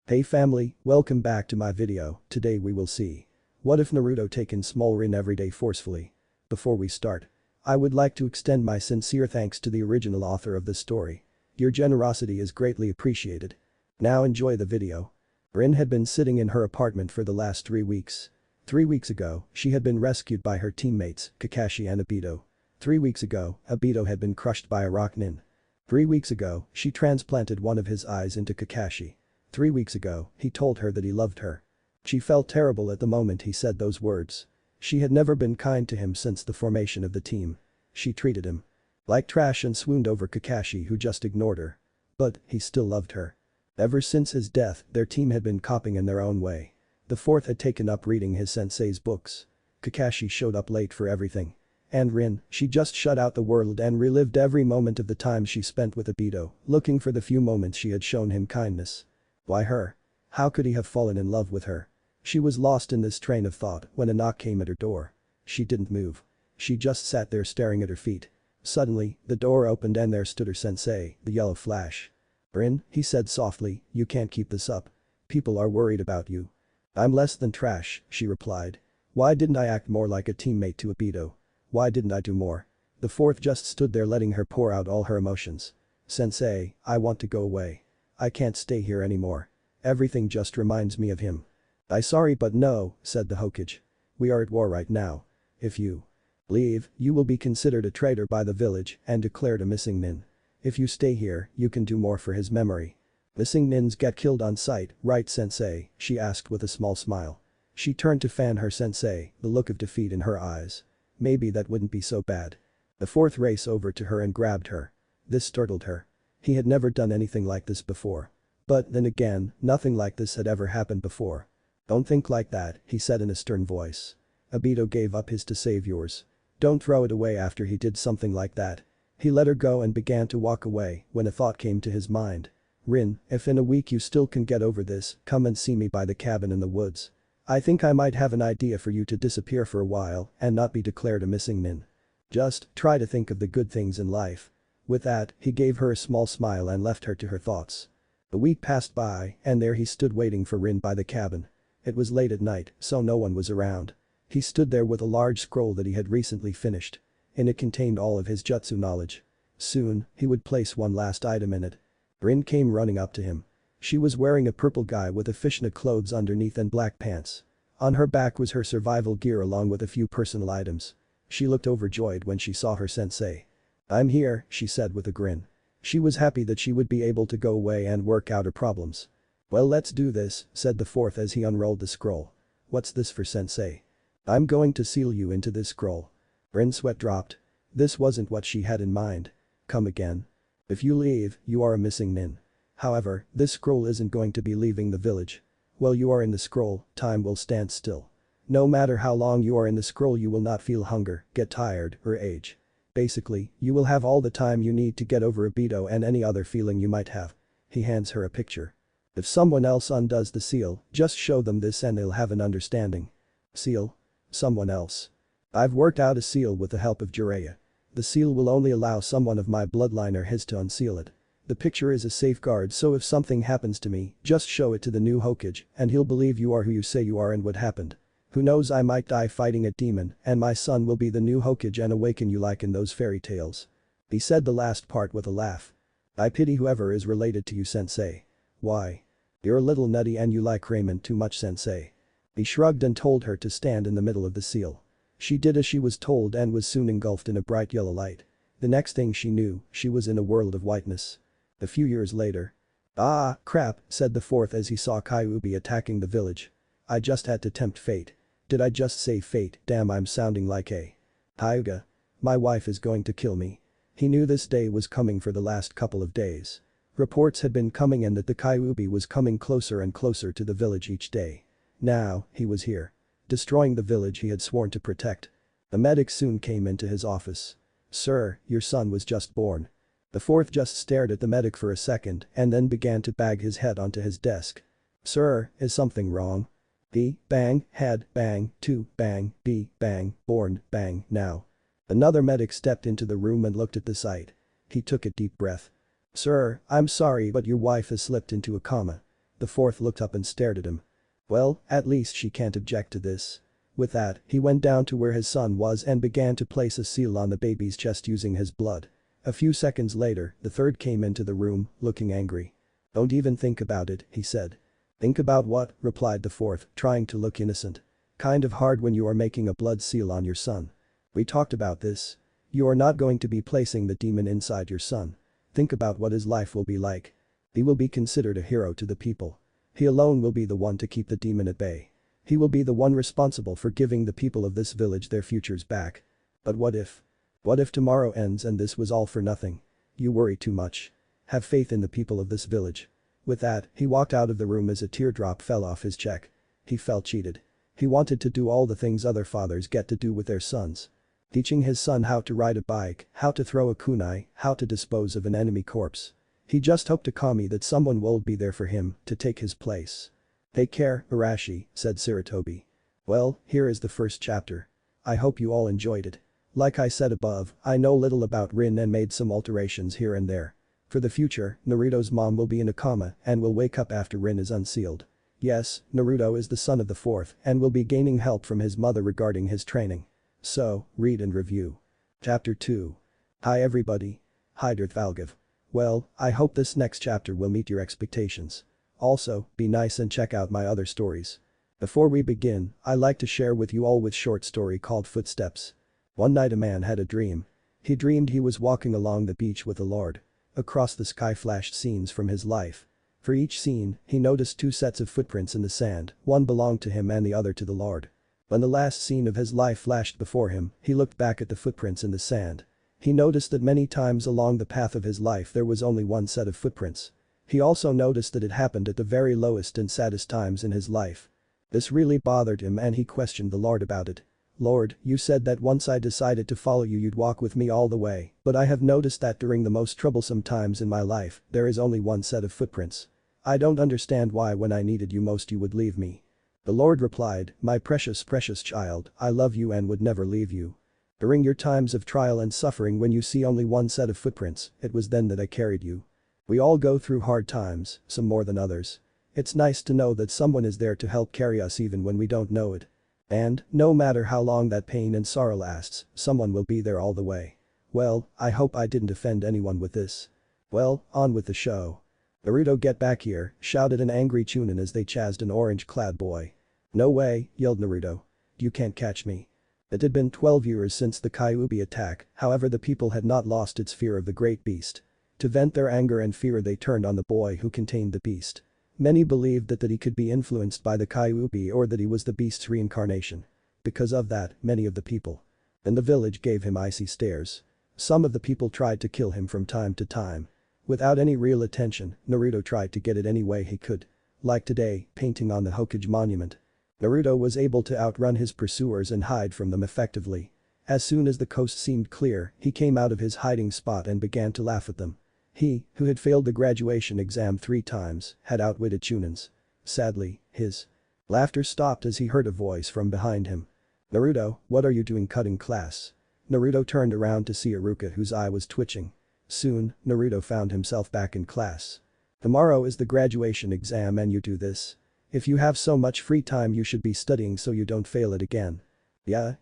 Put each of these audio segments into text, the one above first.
Hey family, welcome back to my video. Today we will see. What if Naruto taken small Rin every day forcefully? Before we start, I would like to extend my sincere thanks to the original author of this story. Your generosity is greatly appreciated. Now enjoy the video. Rin had been sitting in her apartment for the last 3 weeks. 3 weeks ago, she had been rescued by her teammates, Kakashi and Obito. 3 weeks ago, Obito had been crushed by a Chunin. 3 weeks ago, she transplanted one of his eyes into Kakashi. 3 weeks ago, he told her that he loved her. She felt terrible at the moment he said those words. She had never been kind to him since the formation of the team. She treated him like trash and swooned over Kakashi, who just ignored her. But he still loved her. Ever since his death, their team had been coping in their own way. The fourth had taken up reading his sensei's books. Kakashi showed up late for everything. And Rin, she just shut out the world and relived every moment of the time she spent with Obito, looking for the few moments she had shown him kindness. Why her? How could he have fallen in love with her? She was lost in this train of thought when a knock came at her door. She didn't move. She just sat there staring at her feet. Suddenly, the door opened and there stood her sensei, the yellow flash. "Rin," he said softly, "you can't keep this up. People are worried about you." "I'm less than trash," she replied. "Why didn't I act more like a teammate to Obito? Why didn't I do more?" The fourth just stood there letting her pour out all her emotions. "Sensei, I want to go away. I can't stay here anymore. Everything just reminds me of him." "I'm sorry but no," said the Hokage. "We are at war right now. If you leave, you will be considered a traitor by the village and declared a missing nin. If you stay here, you can do more for his memory." "Missing nins get killed on sight, right sensei?" she asked with a small smile. She turned to fan her sensei, the look of defeat in her eyes. Maybe that wouldn't be so bad. The fourth raced over to her and grabbed her. This startled her. He had never done anything like this before. But then again, nothing like this had ever happened before. "Don't think like that," he said in a stern voice. "Obito gave up his to save yours. Don't throw it away after he did something like that." He let her go and began to walk away when a thought came to his mind. "Rin, if in a week you still can get over this, come and see me by the cabin in the woods. I think I might have an idea for you to disappear for a while and not be declared a missing nin. Just try to think of the good things in life." With that, he gave her a small smile and left her to her thoughts. A week passed by and there he stood waiting for Rin by the cabin. It was late at night, so no one was around. He stood there with a large scroll that he had recently finished. And it contained all of his jutsu knowledge. Soon, he would place one last item in it. Rin came running up to him. She was wearing a purple guy with a fishnet clothes underneath and black pants. On her back was her survival gear along with a few personal items. She looked overjoyed when she saw her sensei. "I'm here," she said with a grin. She was happy that she would be able to go away and work out her problems. "Well, let's do this," said the fourth as he unrolled the scroll. "What's this for, sensei?" "I'm going to seal you into this scroll." Rin's sweat dropped. This wasn't what she had in mind. "Come again. If you leave, you are a missing nin. However, this scroll isn't going to be leaving the village. While you are in the scroll, time will stand still. No matter how long you are in the scroll, you will not feel hunger, get tired, or age. Basically, you will have all the time you need to get over Obito and any other feeling you might have." He hands her a picture. "If someone else undoes the seal, just show them this and they'll have an understanding." "Seal? Someone else?" "I've worked out a seal with the help of Jiraiya. The seal will only allow someone of my bloodline or his to unseal it. The picture is a safeguard, so if something happens to me, just show it to the new Hokage and he'll believe you are who you say you are and what happened. Who knows, I might die fighting a demon and my son will be the new Hokage and awaken you like in those fairy tales." He said the last part with a laugh. "I pity whoever is related to you, sensei. Why? You're a little nutty and you like ramen too much, sensei." He shrugged and told her to stand in the middle of the seal. She did as she was told and was soon engulfed in a bright yellow light. The next thing she knew, she was in a world of whiteness. A few years later. "Ah, crap," said the fourth as he saw Kyuubi attacking the village. "I just had to tempt fate. Did I just say fate? Damn, I'm sounding like a Hyuga. My wife is going to kill me." He knew this day was coming for the last couple of days. Reports had been coming in that the Kyuubi was coming closer and closer to the village each day. Now, he was here. Destroying the village he had sworn to protect. A medic soon came into his office. "Sir, your son was just born." The fourth just stared at the medic for a second and then began to bang his head onto his desk. "Sir, is something wrong?" "B, bang, head, bang, 2, bang, B, bang, born, bang, now." Another medic stepped into the room and looked at the sight. He took a deep breath. "Sir, I'm sorry but your wife has slipped into a coma." The fourth looked up and stared at him. Well, at least she can't object to this. With that, he went down to where his son was and began to place a seal on the baby's chest using his blood. A few seconds later, the third came into the room, looking angry. Don't even think about it, he said. Think about what? Replied the fourth, trying to look innocent. Kind of hard when you are making a blood seal on your son. We talked about this. You are not going to be placing the demon inside your son. Think about what his life will be like. He will be considered a hero to the people. He alone will be the one to keep the demon at bay. He will be the one responsible for giving the people of this village their futures back. But what if? What if tomorrow ends and this was all for nothing? You worry too much. Have faith in the people of this village. With that, he walked out of the room as a teardrop fell off his cheek. He felt cheated. He wanted to do all the things other fathers get to do with their sons. Teaching his son how to ride a bike, how to throw a kunai, how to dispose of an enemy corpse. He just hoped to Kami that someone will be there for him to take his place. Take care, Arashi, said Sarutobi. Well, here is the first chapter. I hope you all enjoyed it. Like I said above, I know little about Rin and made some alterations here and there. For the future, Naruto's mom will be in a coma and will wake up after Rin is unsealed. Yes, Naruto is the son of the fourth and will be gaining help from his mother regarding his training. So, read and review. Chapter 2. Hi everybody. Hi Valgiv. Well, I hope this next chapter will meet your expectations. Also, be nice and check out my other stories. Before we begin, I like to share with you all with short story called Footsteps. One night a man had a dream. He dreamed he was walking along the beach with the Lord. Across the sky flashed scenes from his life. For each scene, he noticed two sets of footprints in the sand, one belonged to him and the other to the Lord. When the last scene of his life flashed before him, he looked back at the footprints in the sand. He noticed that many times along the path of his life there was only one set of footprints. He also noticed that it happened at the very lowest and saddest times in his life. This really bothered him and he questioned the Lord about it. Lord, you said that once I decided to follow you you'd walk with me all the way, but I have noticed that during the most troublesome times in my life, there is only one set of footprints. I don't understand why when I needed you most you would leave me. The Lord replied, my precious child, I love you and would never leave you. During your times of trial and suffering when you see only one set of footprints, it was then that I carried you. We all go through hard times, some more than others. It's nice to know that someone is there to help carry us even when we don't know it. And, no matter how long that pain and sorrow lasts, someone will be there all the way. Well, I hope I didn't offend anyone with this. Well, on with the show. Naruto, get back here, shouted an angry Chunin as they chased an orange-clad boy. No way, yelled Naruto. You can't catch me. It had been 12 years since the Kyuubi attack, however the people had not lost its fear of the great beast. To vent their anger and fear they turned on the boy who contained the beast. Many believed that he could be influenced by the Kyuubi or that he was the beast's reincarnation. Because of that, many of the people in the village gave him icy stares. Some of the people tried to kill him from time to time. Without any real attention, Naruto tried to get it any way he could. Like today, painting on the Hokage monument. Naruto was able to outrun his pursuers and hide from them effectively. As soon as the coast seemed clear, he came out of his hiding spot and began to laugh at them. He, who had failed the graduation exam 3 times, had outwitted Chunin's. Sadly, his laughter stopped as he heard a voice from behind him. Naruto, what are you doing cutting class? Naruto turned around to see Iruka whose eye was twitching. Soon, Naruto found himself back in class. Tomorrow is the graduation exam and you do this? If you have so much free time you should be studying so you don't fail it again. Yeah.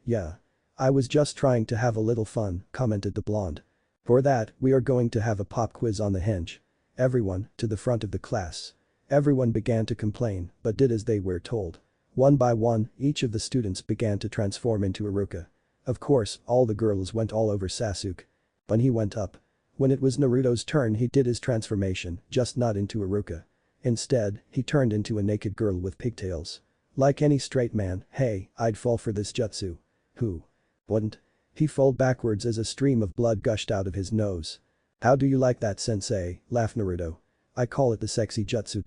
I was just trying to have a little fun, commented the blonde. For that, we are going to have a pop quiz on the henge. Everyone, to the front of the class. Everyone began to complain, but did as they were told. One by one, each of the students began to transform into Iruka. Of course, all the girls went all over Sasuke. When he went up. When it was Naruto's turn he did his transformation, just not into Iruka. Instead, he turned into a naked girl with pigtails. Like any straight man, hey, I'd fall for this jutsu. Who wouldn't? He fell backwards as a stream of blood gushed out of his nose. How do you like that sensei, laughed Naruto. I call it the sexy jutsu.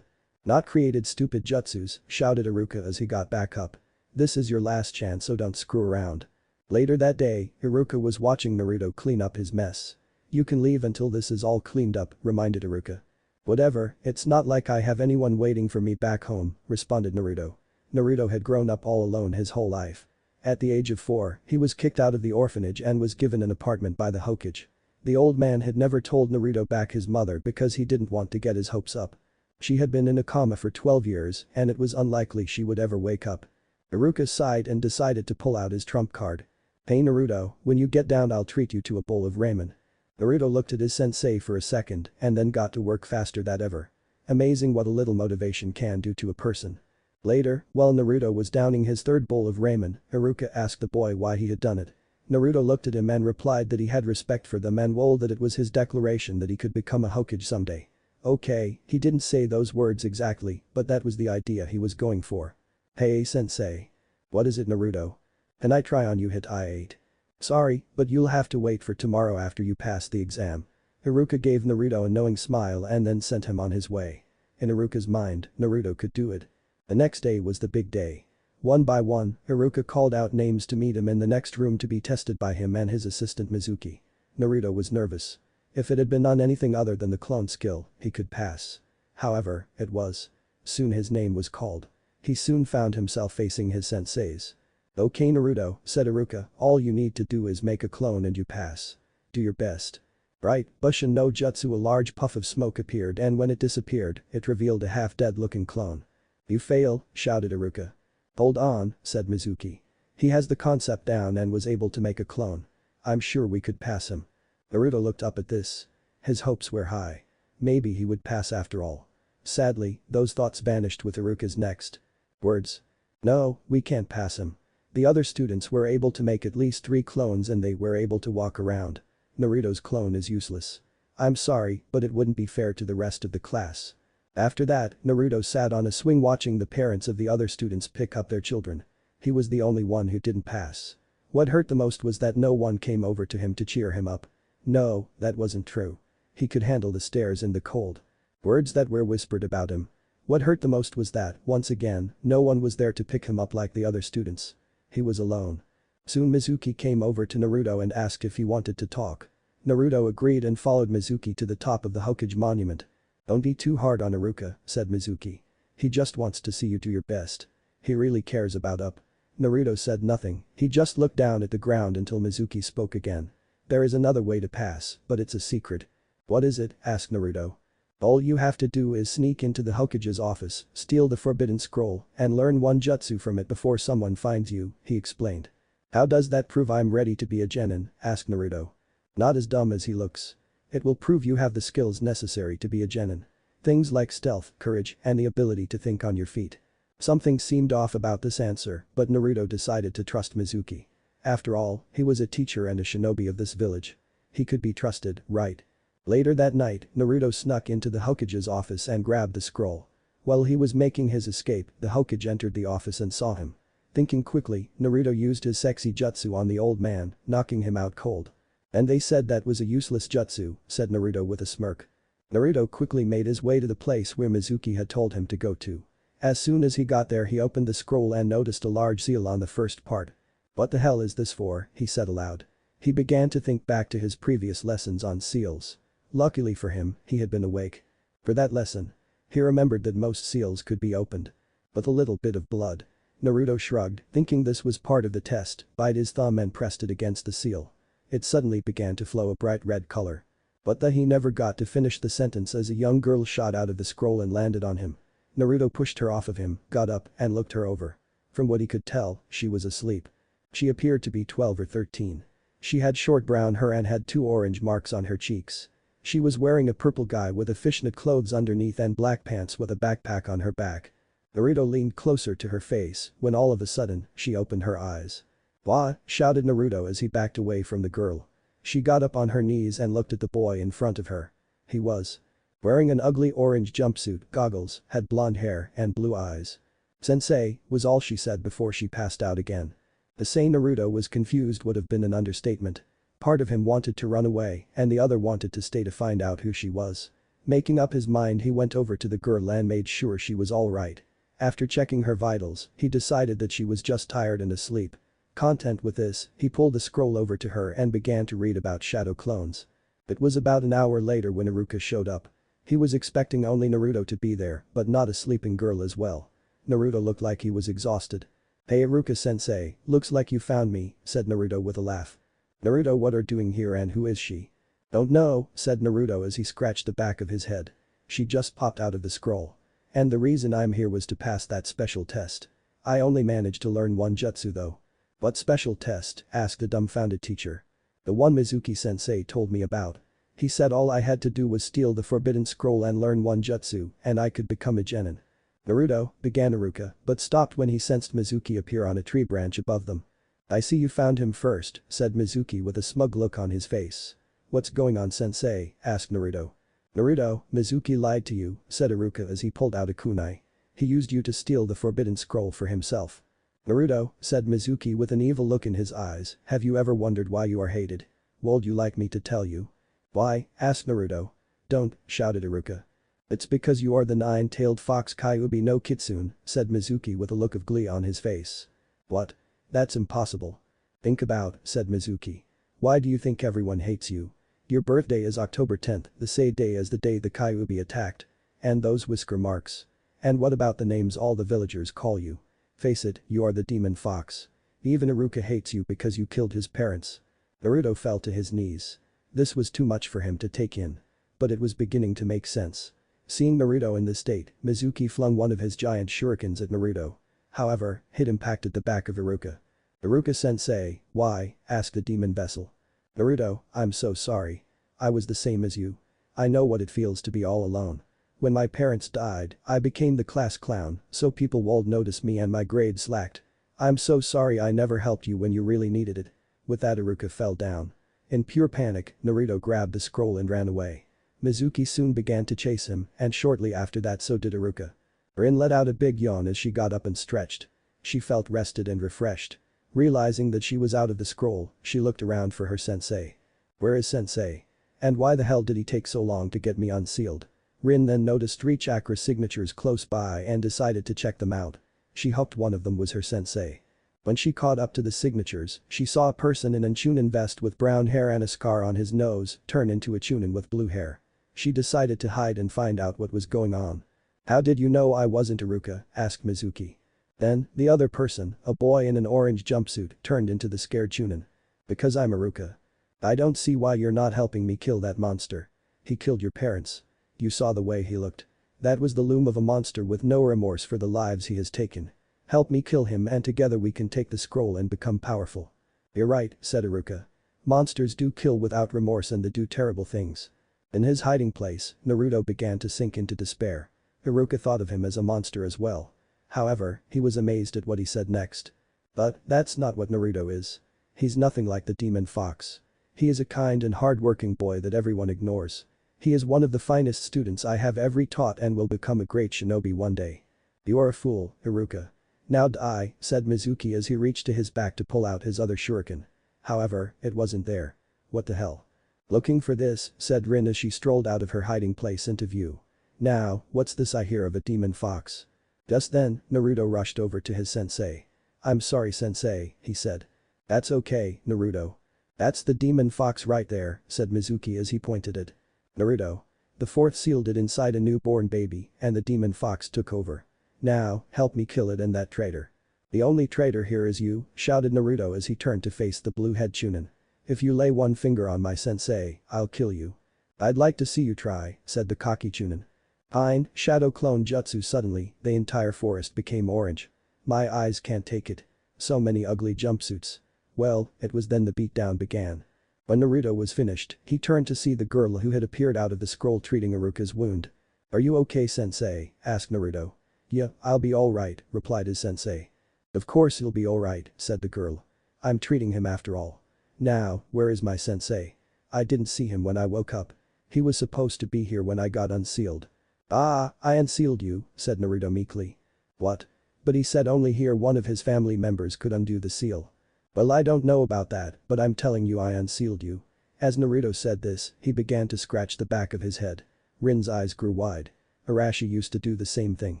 Not created stupid jutsus, shouted Iruka as he got back up. This is your last chance so don't screw around. Later that day, Iruka was watching Naruto clean up his mess. You can leave until this is all cleaned up, reminded Iruka. Whatever, it's not like I have anyone waiting for me back home, responded Naruto. Naruto had grown up all alone his whole life. At the age of 4, he was kicked out of the orphanage and was given an apartment by the Hokage. The old man had never told Naruto back his mother because he didn't want to get his hopes up. She had been in a coma for 12 years and it was unlikely she would ever wake up. Iruka sighed and decided to pull out his trump card. "Hey Naruto, when you get down I'll treat you to a bowl of ramen." Naruto looked at his sensei for a second and then got to work faster than ever. Amazing what a little motivation can do to a person. Later, while Naruto was downing his third bowl of ramen, Iruka asked the boy why he had done it. Naruto looked at him and replied that he had respect for them and that it was his declaration that he could become a Hokage someday. Okay, he didn't say those words exactly, but that was the idea he was going for. "Hey sensei." "What is it Naruto?" "Can I try on you hit I-8?" "Sorry, but you'll have to wait for tomorrow after you pass the exam." Iruka gave Naruto a knowing smile and then sent him on his way. In Iruka's mind, Naruto could do it. The next day was the big day. One by one, Iruka called out names to meet him in the next room to be tested by him and his assistant Mizuki. Naruto was nervous. If it had been on anything other than the clone skill, he could pass. However, it was. Soon his name was called. He soon found himself facing his senseis. "Okay Naruto," said Iruka, "all you need to do is make a clone and you pass. Do your best." Right, Bushin no Jutsu. A large puff of smoke appeared and when it disappeared, it revealed a half-dead looking clone. "You fail," shouted Iruka. "Hold on," said Mizuki. "He has the concept down and was able to make a clone. I'm sure we could pass him." Naruto looked up at this. His hopes were high. Maybe he would pass after all. Sadly, those thoughts vanished with Iruka's next words. "No, we can't pass him. The other students were able to make at least 3 clones and they were able to walk around. Naruto's clone is useless. I'm sorry, but it wouldn't be fair to the rest of the class." After that, Naruto sat on a swing watching the parents of the other students pick up their children. He was the only one who didn't pass. What hurt the most was that no one came over to him to cheer him up. No, that wasn't true. He could handle the stairs in the cold. Words that were whispered about him. What hurt the most was that, once again, no one was there to pick him up like the other students. He was alone. Soon Mizuki came over to Naruto and asked if he wanted to talk. Naruto agreed and followed Mizuki to the top of the Hokage monument. "Don't be too hard on Iruka," said Mizuki. "He just wants to see you do your best. He really cares about up." Naruto said nothing, he just looked down at the ground until Mizuki spoke again. "There is another way to pass, but it's a secret." "What is it?" asked Naruto. "All you have to do is sneak into the Hokage's office, steal the forbidden scroll, and learn one jutsu from it before someone finds you," he explained. "How does that prove I'm ready to be a genin?" asked Naruto. "Not as dumb as he looks. It will prove you have the skills necessary to be a genin. Things like stealth, courage, and the ability to think on your feet." Something seemed off about this answer, but Naruto decided to trust Mizuki. After all, he was a teacher and a shinobi of this village. He could be trusted, right? Later that night, Naruto snuck into the Hokage's office and grabbed the scroll. While he was making his escape, the Hokage entered the office and saw him. Thinking quickly, Naruto used his sexy jutsu on the old man, knocking him out cold. "And they said that was a useless jutsu," said Naruto with a smirk. Naruto quickly made his way to the place where Mizuki had told him to go to. As soon as he got there he opened the scroll and noticed a large seal on the first part. "What the hell is this for?" he said aloud. He began to think back to his previous lessons on seals. Luckily for him, he had been awake. For that lesson. He remembered that most seals could be opened. But a little bit of blood. Naruto shrugged, thinking this was part of the test, bit his thumb and pressed it against the seal. It suddenly began to flow a bright red color. But he never got to finish the sentence as a young girl shot out of the scroll and landed on him. Naruto pushed her off of him, got up, and looked her over. From what he could tell, she was asleep. She appeared to be 12 or 13. She had short brown hair and had 2 orange marks on her cheeks. She was wearing a purple guy with a fishnet clothes underneath and black pants with a backpack on her back. Naruto leaned closer to her face when all of a sudden, she opened her eyes. "Wah!" shouted Naruto as he backed away from the girl. She got up on her knees and looked at the boy in front of her. He was wearing an ugly orange jumpsuit, goggles, had blonde hair, and blue eyes. "Sensei," was all she said before she passed out again. To say Naruto was confused would have been an understatement. Part of him wanted to run away and the other wanted to stay to find out who she was. Making up his mind he went over to the girl and made sure she was alright. After checking her vitals, he decided that she was just tired and asleep. Content with this, he pulled the scroll over to her and began to read about shadow clones. It was about an hour later when Iruka showed up. He was expecting only Naruto to be there, but not a sleeping girl as well. Naruto looked like he was exhausted. "Hey Iruka-sensei, looks like you found me," said Naruto with a laugh. "Naruto, what are you doing here and who is she?" "Don't know," said Naruto as he scratched the back of his head. She just popped out of the scroll. And the reason I'm here was to pass that special test. I only managed to learn one jutsu though. What special test? Asked the dumbfounded teacher. The one Mizuki-sensei told me about. He said all I had to do was steal the forbidden scroll and learn one jutsu and I could become a genin. Naruto, began Iruka, but stopped when he sensed Mizuki appear on a tree branch above them. I see you found him first, said Mizuki with a smug look on his face. What's going on sensei? Asked Naruto. Naruto, Mizuki lied to you, said Iruka as he pulled out a kunai. He used you to steal the forbidden scroll for himself. Naruto, said Mizuki with an evil look in his eyes, have you ever wondered why you are hated? Would you like me to tell you? Why? Asked Naruto. Don't, shouted Iruka. It's because you are the nine-tailed fox Kyuubi no Kitsune, said Mizuki with a look of glee on his face. What? That's impossible. Think about, said Mizuki. Why do you think everyone hates you? Your birthday is October 10th, the same day as the day the Kyuubi attacked. And those whisker marks. And what about the names all the villagers call you? Face it, you are the demon fox. Even Iruka hates you because you killed his parents. Naruto fell to his knees. This was too much for him to take in. But it was beginning to make sense. Seeing Naruto in this state, Mizuki flung one of his giant shurikens at Naruto. However, it impacted the back of Iruka. Iruka-sensei, why? Asked the demon vessel. Naruto, I'm so sorry. I was the same as you. I know what it feels to be all alone. When my parents died, I became the class clown, so people would notice me and my grades slacked. I'm so sorry I never helped you when you really needed it. With that Iruka fell down. In pure panic, Naruto grabbed the scroll and ran away. Mizuki soon began to chase him, and shortly after that so did Iruka. Rin let out a big yawn as she got up and stretched. She felt rested and refreshed. Realizing that she was out of the scroll, she looked around for her sensei. Where is sensei? And why the hell did he take so long to get me unsealed? Rin then noticed 3 chakra signatures close by and decided to check them out. She hoped one of them was her sensei. When she caught up to the signatures, she saw a person in a Chunin vest with brown hair and a scar on his nose turn into a Chunin with blue hair. She decided to hide and find out what was going on. How did you know I wasn't Iruka? Asked Mizuki. Then, the other person, a boy in an orange jumpsuit, turned into the scared Chunin. Because I'm Iruka. I don't see why you're not helping me kill that monster. He killed your parents. You saw the way he looked. That was the loom of a monster with no remorse for the lives he has taken. Help me kill him and together we can take the scroll and become powerful. You're right, said Iruka. Monsters do kill without remorse and they do terrible things. In his hiding place, Naruto began to sink into despair. Iruka thought of him as a monster as well. However, he was amazed at what he said next. But that's not what Naruto is. He's nothing like the demon fox. He is a kind and hard-working boy that everyone ignores. He is one of the finest students I have ever taught and will become a great shinobi one day. You're a fool, Iruka. Now die, said Mizuki as he reached to his back to pull out his other shuriken. However, it wasn't there. What the hell? Looking for this, said Rin as she strolled out of her hiding place into view. Now, what's this I hear of a demon fox? Just then, Naruto rushed over to his sensei. I'm sorry sensei, he said. That's okay, Naruto. That's the demon fox right there, said Mizuki as he pointed it. Naruto. The fourth sealed it inside a newborn baby and the demon fox took over. Now, help me kill it and that traitor. The only traitor here is you, shouted Naruto as he turned to face the blue-head Chunin. If you lay one finger on my sensei, I'll kill you. I'd like to see you try, said the cocky Chunin. Pine, shadow clone jutsu suddenly, the entire forest became orange. My eyes can't take it. So many ugly jumpsuits. Well, it was then the beatdown began. When Naruto was finished, he turned to see the girl who had appeared out of the scroll treating Iruka's wound. Are you okay sensei? Asked Naruto. Yeah, I'll be alright, replied his sensei. Of course you'll be alright, said the girl. I'm treating him after all. Now, where is my sensei? I didn't see him when I woke up. He was supposed to be here when I got unsealed. Ah, I unsealed you, said Naruto meekly. What? But he said only here one of his family members could undo the seal. Well I don't know about that, but I'm telling you I unsealed you. As Naruto said this, he began to scratch the back of his head. Rin's eyes grew wide. Arashi used to do the same thing.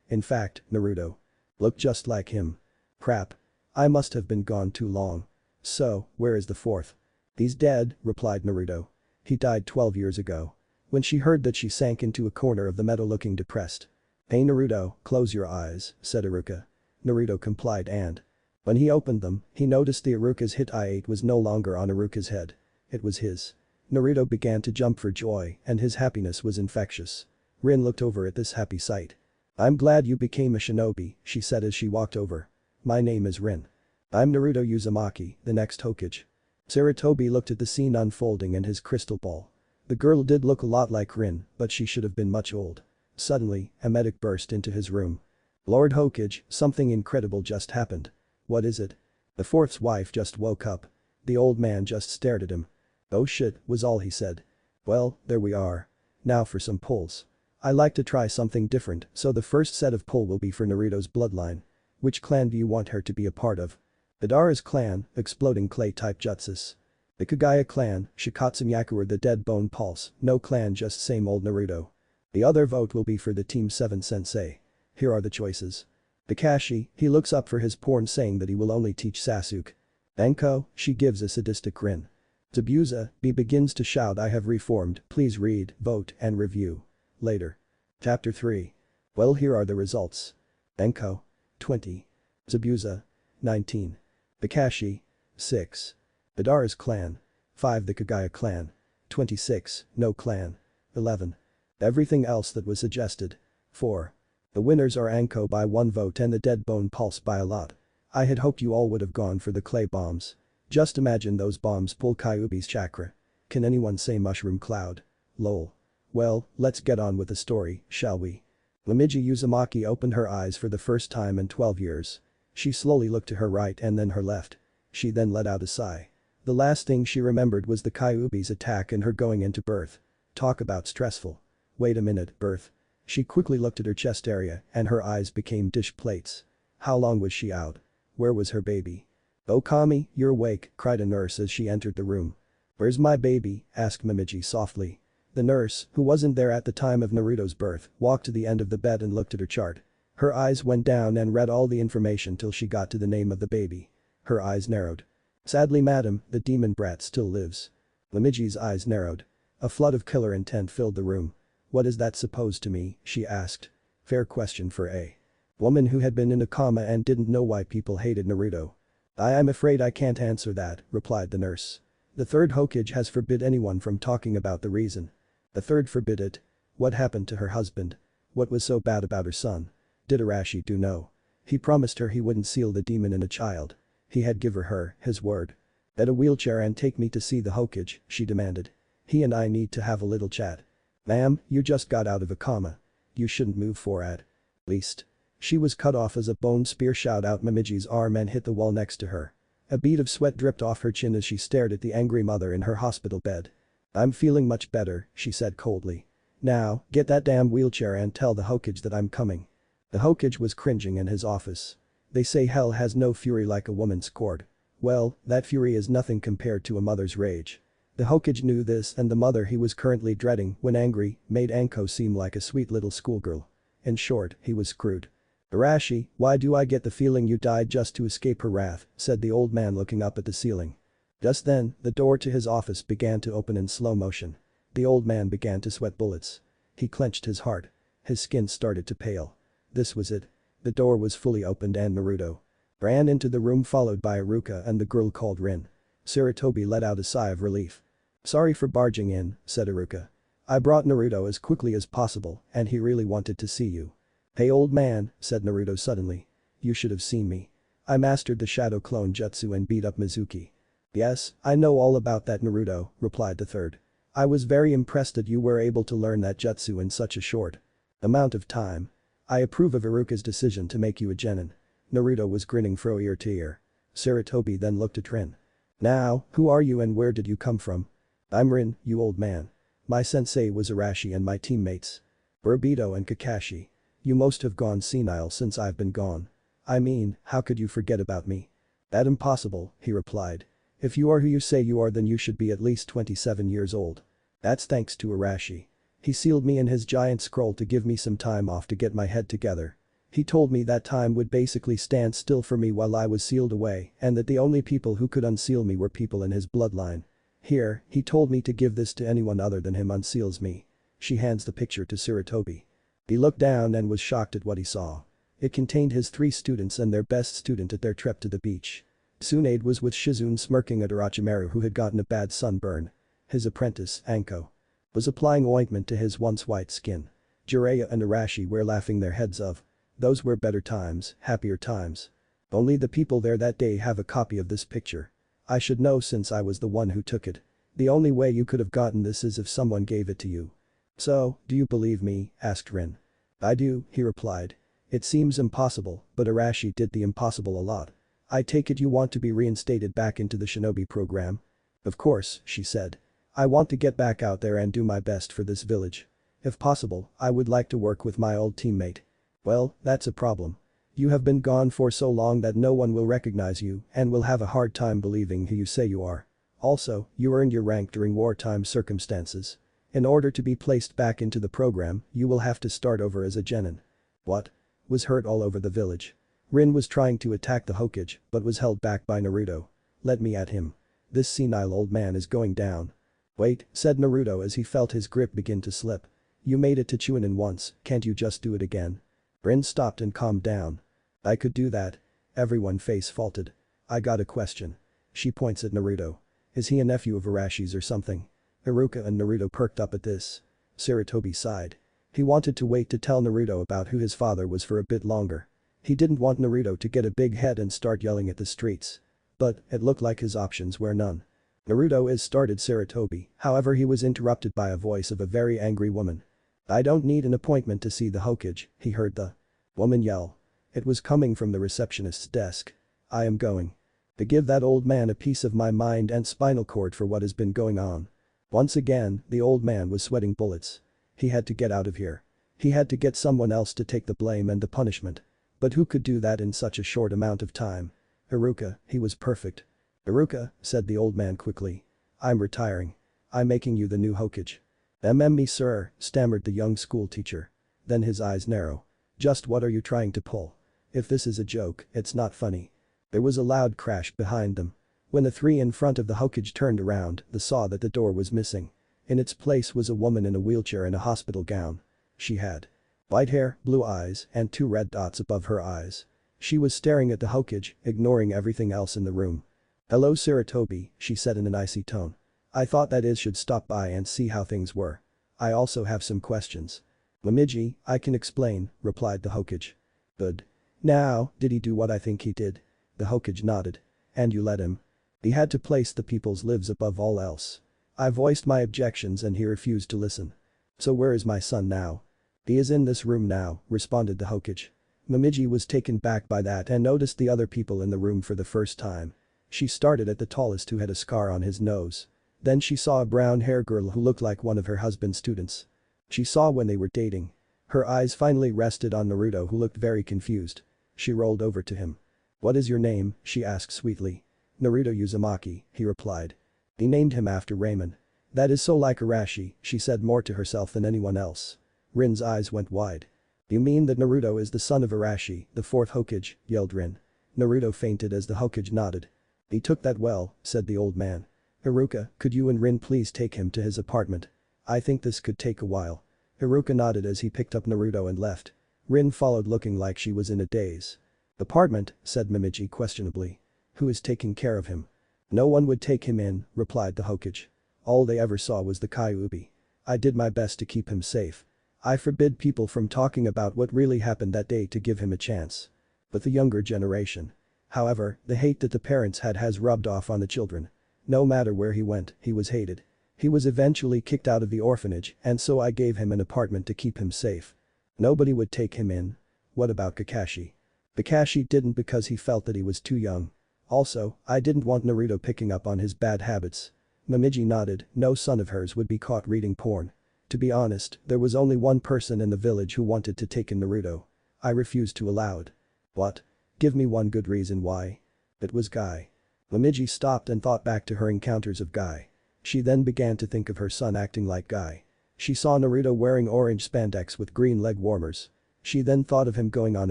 In fact, Naruto looked just like him. Crap. I must have been gone too long. So, where is the fourth? He's dead, replied Naruto. He died 12 years ago. When she heard that she sank into a corner of the meadow looking depressed. Hey Naruto, close your eyes, said Iruka. Naruto complied and when he opened them, he noticed the Iruka's hit I-8 was no longer on Iruka's head. It was his. Naruto began to jump for joy and his happiness was infectious. Rin looked over at this happy sight. "I'm glad you became a shinobi," she said as she walked over. "My name is Rin. I'm Naruto Uzumaki, the next Hokage." Sarutobi looked at the scene unfolding in his crystal ball. The girl did look a lot like Rin, but she should have been much old. Suddenly, a medic burst into his room. "Lord Hokage, something incredible just happened." "What is it?" "The fourth's wife just woke up." The old man just stared at him. "Oh shit," was all he said. "Well, there we are. Now for some pulls. I like to try something different, so the first set of pull will be for Naruto's bloodline. Which clan do you want her to be a part of?" "Madara's clan, exploding clay type jutsus. The Kagaya clan, Shikatsu Myaku the dead bone pulse, no clan just same old Naruto. The other vote will be for the Team 7 sensei. Here are the choices. Kakashi, he looks up for his porn saying that he will only teach Sasuke. Enko, she gives a sadistic grin. Zabuza, B begins to shout I have reformed, please read, vote and review. Later. Chapter 3. Well, here are the results. Enko. 20. Zabuza. 19. Kakashi. 6. Madara's clan. 5. The Kagaya clan. 26. No clan. 11. Everything else that was suggested. 4. The winners are Anko by 1 vote and the Dead Bone Pulse by a lot. I had hoped you all would have gone for the clay bombs. Just imagine those bombs pull Kyuubi's chakra. Can anyone say mushroom cloud? Lol. Well, let's get on with the story, shall we? Neji Uzumaki opened her eyes for the first time in 12 years. She slowly looked to her right and then her left. She then let out a sigh. The last thing she remembered was the Kyuubi's attack and her going into birth. Talk about stressful. Wait a minute, birth. She quickly looked at her chest area and her eyes became dish plates. How long was she out? Where was her baby? "Oh Kami, you're awake," cried a nurse as she entered the room. "Where's my baby?" asked Neji softly. The nurse, who wasn't there at the time of Naruto's birth, walked to the end of the bed and looked at her chart. Her eyes went down and read all the information till she got to the name of the baby. Her eyes narrowed. "Sadly madam, the demon brat still lives." Neji's eyes narrowed. A flood of killer intent filled the room. "What is that supposed to mean?" she asked. Fair question for a woman who had been in a coma and didn't know why people hated Naruto. I'm afraid I can't answer that," replied the nurse. "The third Hokage has forbid anyone from talking about the reason." "The third forbid it? What happened to her husband? What was so bad about her son? Did Arashi do know? He promised her he wouldn't seal the demon in a child. He had given her his word. Get a wheelchair and take me to see the Hokage," she demanded. "He and I need to have a little chat." "Ma'am, you just got out of a coma. You shouldn't move for at least." She was cut off as a bone spear shot out Neji's arm and hit the wall next to her. A bead of sweat dripped off her chin as she stared at the angry mother in her hospital bed. "I'm feeling much better," she said coldly. "Now, get that damn wheelchair and tell the Hokage that I'm coming." The Hokage was cringing in his office. "They say hell has no fury like a woman's cord. Well, that fury is nothing compared to a mother's rage." The Hokage knew this and the mother he was currently dreading, when angry, made Anko seem like a sweet little schoolgirl. In short, he was screwed. "Arashi, why do I get the feeling you died just to escape her wrath?" said the old man looking up at the ceiling. Just then, the door to his office began to open in slow motion. The old man began to sweat bullets. He clenched his heart. His skin started to pale. This was it. The door was fully opened and Naruto ran into the room followed by Iruka and the girl called Rin. Sarutobi let out a sigh of relief. "Sorry for barging in," said Iruka. "I brought Naruto as quickly as possible and he really wanted to see you." "Hey old man," said Naruto suddenly. "You should have seen me. I mastered the shadow clone jutsu and beat up Mizuki." "Yes, I know all about that Naruto," replied the third. "I was very impressed that you were able to learn that jutsu in such a short amount of time. I approve of Iruka's decision to make you a genin." Naruto was grinning from ear to ear. Sarutobi then looked at Rin. "Now, who are you and where did you come from?" "I'm Rin, you old man. My sensei was Arashi and my teammates were Obito and Kakashi. You must have gone senile since I've been gone. I mean, how could you forget about me?" "That impossible," he replied. "If you are who you say you are then you should be at least 27 years old. That's thanks to Arashi. He sealed me in his giant scroll to give me some time off to get my head together. He told me that time would basically stand still for me while I was sealed away and that the only people who could unseal me were people in his bloodline. Here, he told me to give this to anyone other than him unseals me." She hands the picture to Sarutobi. He looked down and was shocked at what he saw. It contained his 3 students and their best student at their trip to the beach. Tsunade was with Shizune smirking at Orochimaru who had gotten a bad sunburn. His apprentice, Anko, was applying ointment to his once white skin. Jiraiya and Arashi were laughing their heads off. Those were better times, happier times. Only the people there that day have a copy of this picture. I should know since I was the one who took it. The only way you could have gotten this is if someone gave it to you. So, do you believe me? Asked Rin. I do, he replied. It seems impossible, but Arashi did the impossible a lot. I take it you want to be reinstated back into the Shinobi program? Of course, she said. I want to get back out there and do my best for this village. If possible, I would like to work with my old teammate. Well, that's a problem. You have been gone for so long that no one will recognize you and will have a hard time believing who you say you are. Also, you earned your rank during wartime circumstances. In order to be placed back into the program, you will have to start over as a genin. What? Was heard all over the village. Rin was trying to attack the Hokage, but was held back by Naruto. Let me at him. This senile old man is going down. Wait, said Naruto as he felt his grip begin to slip. You made it to Chunin once, can't you just do it again? Rin stopped and calmed down. I could do that. Everyone face faulted. I got a question. She points at Naruto. Is he a nephew of Arashi's or something? Iruka and Naruto perked up at this. Sarutobi sighed. He wanted to wait to tell Naruto about who his father was for a bit longer. He didn't want Naruto to get a big head and start yelling at the streets. But, it looked like his options were none. Naruto is started Sarutobi, however he was interrupted by a voice of a very angry woman. I don't need an appointment to see the Hokage, he heard the woman yell. It was coming from the receptionist's desk. I am going to give that old man a piece of my mind and spinal cord for what has been going on. Once again, the old man was sweating bullets. He had to get out of here. He had to get someone else to take the blame and the punishment. But who could do that in such a short amount of time? Iruka, he was perfect. Iruka, said the old man quickly. I'm retiring. I'm making you the new Hokage. Me sir, stammered the young school teacher. Then his eyes narrow. Just what are you trying to pull? If this is a joke, it's not funny. There was a loud crash behind them. When the three in front of the Hokage turned around, they saw that the door was missing. In its place was a woman in a wheelchair and a hospital gown. She had white hair, blue eyes, and 2 red dots above her eyes. She was staring at the Hokage, ignoring everything else in the room. Hello Sarutobi, she said in an icy tone. I thought that is should stop by and see how things were. I also have some questions. Neji, I can explain, replied the Hokage. Good. Now, did he do what I think he did? The Hokage nodded. And you let him? He had to place the people's lives above all else. I voiced my objections and he refused to listen. So where is my son now? He is in this room now, responded the Hokage. Neji was taken back by that and noticed the other people in the room for the first time. She started at the tallest who had a scar on his nose. Then she saw a brown-haired girl who looked like one of her husband's students. She saw when they were dating. Her eyes finally rested on Naruto who looked very confused. She rolled over to him. What is your name? She asked sweetly. Naruto Uzumaki, he replied. He named him after Ramen. That is so like Arashi, she said more to herself than anyone else. Rin's eyes went wide. You mean that Naruto is the son of Arashi, the 4th Hokage, yelled Rin. Naruto fainted as the Hokage nodded. He took that well, said the old man. Iruka, could you and Rin please take him to his apartment? I think this could take a while. Iruka nodded as he picked up Naruto and left. Rin followed looking like she was in a daze. Apartment, said Mimiji questionably. Who is taking care of him? No one would take him in, replied the Hokage. All they ever saw was the Kyuubi. I did my best to keep him safe. I forbid people from talking about what really happened that day to give him a chance. But the younger generation. However, the hate that the parents had has rubbed off on the children. No matter where he went, he was hated. He was eventually kicked out of the orphanage and so I gave him an apartment to keep him safe. Nobody would take him in. What about Kakashi? Kakashi didn't because he felt that he was too young. Also, I didn't want Naruto picking up on his bad habits. Momiji nodded, no son of hers would be caught reading porn. To be honest, there was only one person in the village who wanted to take in Naruto. I refused to allow it. What? Give me one good reason why. It was Guy. Momiji stopped and thought back to her encounters of Guy. She then began to think of her son acting like Guy. She saw Naruto wearing orange spandex with green leg warmers. She then thought of him going on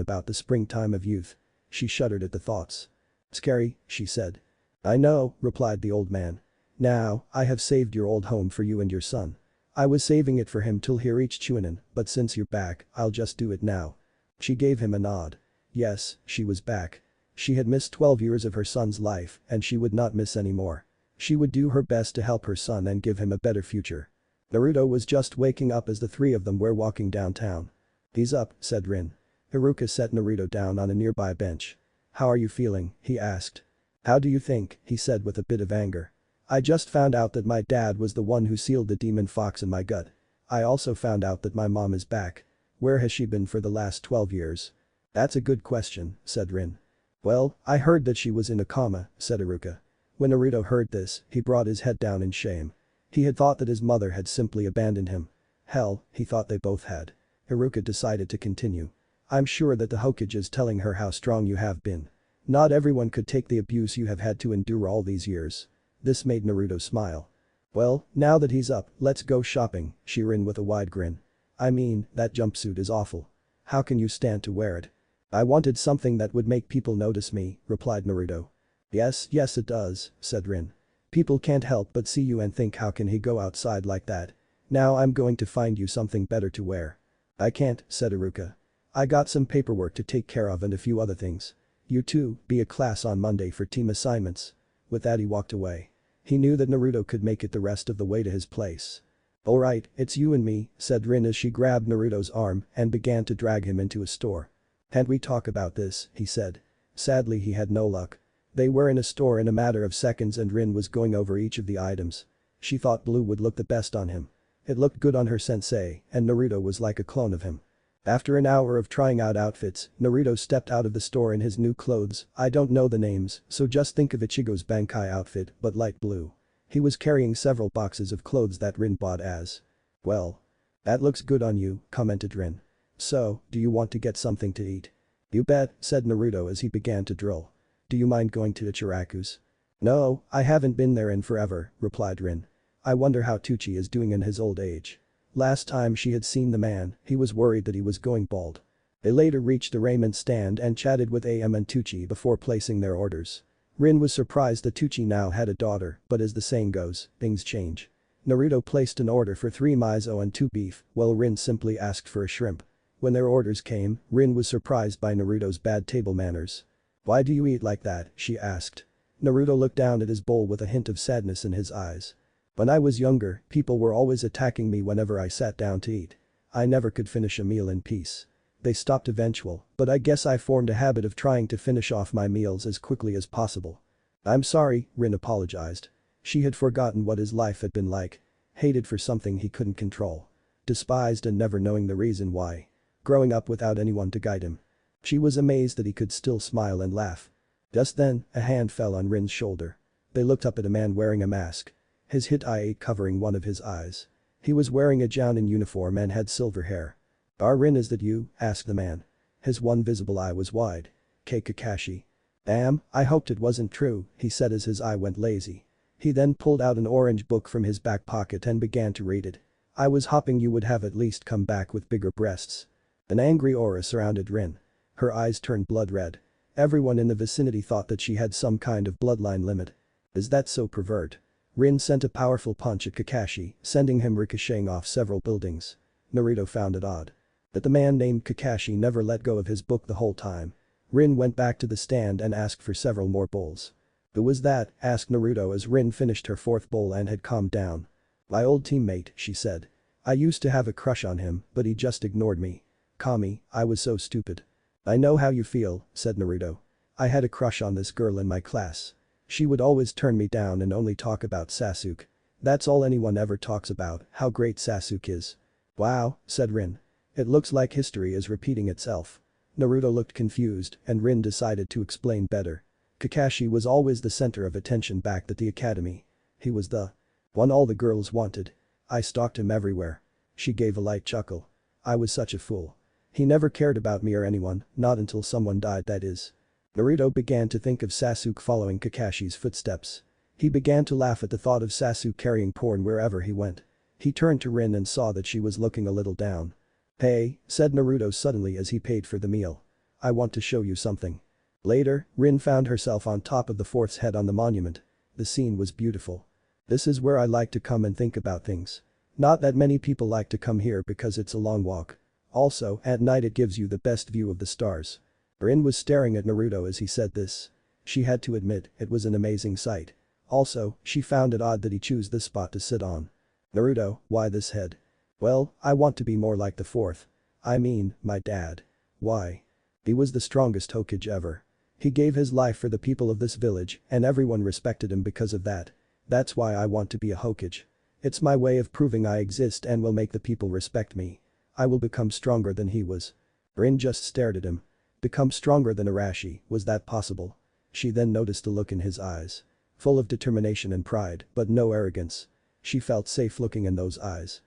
about the springtime of youth. She shuddered at the thoughts. Scary, she said. I know, replied the old man. Now, I have saved your old home for you and your son. I was saving it for him till he reached Chunin, but since you're back, I'll just do it now. She gave him a nod. Yes, she was back. She had missed 12 years of her son's life and she would not miss any more. She would do her best to help her son and give him a better future. Naruto was just waking up as the three of them were walking downtown. "He's up," said Rin. Haruka set Naruto down on a nearby bench. "How are you feeling?" he asked. "How do you think?" he said with a bit of anger. "I just found out that my dad was the one who sealed the demon fox in my gut. I also found out that my mom is back. Where has she been for the last 12 years?" "That's a good question," said Rin. "Well, I heard that she was in a coma," said Haruka. When Naruto heard this, he brought his head down in shame. He had thought that his mother had simply abandoned him. Hell, he thought they both had. Haruka decided to continue. "I'm sure that the Hokage is telling her how strong you have been. Not everyone could take the abuse you have had to endure all these years." This made Naruto smile. "Well, now that he's up, let's go shopping," she rin with a wide grin. "I mean, that jumpsuit is awful. How can you stand to wear it?" "I wanted something that would make people notice me," replied Naruto. Yes, it does," said Rin. "People can't help but see you and think how can he go outside like that. Now I'm going to find you something better to wear." "I can't," said Haruka. "I got some paperwork to take care of and a few other things. You two, be a class on Monday for team assignments." With that he walked away. He knew that Naruto could make it the rest of the way to his place. "Alright, it's you and me," said Rin as she grabbed Naruto's arm and began to drag him into a store. "Can't we talk about this?" he said. Sadly he had no luck. They were in a store in a matter of seconds and Rin was going over each of the items. She thought blue would look the best on him. It looked good on her sensei, and Naruto was like a clone of him. After an hour of trying out outfits, Naruto stepped out of the store in his new clothes. I don't know the names, so just think of Ichigo's Bankai outfit, but light blue. He was carrying several boxes of clothes that Rin bought as. "Well. That looks good on you," commented Rin. "So, do you want to get something to eat?" "You bet," said Naruto as he began to drill. "Do you mind going to Ichiraku's?" "No, I haven't been there in forever," replied Rin. "I wonder how Tucci is doing in his old age. Last time she had seen the man, he was worried that he was going bald." They later reached the raiment stand and chatted with AM and Tucci before placing their orders. Rin was surprised that Tucci now had a daughter, but as the saying goes, things change. Naruto placed an order for 3 miso and 2 beef, while Rin simply asked for a shrimp. When their orders came, Rin was surprised by Naruto's bad table manners. "Why do you eat like that?" she asked. Naruto looked down at his bowl with a hint of sadness in his eyes. "When I was younger, people were always attacking me whenever I sat down to eat. I never could finish a meal in peace. They stopped eventually, but I guess I formed a habit of trying to finish off my meals as quickly as possible." "I'm sorry," Rin apologized. She had forgotten what his life had been like. Hated for something he couldn't control. Despised and never knowing the reason why. Growing up without anyone to guide him. She was amazed that he could still smile and laugh. Just then, a hand fell on Rin's shoulder. They looked up at a man wearing a mask. His hit eye covering one of his eyes. He was wearing a Chunin uniform and had silver hair. "Rin, is that you?" asked the man. His one visible eye was wide. Kakashi. "Damn, I hoped it wasn't true," he said as his eye went lazy. He then pulled out an orange book from his back pocket and began to read it. "I was hoping you would have at least come back with bigger breasts." An angry aura surrounded Rin. Her eyes turned blood red. Everyone in the vicinity thought that she had some kind of bloodline limit. "Is that so, pervert?" Rin sent a powerful punch at Kakashi, sending him ricocheting off several buildings. Naruto found it odd that the man named Kakashi never let go of his book the whole time. Rin went back to the stand and asked for several more bowls. "Who was that?" asked Naruto as Rin finished her 4th bowl and had calmed down. "My old teammate," she said. "I used to have a crush on him, but he just ignored me. Kami, I was so stupid." "I know how you feel," said Naruto. "I had a crush on this girl in my class. She would always turn me down and only talk about Sasuke. That's all anyone ever talks about, how great Sasuke is." "Wow," said Rin. "It looks like history is repeating itself." Naruto looked confused and Rin decided to explain better. Kakashi was always the center of attention back at the academy. He was the one all the girls wanted. I stalked him everywhere. She gave a light chuckle. "I was such a fool. He never cared about me or anyone, not until someone died, that is." Naruto began to think of Sasuke following Kakashi's footsteps. He began to laugh at the thought of Sasuke carrying porn wherever he went. He turned to Rin and saw that she was looking a little down. "Hey," said Naruto suddenly as he paid for the meal. "I want to show you something." Later, Rin found herself on top of the 4th's head on the monument. The scene was beautiful. "This is where I like to come and think about things. Not that many people like to come here because it's a long walk. Also, at night it gives you the best view of the stars." Rin was staring at Naruto as he said this. She had to admit, it was an amazing sight. Also, she found it odd that he chose this spot to sit on. Naruto, why this head? Well, I want to be more like the fourth. I mean, my dad. Why? He was the strongest Hokage ever. He gave his life for the people of this village and everyone respected him because of that. That's why I want to be a Hokage. It's my way of proving I exist and will make the people respect me. I will become stronger than he was. Rin just stared at him. Become stronger than Arashi, was that possible? She then noticed the look in his eyes. Full of determination and pride, but no arrogance. She felt safe looking in those eyes.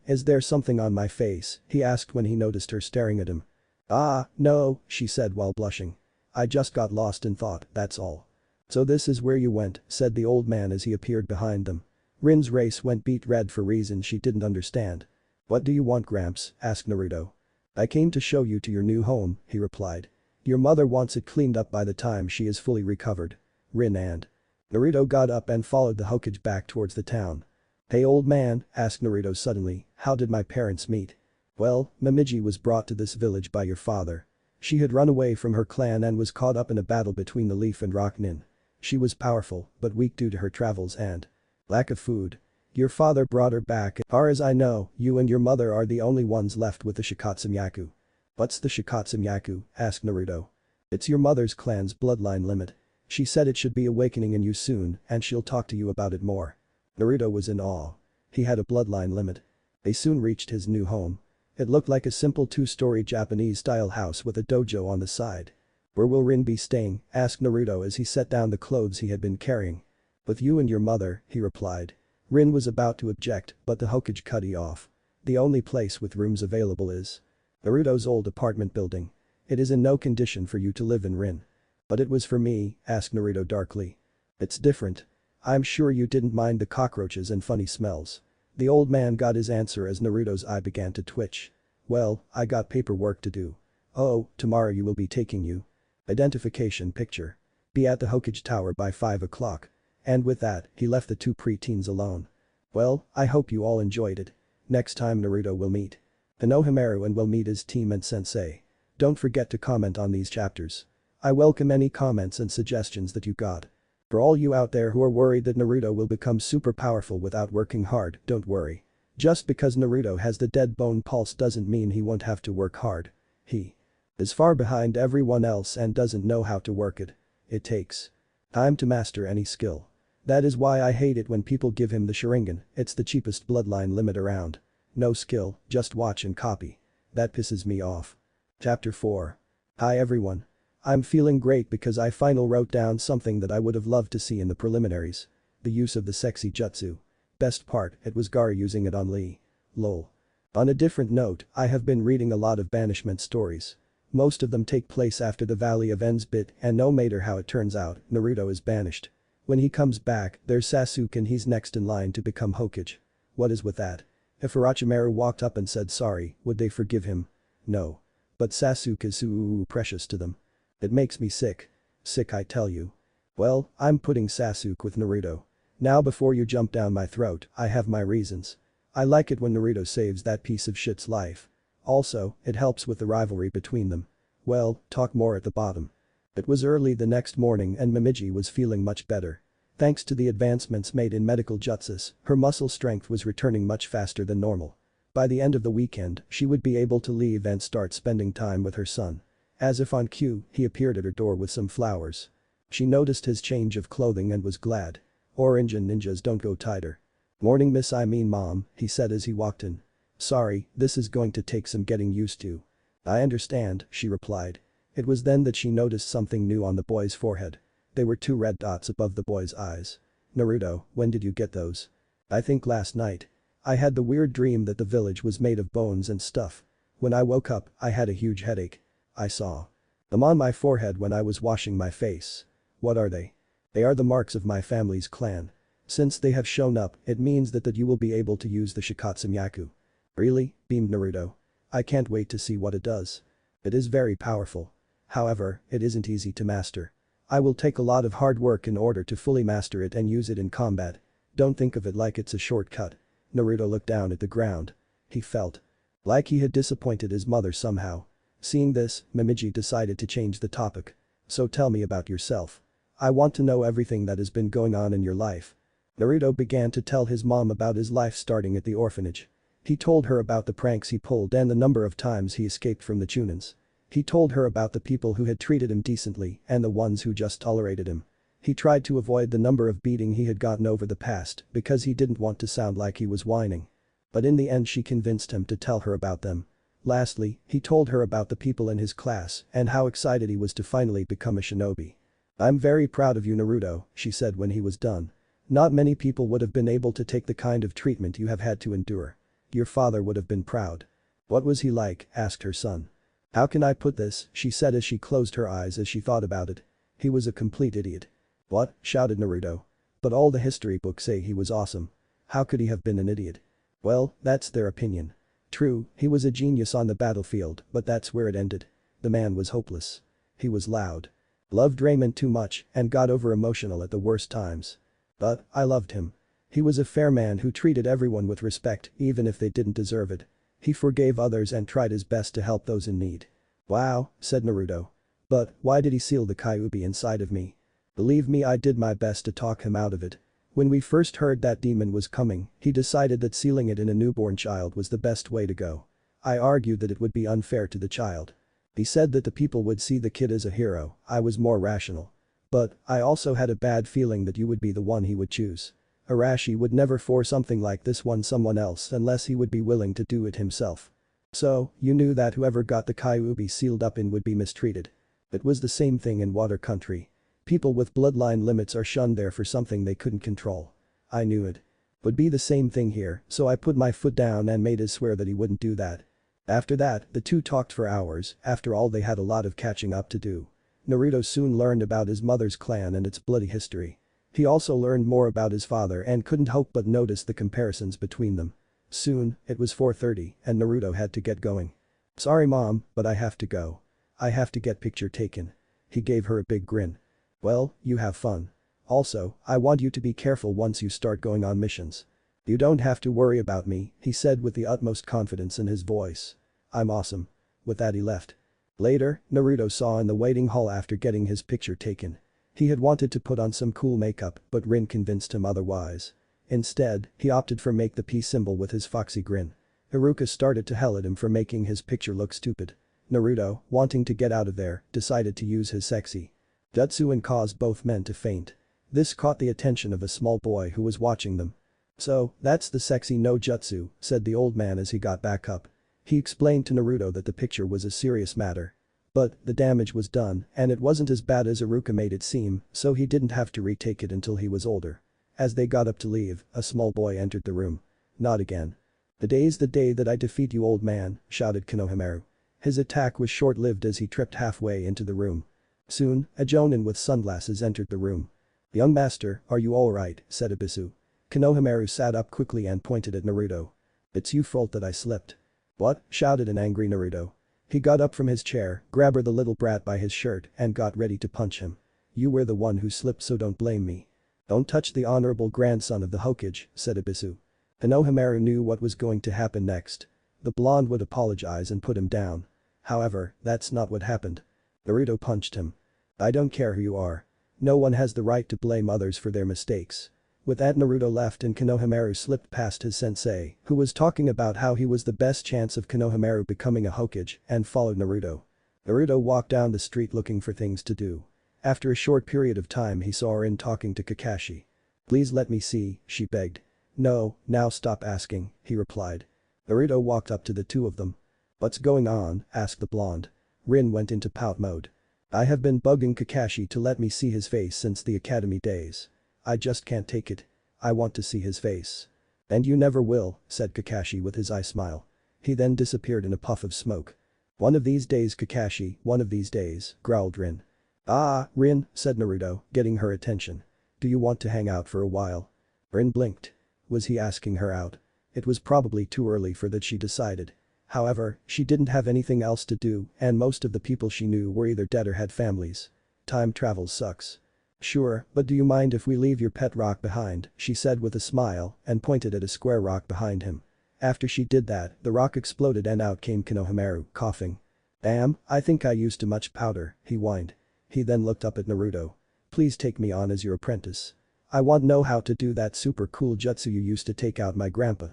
Is there something on my face?" he asked when he noticed her staring at him. "Ah, no," she said while blushing. "I just got lost in thought, that's all." "So this is where you went," said the old man as he appeared behind them. Rin's face went beet red for reasons she didn't understand. "What do you want, Gramps?" asked Naruto. "I came to show you to your new home," he replied. "Your mother wants it cleaned up by the time she is fully recovered." Rin and Naruto got up and followed the Hokage back towards the town. "Hey old man," asked Naruto suddenly, "how did my parents meet?" "Well, Momiji was brought to this village by your father. She had run away from her clan and was caught up in a battle between the Leaf and Rocknin. She was powerful, but weak due to her travels and lack of food. Your father brought her back. As far as I know, you and your mother are the only ones left with the Shikatsumayaku." "What's the Shikatsumayaku?" asked Naruto. "It's your mother's clan's bloodline limit. She said it should be awakening in you soon and she'll talk to you about it more." Naruto was in awe. He had a bloodline limit. They soon reached his new home. It looked like a simple two-story Japanese-style house with a dojo on the side. "Where will Rin be staying?" asked Naruto as he set down the clothes he had been carrying. "With you and your mother," he replied. Rin was about to object, but the Hokage cut he off. "The only place with rooms available is Naruto's old apartment building. It is in no condition for you to live in, Rin." "But it was for me," asked Naruto darkly. "It's different. I'm sure you didn't mind the cockroaches and funny smells." The old man got his answer as Naruto's eye began to twitch. "Well, I got paperwork to do." "Oh, tomorrow you will be taking you identification picture. Be at the Hokage Tower by 5 o'clock." And with that, he left the two preteens alone. Well, I hope you all enjoyed it. Next time Naruto will meet Inohamaru and will meet his team and sensei. Don't forget to comment on these chapters. I welcome any comments and suggestions that you got. For all you out there who are worried that Naruto will become super powerful without working hard, don't worry. Just because Naruto has the dead bone pulse doesn't mean he won't have to work hard. He is far behind everyone else and doesn't know how to work it. It takes time to master any skill. That is why I hate it when people give him the Sharingan, it's the cheapest bloodline limit around. No skill, just watch and copy. That pisses me off. Chapter 4. Hi everyone. I'm feeling great because I finally wrote down something that I would have loved to see in the preliminaries. The use of the sexy jutsu. Best part, it was Gara using it on Lee. Lol. On a different note, I have been reading a lot of banishment stories. Most of them take place after the Valley of Ends bit and no matter how it turns out, Naruto is banished. When he comes back, there's Sasuke and he's next in line to become Hokage. What is with that? If Orochimaru walked up and said sorry, would they forgive him? No. But Sasuke is so precious to them. It makes me sick. Sick I tell you. Well, I'm putting Sasuke with Naruto. Now before you jump down my throat, I have my reasons. I like it when Naruto saves that piece of shit's life. Also, it helps with the rivalry between them. Well, talk more at the bottom. It was early the next morning and Momiji was feeling much better. Thanks to the advancements made in medical jutsus, her muscle strength was returning much faster than normal. By the end of the weekend, she would be able to leave and start spending time with her son. As if on cue, he appeared at her door with some flowers. She noticed his change of clothing and was glad. Orange and ninjas don't go tighter. "Morning miss, I mean mom," he said as he walked in. "Sorry, this is going to take some getting used to." "I understand," she replied. It was then that she noticed something new on the boy's forehead. There were 2 red dots above the boy's eyes. "Naruto, when did you get those?" "I think last night. I had the weird dream that the village was made of bones and stuff. When I woke up, I had a huge headache. I saw them on my forehead when I was washing my face." "What are they?" "They are the marks of my family's clan. Since they have shown up, it means that you will be able to use the Shikatsumayaku." "Really?" beamed Naruto. "I can't wait to see what it does. It is very powerful. However, it isn't easy to master. I will take a lot of hard work in order to fully master it and use it in combat. Don't think of it like it's a shortcut." Naruto looked down at the ground. He felt like he had disappointed his mother somehow. Seeing this, Momiji decided to change the topic. "So tell me about yourself. I want to know everything that has been going on in your life." Naruto began to tell his mom about his life starting at the orphanage. He told her about the pranks he pulled and the number of times he escaped from the Chunins. He told her about the people who had treated him decently and the ones who just tolerated him. He tried to avoid the number of beating he had gotten over the past because he didn't want to sound like he was whining. But in the end she convinced him to tell her about them. Lastly, he told her about the people in his class and how excited he was to finally become a shinobi. "I'm very proud of you, Naruto," she said when he was done. "Not many people would have been able to take the kind of treatment you have had to endure. Your father would have been proud." "What was he like?" asked her son. "How can I put this?" she said as she closed her eyes as she thought about it. "He was a complete idiot." "What?" shouted Naruto. "But all the history books say he was awesome. How could he have been an idiot?" "Well, that's their opinion. True, he was a genius on the battlefield, but that's where it ended. The man was hopeless. He was loud. Loved Raymond too much and got over emotional at the worst times. But I loved him. He was a fair man who treated everyone with respect even if they didn't deserve it. He forgave others and tried his best to help those in need." "Wow," said Naruto. "But why did he seal the Kyuubi inside of me? Believe me, I did my best to talk him out of it. When we first heard that demon was coming, he decided that sealing it in a newborn child was the best way to go. I argued that it would be unfair to the child. He said that the people would see the kid as a hero. I was more rational. But I also had a bad feeling that you would be the one he would choose. Arashi would never force something like this on someone else unless he would be willing to do it himself. So, you knew that whoever got the Kyuubi sealed up in would be mistreated. It was the same thing in Water Country. People with bloodline limits are shunned there for something they couldn't control. I knew it. Would be the same thing here, so I put my foot down and made his swear that he wouldn't do that." After that, the two talked for hours. After all, they had a lot of catching up to do. Naruto soon learned about his mother's clan and its bloody history. He also learned more about his father and couldn't help but notice the comparisons between them. Soon, it was 4:30 and Naruto had to get going. "Sorry mom, but I have to go. I have to get picture taken." He gave her a big grin. "Well, you have fun. Also, I want you to be careful once you start going on missions." "You don't have to worry about me," he said with the utmost confidence in his voice. "I'm awesome." With that he left. Later, Naruto saw in the waiting hall after getting his picture taken. He had wanted to put on some cool makeup, but Rin convinced him otherwise. Instead, he opted for make the peace symbol with his foxy grin. Iruka started to yell at him for making his picture look stupid. Naruto, wanting to get out of there, decided to use his sexy jutsu and caused both men to faint. This caught the attention of a small boy who was watching them. "So, that's the sexy no jutsu," said the old man as he got back up. He explained to Naruto that the picture was a serious matter. But the damage was done and it wasn't as bad as Iruka made it seem, so he didn't have to retake it until he was older. As they got up to leave, a small boy entered the room. "Not again. Today's the day that I defeat you, old man," shouted Konohamaru. His attack was short-lived as he tripped halfway into the room. Soon, a jonin with sunglasses entered the room. "Young master, are you alright?" said Ibisu. Konohamaru sat up quickly and pointed at Naruto. "It's your fault that I slipped." "What?" shouted an angry Naruto. He got up from his chair, grabbed the little brat by his shirt and got ready to punch him. "You were the one who slipped, so don't blame me." "Don't touch the honorable grandson of the Hokage," said Ibisu. Konohamaru knew what was going to happen next. The blonde would apologize and put him down. However, that's not what happened. Naruto punched him. "I don't care who you are. No one has the right to blame others for their mistakes." With that, Naruto left and Konohamaru slipped past his sensei, who was talking about how he was the best chance of Konohamaru becoming a Hokage, and followed Naruto. Naruto walked down the street looking for things to do. After a short period of time he saw Rin talking to Kakashi. "Please let me see," she begged. "No, now stop asking," he replied. Naruto walked up to the two of them. "What's going on?" asked the blonde. Rin went into pout mode. "I have been bugging Kakashi to let me see his face since the academy days. I just can't take it. I want to see his face." "And you never will," said Kakashi with his eye smile. He then disappeared in a puff of smoke. "One of these days, Kakashi, one of these days," growled Rin. "Ah, Rin," said Naruto, getting her attention. "Do you want to hang out for a while?" Rin blinked. Was he asking her out? It was probably too early for that, she decided. However, she didn't have anything else to do and most of the people she knew were either dead or had families. Time travel sucks. "Sure, but do you mind if we leave your pet rock behind?" she said with a smile and pointed at a square rock behind him. After she did that, the rock exploded and out came Konohamaru, coughing. "Damn, I think I used too much powder," he whined. He then looked up at Naruto. "Please take me on as your apprentice." I want to know how to do that super cool jutsu you used to take out my grandpa.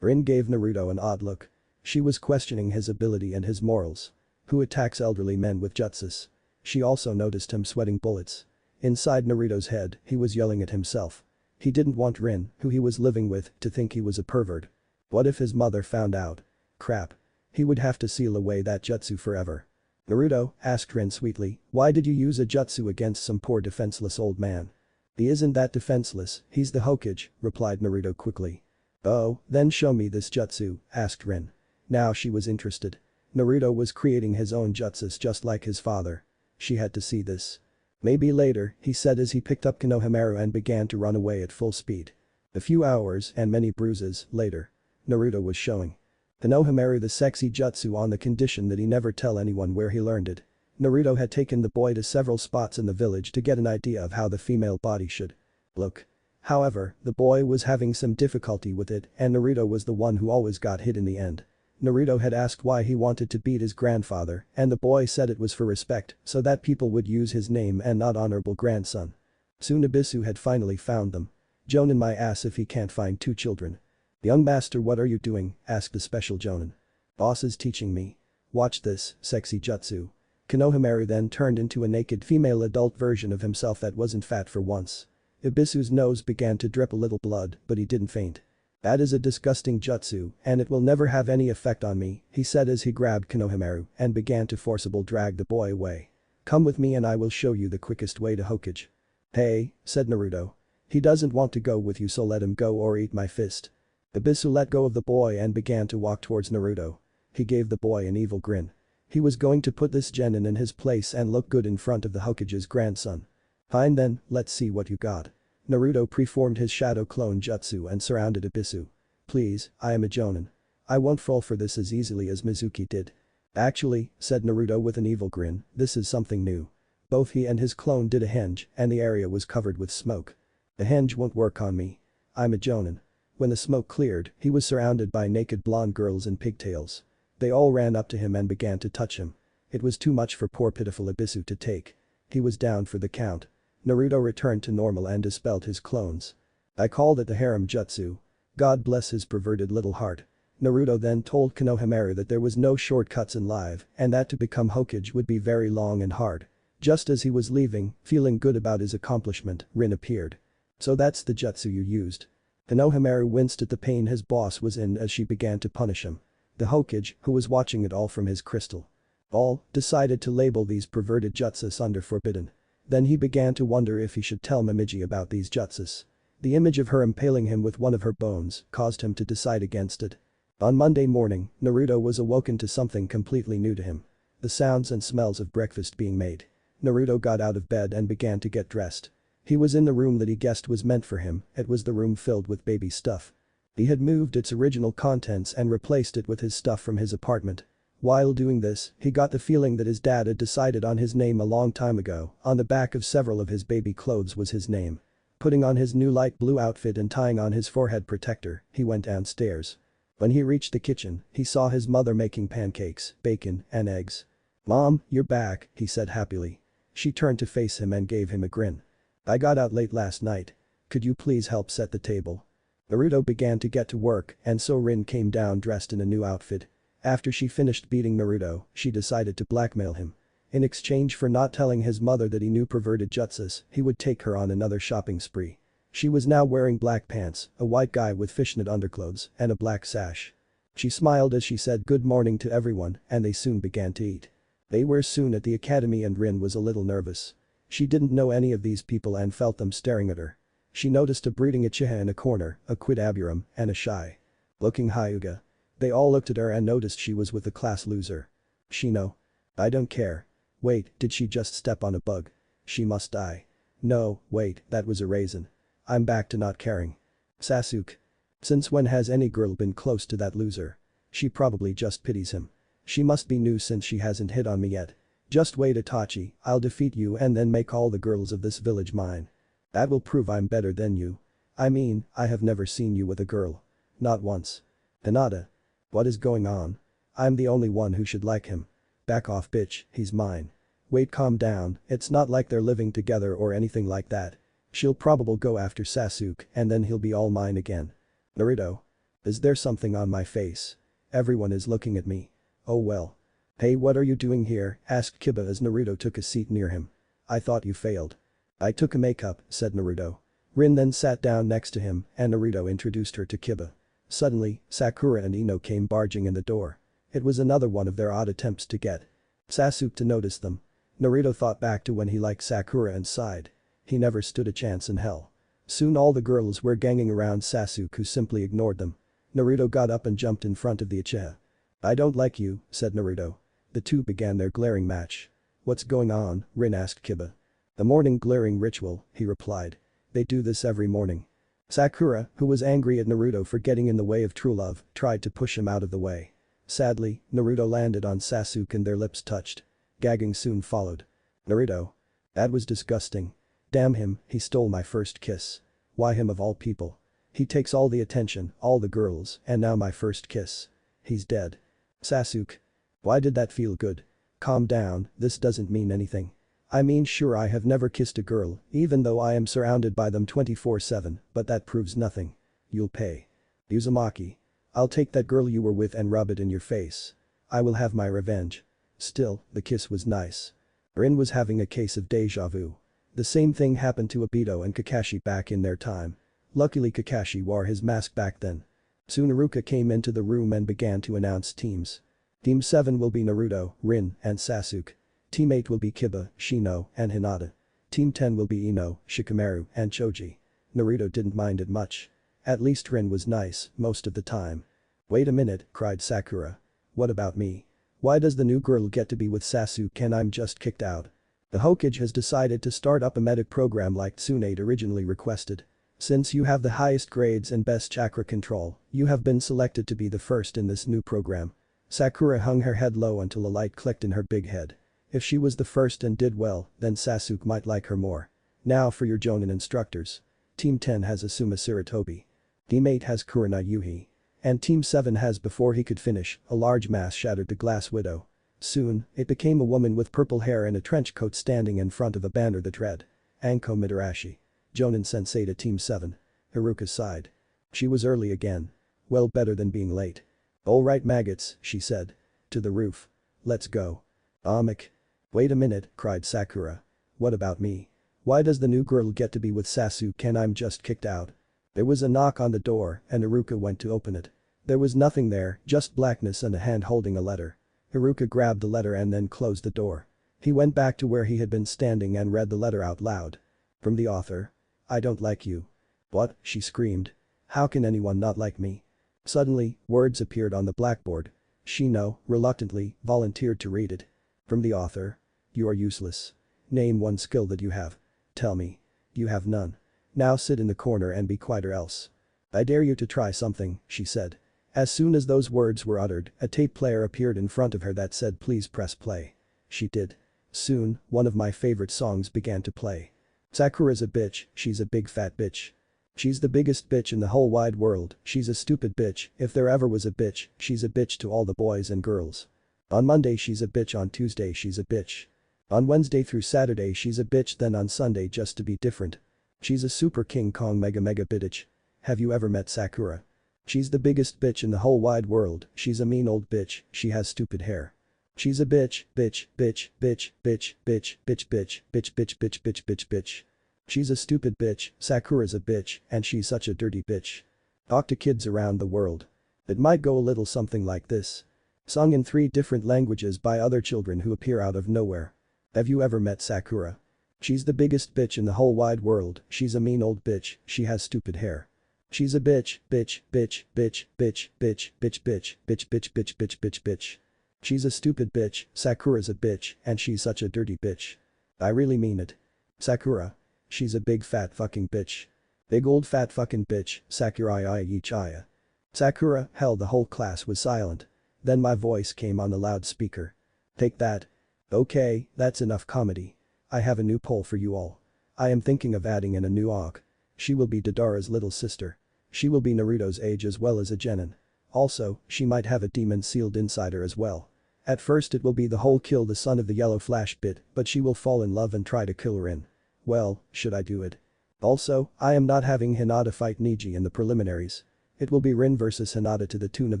Rin gave Naruto an odd look. She was questioning his ability and his morals. Who attacks elderly men with jutsus? She also noticed him sweating bullets. Inside Naruto's head, he was yelling at himself. He didn't want Rin, who he was living with, to think he was a pervert. What if his mother found out? Crap. He would have to seal away that jutsu forever. Naruto, asked Rin sweetly, why did you use a jutsu against some poor defenseless old man? He isn't that defenseless, he's the Hokage, replied Naruto quickly. Oh, then show me this jutsu, asked Rin. Now she was interested. Naruto was creating his own jutsus just like his father. She had to see this. Maybe later, he said as he picked up Konohamaru and began to run away at full speed. A few hours and many bruises later. Naruto was showing Konohamaru the sexy jutsu on the condition that he never tell anyone where he learned it. Naruto had taken the boy to several spots in the village to get an idea of how the female body should look. However, the boy was having some difficulty with it and Naruto was the one who always got hit in the end. Naruto had asked why he wanted to beat his grandfather and the boy said it was for respect so that people would use his name and not honorable grandson. Soon Abisu had finally found them. Jonin my ass if he can't find two children. Young master, what are you doing? Asked the special Jonin. Boss is teaching me. Watch this, sexy jutsu. Konohamaru then turned into a naked female adult version of himself that wasn't fat for once. Ibisu's nose began to drip a little blood but he didn't faint. That is a disgusting jutsu and it will never have any effect on me, he said as he grabbed Konohamaru and began to forcibly drag the boy away. Come with me and I will show you the quickest way to Hokage. Hey, said Naruto. He doesn't want to go with you so let him go or eat my fist. Ibisu let go of the boy and began to walk towards Naruto. He gave the boy an evil grin. He was going to put this genin in his place and look good in front of the Hokage's grandson. Fine then, let's see what you got. Naruto preformed his shadow clone jutsu and surrounded Ibisu. Please, I am a Jonin. I won't fall for this as easily as Mizuki did. Actually, said Naruto with an evil grin, this is something new. Both he and his clone did a henge and the area was covered with smoke. The henge won't work on me. I'm a Jonin. When the smoke cleared, he was surrounded by naked blonde girls in pigtails. They all ran up to him and began to touch him. It was too much for poor pitiful Ibisu to take. He was down for the count. Naruto returned to normal and dispelled his clones. I called it the harem jutsu. God bless his perverted little heart. Naruto then told Konohamaru that there was no shortcuts in life and that to become Hokage would be very long and hard. Just as he was leaving, feeling good about his accomplishment, Rin appeared. So that's the jutsu you used. Konohamaru winced at the pain his boss was in as she began to punish him. The Hokage, who was watching it all from his crystal ball, decided to label these perverted jutsus under forbidden. Then he began to wonder if he should tell Momiji about these jutsus. The image of her impaling him with one of her bones caused him to decide against it. On Monday morning, Naruto was awoken to something completely new to him. The sounds and smells of breakfast being made. Naruto got out of bed and began to get dressed. He was in the room that he guessed was meant for him, it was the room filled with baby stuff. He had moved its original contents and replaced it with his stuff from his apartment. While doing this, he got the feeling that his dad had decided on his name a long time ago, on the back of several of his baby clothes was his name. Putting on his new light blue outfit and tying on his forehead protector, he went downstairs. When he reached the kitchen, he saw his mother making pancakes, bacon, and eggs. Mom, you're back, he said happily. She turned to face him and gave him a grin. I got out late last night. Could you please help set the table? Naruto began to get to work and so Rin came down dressed in a new outfit. After she finished beating Naruto, she decided to blackmail him. In exchange for not telling his mother that he knew perverted jutsus, he would take her on another shopping spree. She was now wearing black pants, a white guy with fishnet underclothes, and a black sash. She smiled as she said good morning to everyone and they soon began to eat. They were soon at the academy and Rin was a little nervous. She didn't know any of these people and felt them staring at her. She noticed a breeding Uchiha in a corner, a Quid-Aburum, and a shy looking Hyuga. They all looked at her and noticed she was with the class loser. Shino. I don't care. Wait, did she just step on a bug? She must die. No, wait, that was a raisin. I'm back to not caring. Sasuke. Since when has any girl been close to that loser? She probably just pities him. She must be new since she hasn't hit on me yet. Just wait Itachi, I'll defeat you and then make all the girls of this village mine. That will prove I'm better than you. I mean, I have never seen you with a girl. Not once. Tsunade. What is going on? I'm the only one who should like him. Back off bitch, he's mine. Wait calm down, it's not like they're living together or anything like that. She'll probably go after Sasuke and then he'll be all mine again. Naruto. Is there something on my face? Everyone is looking at me. Oh well. Hey, what are you doing here? Asked Kiba as Naruto took a seat near him. I thought you failed. I took a makeup, said Naruto. Rin then sat down next to him and Naruto introduced her to Kiba. Suddenly, Sakura and Ino came barging in the door. It was another one of their odd attempts to get Sasuke to notice them. Naruto thought back to when he liked Sakura and sighed. He never stood a chance in hell. Soon all the girls were ganging around Sasuke who simply ignored them. Naruto got up and jumped in front of the Uchiha. I don't like you, said Naruto. The two began their glaring match. What's going on? Rin asked Kiba. The morning glaring ritual, he replied. They do this every morning. Sakura, who was angry at Naruto for getting in the way of true love, tried to push him out of the way. Sadly, Naruto landed on Sasuke and their lips touched. Gagging soon followed. Naruto. That was disgusting. Damn him, he stole my first kiss. Why him of all people? He takes all the attention, all the girls, and now my first kiss. He's dead. Sasuke. Why did that feel good? Calm down, this doesn't mean anything. I mean sure I have never kissed a girl, even though I am surrounded by them 24/7, but that proves nothing. You'll pay. Uzumaki. I'll take that girl you were with and rub it in your face. I will have my revenge. Still, the kiss was nice. Rin was having a case of deja vu. The same thing happened to Obito and Kakashi back in their time. Luckily Kakashi wore his mask back then. Soon Iruka came into the room and began to announce teams. Team 7 will be Naruto, Rin, and Sasuke. Team 8 will be Kiba, Shino, and Hinata. Team 10 will be Ino, Shikamaru, and Choji. Naruto didn't mind it much. At least Rin was nice, most of the time. Wait a minute, cried Sakura. What about me? Why does the new girl get to be with Sasuke and I'm just kicked out? The Hokage has decided to start up a medic program like Tsunade originally requested. Since you have the highest grades and best chakra control, you have been selected to be the first in this new program. Sakura hung her head low until a light clicked in her big head. If she was the first and did well, then Sasuke might like her more. Now for your Jonin instructors. Team 10 has Asuma Sarutobi. Team 8 has Kurina Yuhi. And Team 7 has before he could finish, a large mass shattered the Glass Widow. Soon, it became a woman with purple hair and a trench coat standing in front of a banner that read. Anko Mitarashi. Jonin Sensei to Team 7. Iruka sighed. She was early again. Well, better than being late. Alright maggots, she said. To the roof. Let's go. Amik. Wait a minute, cried Sakura. What about me? Why does the new girl get to be with Sasuke and I'm just kicked out? There was a knock on the door and Iruka went to open it. There was nothing there, just blackness and a hand holding a letter. Iruka grabbed the letter and then closed the door. He went back to where he had been standing and read the letter out loud. From the author. I don't like you. What? She screamed. How can anyone not like me? Suddenly, words appeared on the blackboard. Shino, reluctantly, volunteered to read it. From the author. You are useless. Name one skill that you have. Tell me. You have none. Now sit in the corner and be quiet or else. I dare you to try something, she said. As soon as those words were uttered, a tape player appeared in front of her that said please press play. She did. Soon, one of my favorite songs began to play. Sakura's a bitch, she's a big fat bitch. She's the biggest bitch in the whole wide world, she's a stupid bitch, if there ever was a bitch, she's a bitch to all the boys and girls. On Monday she's a bitch, on Tuesday she's a bitch. On Wednesday through Saturday she's a bitch, then on Sunday just to be different. She's a super King Kong mega bitch. Have you ever met Sakura? She's the biggest bitch in the whole wide world, she's a mean old bitch, she has stupid hair. She's a bitch, bitch, bitch, bitch, bitch, bitch, bitch, bitch, bitch, bitch, bitch, bitch, bitch, bitch. She's a stupid bitch, Sakura's a bitch, and she's such a dirty bitch. Talk to kids around the world. It might go a little something like this. Sung in 3 different languages by other children who appear out of nowhere. Have you ever met Sakura? She's the biggest bitch in the whole wide world, she's a mean old bitch, she has stupid hair. She's a bitch, bitch, bitch, bitch, bitch, bitch, bitch, bitch, bitch, bitch, bitch, bitch, bitch, bitch. She's a stupid bitch, Sakura's a bitch, and she's such a dirty bitch. I really mean it. Sakura. She's a big fat fucking bitch. Big old fat fucking bitch, Sakurai Ichaya. Sakura, hell, the whole class was silent. Then my voice came on the loudspeaker. Take that. Okay, that's enough comedy. I have a new poll for you all. I am thinking of adding in a new Auk. She will be Deidara's little sister. She will be Naruto's age as well as a genin. Also, she might have a demon sealed inside her as well. At first it will be the whole kill the son of the yellow flash bit, but she will fall in love and try to kill Rin. Well, should I do it? Also, I am not having Hinata fight Neji in the preliminaries. It will be Rin versus Hinata to the tune of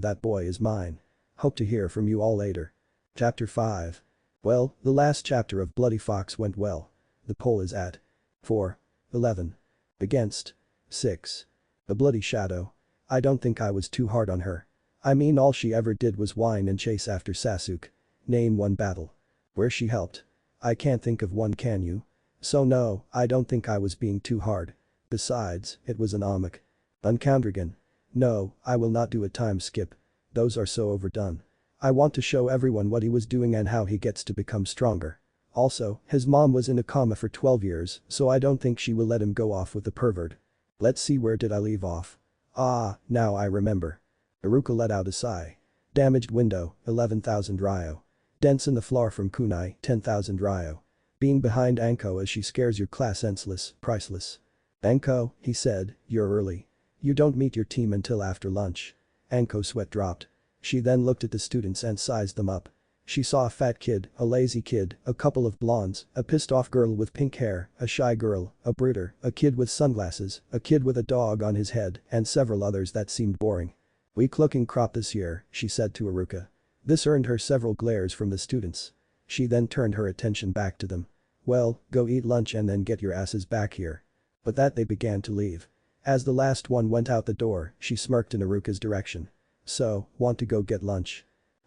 That Boy Is Mine. Hope to hear from you all later. Chapter 5. Well, the last chapter of Bloody Fox went well. The poll is at 4-11 against 6. A bloody shadow. I don't think I was too hard on her. I mean, all she ever did was whine and chase after Sasuke. Name one battle where she helped. I can't think of one, can you? So no, I don't think I was being too hard. Besides, it was an Amok. Uncountergan. No, I will not do a time skip. Those are so overdone. I want to show everyone what he was doing and how he gets to become stronger. Also, his mom was in a coma for 12 years, so I don't think she will let him go off with the pervert. Let's see, where did I leave off? Ah, now I remember. Iruka let out a sigh. Damaged window, 11,000 ryo. Dents in the floor from kunai, 10,000 ryo. Being behind Anko as she scares your class senseless, priceless. Anko, he said, you're early. You don't meet your team until after lunch. Anko's sweat dropped. She then looked at the students and sized them up. She saw a fat kid, a lazy kid, a couple of blondes, a pissed off girl with pink hair, a shy girl, a brooder, a kid with sunglasses, a kid with a dog on his head, and several others that seemed boring. Weak looking crop this year, she said to Iruka. This earned her several glares from the students. She then turned her attention back to them. Well, go eat lunch and then get your asses back here. But that they began to leave. As the last one went out the door, she smirked in Iruka's direction. So, want to go get lunch?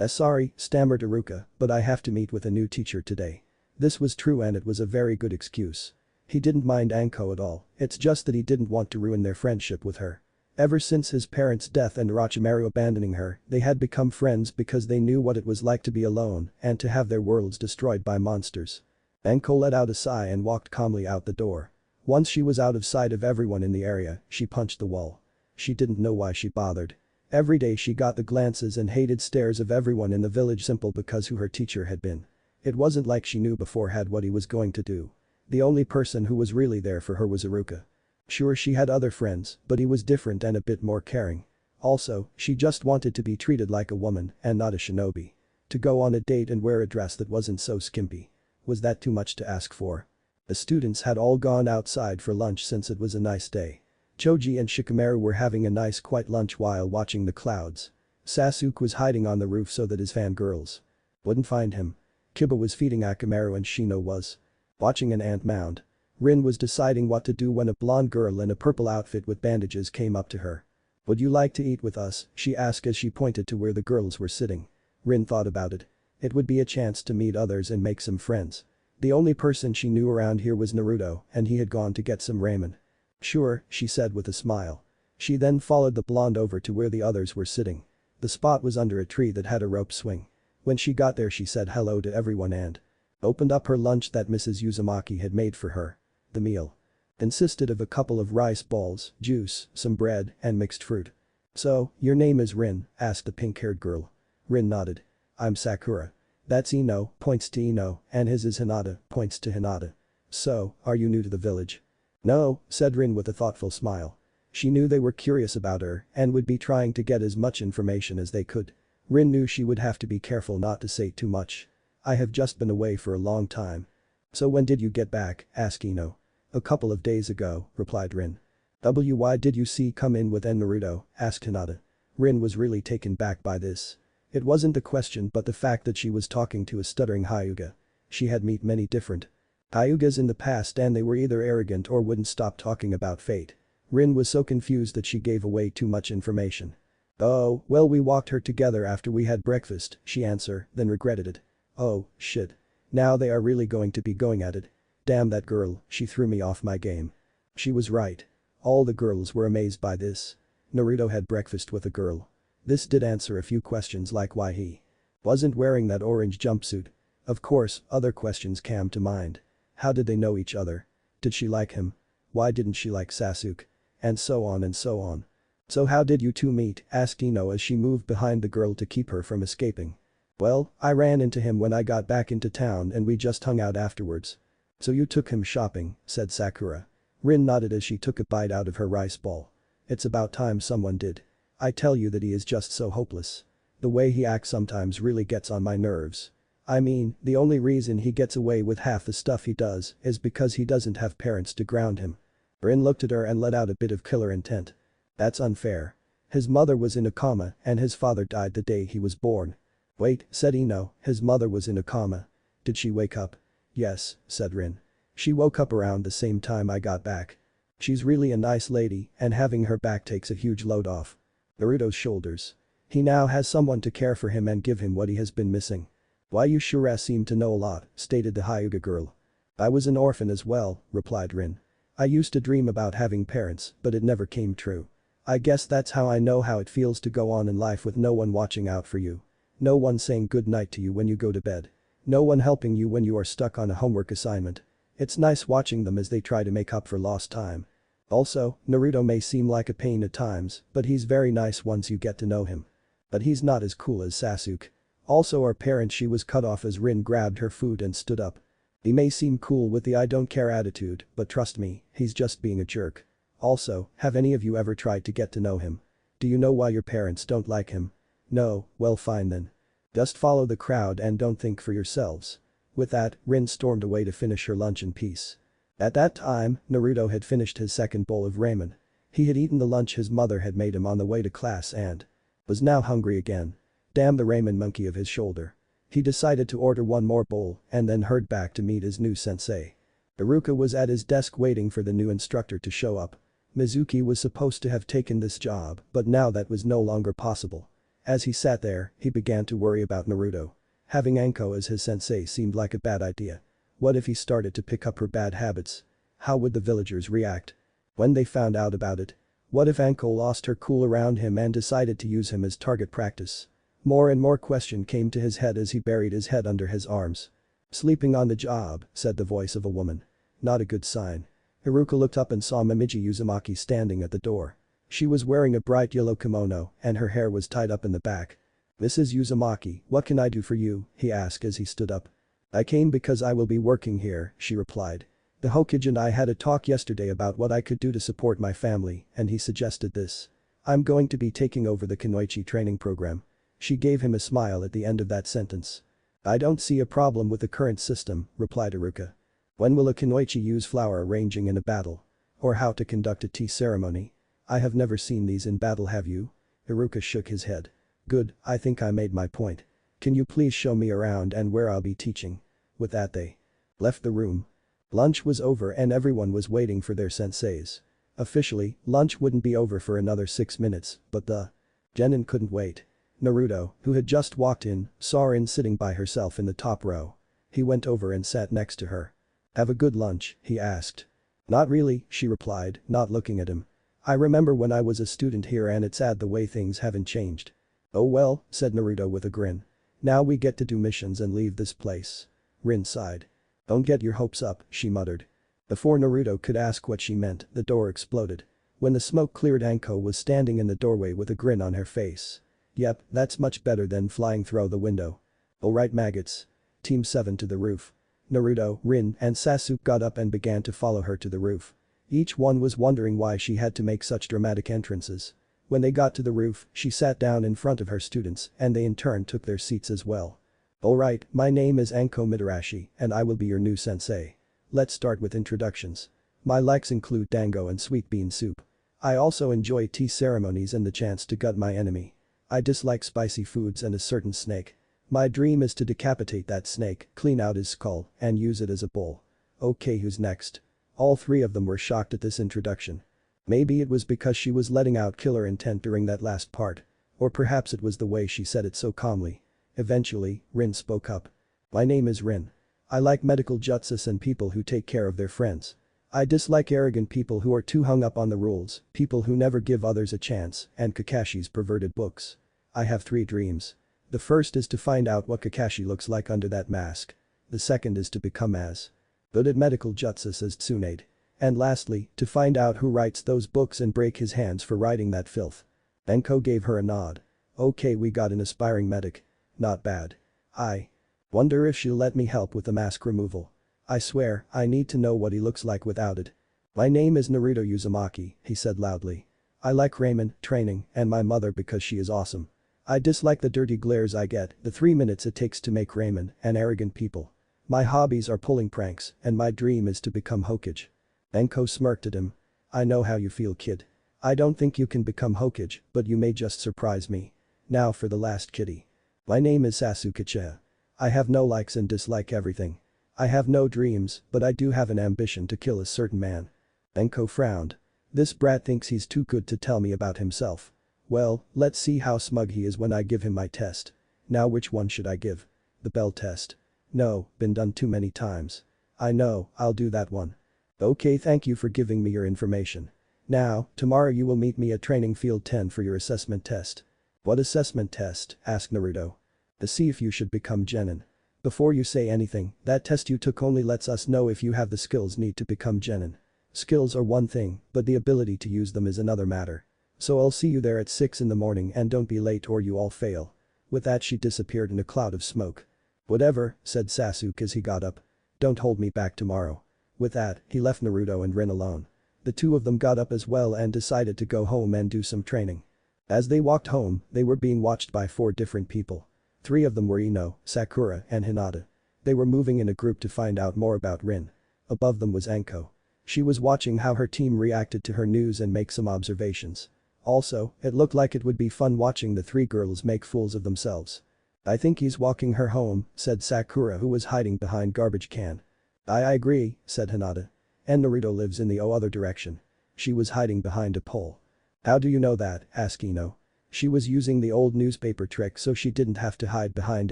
Sorry, stammered Iruka, but I have to meet with a new teacher today. This was true and it was a very good excuse. He didn't mind Anko at all, it's just that he didn't want to ruin their friendship with her. Ever since his parents' death and Orochimaru abandoning her, they had become friends because they knew what it was like to be alone and to have their worlds destroyed by monsters. Anko let out a sigh and walked calmly out the door. Once she was out of sight of everyone in the area, she punched the wall. She didn't know why she bothered. Every day she got the glances and hated stares of everyone in the village simply because who her teacher had been. It wasn't like she knew beforehand what he was going to do. The only person who was really there for her was Iruka. Sure, she had other friends, but he was different and a bit more caring. Also, she just wanted to be treated like a woman and not a shinobi. To go on a date and wear a dress that wasn't so skimpy. Was that too much to ask for? The students had all gone outside for lunch since it was a nice day. Choji and Shikamaru were having a nice quiet lunch while watching the clouds. Sasuke was hiding on the roof so that his fangirls wouldn't find him. Kiba was feeding Akamaru and Shino was watching an ant mound. Rin was deciding what to do when a blonde girl in a purple outfit with bandages came up to her. Would you like to eat with us? She asked as she pointed to where the girls were sitting. Rin thought about it. It would be a chance to meet others and make some friends. The only person she knew around here was Naruto and he had gone to get some ramen. Sure, she said with a smile. She then followed the blonde over to where the others were sitting. The spot was under a tree that had a rope swing. When she got there she said hello to everyone and opened up her lunch that Mrs. Uzumaki had made for her. The meal consisted of a couple of rice balls, juice, some bread, and mixed fruit. So, your name is Rin? Asked the pink-haired girl. Rin nodded. I'm Sakura. That's Ino, points to Ino, and his is Hinata, points to Hinata. So, are you new to the village? No, said Rin with a thoughtful smile. She knew they were curious about her and would be trying to get as much information as they could. Rin knew she would have to be careful not to say too much. I have just been away for a long time. So when did you get back? Asked Ino. A couple of days ago, replied Rin. Why did you see come in with Naruto? Asked Hinata. Rin was really taken back by this. It wasn't the question but the fact that she was talking to a stuttering Hyuga. She had met many different Hyugas in the past and they were either arrogant or wouldn't stop talking about fate. Rin was so confused that she gave away too much information. Oh, well, we walked her together after we had breakfast, she answered, then regretted it. Oh, shit. Now they are really going to be going at it. Damn that girl, she threw me off my game. She was right. All the girls were amazed by this. Naruto had breakfast with a girl. This did answer a few questions like why he wasn't wearing that orange jumpsuit. Of course, other questions came to mind. How did they know each other? Did she like him? Why didn't she like Sasuke? And so on and so on. So how did you two meet? Asked Ino as she moved behind the girl to keep her from escaping. Well, I ran into him when I got back into town and we just hung out afterwards. So you took him shopping, said Sakura. Rin nodded as she took a bite out of her rice ball. It's about time someone did. I tell you that he is just so hopeless. The way he acts sometimes really gets on my nerves. I mean, the only reason he gets away with half the stuff he does is because he doesn't have parents to ground him. Rin looked at her and let out a bit of killer intent. That's unfair. His mother was in a coma and his father died the day he was born. Wait, said Ino, his mother was in a coma. Did she wake up? Yes, said Rin. She woke up around the same time I got back. She's really a nice lady and having her back takes a huge load off Naruto's shoulders. He now has someone to care for him and give him what he has been missing. Why you sure seem to know a lot, stated the Hyuga girl. I was an orphan as well, replied Rin. I used to dream about having parents, but it never came true. I guess that's how I know how it feels to go on in life with no one watching out for you. No one saying good night to you when you go to bed. No one helping you when you are stuck on a homework assignment. It's nice watching them as they try to make up for lost time. Also, Naruto may seem like a pain at times, but he's very nice once you get to know him. But he's not as cool as Sasuke. Also our parent she was cut off as Rin grabbed her food and stood up. He may seem cool with the I don't care attitude, but trust me, he's just being a jerk. Also, have any of you ever tried to get to know him? Do you know why your parents don't like him? No, well fine then. Just follow the crowd and don't think for yourselves. With that, Rin stormed away to finish her lunch in peace. At that time, Naruto had finished his second bowl of ramen. He had eaten the lunch his mother had made him on the way to class and was now hungry again. Damn the ramen monkey of his shoulder. He decided to order one more bowl and then hurried back to meet his new sensei. Iruka was at his desk waiting for the new instructor to show up. Mizuki was supposed to have taken this job, but now that was no longer possible. As he sat there, he began to worry about Naruto. Having Anko as his sensei seemed like a bad idea. What if he started to pick up her bad habits? How would the villagers react when they found out about it? What if Anko lost her cool around him and decided to use him as target practice? More and more question came to his head as he buried his head under his arms. Sleeping on the job, said the voice of a woman. Not a good sign. Iruka looked up and saw Momiji Uzumaki standing at the door. She was wearing a bright yellow kimono and her hair was tied up in the back. Mrs. Uzumaki, what can I do for you? He asked as he stood up. I came because I will be working here, she replied. The Hokage and I had a talk yesterday about what I could do to support my family and he suggested this. I'm going to be taking over the Kunoichi training program. She gave him a smile at the end of that sentence. I don't see a problem with the current system, replied Iruka. When will a Kunoichi use flower arranging in a battle? Or how to conduct a tea ceremony? I have never seen these in battle, have you? Iruka shook his head. Good, I think I made my point. Can you please show me around and where I'll be teaching? With that they left the room. Lunch was over and everyone was waiting for their senseis. Officially, lunch wouldn't be over for another 6 minutes, but the genin couldn't wait. Naruto, who had just walked in, saw Rin sitting by herself in the top row. He went over and sat next to her. Have a good lunch, he asked. Not really, she replied, not looking at him. I remember when I was a student here and it's sad the way things haven't changed. Oh well, said Naruto with a grin. Now we get to do missions and leave this place. Rin sighed. Don't get your hopes up, she muttered. Before Naruto could ask what she meant, the door exploded. When the smoke cleared, Anko was standing in the doorway with a grin on her face. Yep, that's much better than flying through the window. Alright maggots. Team 7 to the roof. Naruto, Rin, and Sasuke got up and began to follow her to the roof. Each one was wondering why she had to make such dramatic entrances. When they got to the roof, she sat down in front of her students and they in turn took their seats as well. Alright, my name is Anko Mitarashi and I will be your new sensei. Let's start with introductions. My likes include dango and sweet bean soup. I also enjoy tea ceremonies and the chance to gut my enemy. I dislike spicy foods and a certain snake. My dream is to decapitate that snake, clean out his skull, and use it as a bowl. Okay, who's next? All three of them were shocked at this introduction. Maybe it was because she was letting out killer intent during that last part. Or perhaps it was the way she said it so calmly. Eventually, Rin spoke up. My name is Rin. I like medical jutsus and people who take care of their friends. I dislike arrogant people who are too hung up on the rules, people who never give others a chance, and Kakashi's perverted books. I have 3 dreams. The first is to find out what Kakashi looks like under that mask. The second is to become as good at medical jutsus as Tsunade. And lastly, to find out who writes those books and break his hands for writing that filth. Anko gave her a nod. Okay, we got an aspiring medic. Not bad. I wonder if she'll let me help with the mask removal. I swear, I need to know what he looks like without it. My name is Naruto Uzumaki, he said loudly. I like ramen, training, and my mother because she is awesome. I dislike the dirty glares I get, the 3 minutes it takes to make ramen, and arrogant people. My hobbies are pulling pranks, and my dream is to become Hokage. Anko smirked at him. I know how you feel, kid. I don't think you can become Hokage, but you may just surprise me. Now for the last kitty. My name is Sasuke. I have no likes and dislike everything. I have no dreams, but I do have an ambition to kill a certain man. Enko frowned. This brat thinks he's too good to tell me about himself. Well, let's see how smug he is when I give him my test. Now which one should I give? The bell test. No, been done too many times. I know, I'll do that one. Okay, thank you for giving me your information. Now, tomorrow you will meet me at training field 10 for your assessment test. What assessment test? Asked Naruto. To see if you should become Genin. Before you say anything, that test you took only lets us know if you have the skills needed to become Genin. Skills are one thing, but the ability to use them is another matter. So I'll see you there at 6 in the morning and don't be late or you all fail. With that she disappeared in a cloud of smoke. Whatever, said Sasuke as he got up. Don't hold me back tomorrow. With that, he left Naruto and Rin alone. The two of them got up as well and decided to go home and do some training. As they walked home, they were being watched by 4 different people. 3 of them were Ino, Sakura, and Hinata. They were moving in a group to find out more about Rin. Above them was Enko. She was watching how her team reacted to her news and make some observations. Also, it looked like it would be fun watching the 3 girls make fools of themselves. I think he's walking her home, said Sakura who was hiding behind garbage can. I agree, said Hinata. And Naruto lives in the other direction. She was hiding behind a pole. How do you know that? Asked Ino. She was using the old newspaper trick so she didn't have to hide behind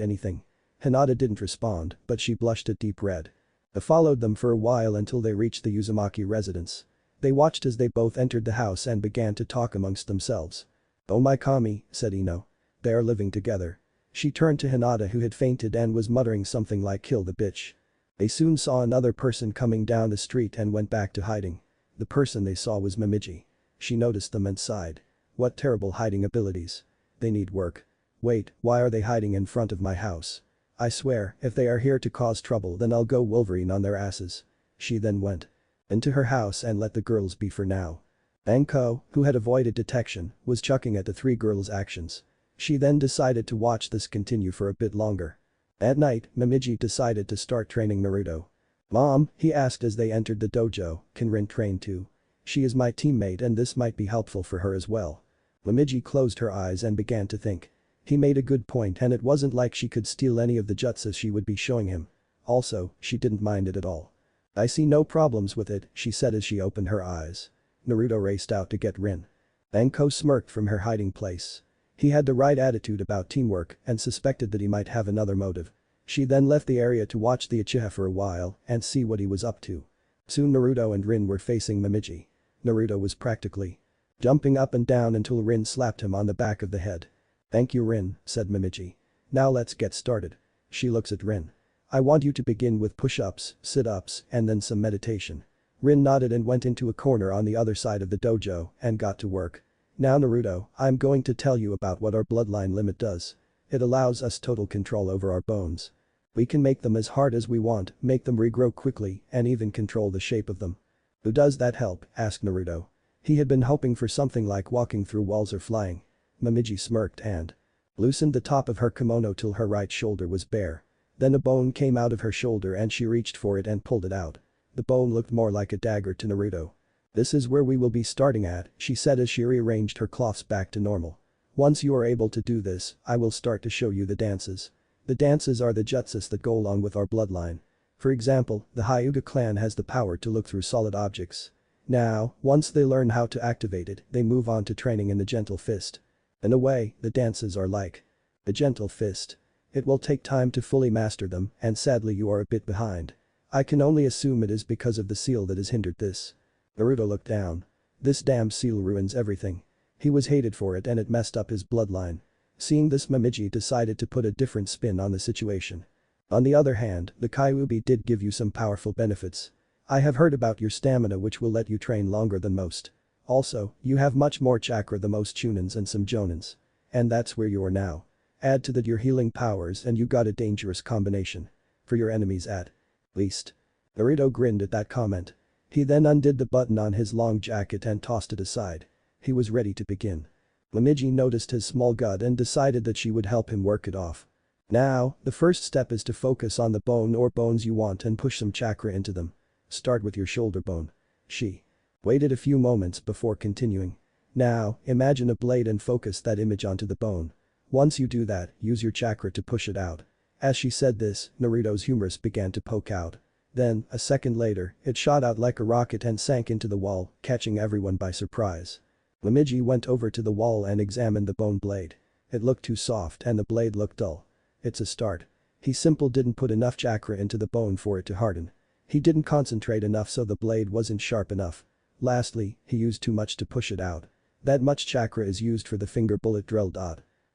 anything. Hinata didn't respond, but she blushed a deep red. I followed them for a while until they reached the Uzumaki residence. They watched as they both entered the house and began to talk amongst themselves. Oh my kami, said Ino. They are living together. She turned to Hinata who had fainted and was muttering something like kill the bitch. They soon saw another person coming down the street and went back to hiding. The person they saw was Momiji. She noticed them and sighed. What terrible hiding abilities. They need work. Wait, why are they hiding in front of my house? I swear, if they are here to cause trouble then I'll go Wolverine on their asses. She then went into her house and let the girls be for now. Enko, who had avoided detection, was chuckling at the 3 girls' actions. She then decided to watch this continue for a bit longer. At night, Momiji decided to start training Naruto. Mom, he asked as they entered the dojo, can Rin train too? She is my teammate and this might be helpful for her as well. Momiji closed her eyes and began to think. He made a good point and it wasn't like she could steal any of the jutsus she would be showing him. Also, she didn't mind it at all. I see no problems with it, she said as she opened her eyes. Naruto raced out to get Rin. Enko smirked from her hiding place. He had the right attitude about teamwork and suspected that he might have another motive. She then left the area to watch the Uchiha for a while and see what he was up to. Soon Naruto and Rin were facing Momiji. Naruto was practically jumping up and down until Rin slapped him on the back of the head. Thank you Rin, said Momiji. Now let's get started. She looks at Rin. I want you to begin with push-ups, sit-ups, and then some meditation. Rin nodded and went into a corner on the other side of the dojo and got to work. Now Naruto, I'm going to tell you about what our bloodline limit does. It allows us total control over our bones. We can make them as hard as we want, make them regrow quickly, and even control the shape of them. Who does that help? Asked Naruto. He had been hoping for something like walking through walls or flying. Momiji smirked and loosened the top of her kimono till her right shoulder was bare. Then a bone came out of her shoulder and she reached for it and pulled it out. The bone looked more like a dagger to Naruto. This is where we will be starting at, she said as she rearranged her cloths back to normal. Once you are able to do this, I will start to show you the dances. The dances are the jutsus that go along with our bloodline. For example, the Hyuga clan has the power to look through solid objects. Now, once they learn how to activate it, they move on to training in the gentle fist. In a way, the dances are like the gentle fist. It will take time to fully master them and sadly you are a bit behind. I can only assume it is because of the seal that has hindered this. Naruto looked down. This damn seal ruins everything. He was hated for it and it messed up his bloodline. Seeing this Momiji decided to put a different spin on the situation. On the other hand, the Kyuubi did give you some powerful benefits. I have heard about your stamina which will let you train longer than most. Also, you have much more chakra than most Chunins and some Jonins. And that's where you are now. Add to that your healing powers and you got a dangerous combination. For your enemies at least. Naruto grinned at that comment. He then undid the button on his long jacket and tossed it aside. He was ready to begin. Momiji noticed his small gut and decided that she would help him work it off. Now, the first step is to focus on the bone or bones you want and push some chakra into them. Start with your shoulder bone. She Waited a few moments before continuing. Now, imagine a blade and focus that image onto the bone. Once you do that, use your chakra to push it out. As she said this, Naruto's humerus began to poke out. Then, a second later, it shot out like a rocket and sank into the wall, catching everyone by surprise. Neji went over to the wall and examined the bone blade. It looked too soft and the blade looked dull. It's a start. He simply didn't put enough chakra into the bone for it to harden. He didn't concentrate enough so the blade wasn't sharp enough. Lastly, he used too much to push it out. That much chakra is used for the finger bullet drill.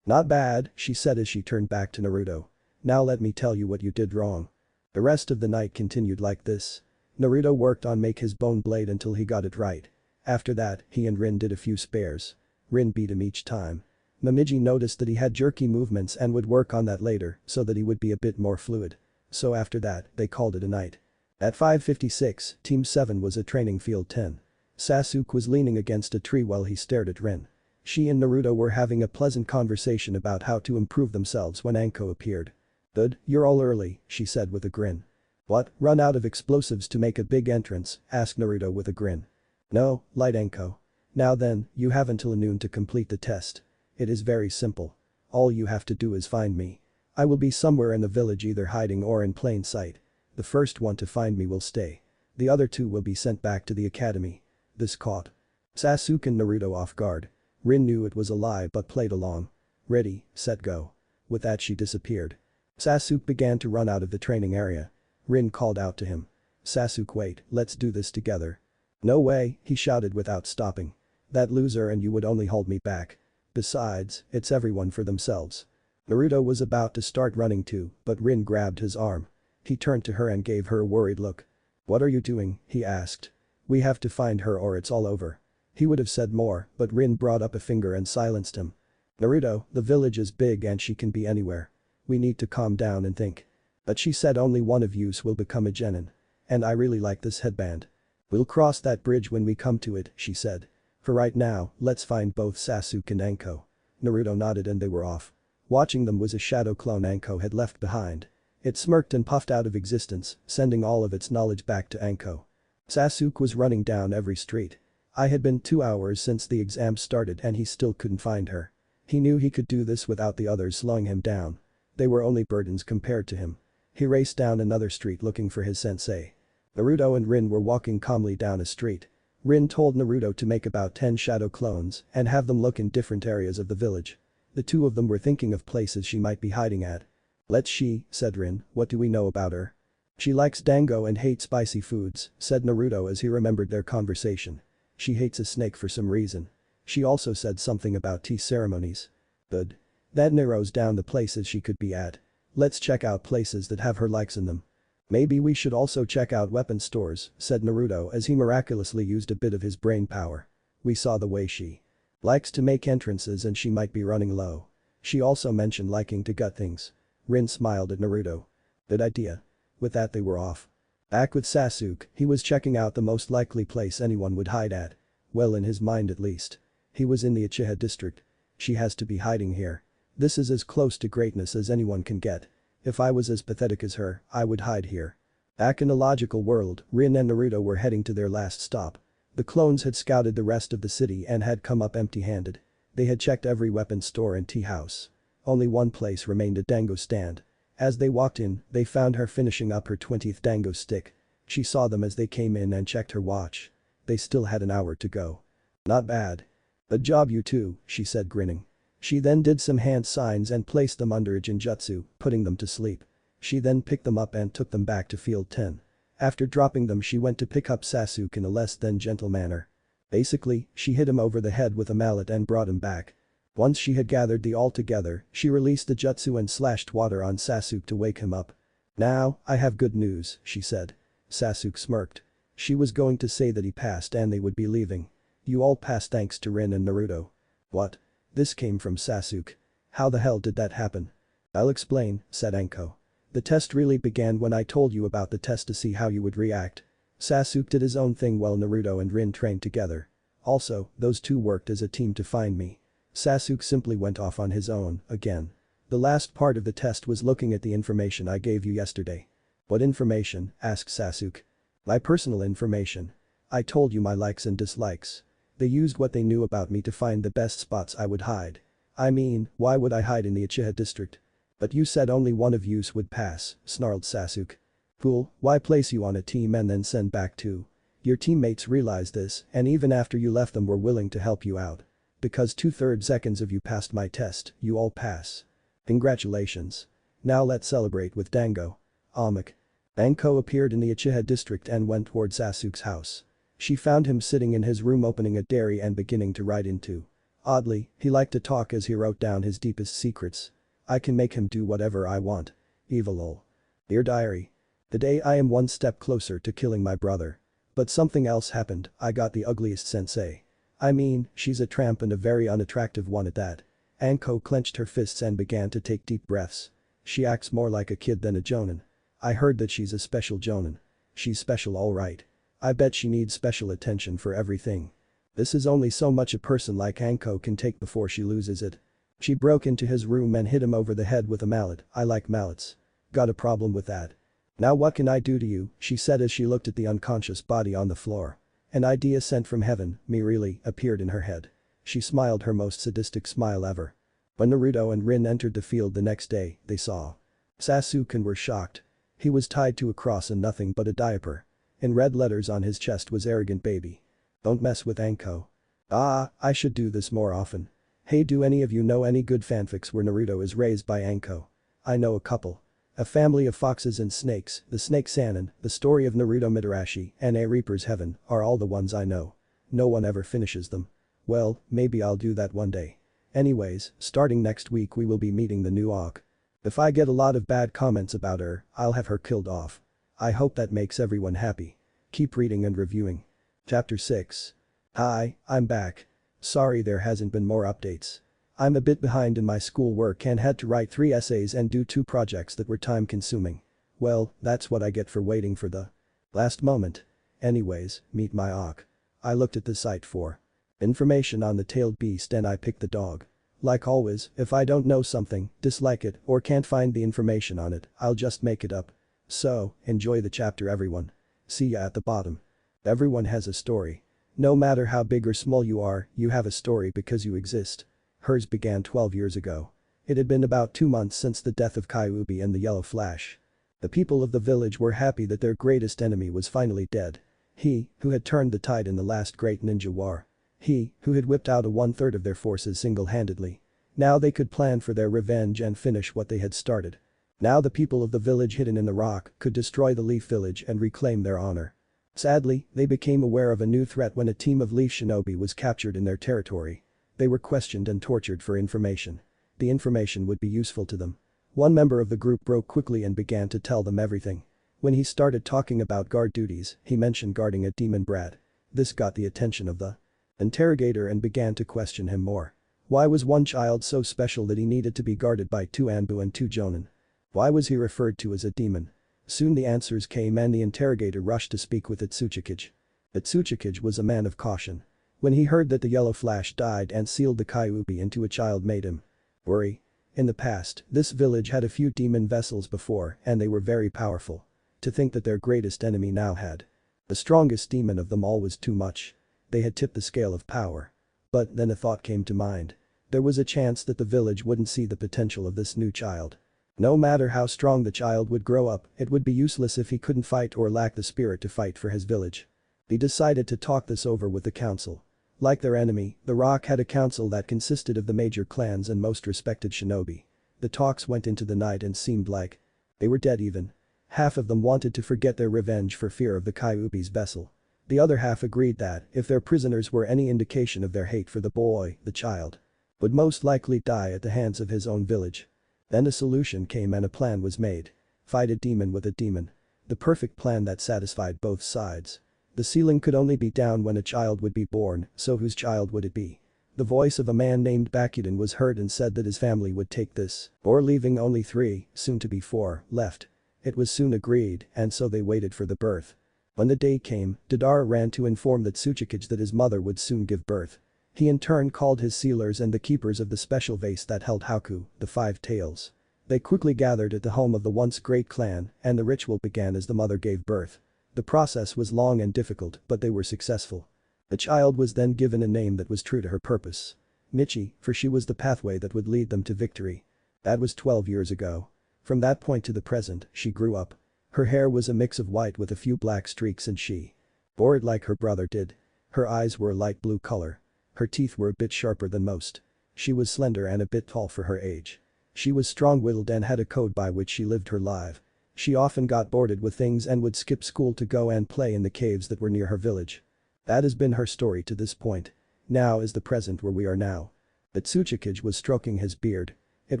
Not bad, she said as she turned back to Naruto. Now let me tell you what you did wrong. The rest of the night continued like this. Naruto worked on make his bone blade until he got it right. After that, he and Rin did a few spares. Rin beat him each time. Neji noticed that he had jerky movements and would work on that later so that he would be a bit more fluid. So after that, they called it a night. At 5:56, Team 7 was at training field 10. Sasuke was leaning against a tree while he stared at Rin. She and Naruto were having a pleasant conversation about how to improve themselves when Anko appeared. "Good, you're all early," she said with a grin. "What, run out of explosives to make a big entrance?" asked Naruto with a grin. "No, light Anko. Now then, you have until noon to complete the test. It is very simple. All you have to do is find me. I will be somewhere in the village either hiding or in plain sight. The first one to find me will stay. The other two will be sent back to the academy." This caught Sasuke and Naruto off guard. Rin knew it was a lie but played along. "Ready, set, go." With that she disappeared. Sasuke began to run out of the training area. Rin called out to him. "Sasuke, wait, let's do this together." "No way," he shouted without stopping. "That loser and you would only hold me back. Besides, it's everyone for themselves." Naruto was about to start running too, but Rin grabbed his arm. He turned to her and gave her a worried look. "What are you doing?" he asked. "We have to find her or it's all over." He would have said more, but Rin brought up a finger and silenced him. "Naruto, the village is big and she can be anywhere. We need to calm down and think." But she said only one of yous will become a genin. "And I really like this headband." "We'll cross that bridge when we come to it," she said. "For right now, let's find both Sasuke and Anko." Naruto nodded and they were off. Watching them was a shadow clone Anko had left behind. It smirked and puffed out of existence, sending all of its knowledge back to Anko. Sasuke was running down every street. I had been 2 hours since the exam started and he still couldn't find her. He knew he could do this without the others slowing him down. They were only burdens compared to him. He raced down another street looking for his sensei. Naruto and Rin were walking calmly down a street. Rin told Naruto to make about 10 shadow clones and have them look in different areas of the village. The two of them were thinking of places she might be hiding at. "Let's she," said Rin, "what do we know about her?" "She likes dango and hates spicy foods," said Naruto as he remembered their conversation. "She hates a snake for some reason. She also said something about tea ceremonies." "Good. That narrows down the places she could be at. Let's check out places that have her likes in them." "Maybe we should also check out weapon stores," said Naruto as he miraculously used a bit of his brain power. "We saw the way she likes to make entrances and she might be running low. She also mentioned liking to gut things." Rin smiled at Naruto. "Good idea." With that they were off. Back with Sasuke, he was checking out the most likely place anyone would hide at. Well, in his mind at least. He was in the Uchiha district. She has to be hiding here. This is as close to greatness as anyone can get. If I was as pathetic as her, I would hide here. Back in the logical world, Rin and Naruto were heading to their last stop. The clones had scouted the rest of the city and had come up empty-handed. They had checked every weapon store and tea house. Only one place remained, a dango stand. As they walked in, they found her finishing up her 20th dango stick. She saw them as they came in and checked her watch. They still had an hour to go. "Not bad. Good job you two," she said grinning. She then did some hand signs and placed them under a genjutsu, putting them to sleep. She then picked them up and took them back to field 10. After dropping them she went to pick up Sasuke in a less than gentle manner. Basically, she hit him over the head with a mallet and brought him back. Once she had gathered the all together, she released the jutsu and slashed water on Sasuke to wake him up. "Now, I have good news," she said. Sasuke smirked. She was going to say that he passed and they would be leaving. "You all passed thanks to Rin and Naruto." "What?" This came from Sasuke. "How the hell did that happen?" "I'll explain," said Anko. "The test really began when I told you about the test to see how you would react." Sasuke did his own thing while Naruto and Rin trained together. Also, those two worked as a team to find me. Sasuke simply went off on his own, again. The last part of the test was looking at the information I gave you yesterday. "What information?" asked Sasuke. "My personal information. I told you my likes and dislikes. They used what they knew about me to find the best spots I would hide. I mean, why would I hide in the Uchiha district? But you said only one of yous would pass, snarled Sasuke. Fool, why place you on a team and then send back two? Your teammates realized this and even after you left them were willing to help you out. Because 2/3 seconds of you passed my test, you all pass. Congratulations. Now let's celebrate with Dango. Amak. Anko appeared in the Uchiha district and went toward Sasuke's house. She found him sitting in his room opening a diary and beginning to write into. Oddly, he liked to talk as he wrote down his deepest secrets. I can make him do whatever I want. Evil. Dear diary. The day I am one step closer to killing my brother. But something else happened, I got the ugliest sensei. I mean, she's a tramp and a very unattractive one at that. Anko clenched her fists and began to take deep breaths. She acts more like a kid than a jonin. I heard that she's a special jonin. She's special alright. I bet she needs special attention for everything. This is only so much a person like Anko can take before she loses it. She broke into his room and hit him over the head with a mallet. I like mallets. Got a problem with that. Now what can I do to you, she said as she looked at the unconscious body on the floor. An idea sent from heaven, me really, appeared in her head. She smiled her most sadistic smile ever. When Naruto and Rin entered the field the next day, they saw Sasuke and were shocked. He was tied to a cross and nothing but a diaper. In red letters on his chest was arrogant baby. Don't mess with Anko. Ah, I should do this more often. Hey, do any of you know any good fanfics where Naruto is raised by Anko? I know a couple. A Family of Foxes and Snakes, The Snake Sannin, The Story of Naruto Mitarashi, and A Reaper's Heaven are all the ones I know. No one ever finishes them. Well, maybe I'll do that one day. Anyways, starting next week we will be meeting the new Awk. If I get a lot of bad comments about her, I'll have her killed off. I hope that makes everyone happy. Keep reading and reviewing. Chapter 6. Hi, I'm back. Sorry there hasn't been more updates. I'm a bit behind in my schoolwork and had to write 3 essays and do 2 projects that were time-consuming. Well, that's what I get for waiting for the last moment. Anyways, meet my Awk. I looked at the site for information on the tailed beast and I picked the dog. Like always, if I don't know something, dislike it, or can't find the information on it, I'll just make it up. So, enjoy the chapter everyone. See ya at the bottom. Everyone has a story. No matter how big or small you are, you have a story because you exist. Hers began 12 years ago. It had been about 2 months since the death of Kyuubi and the Yellow Flash. The people of the village were happy that their greatest enemy was finally dead. He, who had turned the tide in the last great ninja war. He, who had whipped out 1/3 of their forces single-handedly. Now they could plan for their revenge and finish what they had started. Now the people of the village hidden in the rock could destroy the Leaf Village and reclaim their honor. Sadly, they became aware of a new threat when a team of Leaf Shinobi was captured in their territory. They were questioned and tortured for information. The information would be useful to them. One member of the group broke quickly and began to tell them everything. When he started talking about guard duties, he mentioned guarding a demon brat. This got the attention of the interrogator and began to question him more. Why was one child so special that he needed to be guarded by 2 Anbu and 2 Jonin? Why was he referred to as a demon? Soon the answers came and the interrogator rushed to speak with Tsuchikage. Tsuchikage was a man of caution. When he heard that the Yellow Flash died and sealed the Kyuubi into a child made him worry. In the past, this village had a few demon vessels before and they were very powerful. To think that their greatest enemy now had the strongest demon of them all was too much. They had tipped the scale of power. But then a thought came to mind. There was a chance that the village wouldn't see the potential of this new child. No matter how strong the child would grow up, it would be useless if he couldn't fight or lacked the spirit to fight for his village. He decided to talk this over with the council. Like their enemy, the Rock had a council that consisted of the major clans and most respected shinobi. The talks went into the night and seemed like they were dead even. Half of them wanted to forget their revenge for fear of the Kyuubi's vessel. The other half agreed that, if their prisoners were any indication of their hate for the boy, the child would most likely die at the hands of his own village. Then a solution came and a plan was made. Fight a demon with a demon. The perfect plan that satisfied both sides. The ceiling could only be down when a child would be born, so whose child would it be? The voice of a man named Bakuden was heard and said that his family would take this, or leaving only 3, soon to be 4, left. It was soon agreed, and so they waited for the birth. When the day came, Deidara ran to inform the Tsuchikage that his mother would soon give birth. He in turn called his sealers and the keepers of the special vase that held Haku, the 5 tails. They quickly gathered at the home of the once great clan, and the ritual began as the mother gave birth. The process was long and difficult, but they were successful. The child was then given a name that was true to her purpose. Michi, for she was the pathway that would lead them to victory. That was 12 years ago. From that point to the present, she grew up. Her hair was a mix of white with a few black streaks and she wore it like her brother did. Her eyes were a light blue color. Her teeth were a bit sharper than most. She was slender and a bit tall for her age. She was strong-willed and had a code by which she lived her life. She often got bored with things and would skip school to go and play in the caves that were near her village. That has been her story to this point. Now is the present where we are now. The Tsuchikage was stroking his beard. It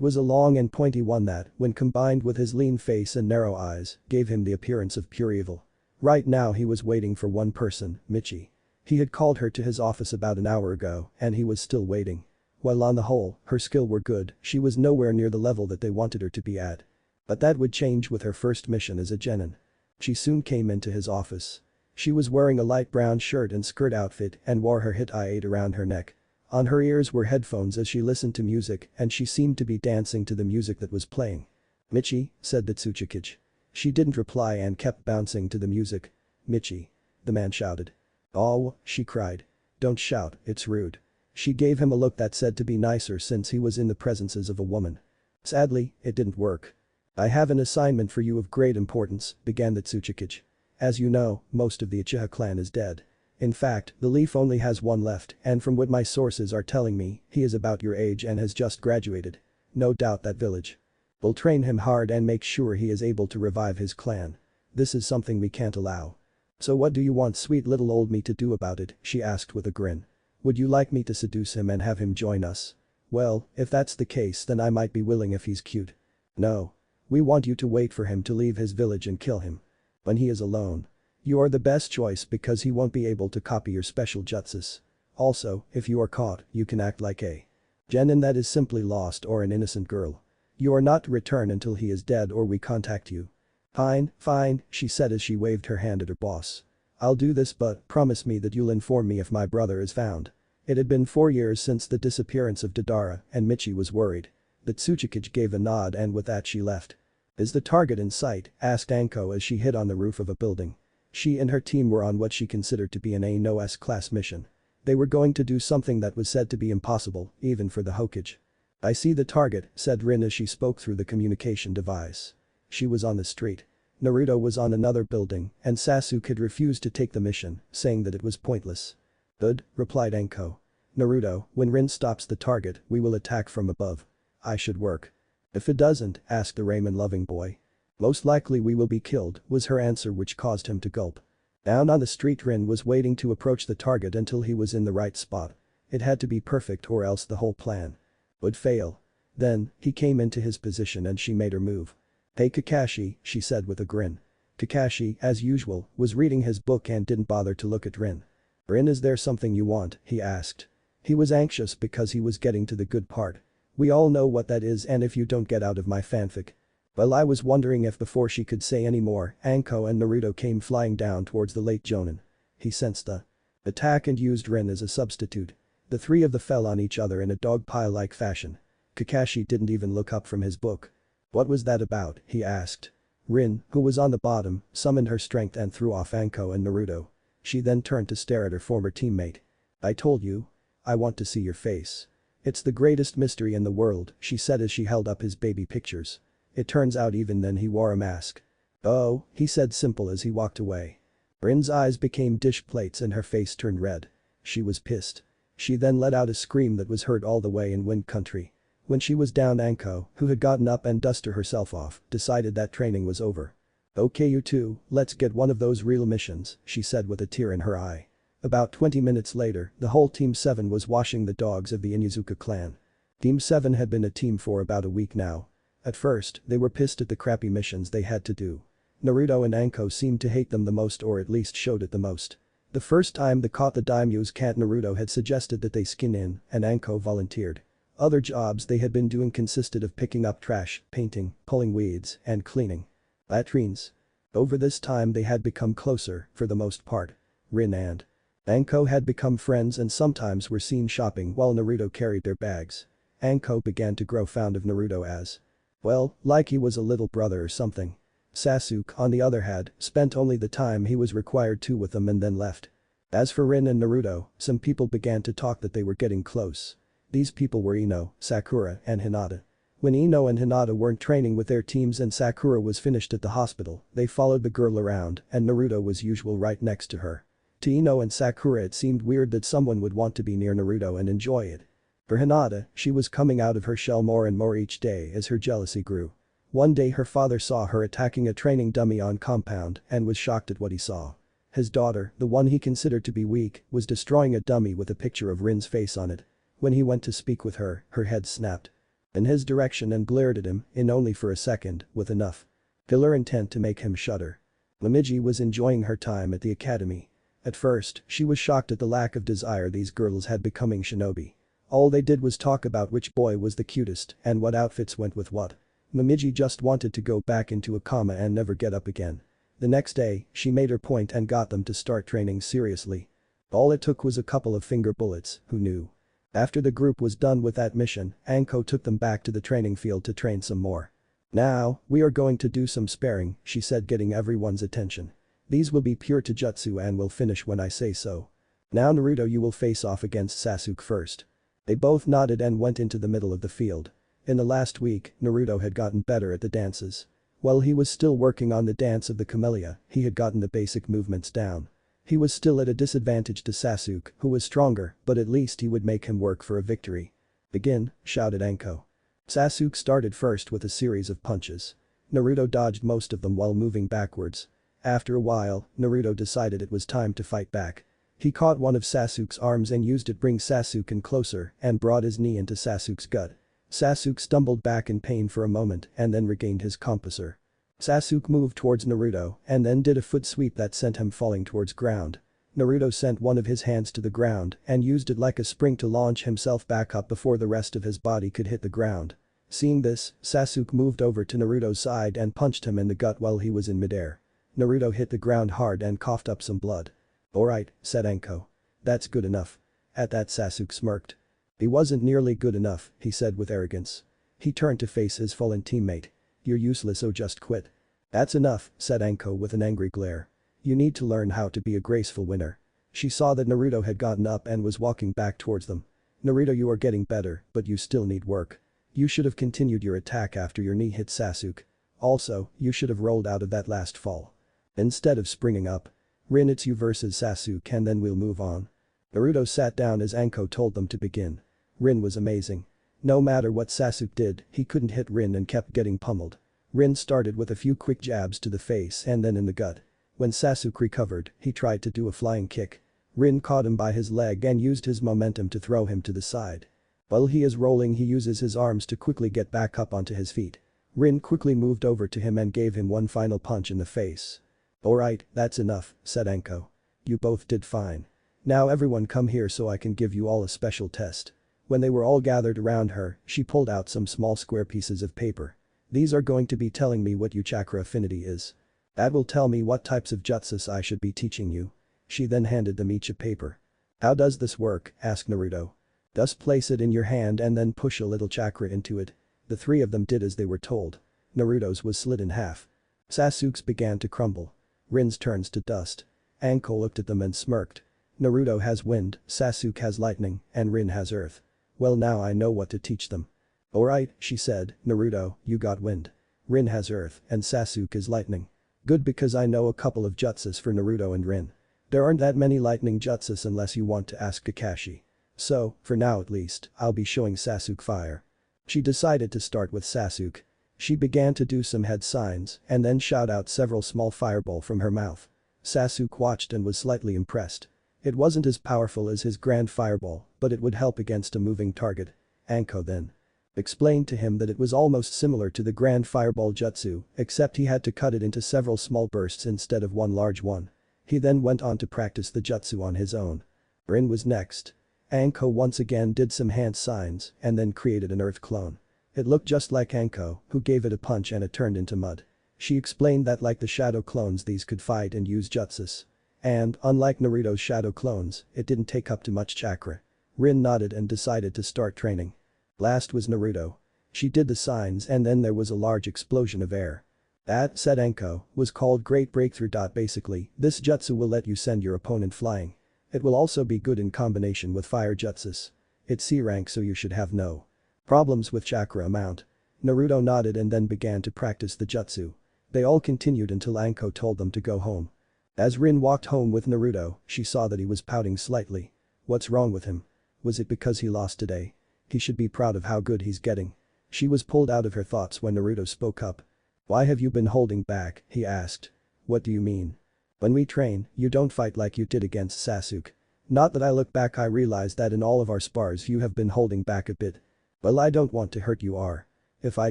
was a long and pointy one that, when combined with his lean face and narrow eyes, gave him the appearance of pure evil. Right now he was waiting for one person, Michi. He had called her to his office about an hour ago, and he was still waiting. While on the whole, her skill were good, she was nowhere near the level that they wanted her to be at. But that would change with her first mission as a genin. She soon came into his office. She was wearing a light brown shirt and skirt outfit and wore her hit-8 around her neck. On her ears were headphones as she listened to music and she seemed to be dancing to the music that was playing. "Michi," said the Tsuchikage. She didn't reply and kept bouncing to the music. "Michi." The man shouted. "Oh," she cried. "Don't shout, it's rude." She gave him a look that said to be nicer since he was in the presences of a woman. Sadly, it didn't work. "I have an assignment for you of great importance," began the Tsuchikage. "As you know, most of the Uchiha clan is dead. In fact, the Leaf only has one left and from what my sources are telling me, he is about your age and has just graduated. No doubt that village. We'll train him hard and make sure he is able to revive his clan. This is something we can't allow." "So what do you want sweet little old me to do about it?" she asked with a grin. "Would you like me to seduce him and have him join us?" "Well, if that's the case then I might be willing if he's cute." "No. We want you to wait for him to leave his village and kill him. When he is alone. You are the best choice because he won't be able to copy your special jutsus. Also, if you are caught, you can act like a genin that is simply lost or an innocent girl. You are not to return until he is dead or we contact you." "Fine, fine," she said as she waved her hand at her boss. "I'll do this but promise me that you'll inform me if my brother is found." It had been 4 years since the disappearance of Deidara and Michi was worried. The Tsuchikage gave a nod and with that she left. "Is the target in sight?" asked Anko as she hid on the roof of a building. She and her team were on what she considered to be an A-No-S class mission. They were going to do something that was said to be impossible, even for the Hokage. "I see the target," said Rin as she spoke through the communication device. She was on the street. Naruto was on another building and Sasuke had refused to take the mission, saying that it was pointless. "Good," replied Anko. "Naruto, when Rin stops the target, we will attack from above. I should work." "If it doesn't?" asked the ramen-loving boy. "Most likely we will be killed," was her answer which caused him to gulp. Down on the street Rin was waiting to approach the target until he was in the right spot. It had to be perfect or else the whole plan would fail. Then, he came into his position and she made her move. "Hey Kakashi," she said with a grin. Kakashi, as usual, was reading his book and didn't bother to look at Rin. "Rin, is there something you want?" he asked. He was anxious because he was getting to the good part. "We all know what that is and if you don't get out of my fanfic." Well, I was wondering if before she could say any more, Anko and Naruto came flying down towards the late Jonin. He sensed the attack and used Rin as a substitute. The three of them fell on each other in a dogpile-like fashion. Kakashi didn't even look up from his book. "What was that about?" he asked. Rin, who was on the bottom, summoned her strength and threw off Anko and Naruto. She then turned to stare at her former teammate. "I told you. I want to see your face. It's the greatest mystery in the world," she said as she held up his baby pictures. It turns out even then he wore a mask. "Oh," he said simple as he walked away. Rin's eyes became dish plates and her face turned red. She was pissed. She then let out a scream that was heard all the way in Wind Country. When she was down, Anko, who had gotten up and dusted herself off, decided that training was over. "Okay you two, let's get one of those real missions," she said with a tear in her eye. About 20 minutes later, the whole Team 7 was washing the dogs of the Inuzuka clan. Team 7 had been a team for about a week now. At first, they were pissed at the crappy missions they had to do. Naruto and Anko seemed to hate them the most or at least showed it the most. The first time they caught the daimyo's cat, Naruto had suggested that they skin in and Anko volunteered. Other jobs they had been doing consisted of picking up trash, painting, pulling weeds, and cleaning latrines. Over this time they had become closer, for the most part. Rin and Anko had become friends and sometimes were seen shopping while Naruto carried their bags. Anko began to grow fond of Naruto as well, like he was a little brother or something. Sasuke, on the other hand, spent only the time he was required to with them and then left. As for Rin and Naruto, some people began to talk that they were getting close. These people were Ino, Sakura, and Hinata. When Ino and Hinata weren't training with their teams and Sakura was finished at the hospital, they followed the girl around and Naruto was usual right next to her. To Ino and Sakura it seemed weird that someone would want to be near Naruto and enjoy it. For Hinata, she was coming out of her shell more and more each day as her jealousy grew. One day her father saw her attacking a training dummy on compound and was shocked at what he saw. His daughter, the one he considered to be weak, was destroying a dummy with a picture of Rin's face on it. When he went to speak with her, her head snapped in his direction and glared at him, in only for a second, with enough killer intent to make him shudder. Neji was enjoying her time at the academy. At first, she was shocked at the lack of desire these girls had becoming shinobi. All they did was talk about which boy was the cutest and what outfits went with what. Neji just wanted to go back into a coma and never get up again. The next day, she made her point and got them to start training seriously. All it took was a couple of finger bullets, who knew? After the group was done with that mission, Anko took them back to the training field to train some more. Now, we are going to do some sparring, she said, getting everyone's attention. These will be pure taijutsu and will finish when I say so. Now Naruto, you will face off against Sasuke first. They both nodded and went into the middle of the field. In the last week, Naruto had gotten better at the dances. While he was still working on the dance of the camellia, he had gotten the basic movements down. He was still at a disadvantage to Sasuke, who was stronger, but at least he would make him work for a victory. Begin, shouted Anko. Sasuke started first with a series of punches. Naruto dodged most of them while moving backwards. After a while, Naruto decided it was time to fight back. He caught one of Sasuke's arms and used it to bring Sasuke in closer and brought his knee into Sasuke's gut. Sasuke stumbled back in pain for a moment and then regained his composure. Sasuke moved towards Naruto and then did a foot sweep that sent him falling towards ground. Naruto sent one of his hands to the ground and used it like a spring to launch himself back up before the rest of his body could hit the ground. Seeing this, Sasuke moved over to Naruto's side and punched him in the gut while he was in midair. Naruto hit the ground hard and coughed up some blood. Alright, said Anko. That's good enough. At that Sasuke smirked. He wasn't nearly good enough, he said with arrogance. He turned to face his fallen teammate. You're useless, so just quit. That's enough, said Anko with an angry glare. You need to learn how to be a graceful winner. She saw that Naruto had gotten up and was walking back towards them. Naruto, you are getting better, but you still need work. You should have continued your attack after your knee hit Sasuke. Also, you should have rolled out of that last fall. Instead of springing up. Rin, it's you versus Sasuke and then we'll move on. Naruto sat down as Anko told them to begin. Rin was amazing. No matter what Sasuke did, he couldn't hit Rin and kept getting pummeled. Rin started with a few quick jabs to the face and then in the gut. When Sasuke recovered, he tried to do a flying kick. Rin caught him by his leg and used his momentum to throw him to the side. While he is rolling, he uses his arms to quickly get back up onto his feet. Rin quickly moved over to him and gave him one final punch in the face. Alright, that's enough, said Anko. You both did fine. Now everyone come here so I can give you all a special test. When they were all gathered around her, she pulled out some small square pieces of paper. These are going to be telling me what your chakra affinity is. That will tell me what types of jutsus I should be teaching you. She then handed them each a paper. How does this work? Asked Naruto. Just place it in your hand and then push a little chakra into it. The three of them did as they were told. Naruto's was slit in half. Sasuke's began to crumble. Rin's turns to dust. Anko looked at them and smirked. Naruto has wind, Sasuke has lightning, and Rin has earth. Well, now I know what to teach them. Alright, she said, Naruto, you got wind. Rin has earth, and Sasuke is lightning. Good, because I know a couple of jutsus for Naruto and Rin. There aren't that many lightning jutsus unless you want to ask Kakashi. So, for now at least, I'll be showing Sasuke fire. She decided to start with Sasuke. She began to do some head signs and then shout out several small fireball from her mouth. Sasuke watched and was slightly impressed. It wasn't as powerful as his grand fireball, but it would help against a moving target. Anko then explained to him that it was almost similar to the grand fireball jutsu, except he had to cut it into several small bursts instead of one large one. He then went on to practice the jutsu on his own. Rin was next. Anko once again did some hand signs and then created an earth clone. It looked just like Anko, who gave it a punch and it turned into mud. She explained that like the shadow clones, these could fight and use jutsus. And, unlike Naruto's shadow clones, it didn't take up too much chakra. Rin nodded and decided to start training. Last was Naruto. She did the signs and then there was a large explosion of air. That, said Enko, was called Great Breakthrough. Basically, this jutsu will let you send your opponent flying. It will also be good in combination with fire jutsus. It's C rank, so you should have no problems with chakra amount. Naruto nodded and then began to practice the jutsu. They all continued until Anko told them to go home. As Rin walked home with Naruto, she saw that he was pouting slightly. What's wrong with him? Was it because he lost today? He should be proud of how good he's getting. She was pulled out of her thoughts when Naruto spoke up. Why have you been holding back? He asked. What do you mean? When we train, you don't fight like you did against Sasuke. Not that I look back, I realize that in all of our spars you have been holding back a bit. Well, I don't want to hurt you or. If I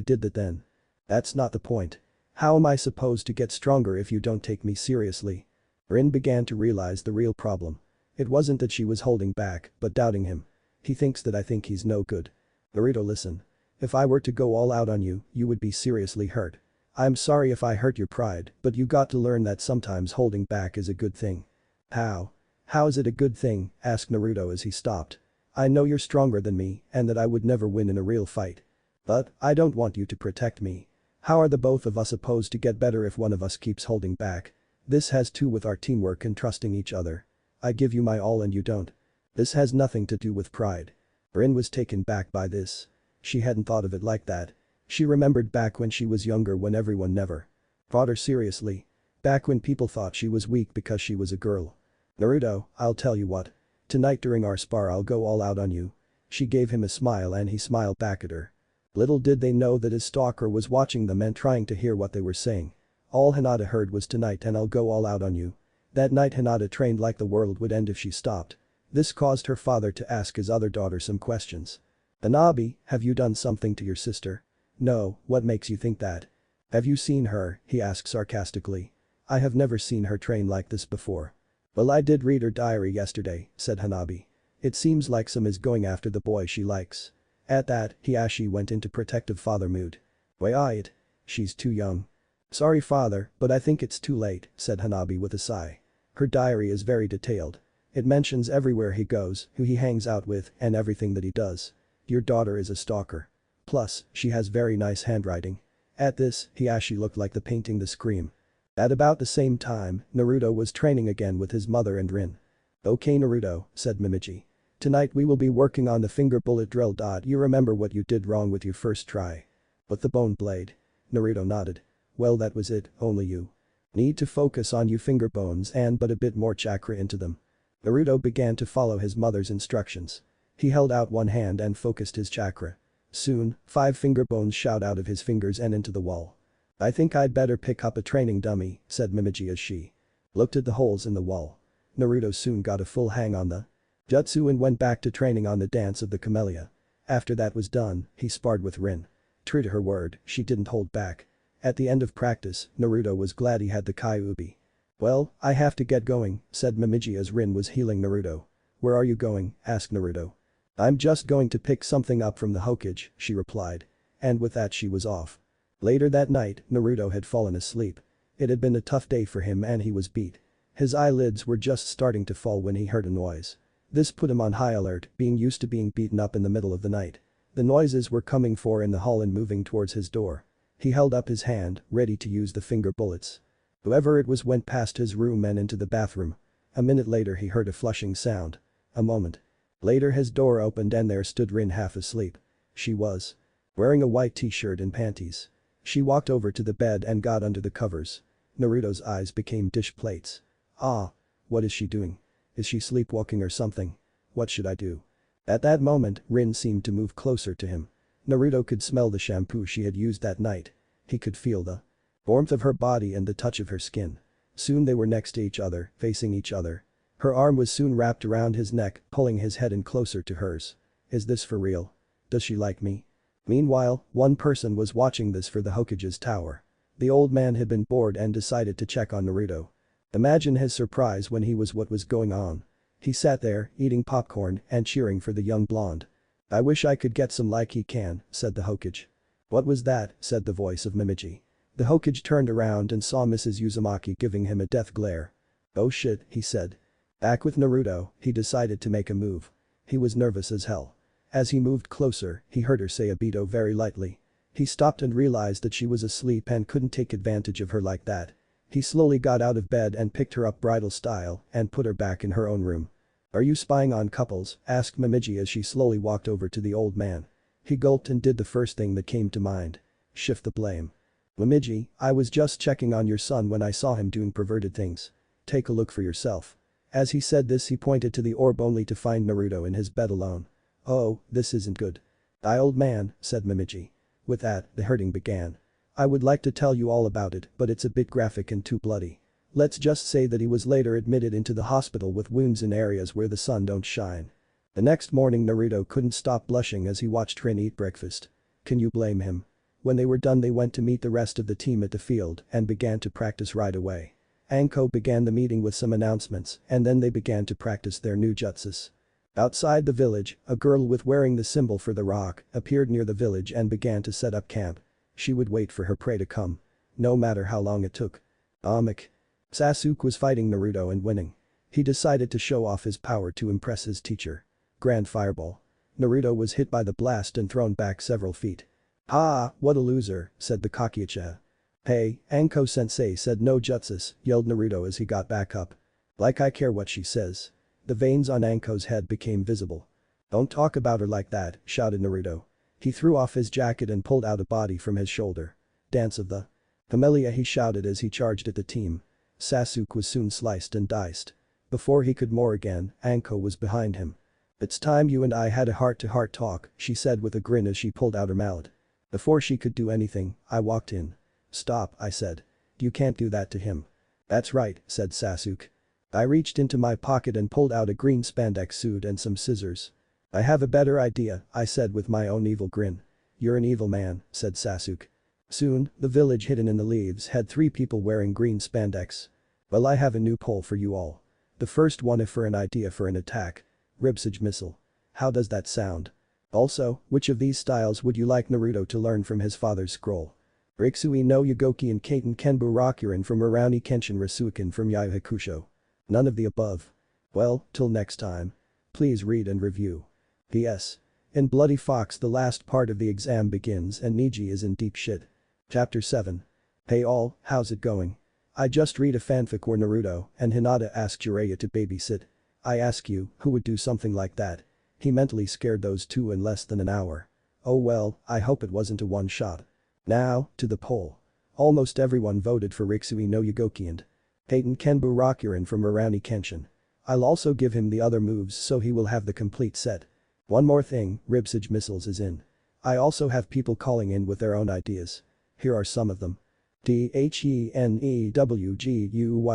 did that then. That's not the point. How am I supposed to get stronger if you don't take me seriously? Rin began to realize the real problem. It wasn't that she was holding back, but doubting him. He thinks that I think he's no good. Naruto, listen. If I were to go all out on you, you would be seriously hurt. I'm sorry if I hurt your pride, but you got to learn that sometimes holding back is a good thing. How? How is it a good thing? Asked Naruto as he stopped. I know you're stronger than me and that I would never win in a real fight. But, I don't want you to protect me. How are the both of us supposed to get better if one of us keeps holding back? This has to do with our teamwork and trusting each other. I give you my all and you don't. This has nothing to do with pride. Rin was taken back by this. She hadn't thought of it like that. She remembered back when she was younger when everyone never thought her seriously. Back when people thought she was weak because she was a girl. Naruto, I'll tell you what. Tonight during our spar I'll go all out on you. She gave him a smile and he smiled back at her. Little did they know that his stalker was watching them and trying to hear what they were saying. All Hinata heard was tonight and I'll go all out on you. That night Hinata trained like the world would end if she stopped. This caused her father to ask his other daughter some questions. Hanabi, have you done something to your sister? No, what makes you think that? Have you seen her? He asked sarcastically. I have never seen her train like this before. Well, I did read her diary yesterday, said Hanabi. It seems like Sam is going after the boy she likes. At that, Hiashi went into protective father mood. Wait, she's too young. Sorry father, but I think it's too late, said Hanabi with a sigh. Her diary is very detailed. It mentions everywhere he goes, who he hangs out with, and everything that he does. Your daughter is a stalker. Plus, she has very nice handwriting. At this, Hiashi looked like the painting The Scream. At about the same time, Naruto was training again with his mother and Rin. Okay Naruto, said Mimiji. Tonight we will be working on the finger bullet drill. You remember what you did wrong with your first try? With the bone blade? Naruto nodded. Well, that was it, only you need to focus on your finger bones and put a bit more chakra into them. Naruto began to follow his mother's instructions. He held out one hand and focused his chakra. Soon, 5 finger bones shot out of his fingers and into the wall. I think I'd better pick up a training dummy, said Mimiji as she looked at the holes in the wall. Naruto soon got a full hang on the jutsu and went back to training on the dance of the camellia. After that was done, he sparred with Rin. True to her word, she didn't hold back. At the end of practice, Naruto was glad he had the Kyuubi. Well, I have to get going, said Mimiji as Rin was healing Naruto. Where are you going? Asked Naruto. I'm just going to pick something up from the Hokage, she replied. And with that she was off. Later that night, Naruto had fallen asleep. It had been a tough day for him and he was beat. His eyelids were just starting to fall when he heard a noise. This put him on high alert, being used to being beaten up in the middle of the night. The noises were coming from in the hall and moving towards his door. He held up his hand, ready to use the finger bullets. Whoever it was went past his room and into the bathroom. A minute later he heard a flushing sound. A moment later his door opened and there stood Rin half asleep. She was wearing a white t-shirt and panties. She walked over to the bed and got under the covers. Naruto's eyes became dish plates. Ah. What is she doing? Is she sleepwalking or something? What should I do? At that moment, Rin seemed to move closer to him. Naruto could smell the shampoo she had used that night. He could feel the warmth of her body and the touch of her skin. Soon they were next to each other, facing each other. Her arm was soon wrapped around his neck, pulling his head in closer to hers. Is this for real? Does she like me? Meanwhile, one person was watching this for the Hokage's tower. The old man had been bored and decided to check on Naruto. Imagine his surprise when he was what was going on. He sat there, eating popcorn and cheering for the young blonde. I wish I could get some like he can, said the Hokage. What was that? Said the voice of Mimiji. The Hokage turned around and saw Mrs. Uzumaki giving him a death glare. Oh shit, he said. Back with Naruto, he decided to make a move. He was nervous as hell. As he moved closer, he heard her say Abito very lightly. He stopped and realized that she was asleep and couldn't take advantage of her like that. He slowly got out of bed and picked her up bridal style and put her back in her own room. "Are you spying on couples?" asked Momiji as she slowly walked over to the old man. He gulped and did the first thing that came to mind. Shift the blame. "Momiji, I was just checking on your son when I saw him doing perverted things. Take a look for yourself." As he said this he pointed to the orb only to find Naruto in his bed alone. "Oh, this isn't good." Old man," said Momiji. With that, the hurting began. "I would like to tell you all about it, but it's a bit graphic and too bloody. Let's just say that he was later admitted into the hospital with wounds in areas where the sun don't shine." The next morning Naruto couldn't stop blushing as he watched Rin eat breakfast. Can you blame him? When they were done they went to meet the rest of the team at the field and began to practice right away. Anko began the meeting with some announcements and then they began to practice their new jutsus. Outside the village, a girl with wearing the symbol for the rock appeared near the village and began to set up camp. She would wait for her prey to come. No matter how long it took. Sasuke was fighting Naruto and winning. He decided to show off his power to impress his teacher. Grand Fireball. Naruto was hit by the blast and thrown back several feet. "Ah, what a loser," said the Kakuya. "Hey, Anko-sensei said no jutsus," yelled Naruto as he got back up. "Like I care what she says." The veins on Anko's head became visible. "Don't talk about her like that," shouted Naruto. He threw off his jacket and pulled out a body from his shoulder. "Dance of the Camellia," he shouted as he charged at the team. Sasuke was soon sliced and diced. Before he could more again, Anko was behind him. "It's time you and I had a heart-to-heart talk," she said with a grin as she pulled out her mallet. Before she could do anything, I walked in. "Stop," I said. "You can't do that to him." "That's right," said Sasuke. I reached into my pocket and pulled out a green spandex suit and some scissors. "I have a better idea," I said with my own evil grin. "You're an evil man," said Sasuke. Soon, the village hidden in the leaves had 3 people wearing green spandex. "Well, I have a new poll for you all. The first one is for an idea for an attack. Ribsage missile. How does that sound? Also, which of these styles would you like Naruto to learn from his father's scroll? Rixui no Yagoki and Kaiten Kenbu Rakurin from Rurouni Kenshin Rasuken from Yu Yu Hakusho. None of the above. Well, till next time. Please read and review. P.S. In Bloody Fox the last part of the exam begins and Neji is in deep shit. Chapter 7. Hey all, how's it going? I just read a fanfic where Naruto and Hinata ask Jiraiya to babysit. I ask you, who would do something like that? He mentally scared those 2 in less than an hour. Oh well, I hope it wasn't a one-shot. Now, to the poll. Almost everyone voted for Rixui no Yagoki and Kaiten Kenbu Rakurin from Rurouni Kenshin. I'll also give him the other moves so he will have the complete set. One more thing, Ribsage missiles is in. I also have people calling in with their own ideas. Here are some of them. THENEWGUY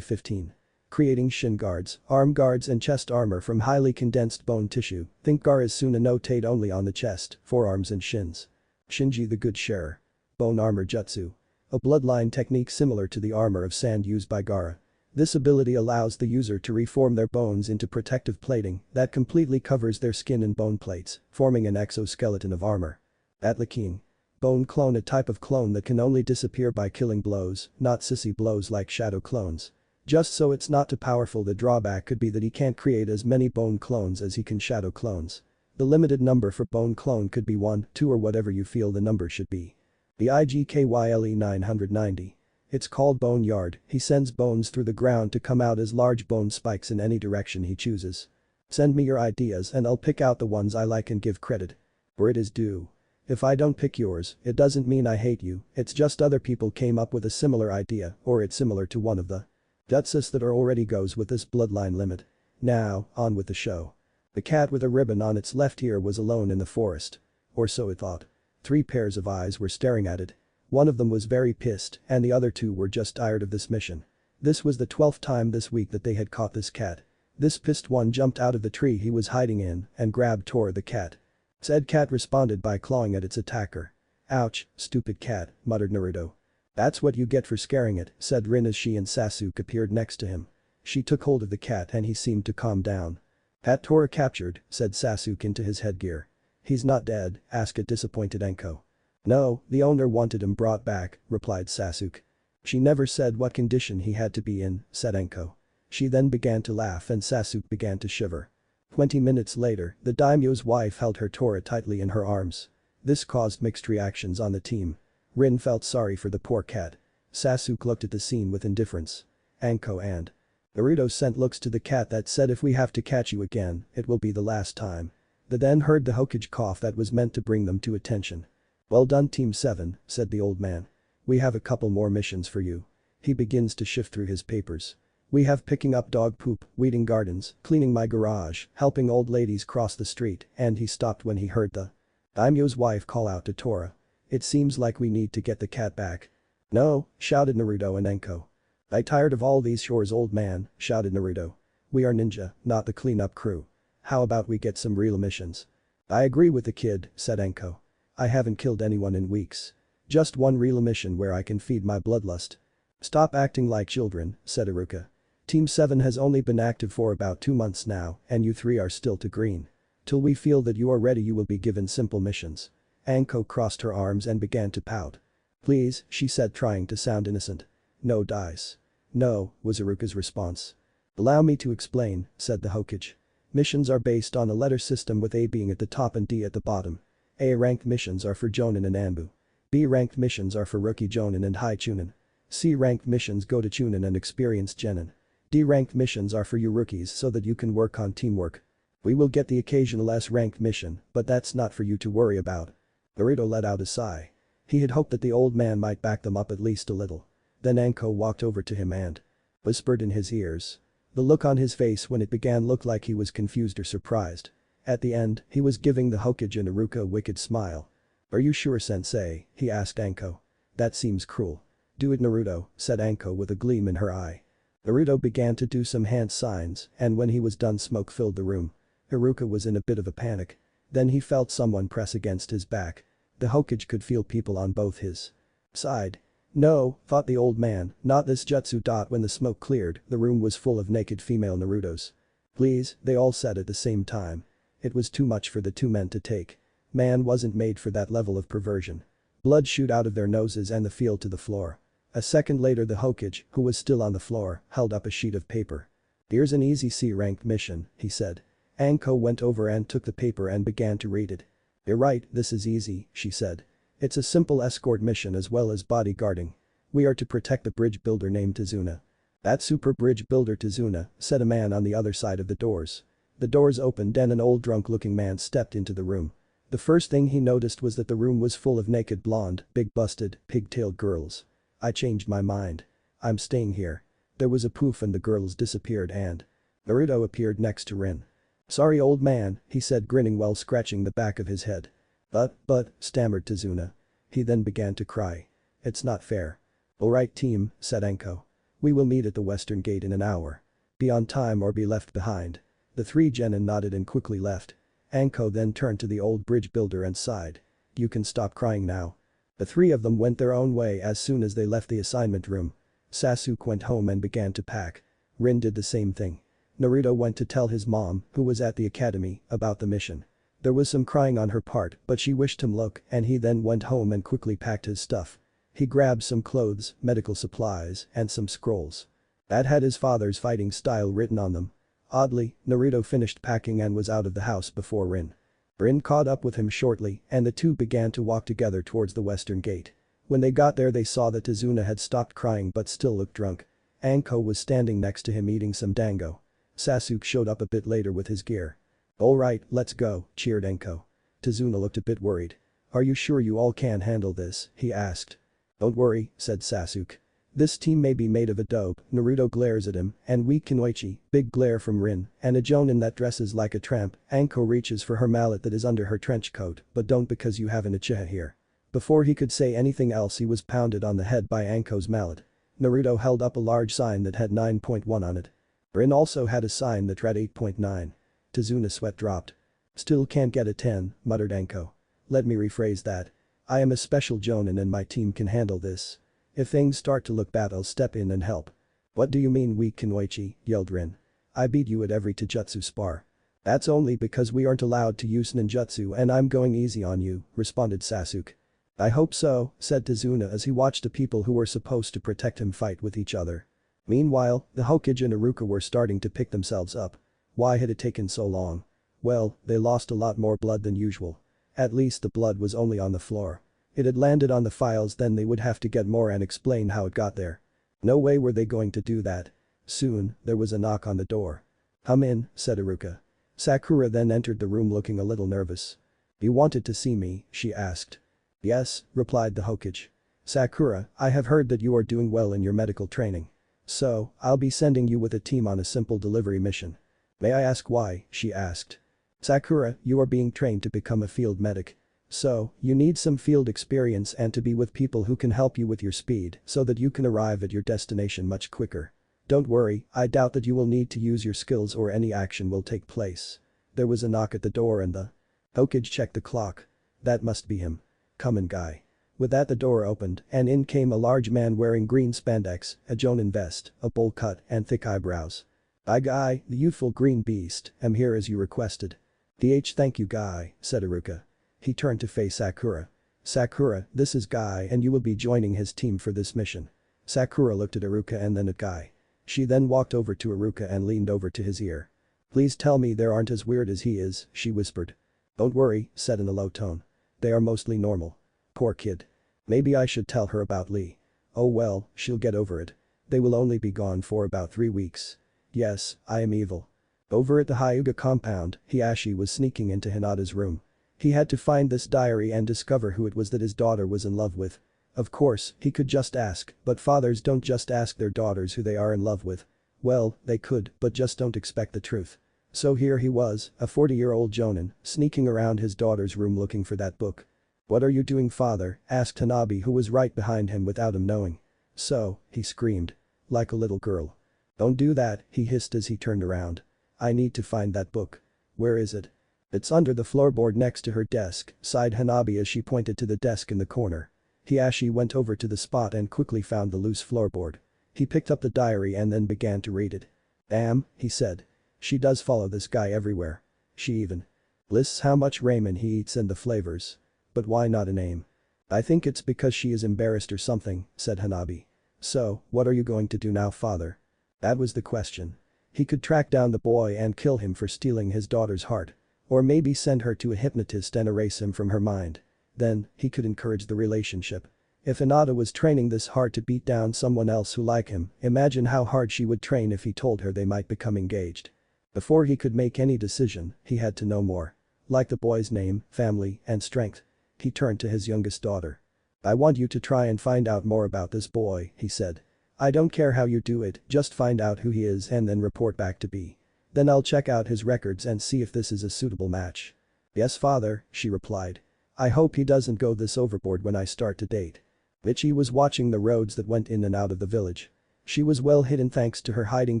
15. Creating shin guards, arm guards and chest armor from highly condensed bone tissue. Think Gar is soon annotate only on the chest, forearms and shins. Shinji the Good Sharer. Bone armor jutsu. A bloodline technique similar to the armor of sand used by Gaara. This ability allows the user to reform their bones into protective plating that completely covers their skin and bone plates, forming an exoskeleton of armor. Atlaking. Bone clone, a type of clone that can only disappear by killing blows, not sissy blows like shadow clones. Just so it's not too powerful, the drawback could be that he can't create as many bone clones as he can shadow clones. The limited number for bone clone could be 1, 2 or whatever you feel the number should be. The IGKYLE 990. It's called Bone Yard. He sends bones through the ground to come out as large bone spikes in any direction he chooses. Send me your ideas and I'll pick out the ones I like and give credit. Where it is due. If I don't pick yours, it doesn't mean I hate you, it's just other people came up with a similar idea or it's similar to one of the jutsus that are already goes with this bloodline limit. Now, on with the show. The cat with a ribbon on its left ear was alone in the forest. Or so it thought. 3 pairs of eyes were staring at it. One of them was very pissed and the other 2 were just tired of this mission. This was the 12th time this week that they had caught this cat. This pissed one jumped out of the tree he was hiding in and tore the cat. Said cat responded by clawing at its attacker. "Ouch, stupid cat," muttered Naruto. "That's what you get for scaring it," said Rin as she and Sasuke appeared next to him. She took hold of the cat and he seemed to calm down. "Hat Tora captured," said Sasuke into his headgear. "He's not dead?" asked a disappointed Enko. "No, the owner wanted him brought back," replied Sasuke. "She never said what condition he had to be in," said Enko. She then began to laugh and Sasuke began to shiver. 20 minutes later, the daimyo's wife held her Tora tightly in her arms. This caused mixed reactions on the team. Rin felt sorry for the poor cat. Sasuke looked at the scene with indifference. Anko and Naruto sent looks to the cat that said, if we have to catch you again, it will be the last time. They then heard the Hokage cough that was meant to bring them to attention. Well done Team 7, said the old man. We have a couple more missions for you. He begins to shift through his papers. We have picking up dog poop, weeding gardens, cleaning my garage, helping old ladies cross the street, and he stopped when he heard the daimyo's wife call out to Tora. It seems like we need to get the cat back. No, shouted Naruto and Enko. I tired of all these chores old man, shouted Naruto. We are ninja, not the cleanup crew. How about we get some real missions? I agree with the kid, said Enko. I haven't killed anyone in weeks. Just one real mission where I can feed my bloodlust. Stop acting like children, said Iruka. Team 7 has only been active for about 2 months now and you 3 are still too green. Till we feel that you are ready you will be given simple missions. Anko crossed her arms and began to pout. Please, she said trying to sound innocent. No dice. No, was Iruka's response. Allow me to explain, said the Hokage. Missions are based on a letter system with A being at the top and D at the bottom. A-ranked missions are for Jonin and Anbu. B-ranked missions are for rookie Jonin and high Chunin. C-ranked missions go to Chunin and experienced Genin. D-ranked missions are for you rookies so that you can work on teamwork. We will get the occasional S-ranked mission, but that's not for you to worry about. Naruto let out a sigh. He had hoped that the old man might back them up at least a little. Then Anko walked over to him and whispered in his ears. The look on his face when it began looked like he was confused or surprised. At the end, he was giving the Hokage and Iruka a wicked smile. Are you sure sensei, he asked Anko. That seems cruel. Do it Naruto, said Anko with a gleam in her eye. Naruto began to do some hand signs and when he was done smoke filled the room. Iruka was in a bit of a panic. Then he felt someone press against his back. The Hokage could feel people on both his side. No, thought the old man, not this jutsu. When the smoke cleared, the room was full of naked female Narutos. Please, they all said at the same time. It was too much for the 2 men to take. Man wasn't made for that level of perversion. Blood shoot out of their noses and the feel to the floor. A second later the Hokage, who was still on the floor, held up a sheet of paper. Here's an easy C-ranked mission, he said. Anko went over and took the paper and began to read it. You're right, this is easy, she said. It's a simple escort mission as well as bodyguarding. We are to protect a bridge builder named Tsunade. That super bridge builder Tsunade, said a man on the other side of the doors. The doors opened and an old drunk-looking man stepped into the room. The first thing he noticed was that the room was full of naked blonde, big-busted, pig-tailed girls. I changed my mind. I'm staying here. There was a poof and the girls disappeared and Naruto appeared next to Rin. Sorry old man, he said grinning while scratching the back of his head. But, stammered Tsunade. He then began to cry. It's not fair. Alright team, said Anko. We will meet at the western gate in an hour. Be on time or be left behind. The 3 genin nodded and quickly left. Anko then turned to the old bridge builder and sighed. You can stop crying now. The 3 of them went their own way as soon as they left the assignment room. Sasuke went home and began to pack. Rin did the same thing. Naruto went to tell his mom, who was at the academy, about the mission. There was some crying on her part but she wished him luck and he then went home and quickly packed his stuff. He grabbed some clothes, medical supplies, and some scrolls. That had his father's fighting style written on them. Oddly, Naruto finished packing and was out of the house before Rin. Rin caught up with him shortly and the 2 began to walk together towards the western gate. When they got there they saw that Tsunade had stopped crying but still looked drunk. Anko was standing next to him eating some dango. Sasuke showed up a bit later with his gear. Alright, let's go, cheered Anko. Tsunade looked a bit worried. Are you sure you all can handle this, he asked. Don't worry, said Sasuke. This team may be made of a dope, Naruto glares at him, and weak Kunoichi, big glare from Rin, and a Jonin that dresses like a tramp. Anko reaches for her mallet that is under her trench coat, but don't because you have an Uchiha here. Before he could say anything else he was pounded on the head by Anko's mallet. Naruto held up a large sign that had 9.1 on it. Rin also had a sign that read 8.9. Tsunade's sweat dropped. Still can't get a 10, muttered Anko. Let me rephrase that. I am a special Jonin and my team can handle this. If things start to look bad I'll step in and help. What do you mean weak Kunoichi, yelled Rin. I beat you at every taijutsu spar. That's only because we aren't allowed to use ninjutsu and I'm going easy on you, responded Sasuke. I hope so, said Tsunade as he watched the people who were supposed to protect him fight with each other. Meanwhile, the Hokage and Iruka were starting to pick themselves up. Why had it taken so long? Well, they lost a lot more blood than usual. At least the blood was only on the floor. It had landed on the files, then they would have to get more and explain how it got there. No way were they going to do that. Soon, there was a knock on the door. "Come in," said Iruka. Sakura then entered the room looking a little nervous. "You wanted to see me?" she asked. "Yes," replied the Hokage. "Sakura, I have heard that you are doing well in your medical training. So, I'll be sending you with a team on a simple delivery mission." "May I ask why?" she asked. "Sakura, you are being trained to become a field medic. So, you need some field experience and to be with people who can help you with your speed so that you can arrive at your destination much quicker. Don't worry, I doubt that you will need to use your skills or any action will take place." There was a knock at the door and the Hokage checked the clock. "That must be him. Come in, guy." With that the door opened and in came a large man wearing green spandex, a Chunin vest, a bowl cut and thick eyebrows. "I Guy, the youthful green beast, am here as you requested." Thank you Guy," said Iruka. He turned to face Sakura. "Sakura, this is Guy and you will be joining his team for this mission." Sakura looked at Iruka and then at Guy. She then walked over to Iruka and leaned over to his ear. "Please tell me they aren't as weird as he is," she whispered. "Don't worry," said in a low tone. "They are mostly normal." "Poor kid. Maybe I should tell her about Lee." "Oh well, she'll get over it. They will only be gone for about 3 weeks. Yes, I am evil." Over at the Hyuga compound, Hiashi was sneaking into Hinata's room. He had to find this diary and discover who it was that his daughter was in love with. Of course, he could just ask, but fathers don't just ask their daughters who they are in love with. Well, they could, but just don't expect the truth. So here he was, a 40-year-old Jonin, sneaking around his daughter's room looking for that book. "What are you doing, father?" asked Hanabi, who was right behind him without him knowing. "So," he screamed. Like a little girl. "Don't do that," he hissed as he turned around. "I need to find that book." "Where is it?" "It's under the floorboard next to her desk," sighed Hanabi as she pointed to the desk in the corner. Hiashi went over to the spot and quickly found the loose floorboard. He picked up the diary and then began to read it. "Damn," he said. "She does follow this guy everywhere. She even lists how much ramen he eats and the flavors. But why not a name?" "I think it's because she is embarrassed or something," said Hanabi. "So, what are you going to do now, father?" That was the question. He could track down the boy and kill him for stealing his daughter's heart. Or maybe send her to a hypnotist and erase him from her mind. Then, he could encourage the relationship. If Hinata was training this hard to beat down someone else who like him, imagine how hard she would train if he told her they might become engaged. Before he could make any decision, he had to know more. Like the boy's name, family, and strength. He turned to his youngest daughter. "I want you to try and find out more about this boy," he said. "I don't care how you do it, just find out who he is and then report back to B. Then I'll check out his records and see if this is a suitable match." "Yes, father," she replied. "I hope he doesn't go this overboard when I start to date." Michi was watching the roads that went in and out of the village. She was well hidden thanks to her hiding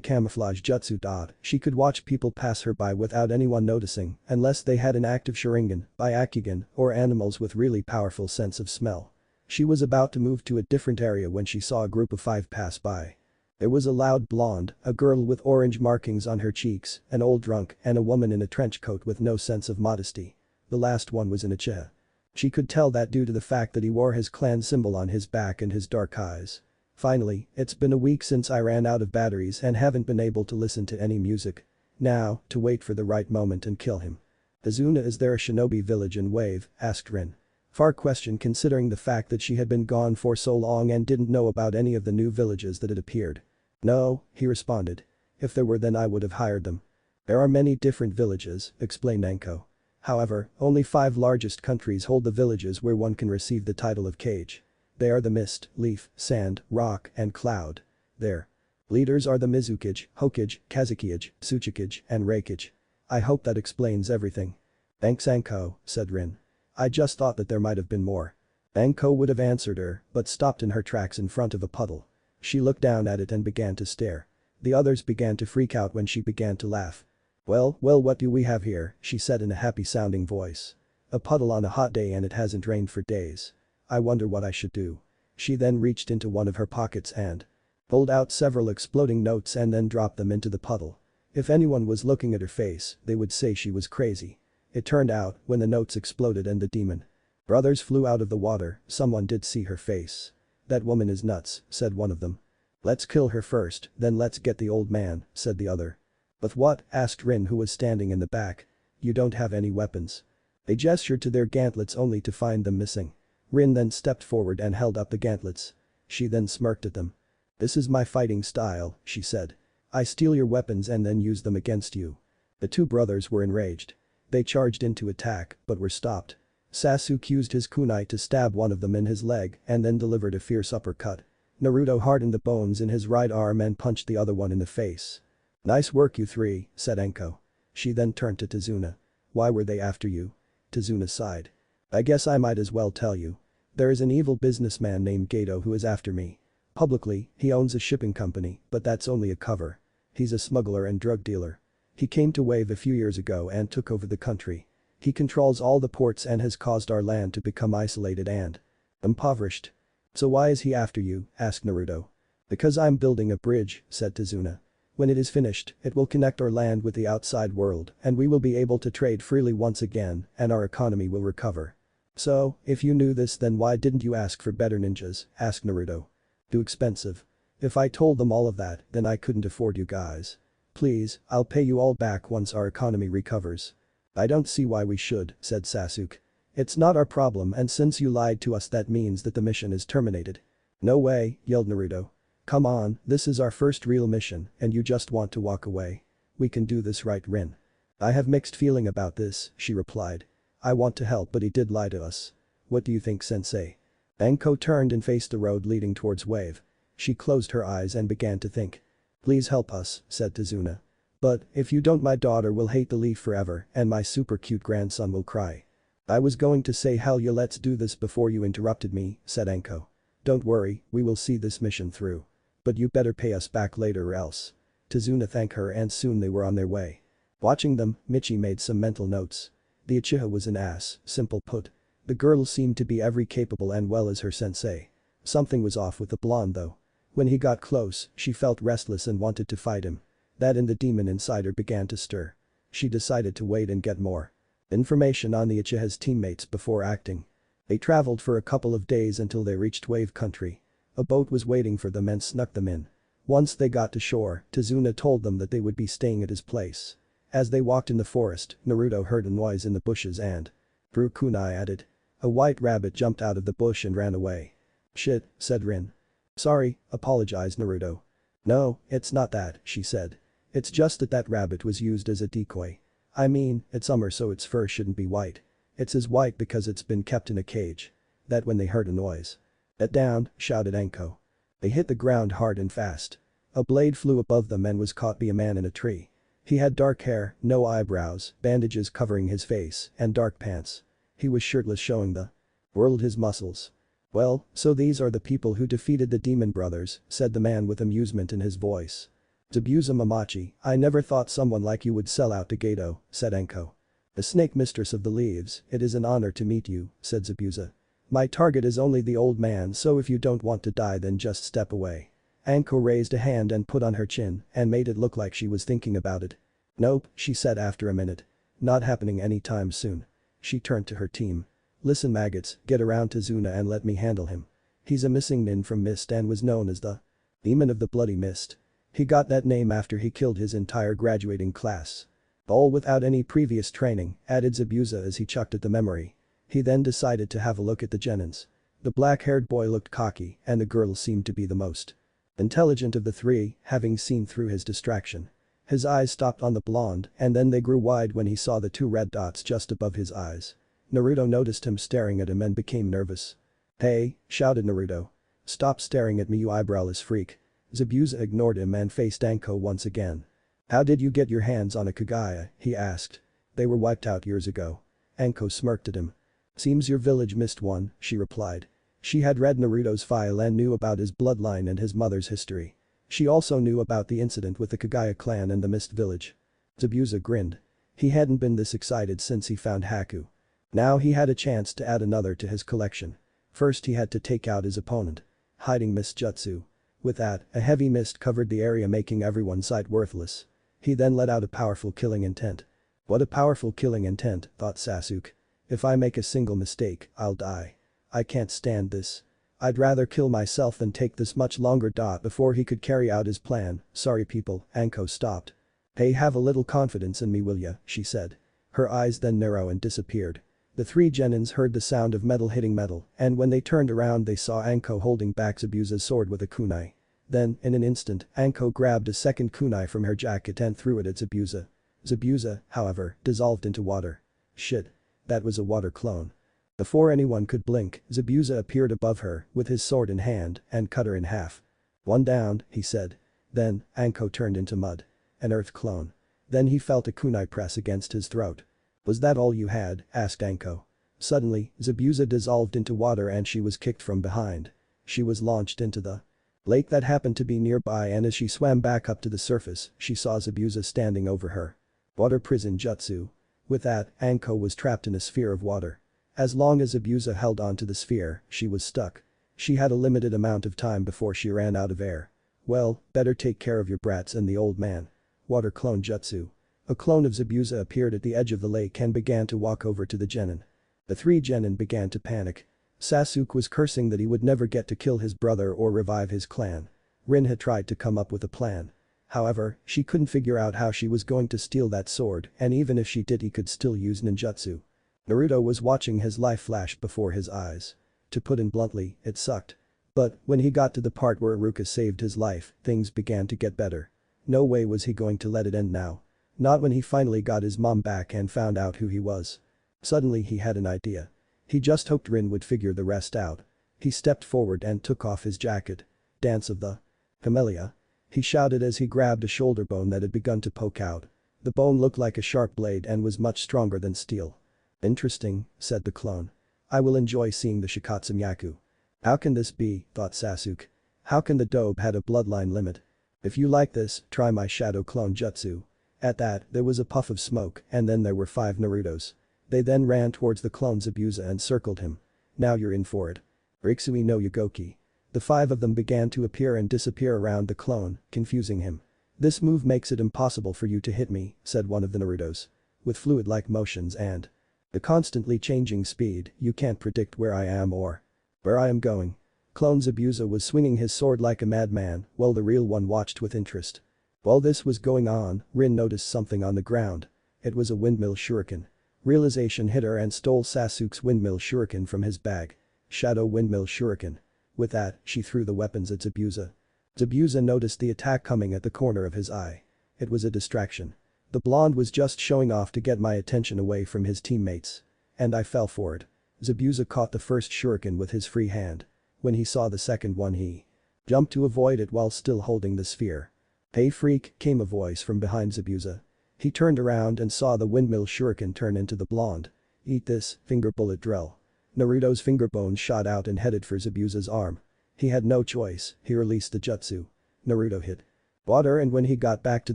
camouflage jutsu. She could watch people pass her by without anyone noticing unless they had an active Sharingan, Byakugan, or animals with really powerful sense of smell. She was about to move to a different area when she saw a group of 5 pass by. There was a loud blonde, a girl with orange markings on her cheeks, an old drunk, and a woman in a trench coat with no sense of modesty. The last one was an Uchiha. She could tell that due to the fact that he wore his clan symbol on his back and his dark eyes. "Finally, it's been a week since I ran out of batteries and haven't been able to listen to any music. Now, to wait for the right moment and kill him." "Azuna, is there a shinobi village in Wave?" asked Rin. Far question considering the fact that she had been gone for so long and didn't know about any of the new villages that had appeared. "No," he responded. "If there were then I would have hired them." "There are many different villages," explained Enko. "However, only 5 largest countries hold the villages where one can receive the title of Kage. They are the Mist, Leaf, Sand, Rock, and Cloud. Their leaders are the Mizukage, Hokage, Kazekage, Tsuchikage, and Reikage. I hope that explains everything." "Thanks, Enko," said Rin. "I just thought that there might have been more." Enko would have answered her, but stopped in her tracks in front of a puddle. She looked down at it and began to stare. The others began to freak out when she began to laugh. Well, what do we have here?" she said in a happy-sounding voice. "A puddle on a hot day and it hasn't rained for days. I wonder what I should do." She then reached into one of her pockets and pulled out several exploding notes and then dropped them into the puddle. If anyone was looking at her face, they would say she was crazy. It turned out, when the notes exploded and the demon brothers flew out of the water, someone did see her face. "That woman is nuts," said one of them. "Let's kill her first, then let's get the old man," said the other. "But what?" asked Rin, who was standing in the back. "You don't have any weapons." They gestured to their gauntlets only to find them missing. Rin then stepped forward and held up the gauntlets. She then smirked at them. "This is my fighting style," she said. "I steal your weapons and then use them against you." The two brothers were enraged. They charged into attack, but were stopped. Sasuke used his kunai to stab one of them in his leg and then delivered a fierce uppercut. Naruto hardened the bones in his right arm and punched the other one in the face. "Nice work you three," said Enko. She then turned to Tsunade. "Why were they after you?" Tsunade sighed. "I guess I might as well tell you. There is an evil businessman named Gato who is after me. Publicly, he owns a shipping company, but that's only a cover. He's a smuggler and drug dealer. He came to Wave a few years ago and took over the country. He controls all the ports and has caused our land to become isolated and impoverished." "So why is he after you?" asked Naruto. "Because I'm building a bridge," said Tsunade. "When it is finished, it will connect our land with the outside world and we will be able to trade freely once again and our economy will recover." "So, if you knew this then why didn't you ask for better ninjas?" asked Naruto. "Too expensive. If I told them all of that, then I couldn't afford you guys. Please, I'll pay you all back once our economy recovers." "I don't see why we should," said Sasuke. "It's not our problem and since you lied to us that means that the mission is terminated." "No way," yelled Naruto. "Come on, this is our first real mission and you just want to walk away. We can do this, right, Rin?" "I have mixed feeling about this," she replied. "I want to help but he did lie to us. What do you think, sensei?" Enko turned and faced the road leading towards Wave. She closed her eyes and began to think. "Please help us," said Tsunade. "But, if you don't my daughter will hate the leaf forever and my super cute grandson will cry." "I was going to say hell yeah let's do this before you interrupted me," said Enko. "Don't worry, we will see this mission through. But you better pay us back later or else." Tsunade thanked her and soon they were on their way. Watching them, Michi made some mental notes. The Uchiha was an ass, simple put. The girl seemed to be every capable and well as her sensei. Something was off with the blonde though. When he got close, she felt restless and wanted to fight him. That and the demon inside her began to stir. She decided to wait and get more information on the Uchiha's teammates before acting. They traveled for a couple of days until they reached Wave Country. A boat was waiting for them and snuck them in. Once they got to shore, Tsunade told them that they would be staying at his place. As they walked in the forest, Naruto heard a noise in the bushes and threw kunai at it. A white rabbit jumped out of the bush and ran away. "Shit," said Rin. "Sorry," apologized Naruto. "No, it's not that," she said. "It's just that rabbit was used as a decoy. I mean, it's summer so its fur shouldn't be white. It's as white because it's been kept in a cage." That when they heard a noise. "Get down," shouted Enko. They hit the ground hard and fast. A blade flew above them and was caught by a man in a tree. He had dark hair, no eyebrows, bandages covering his face, and dark pants. He was shirtless showing the world his muscles. "Well, so these are the people who defeated the demon brothers," said the man with amusement in his voice. "Zabuza Mamachi, I never thought someone like you would sell out to Gato," said Enko. "The snake mistress of the leaves, it is an honor to meet you," said Zabuza. "My target is only the old man so if you don't want to die then just step away." Enko raised a hand and put on her chin and made it look like she was thinking about it. "Nope," she said after a minute. "Not happening anytime soon." She turned to her team. "Listen maggots, get around to Zuna and let me handle him. He's a missing nin from Mist and was known as the Demon of the Bloody Mist. He got that name after he killed his entire graduating class. All without any previous training," added Zabuza as he chucked at the memory. He then decided to have a look at the genins. The black-haired boy looked cocky and the girl seemed to be the most intelligent of the three, having seen through his distraction. His eyes stopped on the blonde and then they grew wide when he saw the two red dots just above his eyes. Naruto noticed him staring at him and became nervous. "Hey," shouted Naruto. "Stop staring at me you eyebrowless freak." Zabuza ignored him and faced Enko once again. "How did you get your hands on a Kagaya?" he asked. "They were wiped out years ago." Enko smirked at him. "Seems your village missed one," she replied. She had read Naruto's file and knew about his bloodline and his mother's history. She also knew about the incident with the Kagaya clan and the Mist Village. Zabuza grinned. He hadn't been this excited since he found Haku. Now he had a chance to add another to his collection. First he had to take out his opponent. Hiding mist jutsu. With that, a heavy mist covered the area making everyone's sight worthless. He then let out a powerful killing intent. What a powerful killing intent, thought Sasuke. If I make a single mistake, I'll die. I can't stand this. I'd rather kill myself than take this much longer. Before he could carry out his plan, "Sorry people," Enko stopped. "Hey have a little confidence in me will ya," she said. Her eyes then narrowed and disappeared. The three genins heard the sound of metal hitting metal, and when they turned around they saw Anko holding back Zabuza's sword with a kunai. Then, in an instant, Anko grabbed a second kunai from her jacket and threw it at Zabuza. Zabuza, however, dissolved into water. Shit. That was a water clone. Before anyone could blink, Zabuza appeared above her with his sword in hand and cut her in half. "One down," he said. Then, Anko turned into mud. An earth clone. Then he felt a kunai press against his throat. "Was that all you had?" asked Anko. Suddenly, Zabuza dissolved into water and she was kicked from behind. She was launched into the lake that happened to be nearby, and as she swam back up to the surface, she saw Zabuza standing over her. Water prison jutsu. With that, Anko was trapped in a sphere of water. As long as Zabuza held on to the sphere, she was stuck. She had a limited amount of time before she ran out of air. Well, better take care of your brats and the old man. Water clone jutsu. A clone of Zabuza appeared at the edge of the lake and began to walk over to the genin. The three genin began to panic. Sasuke was cursing that he would never get to kill his brother or revive his clan. Rin had tried to come up with a plan. However, she couldn't figure out how she was going to steal that sword, and even if she did he could still use ninjutsu. Naruto was watching his life flash before his eyes. To put it bluntly, it sucked. But, when he got to the part where Iruka saved his life, things began to get better. No way was he going to let it end now. Not when he finally got his mom back and found out who he was. Suddenly he had an idea. He just hoped Rin would figure the rest out. He stepped forward and took off his jacket. "Dance of the Camellia," he shouted as he grabbed a shoulder bone that had begun to poke out. The bone looked like a sharp blade and was much stronger than steel. "Interesting," said the clone. "I will enjoy seeing the Shikatsu Myaku." How can this be, thought Sasuke. How can the dobe had a bloodline limit? If you like this, try my shadow clone jutsu. At that, there was a puff of smoke and then there were 5 Narutos. They then ran towards the clone Zabuza and circled him. "Now you're in for it. Rixui no Yugoki." The 5 of them began to appear and disappear around the clone, confusing him. "This move makes it impossible for you to hit me," said one of the Narutos. "With fluid-like motions and the constantly changing speed, you can't predict where I am or where I am going." Clone Zabuza was swinging his sword like a madman, while the real one watched with interest. While this was going on, Rin noticed something on the ground. It was a windmill shuriken. Realization hit her and stole Sasuke's windmill shuriken from his bag. Shadow windmill shuriken. With that, she threw the weapons at Zabuza. Zabuza noticed the attack coming at the corner of his eye. It was a distraction. The blonde was just showing off to get my attention away from his teammates. And I fell for it. Zabuza caught the first shuriken with his free hand. When he saw the second one he jumped to avoid it while still holding the sphere. "Hey freak," came a voice from behind Zabuza. He turned around and saw the windmill shuriken turn into the blonde. "Eat this, finger bullet drill." Naruto's finger bones shot out and headed for Zabuza's arm. He had no choice, he released the jutsu. Naruto hit water and when he got back to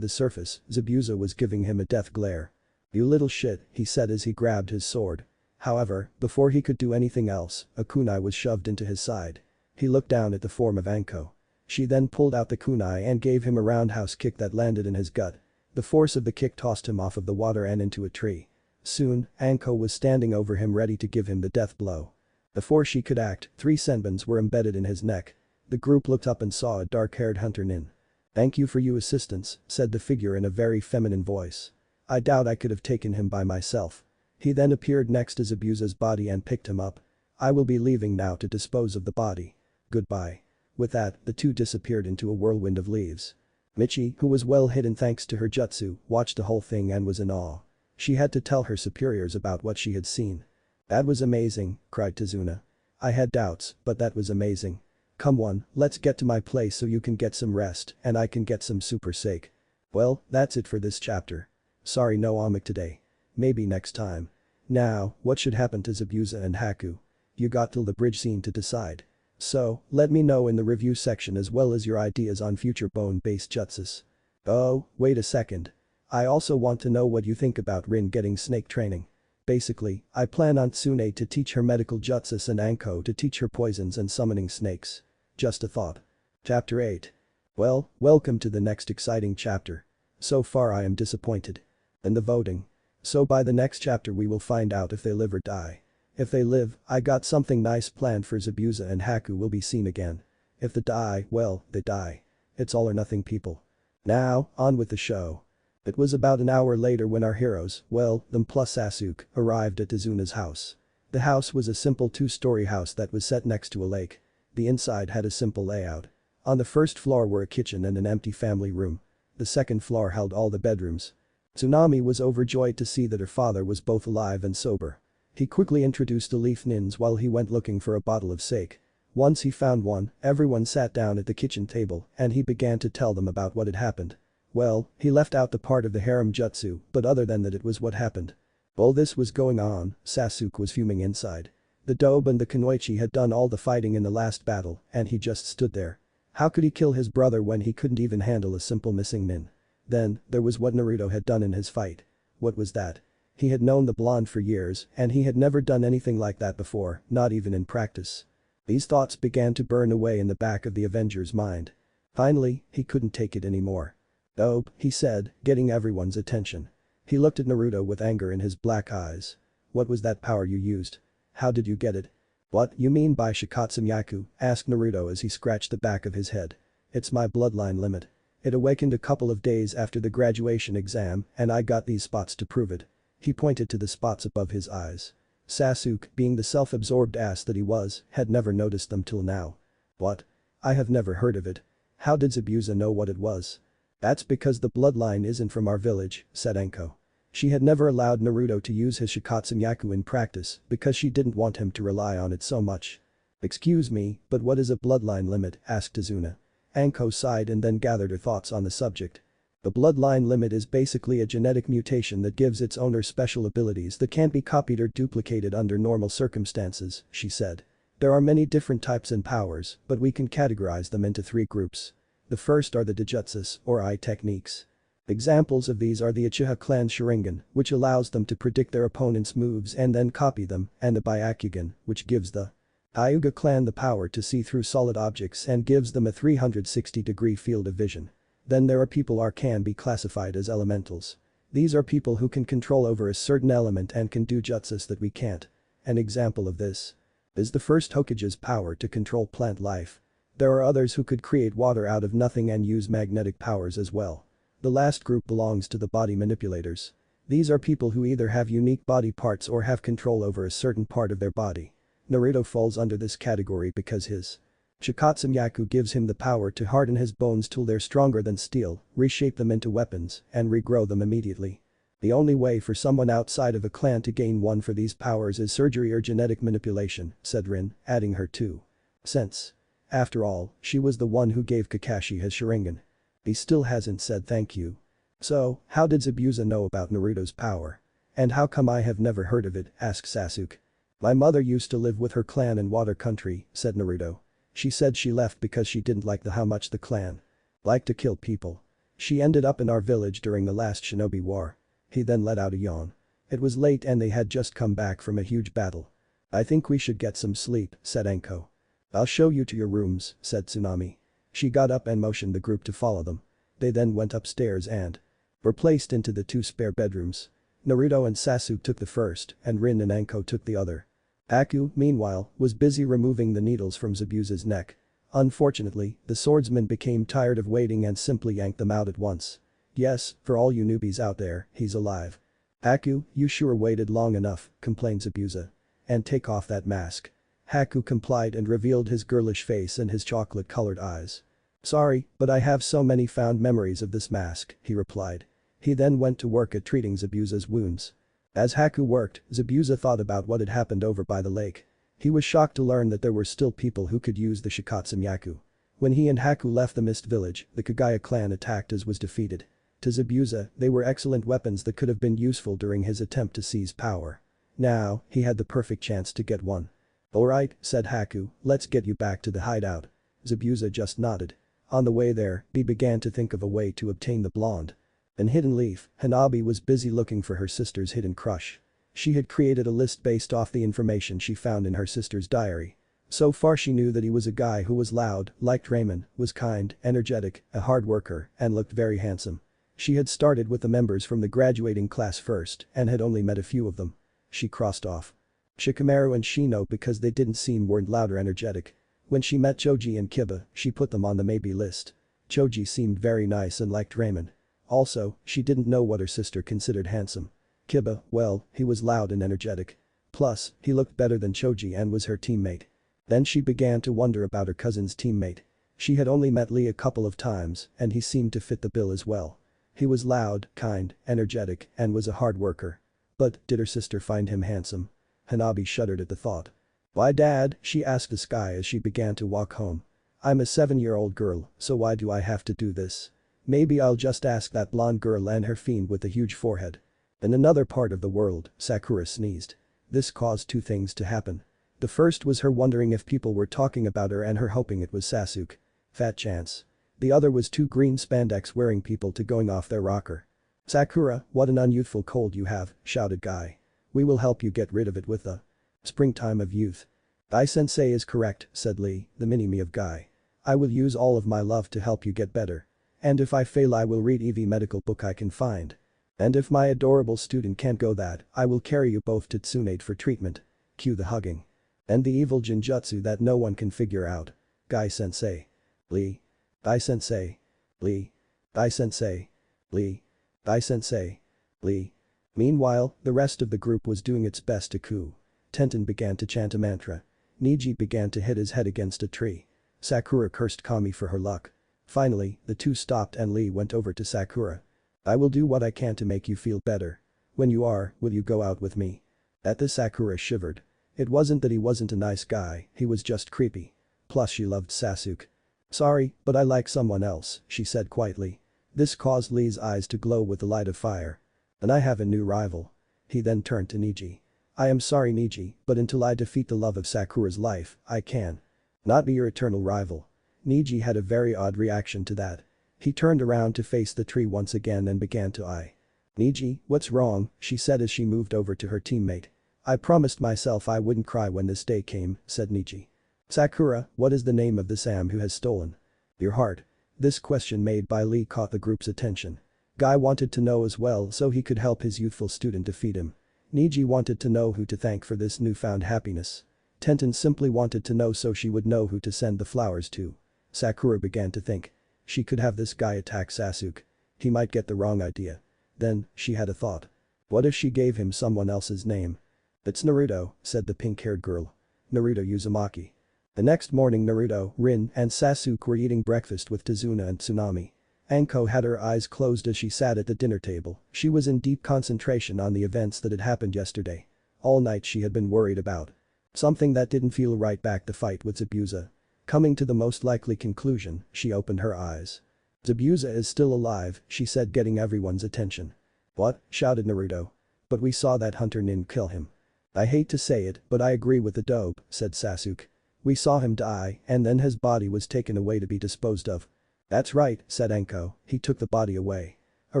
the surface, Zabuza was giving him a death glare. "You little shit," he said as he grabbed his sword. However, before he could do anything else, a kunai was shoved into his side. He looked down at the form of Anko. She then pulled out the kunai and gave him a roundhouse kick that landed in his gut. The force of the kick tossed him off of the water and into a tree. Soon, Anko was standing over him ready to give him the death blow. Before she could act, 3 senbons were embedded in his neck. The group looked up and saw a dark-haired hunter nin. "Thank you for your assistance," said the figure in a very feminine voice. "I doubt I could have taken him by myself." He then appeared next to Zabuza's body and picked him up. "I will be leaving now to dispose of the body. Goodbye." With that, the two disappeared into a whirlwind of leaves. Michi, who was well hidden thanks to her jutsu, watched the whole thing and was in awe. She had to tell her superiors about what she had seen. "That was amazing," cried Tazuna. "I had doubts, but that was amazing. Come on, let's get to my place so you can get some rest and I can get some super sake." Well, that's it for this chapter. Sorry no Omik today. Maybe next time. Now, what should happen to Zabuza and Haku? You got till the bridge scene to decide. So, let me know in the review section as well as your ideas on future bone-based jutsus. Oh, wait a second. I also want to know what you think about Rin getting snake training. Basically, I plan on Tsunade to teach her medical jutsus and Anko to teach her poisons and summoning snakes. Just a thought. Chapter 8. Well, welcome to the next exciting chapter. So far I am disappointed. And the voting. So by the next chapter we will find out if they live or die. If they live, I got something nice planned for Zabuza and Haku will be seen again. If they die, well, they die. It's all or nothing people. Now, on with the show. It was about an hour later when our heroes, well, them plus Sasuke, arrived at Tsunade's house. The house was a simple two-story house that was set next to a lake. The inside had a simple layout. On the first floor were a kitchen and an empty family room. The second floor held all the bedrooms. Tsunade was overjoyed to see that her father was both alive and sober. He quickly introduced the leaf nins while he went looking for a bottle of sake. Once he found one, everyone sat down at the kitchen table and he began to tell them about what had happened. Well, he left out the part of the harem jutsu, but other than that it was what happened. While this was going on, Sasuke was fuming inside. The Dobe and the Kunoichi had done all the fighting in the last battle and he just stood there. How could he kill his brother when he couldn't even handle a simple missing nin? Then, there was what Naruto had done in his fight. What was that? He had known the blonde for years and he had never done anything like that before, not even in practice. These thoughts began to burn away in the back of the Avenger's mind. Finally, he couldn't take it anymore. "Dope," he said, getting everyone's attention. He looked at Naruto with anger in his black eyes. "What was that power you used? How did you get it?" "What you mean by Shikatsu-myaku?" asked Naruto as he scratched the back of his head. "It's my bloodline limit. It awakened a couple of days after the graduation exam and I got these spots to prove it." He pointed to the spots above his eyes. Sasuke, being the self-absorbed ass that he was, had never noticed them till now. "What? I have never heard of it. How did Zabuza know what it was?" "That's because the bloodline isn't from our village," said Anko. She had never allowed Naruto to use his Shikatsu-myaku in practice because she didn't want him to rely on it so much. "Excuse me, but what is a bloodline limit?" asked Izuna. Anko sighed and then gathered her thoughts on the subject. "The bloodline limit is basically a genetic mutation that gives its owner special abilities that can't be copied or duplicated under normal circumstances," she said. "There are many different types and powers, but we can categorize them into 3 groups. The first are the Dijutsus, or eye techniques. Examples of these are the Uchiha clan's Sharingan, which allows them to predict their opponent's moves and then copy them, and the Byakugan, which gives the Hyuga clan the power to see through solid objects and gives them a 360-degree field of vision. Then there are people who can be classified as elementals. These are people who can control over a certain element and can do jutsus that we can't. An example of this is the first Hokage's power to control plant life. There are others who could create water out of nothing and use magnetic powers as well. The last group belongs to the body manipulators. These are people who either have unique body parts or have control over a certain part of their body. Naruto falls under this category because his Shikatsu-myaku gives him the power to harden his bones till they're stronger than steel, reshape them into weapons, and regrow them immediately. The only way for someone outside of a clan to gain one for these powers is surgery or genetic manipulation, said Rin, adding her 2 cents. After all, she was the one who gave Kakashi his Sharingan. He still hasn't said thank you. "So, how did Zabuza know about Naruto's power? And how come I have never heard of it?" asked Sasuke. "My mother used to live with her clan in Water Country," said Naruto. "She said she left because she didn't like how much the clan liked to kill people. She ended up in our village during the last Shinobi war." He then let out a yawn. It was late and they had just come back from a huge battle. "I think we should get some sleep," said Anko. "I'll show you to your rooms," said Tsunade. She got up and motioned the group to follow them. They then went upstairs and were placed into the 2 spare bedrooms. Naruto and Sasuke took the first and Rin and Anko took the other. Aku, meanwhile, was busy removing the needles from Zabuza's neck. Unfortunately, the swordsman became tired of waiting and simply yanked them out at once. "Yes, for all you newbies out there, he's alive." "Aku, you sure waited long enough," complained Zabuza. "And take off that mask." Haku complied and revealed his girlish face and his chocolate-colored eyes. "Sorry, but I have so many fond memories of this mask," he replied. He then went to work at treating Zabuza's wounds. As Haku worked, Zabuza thought about what had happened over by the lake. He was shocked to learn that there were still people who could use the Shikatsu-myaku. When he and Haku left the Mist Village, the Kagaya clan attacked as was defeated. To Zabuza, they were excellent weapons that could have been useful during his attempt to seize power. Now, he had the perfect chance to get one. "Alright," said Haku, "let's get you back to the hideout." Zabuza just nodded. On the way there, he began to think of a way to obtain the blonde. In Hidden Leaf, Hanabi was busy looking for her sister's hidden crush. She had created a list based off the information she found in her sister's diary. So far she knew that he was a guy who was loud, liked ramen, was kind, energetic, a hard worker, and looked very handsome. She had started with the members from the graduating class first and had only met a few of them. She crossed off Shikamaru and Shino because they didn't seem weren't loud or energetic. When she met Choji and Kiba, she put them on the maybe list. Choji seemed very nice and liked ramen. Also, she didn't know what her sister considered handsome. Kiba, well, he was loud and energetic. Plus, he looked better than Choji and was her teammate. Then she began to wonder about her cousin's teammate. She had only met Lee a couple of times and he seemed to fit the bill as well. He was loud, kind, energetic, and was a hard worker. But did her sister find him handsome? Hanabi shuddered at the thought. "Why dad?" she asked the sky as she began to walk home. "I'm a 7-year-old girl, so why do I have to do this? Maybe I'll just ask that blonde girl and her fiend with a huge forehead." In another part of the world, Sakura sneezed. This caused two things to happen. The first was her wondering if people were talking about her and her hoping it was Sasuke. Fat chance. The other was two green spandex wearing people to going off their rocker. "Sakura, what an unyouthful cold you have," shouted Guy. "We will help you get rid of it with the springtime of youth." "Guy-sensei is correct," said Lee, the mini-me of Guy. "I will use all of my love to help you get better. And if I fail I will read every medical book I can find. And if my adorable student can't go that, I will carry you both to Tsunade for treatment." Cue the hugging. "And the evil genjutsu that no one can figure out. Guy-sensei. Lee. Guy-sensei. Lee. Guy-sensei. Lee. Guy-sensei. Lee." Meanwhile, the rest of the group was doing its best to coo. Tenten began to chant a mantra. Neji began to hit his head against a tree. Sakura cursed Kami for her luck. Finally, the two stopped and Lee went over to Sakura. "I will do what I can to make you feel better. When you are, will you go out with me?" At this Sakura shivered. It wasn't that he wasn't a nice guy, he was just creepy. Plus she loved Sasuke. "Sorry, but I like someone else," she said quietly. This caused Lee's eyes to glow with the light of fire. "And I have a new rival." He then turned to Neji. "I am sorry Neji, but until I defeat the love of Sakura's life, I can not be your eternal rival." Neji had a very odd reaction to that. He turned around to face the tree once again and began to eye. "Neji, what's wrong?" she said as she moved over to her teammate. "I promised myself I wouldn't cry when this day came," said Neji. "Sakura, what is the name of the Sam who has stolen your heart?" This question made by Lee caught the group's attention. Guy wanted to know as well so he could help his youthful student defeat him. Neji wanted to know who to thank for this newfound happiness. Tenten simply wanted to know so she would know who to send the flowers to. Sakura began to think. She could have this guy attack Sasuke. He might get the wrong idea. Then, she had a thought. What if she gave him someone else's name? "It's Naruto," said the pink-haired girl. "Naruto Uzumaki." The next morning Naruto, Rin, and Sasuke were eating breakfast with Tazuna and Tsunami. Anko had her eyes closed as she sat at the dinner table. She was in deep concentration on the events that had happened yesterday. All night she had been worried about something that didn't feel right back the fight with Zabuza. Coming to the most likely conclusion, she opened her eyes. "Zabuza is still alive," she said, getting everyone's attention. "What?" shouted Naruto. "But we saw that hunter Nin kill him." "I hate to say it, but I agree with the dope," said Sasuke. "We saw him die and then his body was taken away to be disposed of." "That's right," said Anko, "he took the body away. A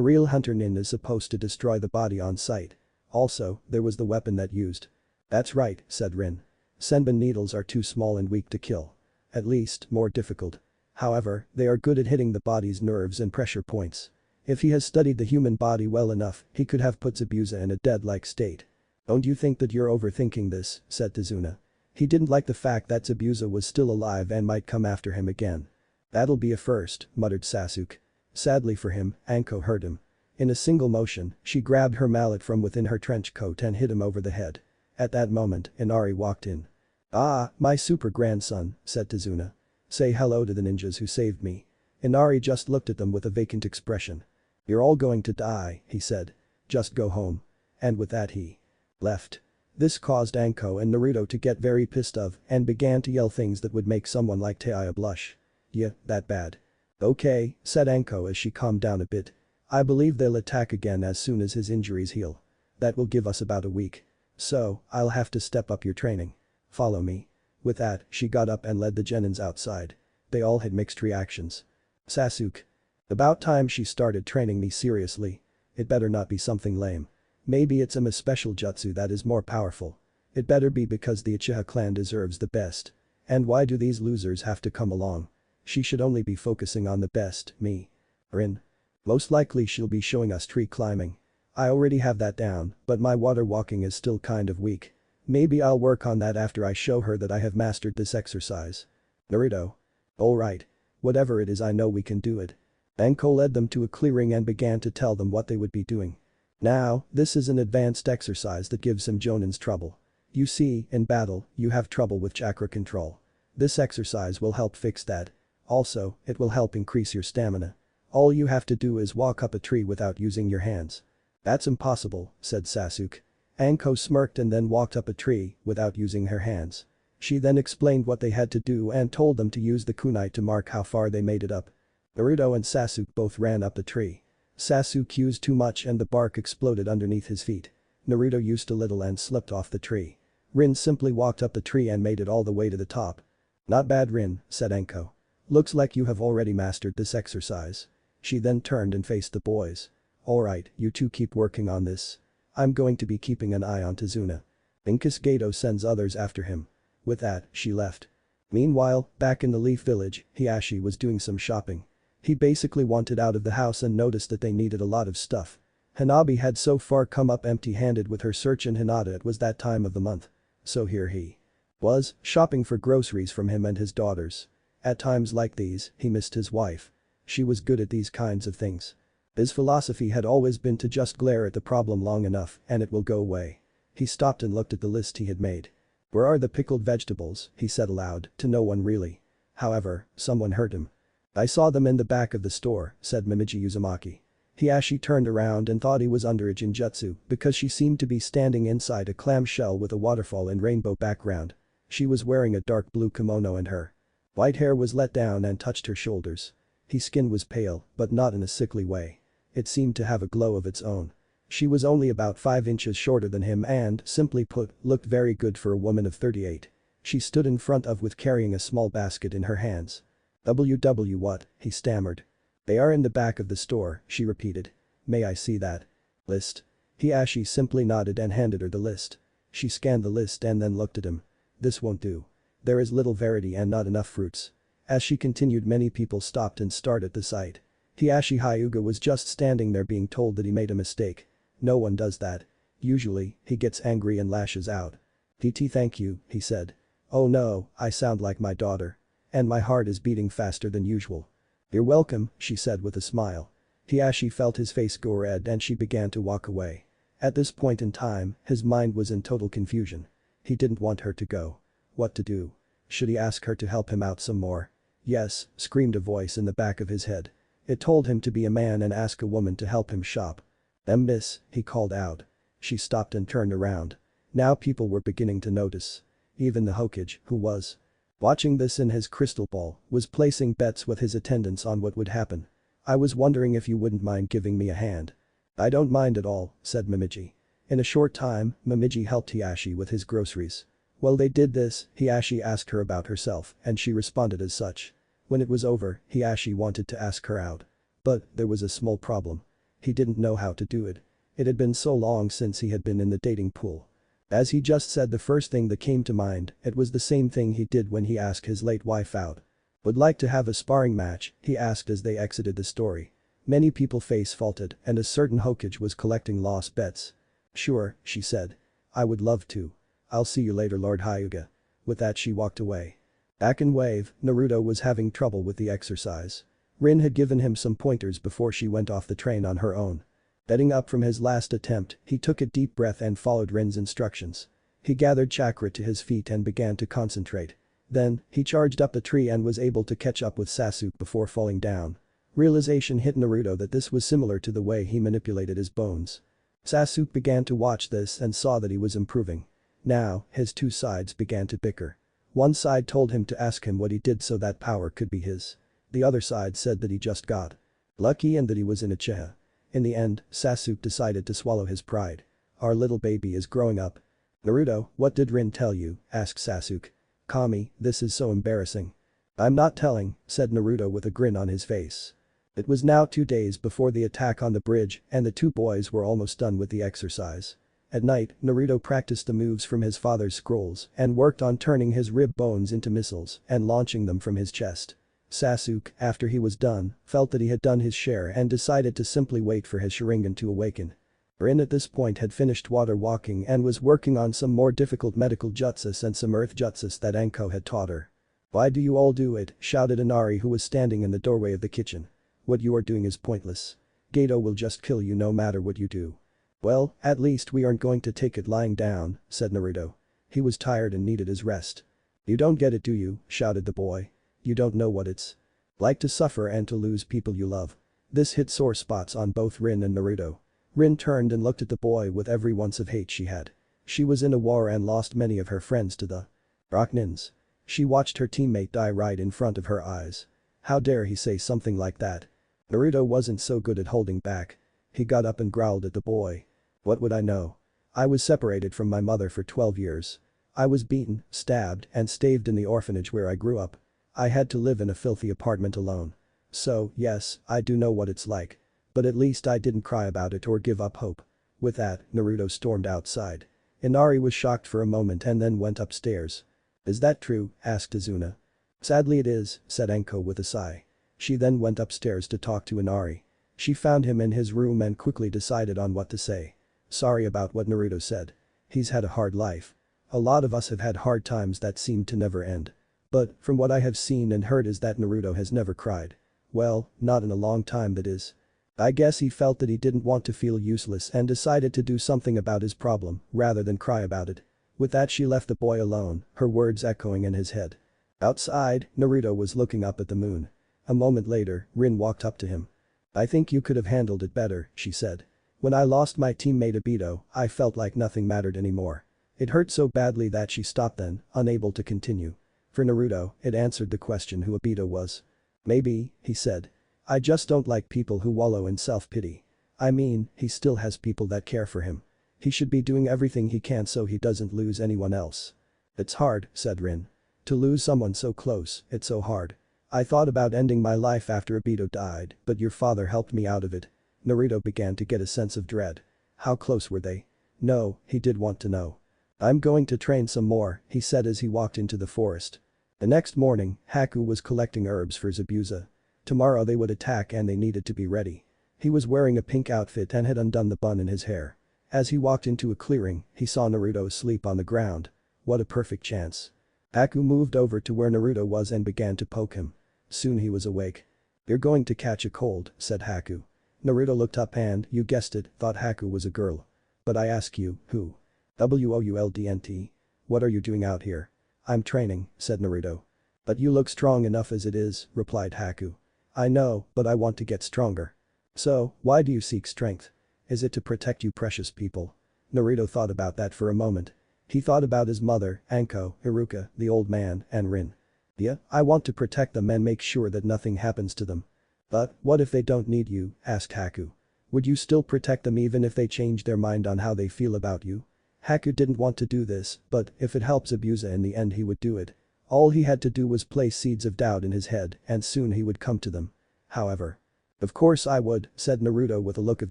real hunter Nin is supposed to destroy the body on sight. Also, there was the weapon that used." "That's right," said Rin. "Senbon needles are too small and weak to kill. At least, more difficult. However, they are good at hitting the body's nerves and pressure points. If he has studied the human body well enough, he could have put Zabuza in a dead-like state." "Don't you think that you're overthinking this?" said Tazuna. He didn't like the fact that Zabuza was still alive and might come after him again. "That'll be a first," muttered Sasuke. Sadly for him, Anko heard him. In a single motion, she grabbed her mallet from within her trench coat and hit him over the head. At that moment, Inari walked in. "Ah, my super grandson," said Tazuna. "Say hello to the ninjas who saved me." Inari just looked at them with a vacant expression. "You're all going to die," he said. "Just go home." And with that he left. This caused Anko and Naruto to get very pissed off and began to yell things that would make someone like Taiya blush. "Yeah, that bad." "Okay," said Anko as she calmed down a bit. "I believe they'll attack again as soon as his injuries heal. That will give us about a week. So, I'll have to step up your training. Follow me." With that, she got up and led the genins outside. They all had mixed reactions. "Sasuke. About time she started training me seriously. It better not be something lame. Maybe it's a special jutsu that is more powerful. It better be because the Uchiha clan deserves the best. And why do these losers have to come along? She should only be focusing on the best, me. Rin. Most likely she'll be showing us tree climbing. I already have that down, but my water walking is still kind of weak. Maybe I'll work on that after I show her that I have mastered this exercise." "Naruto. Alright. Whatever it is I know we can do it." Anko led them to a clearing and began to tell them what they would be doing. Now, this is an advanced exercise that gives him Jonin's trouble. You see, in battle, you have trouble with chakra control. This exercise will help fix that. Also, it will help increase your stamina. All you have to do is walk up a tree without using your hands. That's impossible, said Sasuke. Anko smirked and then walked up a tree without using her hands. She then explained what they had to do and told them to use the kunai to mark how far they made it up. Naruto and Sasuke both ran up the tree. Sasuke used too much and the bark exploded underneath his feet. Naruto used a little and slipped off the tree. Rin simply walked up the tree and made it all the way to the top. Not bad, Rin, said Anko. Looks like you have already mastered this exercise. She then turned and faced the boys. Alright, you two keep working on this. I'm going to be keeping an eye on Tsunade. In case Gato sends others after him. With that, she left. Meanwhile, back in the Leaf Village, Hiashi was doing some shopping. He basically wanted out of the house and noticed that they needed a lot of stuff. Hanabi had so far come up empty-handed with her search in Hinata. It was that time of the month. So here he was, shopping for groceries from him and his daughters. At times like these, he missed his wife. She was good at these kinds of things. His philosophy had always been to just glare at the problem long enough and it will go away. He stopped and looked at the list he had made. Where are the pickled vegetables, he said aloud, to no one really. However, someone heard him. I saw them in the back of the store, said Momiji Uzumaki. Hiashi turned around and thought he was under a Jinjutsu because she seemed to be standing inside a clamshell with a waterfall and rainbow background. She was wearing a dark blue kimono and her white hair was let down and touched her shoulders. His skin was pale, but not in a sickly way. It seemed to have a glow of its own. She was only about 5 inches shorter than him and, simply put, looked very good for a woman of 38. She stood in front of with carrying a small basket in her hands. WW what, he stammered. They are in the back of the store, she repeated. May I see that list? Hiashi simply nodded and handed her the list. She scanned the list and then looked at him. This won't do. There is little variety and not enough fruits. As she continued, many people stopped and stared at the sight. Hiashi Hyuga was just standing there being told that he made a mistake. No one does that. Usually, he gets angry and lashes out. DT thank you, he said. Oh no, I sound like my daughter. And my heart is beating faster than usual. You're welcome, she said with a smile. Hiashi felt his face go red and she began to walk away. At this point in time, his mind was in total confusion. He didn't want her to go. What to do? Should he ask her to help him out some more? Yes, screamed a voice in the back of his head. It told him to be a man and ask a woman to help him shop. Miss, he called out. She stopped and turned around. Now people were beginning to notice. Even the Hokage, who was watching this in his crystal ball, was placing bets with his attendants on what would happen. I was wondering if you wouldn't mind giving me a hand. I don't mind at all, said Momiji. In a short time, Momiji helped Hiashi with his groceries. While they did this, Hiashi asked her about herself and she responded as such. When it was over, Hiashi wanted to ask her out. But there was a small problem. He didn't know how to do it. It had been so long since he had been in the dating pool. As he just said the first thing that came to mind, it was the same thing he did when he asked his late wife out. Would like to have a sparring match, he asked as they exited the story. Many people face faulted and a certain Hokage was collecting lost bets. Sure, she said. I would love to. I'll see you later, Lord Hyuga. With that she walked away. Back in Wave, Naruto was having trouble with the exercise. Rin had given him some pointers before she went off the train on her own. Getting up from his last attempt, he took a deep breath and followed Rin's instructions. He gathered chakra to his feet and began to concentrate. Then, he charged up a tree and was able to catch up with Sasuke before falling down. Realization hit Naruto that this was similar to the way he manipulated his bones. Sasuke began to watch this and saw that he was improving. Now, his two sides began to bicker. One side told him to ask him what he did so that power could be his. The other side said that he just got lucky and that he was in a Uchiha. In the end, Sasuke decided to swallow his pride. Our little baby is growing up. Naruto, what did Rin tell you? Asked Sasuke. Kami, this is so embarrassing. I'm not telling, said Naruto with a grin on his face. It was now 2 days before the attack on the bridge and the two boys were almost done with the exercise. At night, Naruto practiced the moves from his father's scrolls and worked on turning his rib bones into missiles and launching them from his chest. Sasuke, after he was done, felt that he had done his share and decided to simply wait for his Sharingan to awaken. Rin at this point had finished water walking and was working on some more difficult medical jutsus and some earth jutsus that Anko had taught her. Why do you all do it? Shouted Inari who was standing in the doorway of the kitchen. What you are doing is pointless. Gato will just kill you no matter what you do. Well, at least we aren't going to take it lying down, said Naruto. He was tired and needed his rest. You don't get it, do you? Shouted the boy. You don't know what it's like to suffer and to lose people you love. This hit sore spots on both Rin and Naruto. Rin turned and looked at the boy with every ounce of hate she had. She was in a war and lost many of her friends to the Rocknins. She watched her teammate die right in front of her eyes. How dare he say something like that? Naruto wasn't so good at holding back. He got up and growled at the boy. What would I know? I was separated from my mother for 12 years. I was beaten, stabbed, and staved in the orphanage where I grew up. I had to live in a filthy apartment alone. So, yes, I do know what it's like. But at least I didn't cry about it or give up hope. With that, Naruto stormed outside. Inari was shocked for a moment and then went upstairs. Is that true? Asked Izuna. Sadly it is, said Enko with a sigh. She then went upstairs to talk to Inari. She found him in his room and quickly decided on what to say. Sorry about what Naruto said. He's had a hard life. A lot of us have had hard times that seem to never end. But, from what I have seen and heard is that Naruto has never cried. Well, not in a long time that is. I guess he felt that he didn't want to feel useless and decided to do something about his problem, rather than cry about it. With that she left the boy alone, her words echoing in his head. Outside, Naruto was looking up at the moon. A moment later, Rin walked up to him. I think you could have handled it better, she said. When I lost my teammate Obito, I felt like nothing mattered anymore. It hurt so badly that she stopped then, unable to continue. For Naruto, it answered the question who Obito was. Maybe, he said. I just don't like people who wallow in self-pity. I mean, he still has people that care for him. He should be doing everything he can so he doesn't lose anyone else. It's hard, said Rin. To lose someone so close, it's so hard. I thought about ending my life after Obito died, but your father helped me out of it. Naruto began to get a sense of dread. How close were they? No, he did want to know. I'm going to train some more, he said as he walked into the forest. The next morning, Haku was collecting herbs for Zabuza. Tomorrow they would attack and they needed to be ready. He was wearing a pink outfit and had undone the bun in his hair. As he walked into a clearing, he saw Naruto asleep on the ground. What a perfect chance. Haku moved over to where Naruto was and began to poke him. Soon he was awake. You're going to catch a cold, said Haku. Naruto looked up and, you guessed it, thought Haku was a girl. But I ask you, who? Wouldn't? What are you doing out here? I'm training, said Naruto. But you look strong enough as it is, replied Haku. I know, but I want to get stronger. So, why do you seek strength? Is it to protect you precious people? Naruto thought about that for a moment. He thought about his mother, Anko, Iruka, the old man, and Rin. Yeah, I want to protect them and make sure that nothing happens to them. But, what if they don't need you? Asked Haku. Would you still protect them even if they change their mind on how they feel about you? Haku didn't want to do this, but if it helps Zabuza in the end he would do it. All he had to do was place seeds of doubt in his head and soon he would come to them. However. Of course I would, said Naruto with a look of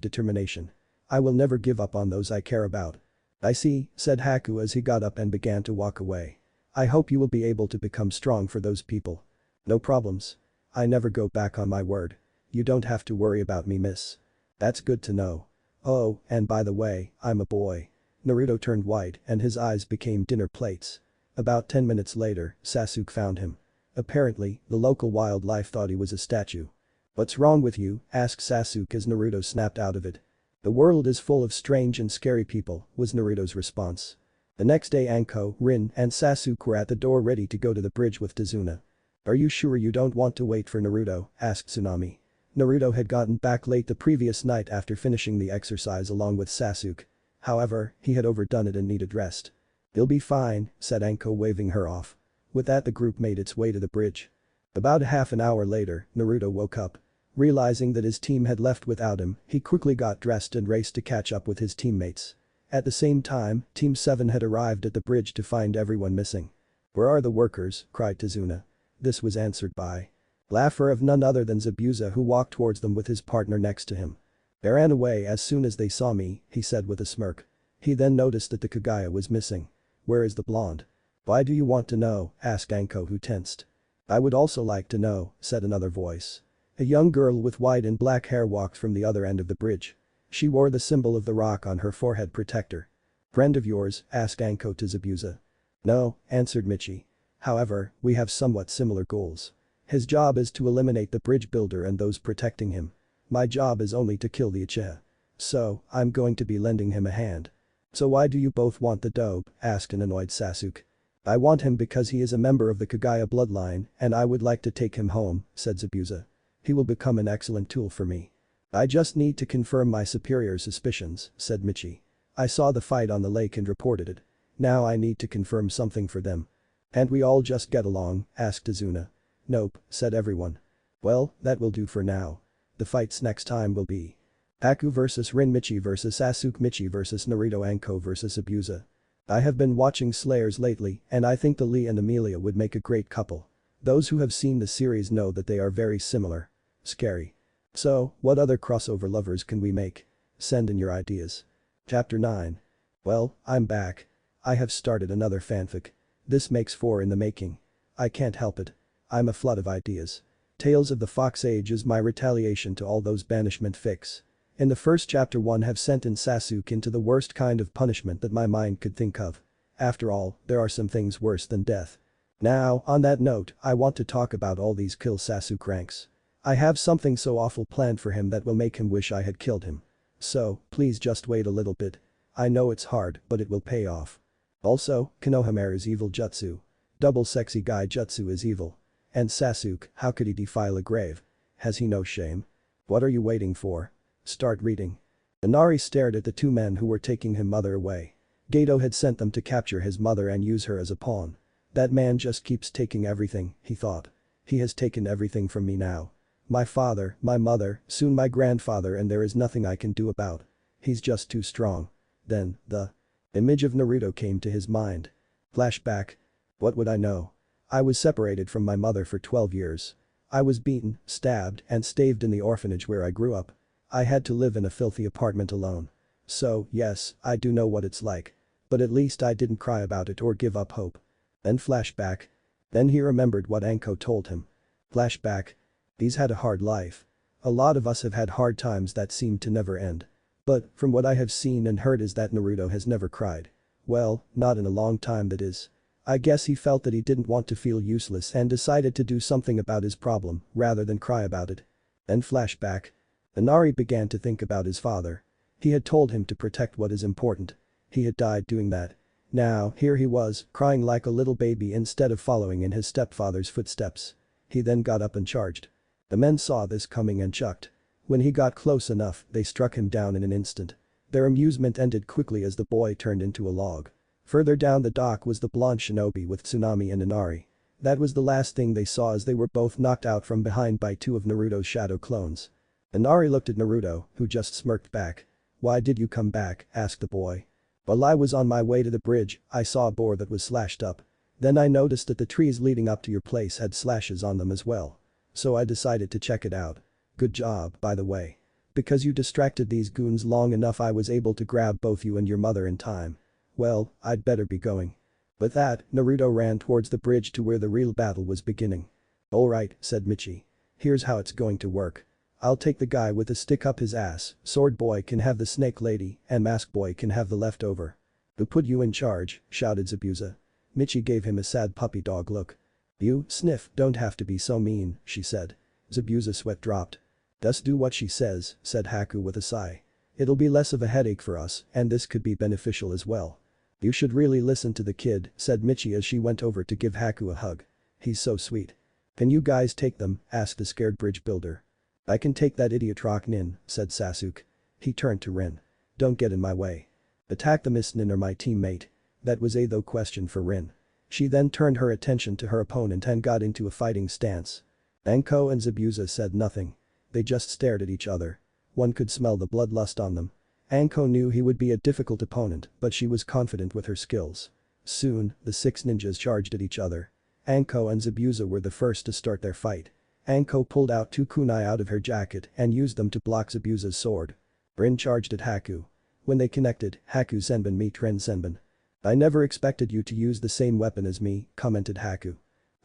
determination. I will never give up on those I care about. I see, said Haku as he got up and began to walk away. I hope you will be able to become strong for those people. No problems. I never go back on my word. You don't have to worry about me, miss. That's good to know. Oh, and by the way, I'm a boy. Naruto turned white and his eyes became dinner plates. About 10 minutes later, Sasuke found him. Apparently, the local wildlife thought he was a statue. What's wrong with you? Asked Sasuke as Naruto snapped out of it. The world is full of strange and scary people, was Naruto's response. The next day Anko, Rin, and Sasuke were at the door ready to go to the bridge with Tazuna. Are you sure you don't want to wait for Naruto? Asked Tsunami. Naruto had gotten back late the previous night after finishing the exercise along with Sasuke. However, he had overdone it and needed rest. He'll be fine, said Anko waving her off. With that the group made its way to the bridge. About half an hour later, Naruto woke up. Realizing that his team had left without him, he quickly got dressed and raced to catch up with his teammates. At the same time, Team 7 had arrived at the bridge to find everyone missing. Where are the workers? Cried Tazuna. This was answered by laughter of none other than Zabuza who walked towards them with his partner next to him. They ran away as soon as they saw me, he said with a smirk. He then noticed that the Kagaya was missing. Where is the blonde? Why do you want to know? Asked Anko who tensed. I would also like to know, said another voice. A young girl with white and black hair walked from the other end of the bridge. She wore the symbol of the rock on her forehead protector. Friend of yours? Asked Anko to Zabuza. No, answered Michi. However, we have somewhat similar goals. His job is to eliminate the bridge builder and those protecting him. My job is only to kill the Uchiha. So, I'm going to be lending him a hand. So why do you both want the dope? Asked an annoyed Sasuke. I want him because he is a member of the Kagaya bloodline and I would like to take him home, said Zabuza. He will become an excellent tool for me. I just need to confirm my superior's suspicions, said Michi. I saw the fight on the lake and reported it. Now I need to confirm something for them. And we all just get along? Asked Azuna. Nope, said everyone. Well, that will do for now. The fights next time will be Haku vs Rin, Michi vs Sasuke, Michi vs Naruto, Anko vs Zabuza. I have been watching Slayers lately and I think the Lee and Amelia would make a great couple. Those who have seen the series know that they are very similar. Scary. So, what other crossover lovers can we make? Send in your ideas. Chapter 9. Well, I'm back. I have started another fanfic. This makes 4 in the making. I can't help it. I'm a flood of ideas. Tales of the Fox Age is my retaliation to all those banishment fics. In the first chapter 1 have sentenced Sasuke into the worst kind of punishment that my mind could think of. After all, there are some things worse than death. Now, on that note, I want to talk about all these kill Sasuke ranks. I have something so awful planned for him that will make him wish I had killed him. So, please just wait a little bit. I know it's hard, but it will pay off. Also, Konohamaru's evil jutsu. Double sexy guy jutsu is evil. And Sasuke, how could he defile a grave? Has he no shame? What are you waiting for? Start reading. Inari stared at the 2 men who were taking his mother away. Gato had sent them to capture his mother and use her as a pawn. That man just keeps taking everything, he thought. He has taken everything from me now. My father, my mother, soon my grandfather, and there is nothing I can do about. He's just too strong. Then, the image of Naruto came to his mind. Flashback. What would I know? I was separated from my mother for 12 years. I was beaten, stabbed, and staved in the orphanage where I grew up. I had to live in a filthy apartment alone. So, yes, I do know what it's like. But at least I didn't cry about it or give up hope. Then flashback. Then he remembered what Anko told him. Flashback. He's had a hard life. A lot of us have had hard times that seem to never end. But, from what I have seen and heard is that Naruto has never cried. Well, not in a long time that is. I guess he felt that he didn't want to feel useless and decided to do something about his problem, rather than cry about it. Then flashback. Inari began to think about his father. He had told him to protect what is important. He had died doing that. Now, here he was, crying like a little baby instead of following in his stepfather's footsteps. He then got up and charged. The men saw this coming and chucked. When he got close enough, they struck him down in an instant. Their amusement ended quickly as the boy turned into a log. Further down the dock was the blonde shinobi with Tsunade and Inari. That was the last thing they saw as they were both knocked out from behind by 2 of Naruto's shadow clones. Inari looked at Naruto, who just smirked back. Why did you come back? Asked the boy. While I was on my way to the bridge, I saw a boar that was slashed up. Then I noticed that the trees leading up to your place had slashes on them as well. So I decided to check it out. Good job, by the way. Because you distracted these goons long enough, I was able to grab both you and your mother in time. Well, I'd better be going. With that, Naruto ran towards the bridge to where the real battle was beginning. Alright, said Michi. Here's how it's going to work. I'll take the guy with the stick up his ass, Sword Boy can have the Snake Lady, and Mask Boy can have the leftover. Who put you in charge? Shouted Zabuza. Michi gave him a sad puppy dog look. You, Sniff, don't have to be so mean, she said. Zabuza's sweat dropped. Just do what she says, said Haku with a sigh. It'll be less of a headache for us, and this could be beneficial as well. You should really listen to the kid, said Michi as she went over to give Haku a hug. He's so sweet. Can you guys take them? Asked the scared bridge builder. I can take that idiot Chunin, said Sasuke. He turned to Rin. Don't get in my way. Attack the Miss Nin or my teammate. That was a though question for Rin. She then turned her attention to her opponent and got into a fighting stance. Anko and Zabuza said nothing. They just stared at each other. One could smell the bloodlust on them. Anko knew he would be a difficult opponent, but she was confident with her skills. Soon, the 6 ninjas charged at each other. Anko and Zabuza were the first to start their fight. Anko pulled out 2 kunai out of her jacket and used them to block Zabuza's sword. Rin charged at Haku. When they connected, Haku Senbon meet Rin Senbon. I never expected you to use the same weapon as me, commented Haku.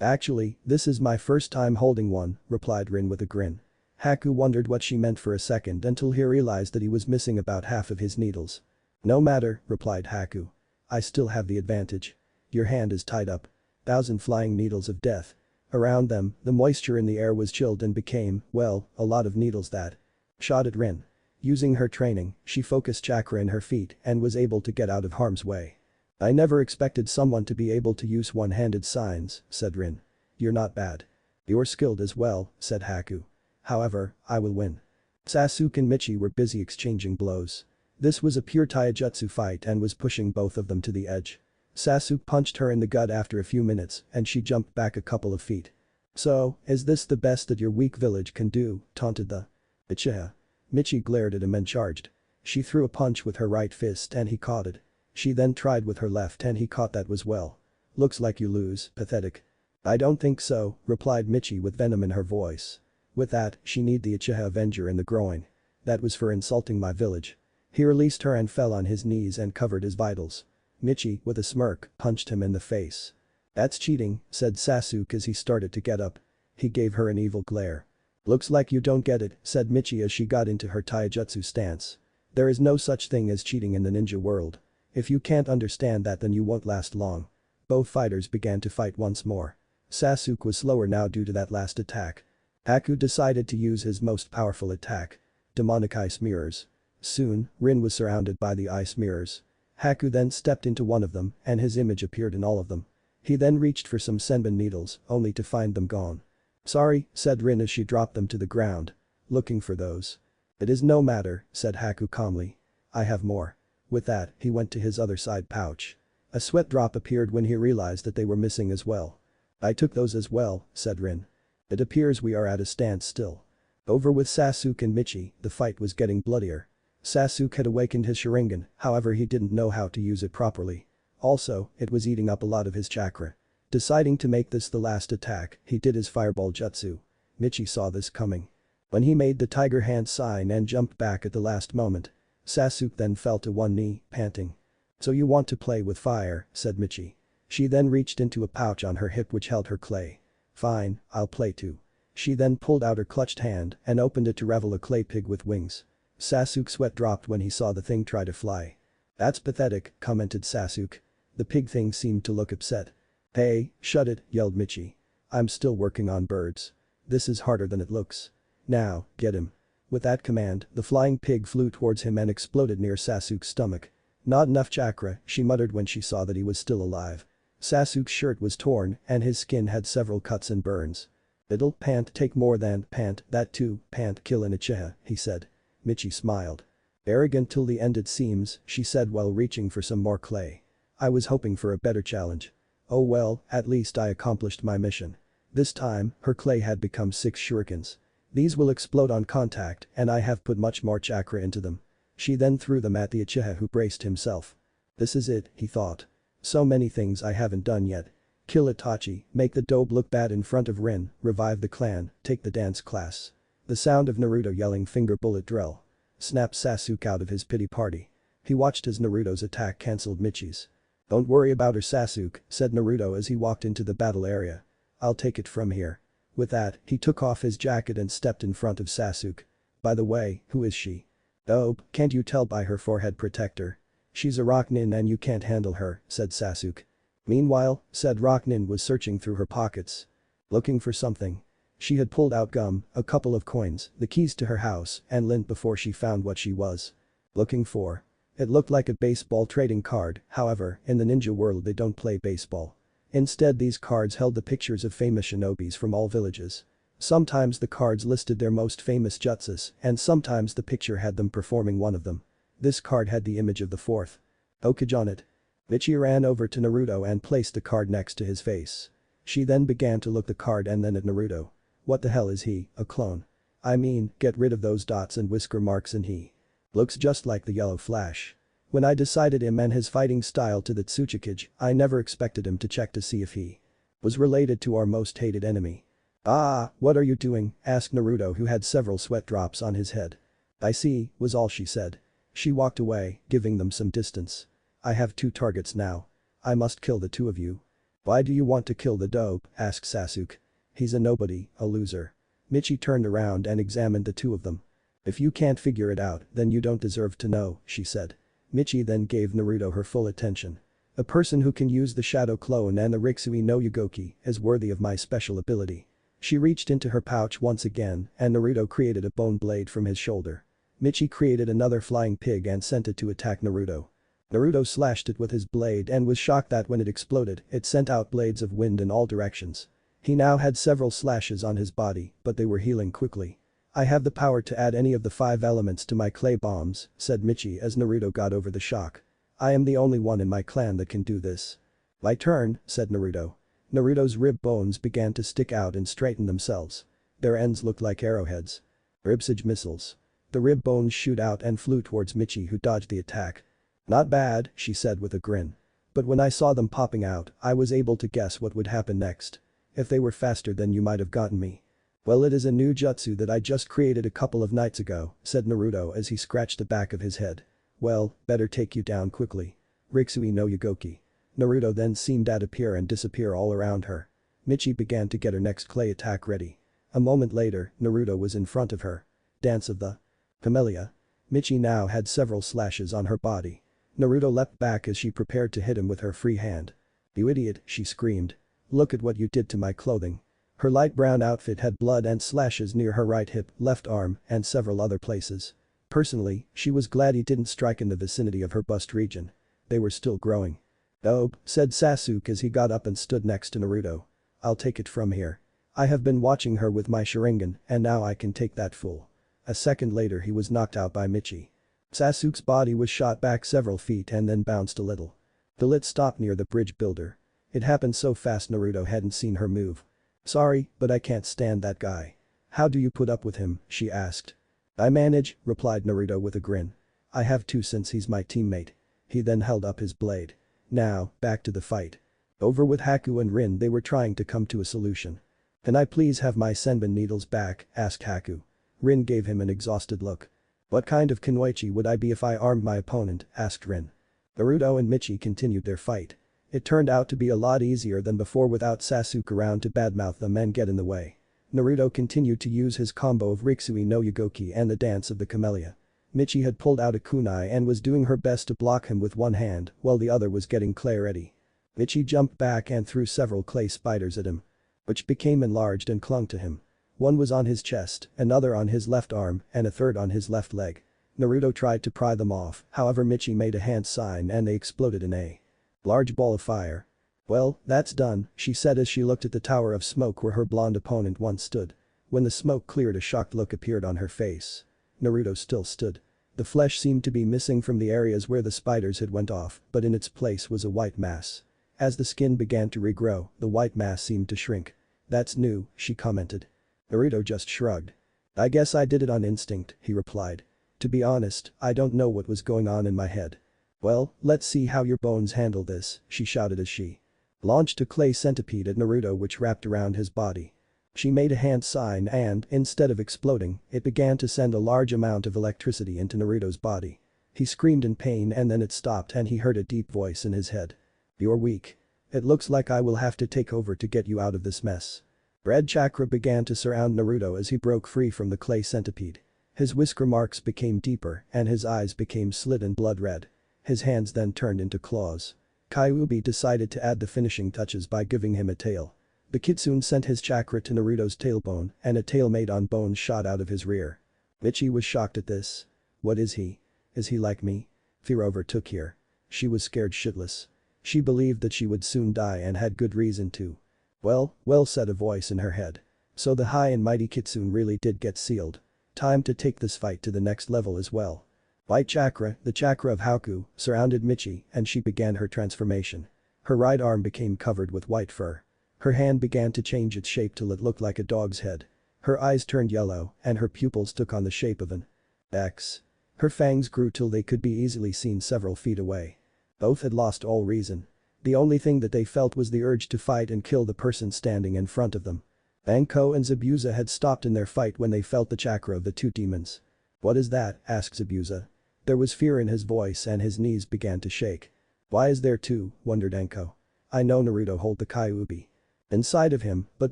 Actually, this is my first time holding one, replied Rin with a grin. Haku wondered what she meant for a second until he realized that he was missing about half of his needles. No matter, replied Haku. I still have the advantage. Your hand is tied up. 1,000 flying needles of death. Around them, the moisture in the air was chilled and became, well, a lot of needles that shot at Rin. Using her training, she focused chakra in her feet and was able to get out of harm's way. I never expected someone to be able to use one-handed signs, said Rin. You're not bad. You're skilled as well, said Haku. However, I will win. Sasuke and Michi were busy exchanging blows. This was a pure taijutsu fight and was pushing both of them to the edge. Sasuke punched her in the gut after a few minutes and she jumped back a couple of feet. So, is this the best that your weak village can do, taunted the Uchiha. Michi glared at him and charged. She threw a punch with her right fist and he caught it. She then tried with her left and he caught that as well. Looks like you lose, pathetic. I don't think so, replied Michi with venom in her voice. With that, she kneed the Uchiha Avenger in the groin. That was for insulting my village. He released her and fell on his knees and covered his vitals. Michi, with a smirk, punched him in the face. That's cheating, said Sasuke as he started to get up. He gave her an evil glare. Looks like you don't get it, said Michi as she got into her taijutsu stance. There is no such thing as cheating in the ninja world. If you can't understand that then you won't last long. Both fighters began to fight once more. Sasuke was slower now due to that last attack. Haku decided to use his most powerful attack. Demonic ice mirrors. Soon, Rin was surrounded by the ice mirrors. Haku then stepped into one of them and his image appeared in all of them. He then reached for some senbon needles, only to find them gone. Sorry, said Rin as she dropped them to the ground. Looking for those. It is no matter, said Haku calmly. I have more. With that, he went to his other side pouch. A sweat drop appeared when he realized that they were missing as well. I took those as well, said Rin. It appears we are at a standstill. Over with Sasuke and Michi, the fight was getting bloodier. Sasuke had awakened his Sharingan, however he didn't know how to use it properly. Also, it was eating up a lot of his chakra. Deciding to make this the last attack, he did his fireball jutsu. Michi saw this coming. When he made the tiger hand sign and jumped back at the last moment, Sasuke then fell to one knee, panting. So you want to play with fire, said Michi. She then reached into a pouch on her hip which held her clay. Fine, I'll play too. She then pulled out her clutched hand and opened it to reveal a clay pig with wings. Sasuke's sweat dropped when he saw the thing try to fly. That's pathetic, commented Sasuke. The pig thing seemed to look upset. Hey, shut it, yelled Michi. I'm still working on birds. This is harder than it looks. Now, get him. With that command, the flying pig flew towards him and exploded near Sasuke's stomach. Not enough chakra, she muttered when she saw that he was still alive. Sasuke's shirt was torn and his skin had several cuts and burns. It'll pant take more than pant that too, pant kill an Uchiha, he said. Michi smiled. Arrogant till the end it seems, she said while reaching for some more clay. I was hoping for a better challenge. Oh well, at least I accomplished my mission. This time, her clay had become 6 shurikens. These will explode on contact and I have put much more chakra into them. She then threw them at the Uchiha who braced himself. This is it, he thought. So many things I haven't done yet. Kill Itachi, make the dobe look bad in front of Rin, revive the clan, take the dance class. The sound of Naruto yelling finger bullet drill. Snapped Sasuke out of his pity party. He watched as Naruto's attack cancelled Michi's. Don't worry about her Sasuke, said Naruto as he walked into the battle area. I'll take it from here. With that, he took off his jacket and stepped in front of Sasuke. By the way, who is she? Oh, can't you tell by her forehead protector? She's a Rocknin and you can't handle her, said Sasuke. Meanwhile, said Rocknin was searching through her pockets. Looking for something. She had pulled out gum, a couple of coins, the keys to her house, and lint before she found what she was looking for. It looked like a baseball trading card, however, in the ninja world they don't play baseball. Instead these cards held the pictures of famous shinobis from all villages. Sometimes the cards listed their most famous jutsus and sometimes the picture had them performing one of them. This card had the image of the 4th Hokage on it. Michi ran over to Naruto and placed the card next to his face. She then began to look the card and then at Naruto. What the hell is he, a clone? I mean, get rid of those dots and whisker marks and he looks just like the yellow flash. When I decided him and his fighting style to the Tsuchikage, I never expected him to check to see if he was related to our most hated enemy. Ah, what are you doing? Asked Naruto who had several sweat drops on his head. I see, was all she said. She walked away, giving them some distance. I have 2 targets now. I must kill the 2 of you. Why do you want to kill the dope? Asked Sasuke. He's a nobody, a loser. Michi turned around and examined the 2 of them. If you can't figure it out, then you don't deserve to know, she said. Michi then gave Naruto her full attention. A person who can use the Shadow Clone and the Rixui no Yugoki is worthy of my special ability. She reached into her pouch once again and Naruto created a bone blade from his shoulder. Michi created another flying pig and sent it to attack Naruto. Naruto slashed it with his blade and was shocked that when it exploded, it sent out blades of wind in all directions. He now had several slashes on his body, but they were healing quickly. I have the power to add any of the 5 elements to my clay bombs, said Michi as Naruto got over the shock. I am the only one in my clan that can do this. My turn, said Naruto. Naruto's rib bones began to stick out and straighten themselves. Their ends looked like arrowheads. Ribsage missiles. The rib bones shoot out and flew towards Michi who dodged the attack. Not bad, she said with a grin. But when I saw them popping out, I was able to guess what would happen next. If they were faster then you might have gotten me. Well, it is a new jutsu that I just created a couple of nights ago, said Naruto as he scratched the back of his head. Well, better take you down quickly. Rixui no Yugoki. Naruto then seemed to appear and disappear all around her. Michi began to get her next clay attack ready. A moment later, Naruto was in front of her. Dance of the Camellia. Michi now had several slashes on her body. Naruto leapt back as she prepared to hit him with her free hand. You idiot, she screamed. Look at what you did to my clothing. Her light brown outfit had blood and slashes near her right hip, left arm, and several other places. Personally, she was glad he didn't strike in the vicinity of her bust region. They were still growing. Oh, said Sasuke as he got up and stood next to Naruto. I'll take it from here. I have been watching her with my Sharingan and now I can take that fool. A second later he was knocked out by Michi. Sasuke's body was shot back several feet and then bounced a little. The lit stopped near the bridge builder. It happened so fast Naruto hadn't seen her move. Sorry, but I can't stand that guy. How do you put up with him, she asked. I manage, replied Naruto with a grin. I have to since he's my teammate. He then held up his blade. Now, back to the fight. Over with Haku and Rin they were trying to come to a solution. Can I please have my Senbon needles back, asked Haku. Rin gave him an exhausted look. What kind of Kunoichi would I be if I armed my opponent, asked Rin. Naruto and Michi continued their fight. It turned out to be a lot easier than before without Sasuke around to badmouth them and get in the way. Naruto continued to use his combo of Rixui no Yugoki and the dance of the Camellia. Michi had pulled out a kunai and was doing her best to block him with one hand while the other was getting clay ready. Michi jumped back and threw several clay spiders at him. Which became enlarged and clung to him. One was on his chest, another on his left arm, and a third on his left leg. Naruto tried to pry them off, however Michi made a hand sign and they exploded in a large ball of fire. Well, that's done, she said as she looked at the tower of smoke where her blonde opponent once stood. When the smoke cleared a shocked look appeared on her face. Naruto still stood. The flesh seemed to be missing from the areas where the spiders had went off, but in its place was a white mass. As the skin began to regrow, the white mass seemed to shrink. That's new, she commented. Naruto just shrugged. I guess I did it on instinct, he replied. To be honest, I don't know what was going on in my head. Well, let's see how your bones handle this, she shouted as she launched a clay centipede at Naruto which wrapped around his body. She made a hand sign and, instead of exploding, it began to send a large amount of electricity into Naruto's body. He screamed in pain and then it stopped and he heard a deep voice in his head. You're weak. It looks like I will have to take over to get you out of this mess. Red chakra began to surround Naruto as he broke free from the clay centipede. His whisker marks became deeper and his eyes became slit and blood red. His hands then turned into claws. Kyuubi decided to add the finishing touches by giving him a tail. The kitsune sent his chakra to Naruto's tailbone and a tail made on bones shot out of his rear. Michi was shocked at this. What is he? Is he like me? Fear overtook her. She was scared shitless. She believed that she would soon die and had good reason to. Well, said a voice in her head. So the high and mighty kitsune really did get sealed. Time to take this fight to the next level as well. White chakra, the chakra of Haku, surrounded Michi and she began her transformation. Her right arm became covered with white fur. Her hand began to change its shape till it looked like a dog's head. Her eyes turned yellow and her pupils took on the shape of an X. Her fangs grew till they could be easily seen several feet away. Both had lost all reason. The only thing that they felt was the urge to fight and kill the person standing in front of them. Anko and Zabuza had stopped in their fight when they felt the chakra of the two demons. What is that? Asked Zabuza. There was fear in his voice and his knees began to shake. Why is there two? Wondered Anko. I know Naruto hold the Kyuubi inside of him, but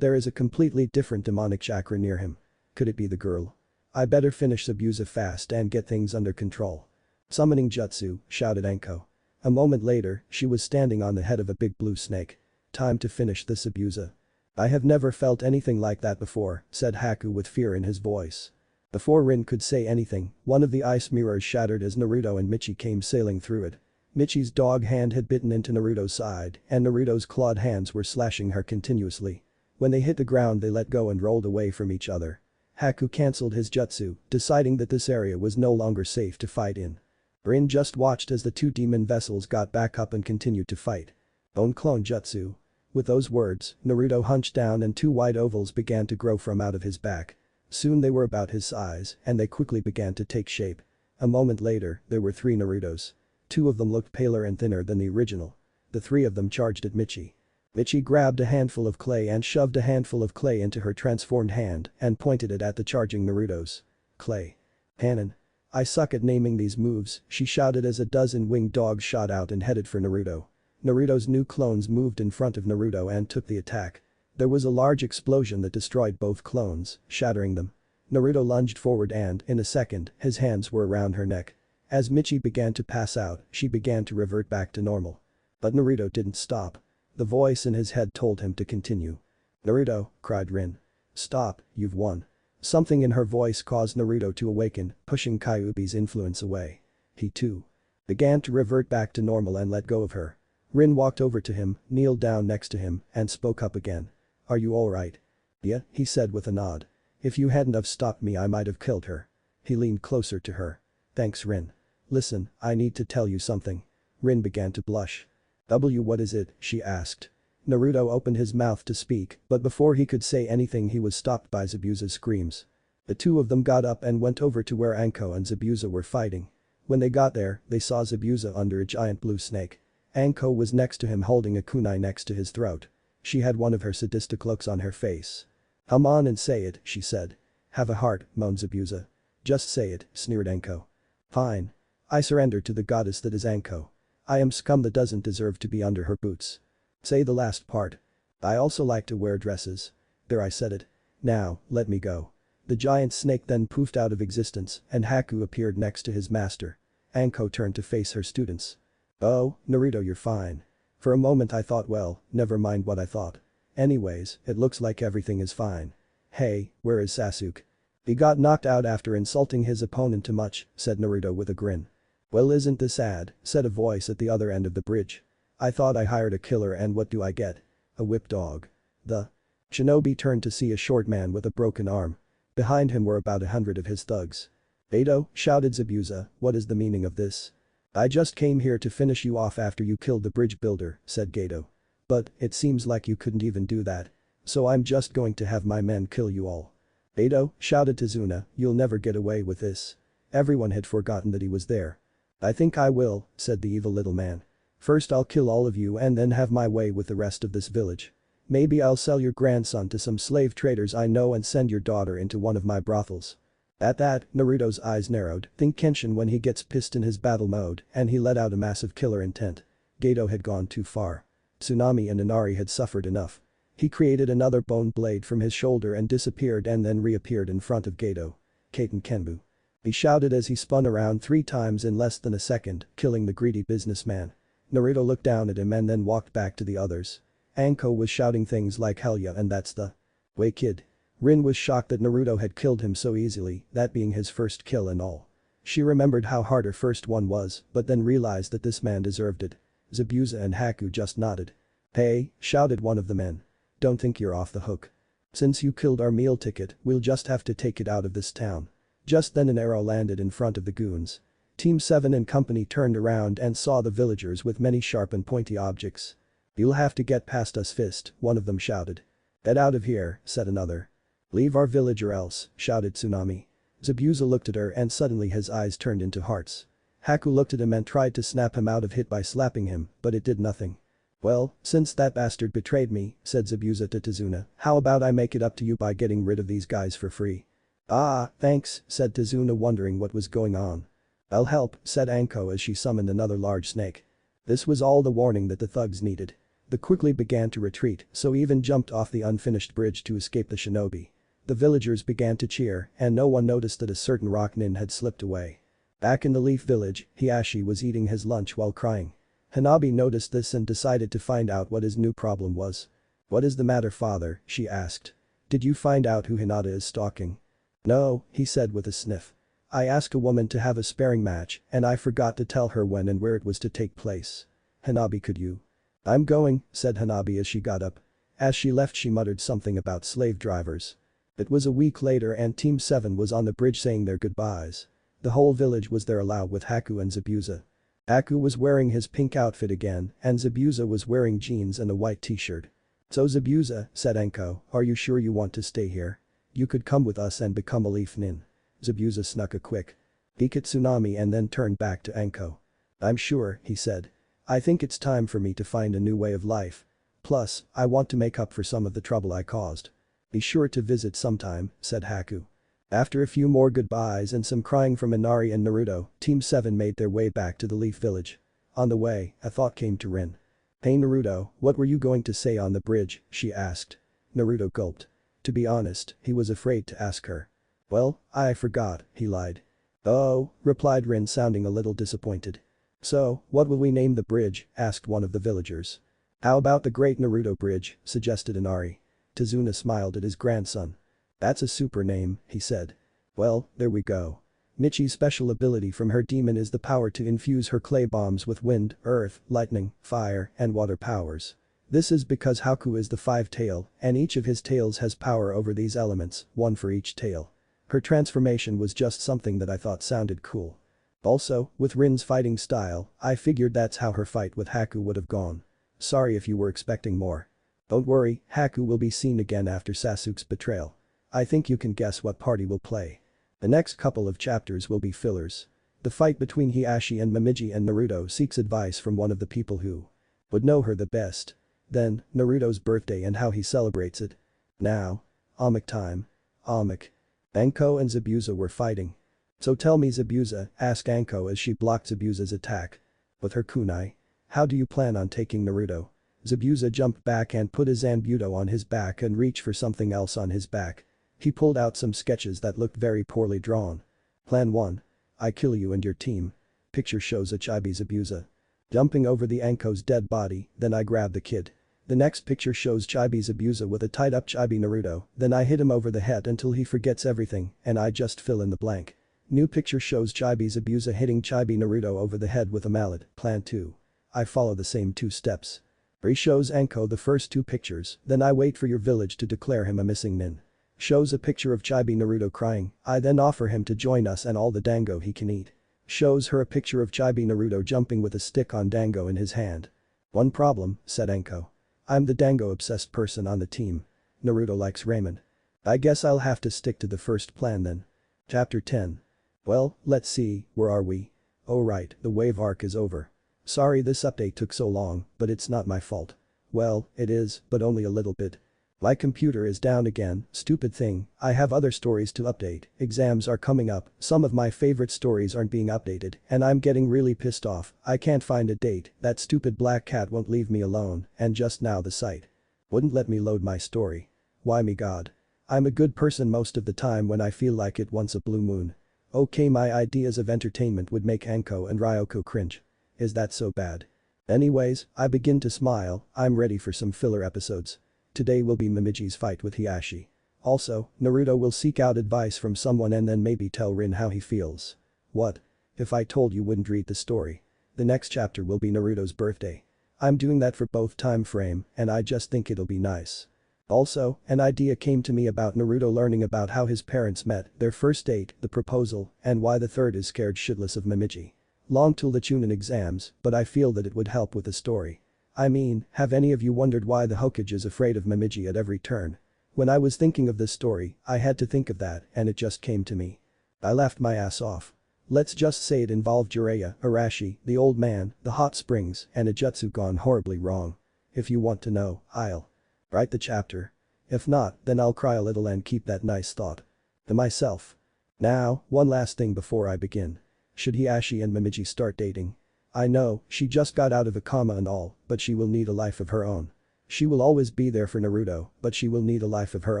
there is a completely different demonic chakra near him. Could it be the girl? I better finish Zabuza fast and get things under control. Summoning jutsu, shouted Anko. A moment later, she was standing on the head of a big blue snake. Time to finish this, Zabuza. I have never felt anything like that before, said Haku with fear in his voice. Before Rin could say anything, one of the ice mirrors shattered as Naruto and Michi came sailing through it. Michi's dog hand had bitten into Naruto's side, and Naruto's clawed hands were slashing her continuously. When they hit the ground they let go and rolled away from each other. Haku cancelled his jutsu, deciding that this area was no longer safe to fight in. Rin just watched as the two demon vessels got back up and continued to fight. Bone clone jutsu. With those words, Naruto hunched down and two white ovals began to grow from out of his back. Soon they were about his size, and they quickly began to take shape. A moment later, there were 3 Narutos. 2 of them looked paler and thinner than the original. The 3 of them charged at Michi. Michi grabbed a handful of clay and shoved a handful of clay into her transformed hand and pointed it at the charging Narutos. Clay. Hanan. I suck at naming these moves, she shouted as a dozen winged dogs shot out and headed for Naruto. Naruto's new clones moved in front of Naruto and took the attack. There was a large explosion that destroyed both clones, shattering them. Naruto lunged forward and, in a second, his hands were around her neck. As Michi began to pass out, she began to revert back to normal. But Naruto didn't stop. The voice in his head told him to continue. Naruto, cried Rin. Stop, you've won. Something in her voice caused Naruto to awaken, pushing Kyuubi's influence away. He too began to revert back to normal and let go of her. Rin walked over to him, kneeled down next to him, and spoke up again. Are you alright? Yeah, he said with a nod. If you hadn't have stopped me I might have killed her. He leaned closer to her. Thanks Rin. Listen, I need to tell you something. Rin began to blush. What is it, she asked. Naruto opened his mouth to speak, but before he could say anything he was stopped by Zabuza's screams. The two of them got up and went over to where Anko and Zabuza were fighting. When they got there, they saw Zabuza under a giant blue snake. Anko was next to him holding a kunai next to his throat. She had one of her sadistic looks on her face. Come on and say it, she said. Have a heart, moaned Zabuza. Just say it, sneered Anko. Fine. I surrender to the goddess that is Anko. I am scum that doesn't deserve to be under her boots. Say the last part. I also like to wear dresses. There, I said it. Now, let me go. The giant snake then poofed out of existence and Haku appeared next to his master. Anko turned to face her students. Oh, Naruto, you're fine. For a moment I thought, well, never mind what I thought. Anyways, it looks like everything is fine. Hey, where is Sasuke? He got knocked out after insulting his opponent too much, said Naruto with a grin. Well, isn't this sad, said a voice at the other end of the bridge. I thought I hired a killer and what do I get? A whip dog. The Shinobi turned to see a short man with a broken arm. Behind him were about 100 of his thugs. Beto, shouted Zabuza, what is the meaning of this? I just came here to finish you off after you killed the bridge builder, said Gato. But, it seems like you couldn't even do that. So I'm just going to have my men kill you all. Beto, shouted Tsunade, you'll never get away with this. Everyone had forgotten that he was there. I think I will, said the evil little man. First I'll kill all of you and then have my way with the rest of this village. Maybe I'll sell your grandson to some slave traders I know and send your daughter into one of my brothels. At that, Naruto's eyes narrowed, think Kenshin when he gets pissed in his battle mode, and he let out a massive killer intent. Gato had gone too far. Tsunami and Inari had suffered enough. He created another bone blade from his shoulder and disappeared and then reappeared in front of Gato. Kaiten Kenbu. He shouted as he spun around 3 times in less than a second, killing the greedy businessman. Naruto looked down at him and then walked back to the others. Anko was shouting things like hell yeah and that's the way kid. Rin was shocked that Naruto had killed him so easily, that being his first kill and all. She remembered how hard her first one was, but then realized that this man deserved it. Zabuza and Haku just nodded. Hey, shouted one of the men. Don't think you're off the hook. Since you killed our meal ticket, we'll just have to take it out of this town. Just then an arrow landed in front of the goons. Team 7 and company turned around and saw the villagers with many sharp and pointy objects. You'll have to get past us fist, one of them shouted. Get out of here, said another. Leave our village or else, shouted Tsunami. Zabuza looked at her and suddenly his eyes turned into hearts. Haku looked at him and tried to snap him out of it by slapping him, but it did nothing. Well, since that bastard betrayed me, said Zabuza to Tsunade, how about I make it up to you by getting rid of these guys for free? Ah, thanks, said Tsunade wondering what was going on. I'll help, said Anko as she summoned another large snake. This was all the warning that the thugs needed. They quickly began to retreat, so even jumped off the unfinished bridge to escape the shinobi. The villagers began to cheer and no one noticed that a certain rock nin had slipped away. Back in the Leaf Village, Hiashi was eating his lunch while crying. Hanabi noticed this and decided to find out what his new problem was. "What is the matter, father?" she asked. "Did you find out who Hinata is stalking?" "No," he said with a sniff. "I asked a woman to have a sparring match and I forgot to tell her when and where it was to take place. Hanabi, could you?" "I'm going," said Hanabi as she got up. As she left she muttered something about slave drivers. It was a week later and Team 7 was on the bridge saying their goodbyes. The whole village was there along with Haku and Zabuza. Haku was wearing his pink outfit again and Zabuza was wearing jeans and a white t-shirt. "So Zabuza," said Enko, "are you sure you want to stay here? You could come with us and become a leaf nin." Zabuza snuck a quick peek at Tsunami and then turned back to Enko. "I'm sure," he said. "I think it's time for me to find a new way of life. Plus, I want to make up for some of the trouble I caused." "Be sure to visit sometime," said Haku. After a few more goodbyes and some crying from Inari and Naruto, Team 7 made their way back to the Leaf Village. On the way, a thought came to Rin. "Hey Naruto, what were you going to say on the bridge?" she asked. Naruto gulped. To be honest, he was afraid to ask her. "Well, I forgot," he lied. "Oh," replied Rin sounding a little disappointed. "So, what will we name the bridge?" asked one of the villagers. "How about the Great Naruto Bridge?" suggested Inari. Tazuna smiled at his grandson. "That's a super name," he said. "Well, there we go." Michi's special ability from her demon is the power to infuse her clay bombs with wind, earth, lightning, fire, and water powers. This is because Haku is the five-tail, and each of his tails has power over these elements, one for each tail. Her transformation was just something that I thought sounded cool. Also, with Rin's fighting style, I figured that's how her fight with Haku would have gone. Sorry if you were expecting more. Don't worry, Haku will be seen again after Sasuke's betrayal. I think you can guess what party we'll play. The next couple of chapters will be fillers. The fight between Hiashi and Momiji and Naruto seeks advice from one of the people who would know her the best. Then, Naruto's birthday and how he celebrates it. Now. Amik time. Amik. Anko and Zabuza were fighting. "So tell me Zabuza," asked Anko as she blocked Zabuza's attack. "With her kunai. How do you plan on taking Naruto?" Zabuza jumped back and put his Zanbuto on his back and reached for something else on his back. He pulled out some sketches that looked very poorly drawn. "Plan 1. I kill you and your team." Picture shows a chibi Zabuza jumping over the Anko's dead body, then I grab the kid. The next picture shows chibi Zabuza with a tied up chibi Naruto, then I hit him over the head until he forgets everything and I just fill in the blank. New picture shows chibi Zabuza hitting chibi Naruto over the head with a mallet. Plan 2. I follow the same 2 steps. 3 shows Anko the first 2 pictures, then I wait for your village to declare him a missing nin. Shows a picture of chibi Naruto crying, I then offer him to join us and all the dango he can eat. Shows her a picture of chibi Naruto jumping with a stick on dango in his hand. "One problem," said Anko. "I'm the dango-obsessed person on the team. Naruto likes ramen. I guess I'll have to stick to the first plan then." Chapter 10. Well, let's see, where are we? Oh right, the wave arc is over. Sorry this update took so long, but it's not my fault. Well, it is, but only a little bit. My computer is down again, stupid thing, I have other stories to update, exams are coming up, some of my favorite stories aren't being updated, and I'm getting really pissed off, I can't find a date, that stupid black cat won't leave me alone, and just now the site wouldn't let me load my story. Why me god. I'm a good person most of the time when I feel like it once a blue moon. Okay, my ideas of entertainment would make Anko and Ryoko cringe. Is that so bad? Anyways, I begin to smile, I'm ready for some filler episodes. Today will be Momiji's fight with Hiashi. Also, Naruto will seek out advice from someone and then maybe tell Rin how he feels. What? If I told you wouldn't read the story. The next chapter will be Naruto's birthday. I'm doing that for both time frame and I just think it'll be nice. Also, an idea came to me about Naruto learning about how his parents met, their first date, the proposal, and why the third is scared shitless of Momiji. Long till the Chunin exams, but I feel that it would help with the story. I mean, have any of you wondered why the Hokage is afraid of Momiji at every turn? When I was thinking of this story, I had to think of that and it just came to me. I laughed my ass off. Let's just say it involved Jiraiya, Arashi, the old man, the hot springs, and a jutsu gone horribly wrong. If you want to know, I'll write the chapter. If not, then I'll cry a little and keep that nice thought to myself. Now, one last thing before I begin. Should Hiashi and Momiji start dating? I know, she just got out of a coma and all, but she will need a life of her own. She will always be there for Naruto, but she will need a life of her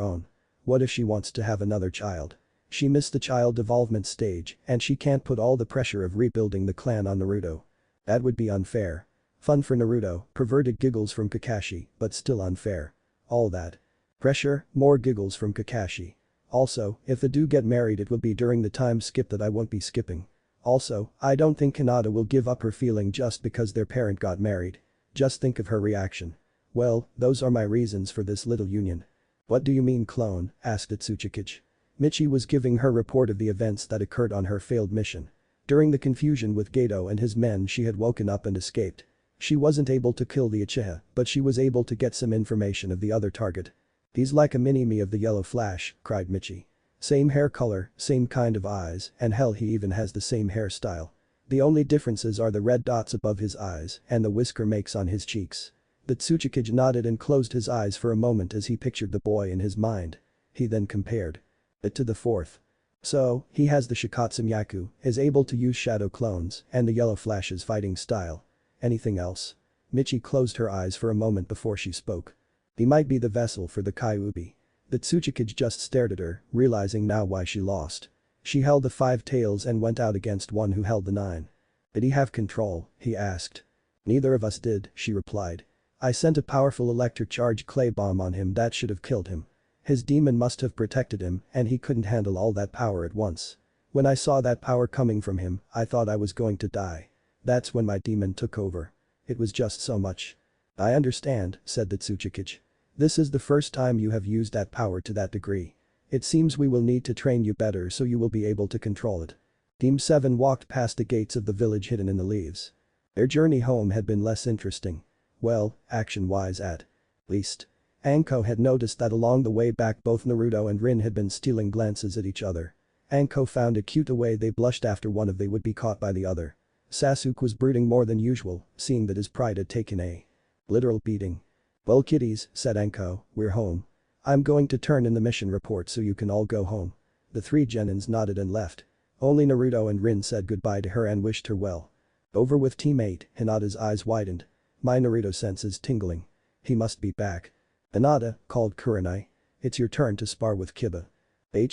own. What if she wants to have another child? She missed the child development stage and she can't put all the pressure of rebuilding the clan on Naruto. That would be unfair. Fun for Naruto, perverted giggles from Kakashi, but still unfair. All that. Pressure, more giggles from Kakashi. Also, if they do get married it will be during the time skip that I won't be skipping. Also, I don't think Hinata will give up her feeling just because their parent got married. Just think of her reaction. Well, those are my reasons for this little union. What do you mean clone? Asked Tsuchikage. Michi was giving her report of the events that occurred on her failed mission. During the confusion with Geto and his men she had woken up and escaped. She wasn't able to kill the Uchiha, but she was able to get some information of the other target. He's like a mini-me of the Yellow Flash, cried Michi. Same hair color, same kind of eyes, and hell he even has the same hairstyle. The only differences are the red dots above his eyes and the whisker makes on his cheeks. The Tsuchikage nodded and closed his eyes for a moment as he pictured the boy in his mind. He then compared it to the fourth. So, he has the Shikatsu Myaku, is able to use shadow clones, and the Yellow Flash's fighting style. Anything else? Michi closed her eyes for a moment before she spoke. He might be the vessel for the Kyuubi. The Tsuchikage just stared at her, realizing now why she lost. She held the 5 tails and went out against one who held the 9. Did he have control? He asked. Neither of us did, she replied. I sent a powerful electric charge clay bomb on him that should have killed him. His demon must have protected him and he couldn't handle all that power at once. When I saw that power coming from him, I thought I was going to die. That's when my demon took over. It was just so much. I understand, said the Tsuchikage. This is the first time you have used that power to that degree. It seems we will need to train you better so you will be able to control it. Team 7 walked past the gates of the village hidden in the leaves. Their journey home had been less interesting. Well, action-wise at least. Anko had noticed that along the way back both Naruto and Rin had been stealing glances at each other. Anko found it cute the way they blushed after one of they would be caught by the other. Sasuke was brooding more than usual, seeing that his pride had taken a literal beating. Well kiddies, said Anko, we're home. I'm going to turn in the mission report so you can all go home. The 3 genins nodded and left. Only Naruto and Rin said goodbye to her and wished her well. Over with Team 8, Hinata's eyes widened. My Naruto senses tingling. He must be back. Hinata, called Kurenai. It's your turn to spar with Kiba.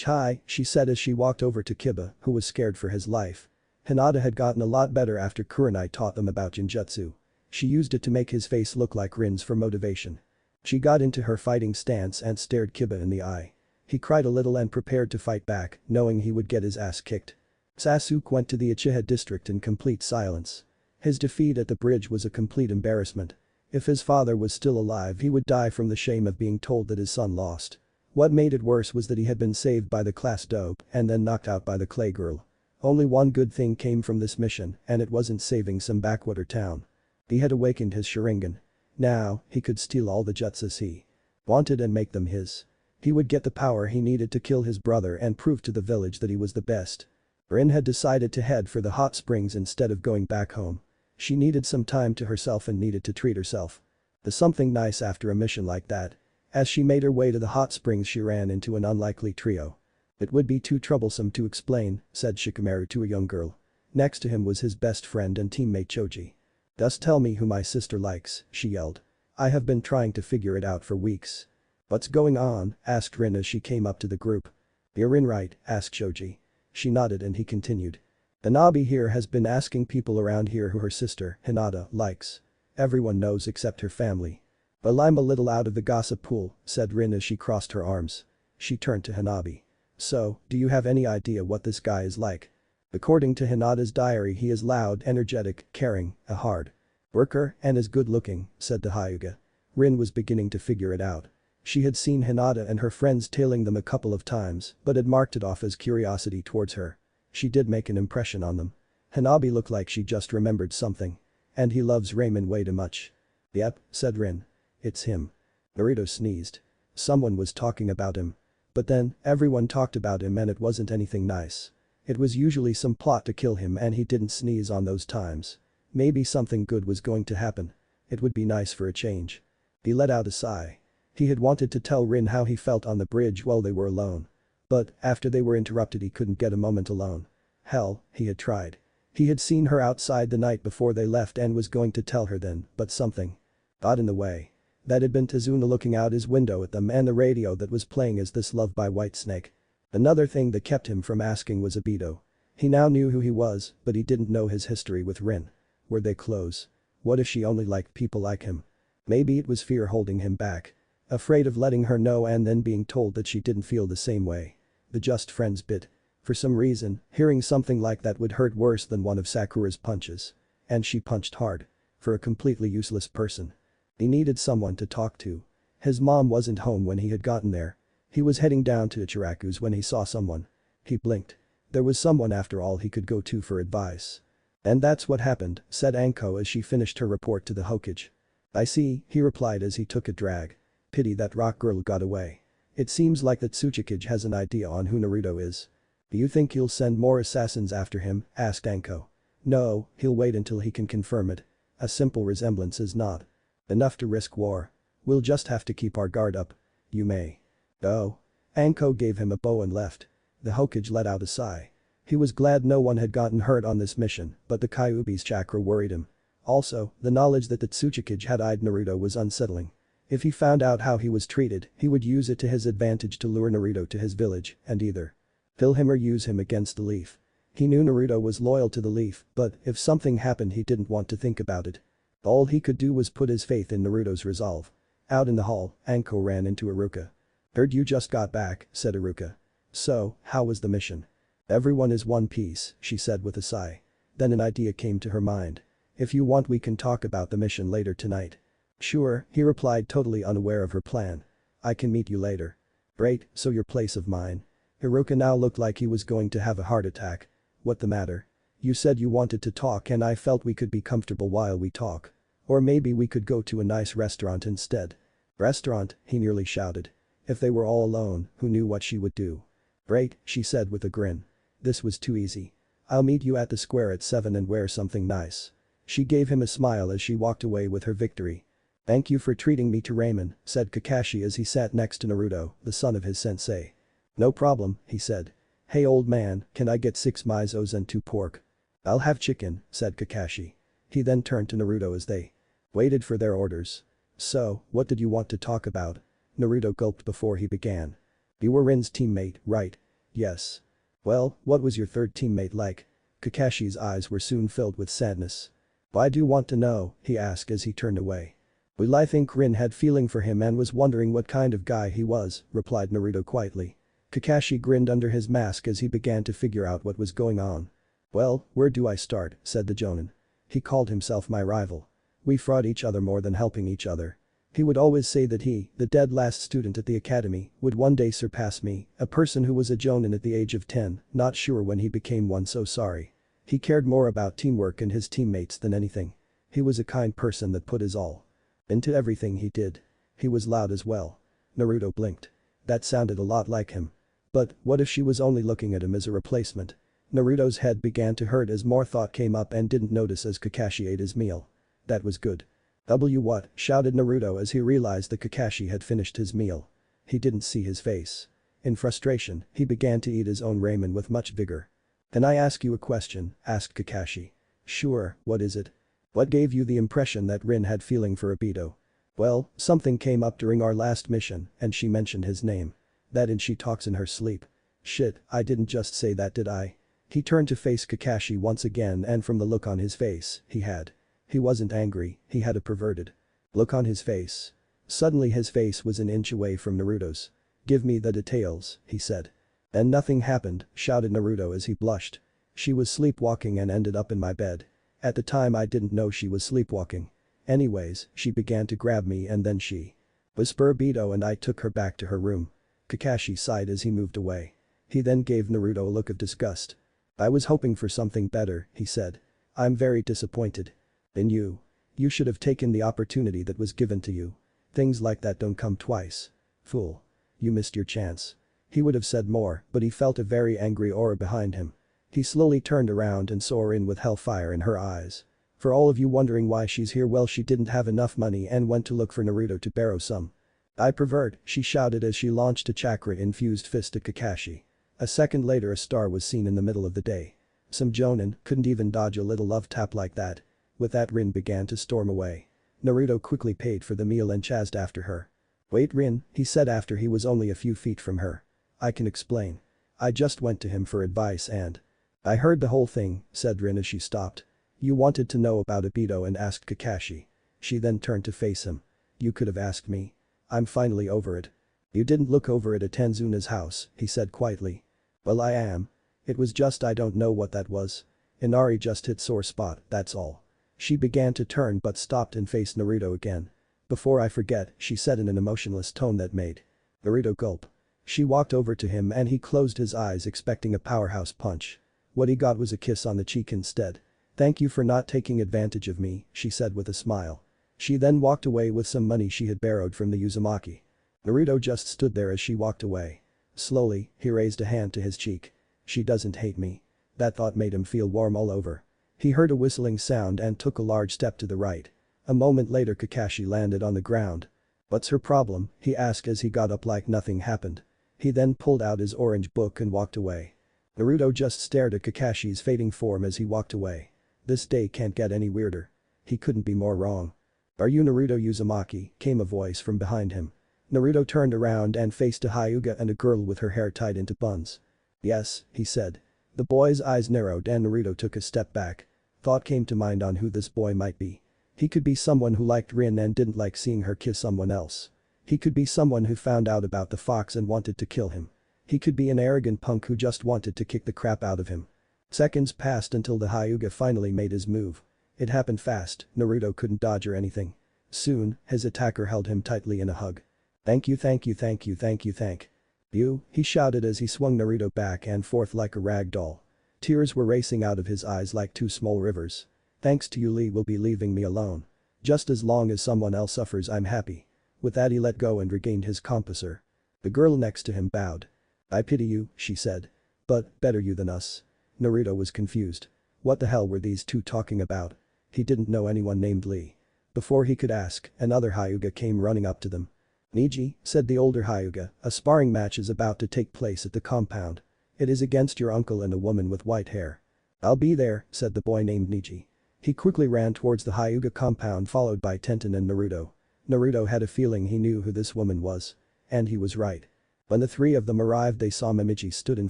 Hi, she said as she walked over to Kiba, who was scared for his life. Hinata had gotten a lot better after Kurenai taught them about Jinjutsu. She used it to make his face look like Rin's for motivation. She got into her fighting stance and stared Kiba in the eye. He cried a little and prepared to fight back, knowing he would get his ass kicked. Sasuke went to the Uchiha district in complete silence. His defeat at the bridge was a complete embarrassment. If his father was still alive he would die from the shame of being told that his son lost. What made it worse was that he had been saved by the class dope and then knocked out by the clay girl. Only one good thing came from this mission and it wasn't saving some backwater town. He had awakened his Sharingan. Now, he could steal all the jutsus he wanted and make them his. He would get the power he needed to kill his brother and prove to the village that he was the best. Rin had decided to head for the hot springs instead of going back home. She needed some time to herself and needed to treat herself. There's something nice after a mission like that. As she made her way to the hot springs she ran into an unlikely trio. It would be too troublesome to explain, said Shikamaru to a young girl. Next to him was his best friend and teammate Choji. Just tell me who my sister likes, she yelled. I have been trying to figure it out for weeks. What's going on? Asked Rin as she came up to the group. You're Rin right? Asked Choji. She nodded and he continued. The Nabi here has been asking people around here who her sister, Hinata, likes. Everyone knows except her family. Well I'm a little out of the gossip pool, said Rin as she crossed her arms. She turned to Hanabi. So, do you have any idea what this guy is like? According to Hinata's diary he is loud, energetic, caring, a hard worker, and is good looking, said the Hyuga. Rin was beginning to figure it out. She had seen Hinata and her friends tailing them a couple of times but had marked it off as curiosity towards her. She did make an impression on them. Hanabi looked like she just remembered something. And he loves ramen way too much. Yep, said Rin. It's him. Naruto sneezed. Someone was talking about him. But then, everyone talked about him and it wasn't anything nice. It was usually some plot to kill him and he didn't sneeze on those times. Maybe something good was going to happen. It would be nice for a change. He let out a sigh. He had wanted to tell Rin how he felt on the bridge while they were alone. But, after they were interrupted he couldn't get a moment alone. Hell, he had tried. He had seen her outside the night before they left and was going to tell her then, but something got in the way. That had been Tazuna looking out his window at them and the radio that was playing as This Love by Whitesnake. Another thing that kept him from asking was Obito. He now knew who he was, but he didn't know his history with Rin. Were they close? What if she only liked people like him? Maybe it was fear holding him back. Afraid of letting her know and then being told that she didn't feel the same way. The just friends bit. For some reason, hearing something like that would hurt worse than one of Sakura's punches. And she punched hard. For a completely useless person. He needed someone to talk to. His mom wasn't home when he had gotten there. He was heading down to Ichiraku's when he saw someone. He blinked. There was someone after all he could go to for advice. And that's what happened, said Anko as she finished her report to the Hokage. I see, he replied as he took a drag. Pity that rock girl got away. It seems like that Tsuchikage has an idea on who Naruto is. Do you think he'll send more assassins after him, asked Anko. No, he'll wait until he can confirm it. A simple resemblance is not enough to risk war. We'll just have to keep our guard up. You may. Oh. Anko gave him a bow and left. The Hokage let out a sigh. He was glad no one had gotten hurt on this mission, but the Kyuubi's chakra worried him. Also, the knowledge that the Tsuchikage had eyed Naruto was unsettling. If he found out how he was treated, he would use it to his advantage to lure Naruto to his village and either kill him or use him against the Leaf. He knew Naruto was loyal to the Leaf, but if something happened he didn't want to think about it. All he could do was put his faith in Naruto's resolve. Out in the hall, Anko ran into Iruka. Heard you just got back, said Iruka. So, how was the mission? Everyone is one piece, she said with a sigh. Then an idea came to her mind. If you want we can talk about the mission later tonight. Sure, he replied totally unaware of her plan. I can meet you later. Great, so your place of mine. Iruka now looked like he was going to have a heart attack. What the matter? You said you wanted to talk and I felt we could be comfortable while we talk. Or maybe we could go to a nice restaurant instead. Restaurant, he nearly shouted. If they were all alone, who knew what she would do? Great, she said with a grin. This was too easy. I'll meet you at the square at 7 and wear something nice. She gave him a smile as she walked away with her victory. Thank you for treating me to ramen, said Kakashi as he sat next to Naruto, the son of his sensei. No problem, he said. Hey old man, can I get 6 misos and 2 pork? I'll have chicken, said Kakashi. He then turned to Naruto as they waited for their orders. So, what did you want to talk about? Naruto gulped before he began. You were Rin's teammate, right? Yes. Well, what was your third teammate like? Kakashi's eyes were soon filled with sadness. Why do you want to know? He asked as he turned away. Well, I think Rin had feeling for him and was wondering what kind of guy he was, replied Naruto quietly. Kakashi grinned under his mask as he began to figure out what was going on. Well, where do I start, said the Jonin. He called himself my rival. We fought each other more than helping each other. He would always say that he, the dead last student at the academy, would one day surpass me, a person who was a Jonin at the age of 10, not sure when he became one, so sorry. He cared more about teamwork and his teammates than anything. He was a kind person that put his all into everything he did. He was loud as well. Naruto blinked. That sounded a lot like him. But what if she was only looking at him as a replacement? Naruto's head began to hurt as more thought came up and didn't notice as Kakashi ate his meal. That was good. What? Shouted Naruto as he realized that Kakashi had finished his meal. He didn't see his face. In frustration, he began to eat his own ramen with much vigor. Can I ask you a question? Asked Kakashi. Sure, what is it? What gave you the impression that Rin had feeling for Obito? Well, something came up during our last mission and she mentioned his name. That and she talks in her sleep. Shit, I didn't just say that, did I? He turned to face Kakashi once again and from the look on his face, he wasn't angry, he had a perverted look on his face. Suddenly his face was an inch away from Naruto's. Give me the details, he said. And nothing happened, shouted Naruto as he blushed. She was sleepwalking and ended up in my bed. At the time I didn't know she was sleepwalking. Anyways, she began to grab me and then she whispered Obito and I took her back to her room. Kakashi sighed as he moved away. He then gave Naruto a look of disgust. I was hoping for something better, he said. I'm very disappointed. In you. You should have taken the opportunity that was given to you. Things like that don't come twice. Fool. You missed your chance. He would have said more, but he felt a very angry aura behind him. He slowly turned around and saw Rin with hellfire in her eyes. For all of you wondering why she's here, well, she didn't have enough money and went to look for Naruto to borrow some. I pervert, she shouted as she launched a chakra-infused fist at Kakashi. A second later a star was seen in the middle of the day. Some Jonin couldn't even dodge a little love tap like that. With that Rin began to storm away. Naruto quickly paid for the meal and chased after her. Wait Rin, he said after he was only a few feet from her. I can explain. I just went to him for advice and I heard the whole thing, said Rin as she stopped. You wanted to know about Obito and asked Kakashi. She then turned to face him. You could have asked me. I'm finally over it. You didn't look over it at Tanzuna's house, he said quietly. Well, I am. It was just I don't know what that was. Inari just hit sore spot, that's all. She began to turn but stopped and faced Naruto again. Before I forget, she said in an emotionless tone that made Naruto gulp. She walked over to him and he closed his eyes expecting a powerhouse punch. What he got was a kiss on the cheek instead. Thank you for not taking advantage of me, she said with a smile. She then walked away with some money she had borrowed from the Uzumaki. Naruto just stood there as she walked away. Slowly, he raised a hand to his cheek. She doesn't hate me. That thought made him feel warm all over. He heard a whistling sound and took a large step to the right. A moment later Kakashi landed on the ground. What's her problem? He asked as he got up like nothing happened. He then pulled out his orange book and walked away. Naruto just stared at Kakashi's fading form as he walked away. This day can't get any weirder. He couldn't be more wrong. Are you Naruto Uzumaki? Came a voice from behind him. Naruto turned around and faced a Hyuga and a girl with her hair tied into buns. Yes, he said. The boy's eyes narrowed and Naruto took a step back. Thought came to mind on who this boy might be. He could be someone who liked Rin and didn't like seeing her kiss someone else. He could be someone who found out about the fox and wanted to kill him. He could be an arrogant punk who just wanted to kick the crap out of him. Seconds passed until the Hyuga finally made his move. It happened fast, Naruto couldn't dodge or anything. Soon, his attacker held him tightly in a hug. Thank you, thank you, thank you, thank you, thank you, he shouted as he swung Naruto back and forth like a rag doll. Tears were racing out of his eyes like two small rivers. Thanks to you, Lee will be leaving me alone. Just as long as someone else suffers, I'm happy. With that he let go and regained his composure. The girl next to him bowed. I pity you, she said. But, better you than us. Naruto was confused. What the hell were these two talking about? He didn't know anyone named Lee. Before he could ask, another Hyuga came running up to them. Neji, said the older Hyuga, a sparring match is about to take place at the compound. It is against your uncle and a woman with white hair. I'll be there, said the boy named Neji. He quickly ran towards the Hyuga compound followed by Tenten and Naruto. Naruto had a feeling he knew who this woman was. And he was right. When the three of them arrived they saw Momiji stood in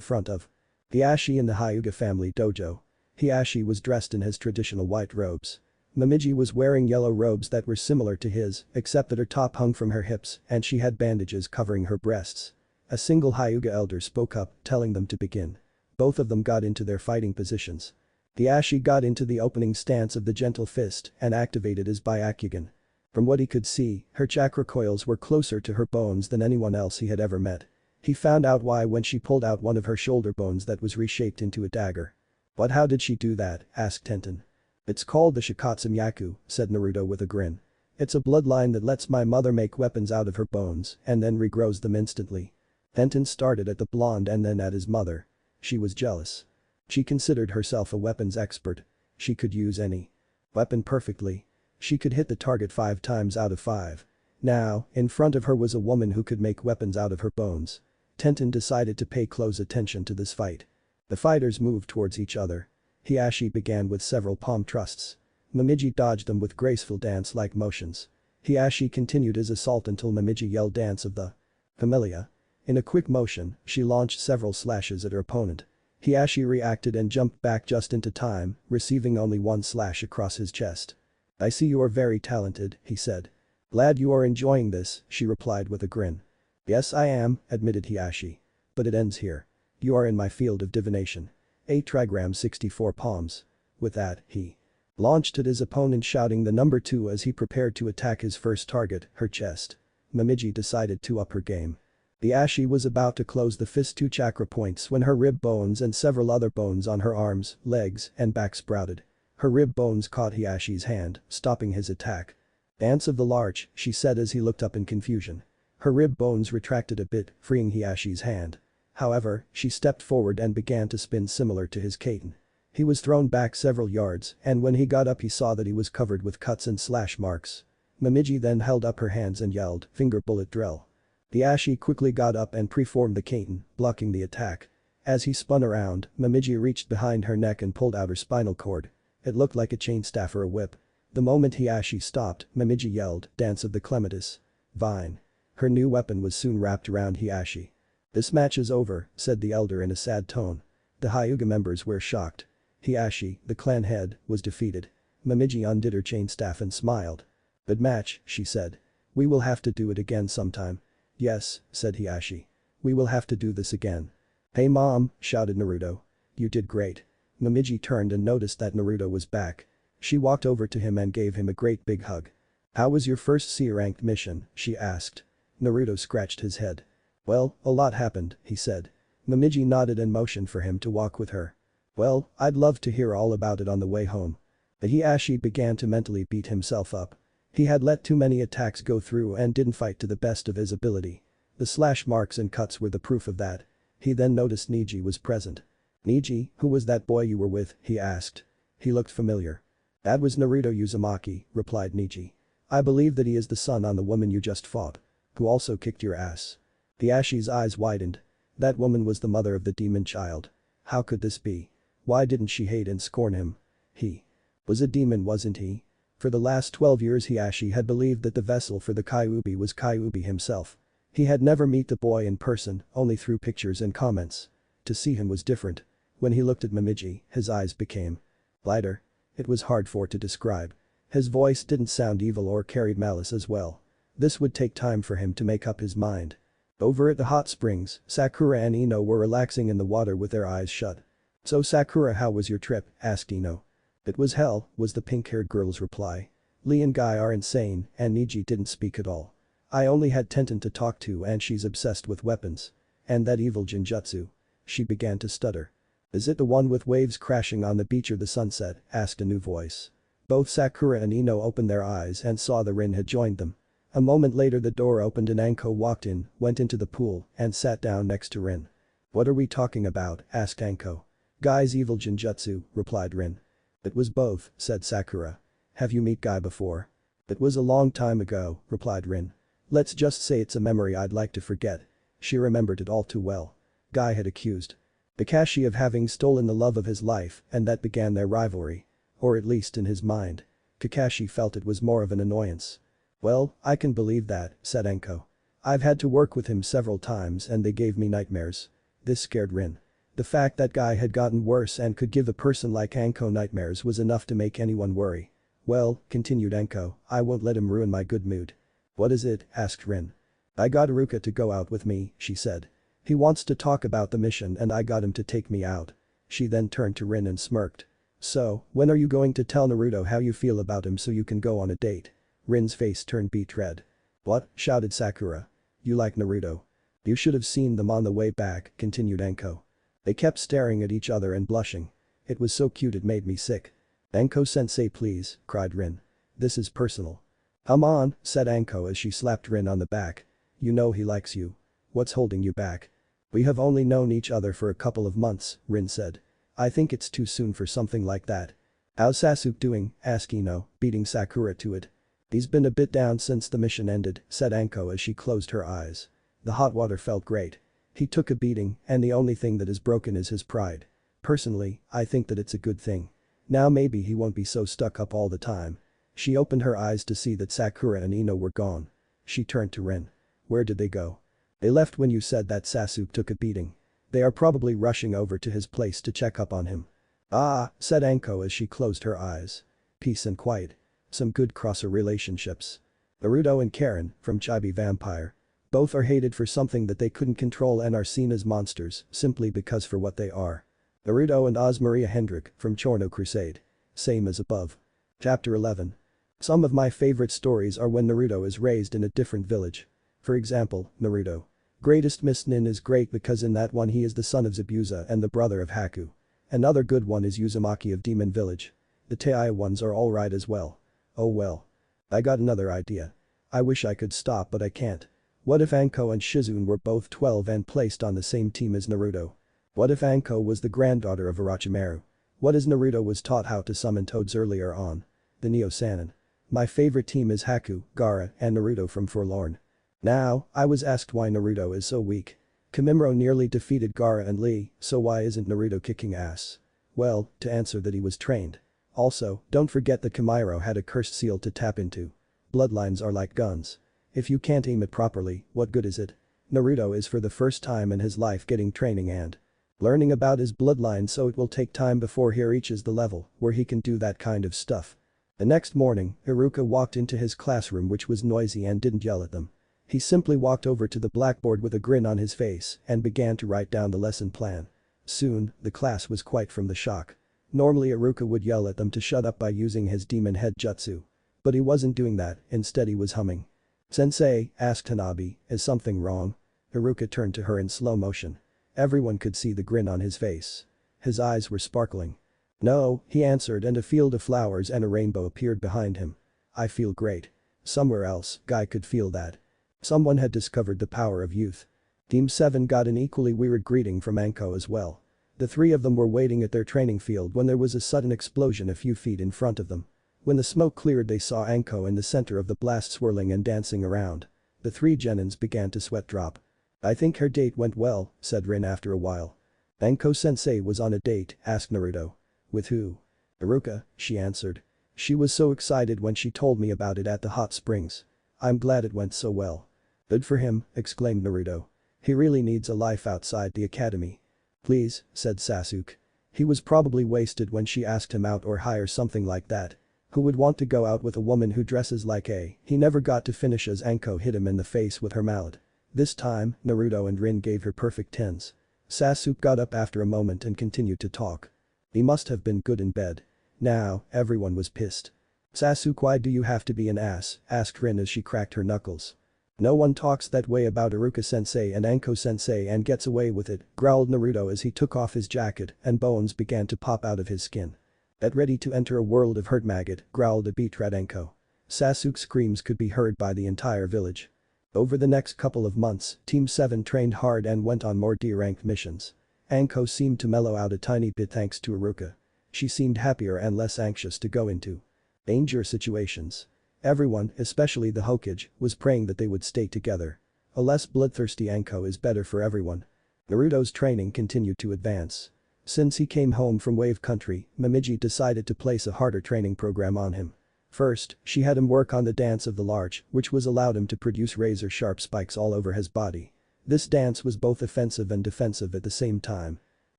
front of Hiashi in the Hyuga family dojo. Hiashi was dressed in his traditional white robes. Momiji was wearing yellow robes that were similar to his, except that her top hung from her hips and she had bandages covering her breasts. A single Hyuga elder spoke up, telling them to begin. Both of them got into their fighting positions. Hiashi got into the opening stance of the gentle fist and activated his Byakugan. From what he could see, her chakra coils were closer to her bones than anyone else he had ever met. He found out why when she pulled out one of her shoulder bones that was reshaped into a dagger. But how did she do that? Asked Tenten. It's called the Shikatsu-myaku, said Naruto with a grin. It's a bloodline that lets my mother make weapons out of her bones and then regrows them instantly. Tenten started at the blonde and then at his mother. She was jealous. She considered herself a weapons expert. She could use any weapon perfectly. She could hit the target 5 times out of 5. Now, in front of her was a woman who could make weapons out of her bones. Tenten decided to pay close attention to this fight. The fighters moved towards each other. Hiashi began with several palm thrusts. Momiji dodged them with graceful dance-like motions. Hiashi continued his assault until Momiji yelled dance of the Familia. In a quick motion, she launched several slashes at her opponent. Hiashi reacted and jumped back just into time, receiving only one slash across his chest. I see you are very talented, he said. Glad you are enjoying this, she replied with a grin. Yes I am, admitted Hiashi. But it ends here. You are in my field of divination. A trigram 64 palms. With that, he launched at his opponent shouting the number 2 as he prepared to attack his first target, her chest. Momiji decided to up her game. Hiashi was about to close the fist 2 chakra points when her rib bones and several other bones on her arms, legs, and back sprouted. Her rib bones caught Hiashi's hand, stopping his attack. Dance of the Larch, she said as he looked up in confusion. Her rib bones retracted a bit, freeing Hiashi's hand. However, she stepped forward and began to spin similar to his Katen. He was thrown back several yards and when he got up he saw that he was covered with cuts and slash marks. Momiji then held up her hands and yelled, finger bullet drill. Hiashi quickly got up and preformed the Katen, blocking the attack. As he spun around, Momiji reached behind her neck and pulled out her spinal cord. It looked like a chain staff or a whip. The moment Hiashi stopped, Momiji yelled, dance of the clematis. Vine. Her new weapon was soon wrapped around Hiashi. This match is over, said the elder in a sad tone. The Hyuga members were shocked. Hiashi, the clan head, was defeated. Momiji undid her chain staff and smiled. "Good match," she said. "We will have to do it again sometime." "Yes," said Hiashi. "We will have to do this again." "Hey mom," shouted Naruto. "You did great." Momiji turned and noticed that Naruto was back. She walked over to him and gave him a great big hug. "How was your first C-ranked mission?" she asked. Naruto scratched his head. "Well, a lot happened," he said. Momiji nodded and motioned for him to walk with her. "Well, I'd love to hear all about it on the way home." Hiashi began to mentally beat himself up. He had let too many attacks go through and didn't fight to the best of his ability. The slash marks and cuts were the proof of that. He then noticed Neji was present. "Neji, who was that boy you were with?" he asked. He looked familiar. "That was Naruto Uzumaki," replied Neji. "I believe that he is the son on the woman you just fought. Who also kicked your ass." Hiashi's eyes widened. That woman was the mother of the demon child. How could this be? Why didn't she hate and scorn him? He was a demon, wasn't he? For the last 12 years Hiashi had believed that the vessel for the Kyuubi was Kyuubi himself. He had never met the boy in person, only through pictures and comments. To see him was different. When he looked at Momiji, his eyes became lighter. It was hard for to describe. His voice didn't sound evil or carried malice as well. This would take time for him to make up his mind. Over at the hot springs, Sakura and Ino were relaxing in the water with their eyes shut. "So Sakura, how was your trip?" asked Ino. "It was hell," was the pink-haired girl's reply. "Lee and Guy are insane and Neji didn't speak at all. I only had Tenten to talk to and she's obsessed with weapons. And that evil Jinjutsu." She began to stutter. "Is it the one with waves crashing on the beach or the sunset?" asked a new voice. Both Sakura and Ino opened their eyes and saw that Rin had joined them. A moment later the door opened and Anko walked in, went into the pool, and sat down next to Rin. "What are we talking about?" asked Anko. "Guy's evil Jinjutsu," replied Rin. "It was both," said Sakura. "Have you met Guy before?" "It was a long time ago," replied Rin. "Let's just say it's a memory I'd like to forget." She remembered it all too well. Guy had accused Kakashi of having stolen the love of his life and that began their rivalry. Or at least in his mind. Kakashi felt it was more of an annoyance. "Well, I can believe that," said Anko. "I've had to work with him several times and they gave me nightmares." This scared Rin. The fact that Guy had gotten worse and could give a person like Anko nightmares was enough to make anyone worry. "Well," continued Anko, "I won't let him ruin my good mood." "What is it?" asked Rin. "I got Ruka to go out with me," she said. "He wants to talk about the mission and I got him to take me out." She then turned to Rin and smirked. "So, when are you going to tell Naruto how you feel about him so you can go on a date?" Rin's face turned beet red. "What?" shouted Sakura. "You like Naruto?" "You should have seen them on the way back," continued Anko. "They kept staring at each other and blushing. It was so cute it made me sick." "Anko-sensei please," cried Rin. "This is personal." "Come on," said Anko as she slapped Rin on the back. "You know he likes you. What's holding you back?" "We have only known each other for a couple of months," Rin said. "I think it's too soon for something like that." "How's Sasuke doing?" asked Ino, beating Sakura to it. "He's been a bit down since the mission ended," said Anko as she closed her eyes. The hot water felt great. He took a beating and the only thing that is broken is his pride. Personally, I think that it's a good thing. Now maybe he won't be so stuck up all the time. She opened her eyes to see that Sakura and Ino were gone. She turned to Rin. "Where did they go?" "They left when you said that Sasuke took a beating. They are probably rushing over to his place to check up on him." "Ah," said Anko as she closed her eyes. Peace and quiet. Some good crosser relationships. Naruto and Karen, from Chibi Vampire. Both are hated for something that they couldn't control and are seen as monsters, simply because for what they are. Naruto and Osmaria Hendrik, from Chorno Crusade. Same as above. Chapter 11. Some of my favorite stories are when Naruto is raised in a different village. For example, Naruto. Greatest Misten is great because in that one he is the son of Zabuza and the brother of Haku. Another good one is Uzumaki of Demon Village. The Tei ones are alright as well. Oh well. I got another idea. I wish I could stop but I can't. What if Anko and Shizune were both 12 and placed on the same team as Naruto? What if Anko was the granddaughter of Orochimaru? What if Naruto was taught how to summon toads earlier on? The Neo-Sannin. My favorite team is Haku, Gaara, and Naruto from Forlorn. Now, I was asked why Naruto is so weak. Kimimaro nearly defeated Gaara and Lee, so why isn't Naruto kicking ass? Well, to answer that he was trained. Also, don't forget that Kimimaro had a cursed seal to tap into. Bloodlines are like guns. If you can't aim it properly, what good is it? Naruto is for the first time in his life getting training and Learning about his bloodline, so it will take time before he reaches the level where he can do that kind of stuff. The next morning, Iruka walked into his classroom, which was noisy, and didn't yell at them. He simply walked over to the blackboard with a grin on his face and began to write down the lesson plan. Soon, the class was quiet from the shock. Normally Iruka would yell at them to shut up by using his demon head jutsu. But he wasn't doing that, instead he was humming. "Sensei," asked Hanabi, "is something wrong?" Iruka turned to her in slow motion. Everyone could see the grin on his face. His eyes were sparkling. "No," he answered, and a field of flowers and a rainbow appeared behind him. "I feel great." Somewhere else, Guy could feel that. Someone had discovered the power of youth. Team 7 got an equally weird greeting from Anko as well. The three of them were waiting at their training field when there was a sudden explosion a few feet in front of them. When the smoke cleared, they saw Anko in the center of the blast, swirling and dancing around. The three genins began to sweat drop. "I think her date went well," said Rin after a while. "Anko-sensei was on a date?" asked Naruto. "With who?" "Iruka," she answered. "She was so excited when she told me about it at the hot springs. I'm glad it went so well." "Good for him," exclaimed Naruto. "He really needs a life outside the academy." "Please," said Sasuke. He was probably wasted when she asked him out or hire something like that. Who would want to go out with a woman who dresses like a? He never got to finish as Anko hit him in the face with her mallet. This time, Naruto and Rin gave her perfect tens. Sasuke got up after a moment and continued to talk. He must have been good in bed. Now, everyone was pissed. "Sasuke, why do you have to be an ass?" asked Rin as she cracked her knuckles. "No one talks that way about Iruka-sensei and Anko-sensei and gets away with it," growled Naruto as he took off his jacket and bones began to pop out of his skin. "Get ready to enter a world of hurt, maggot," growled a beat-red Anko. Sasuke's screams could be heard by the entire village. Over the next couple of months, Team 7 trained hard and went on more D-ranked missions. Anko seemed to mellow out a tiny bit thanks to Iruka. She seemed happier and less anxious to go into danger situations. Everyone, especially the Hokage, was praying that they would stay together. A less bloodthirsty Anko is better for everyone. Naruto's training continued to advance. Since he came home from Wave Country, Momiji decided to place a harder training program on him. First, she had him work on the dance of the larch, which was allowed him to produce razor-sharp spikes all over his body. This dance was both offensive and defensive at the same time.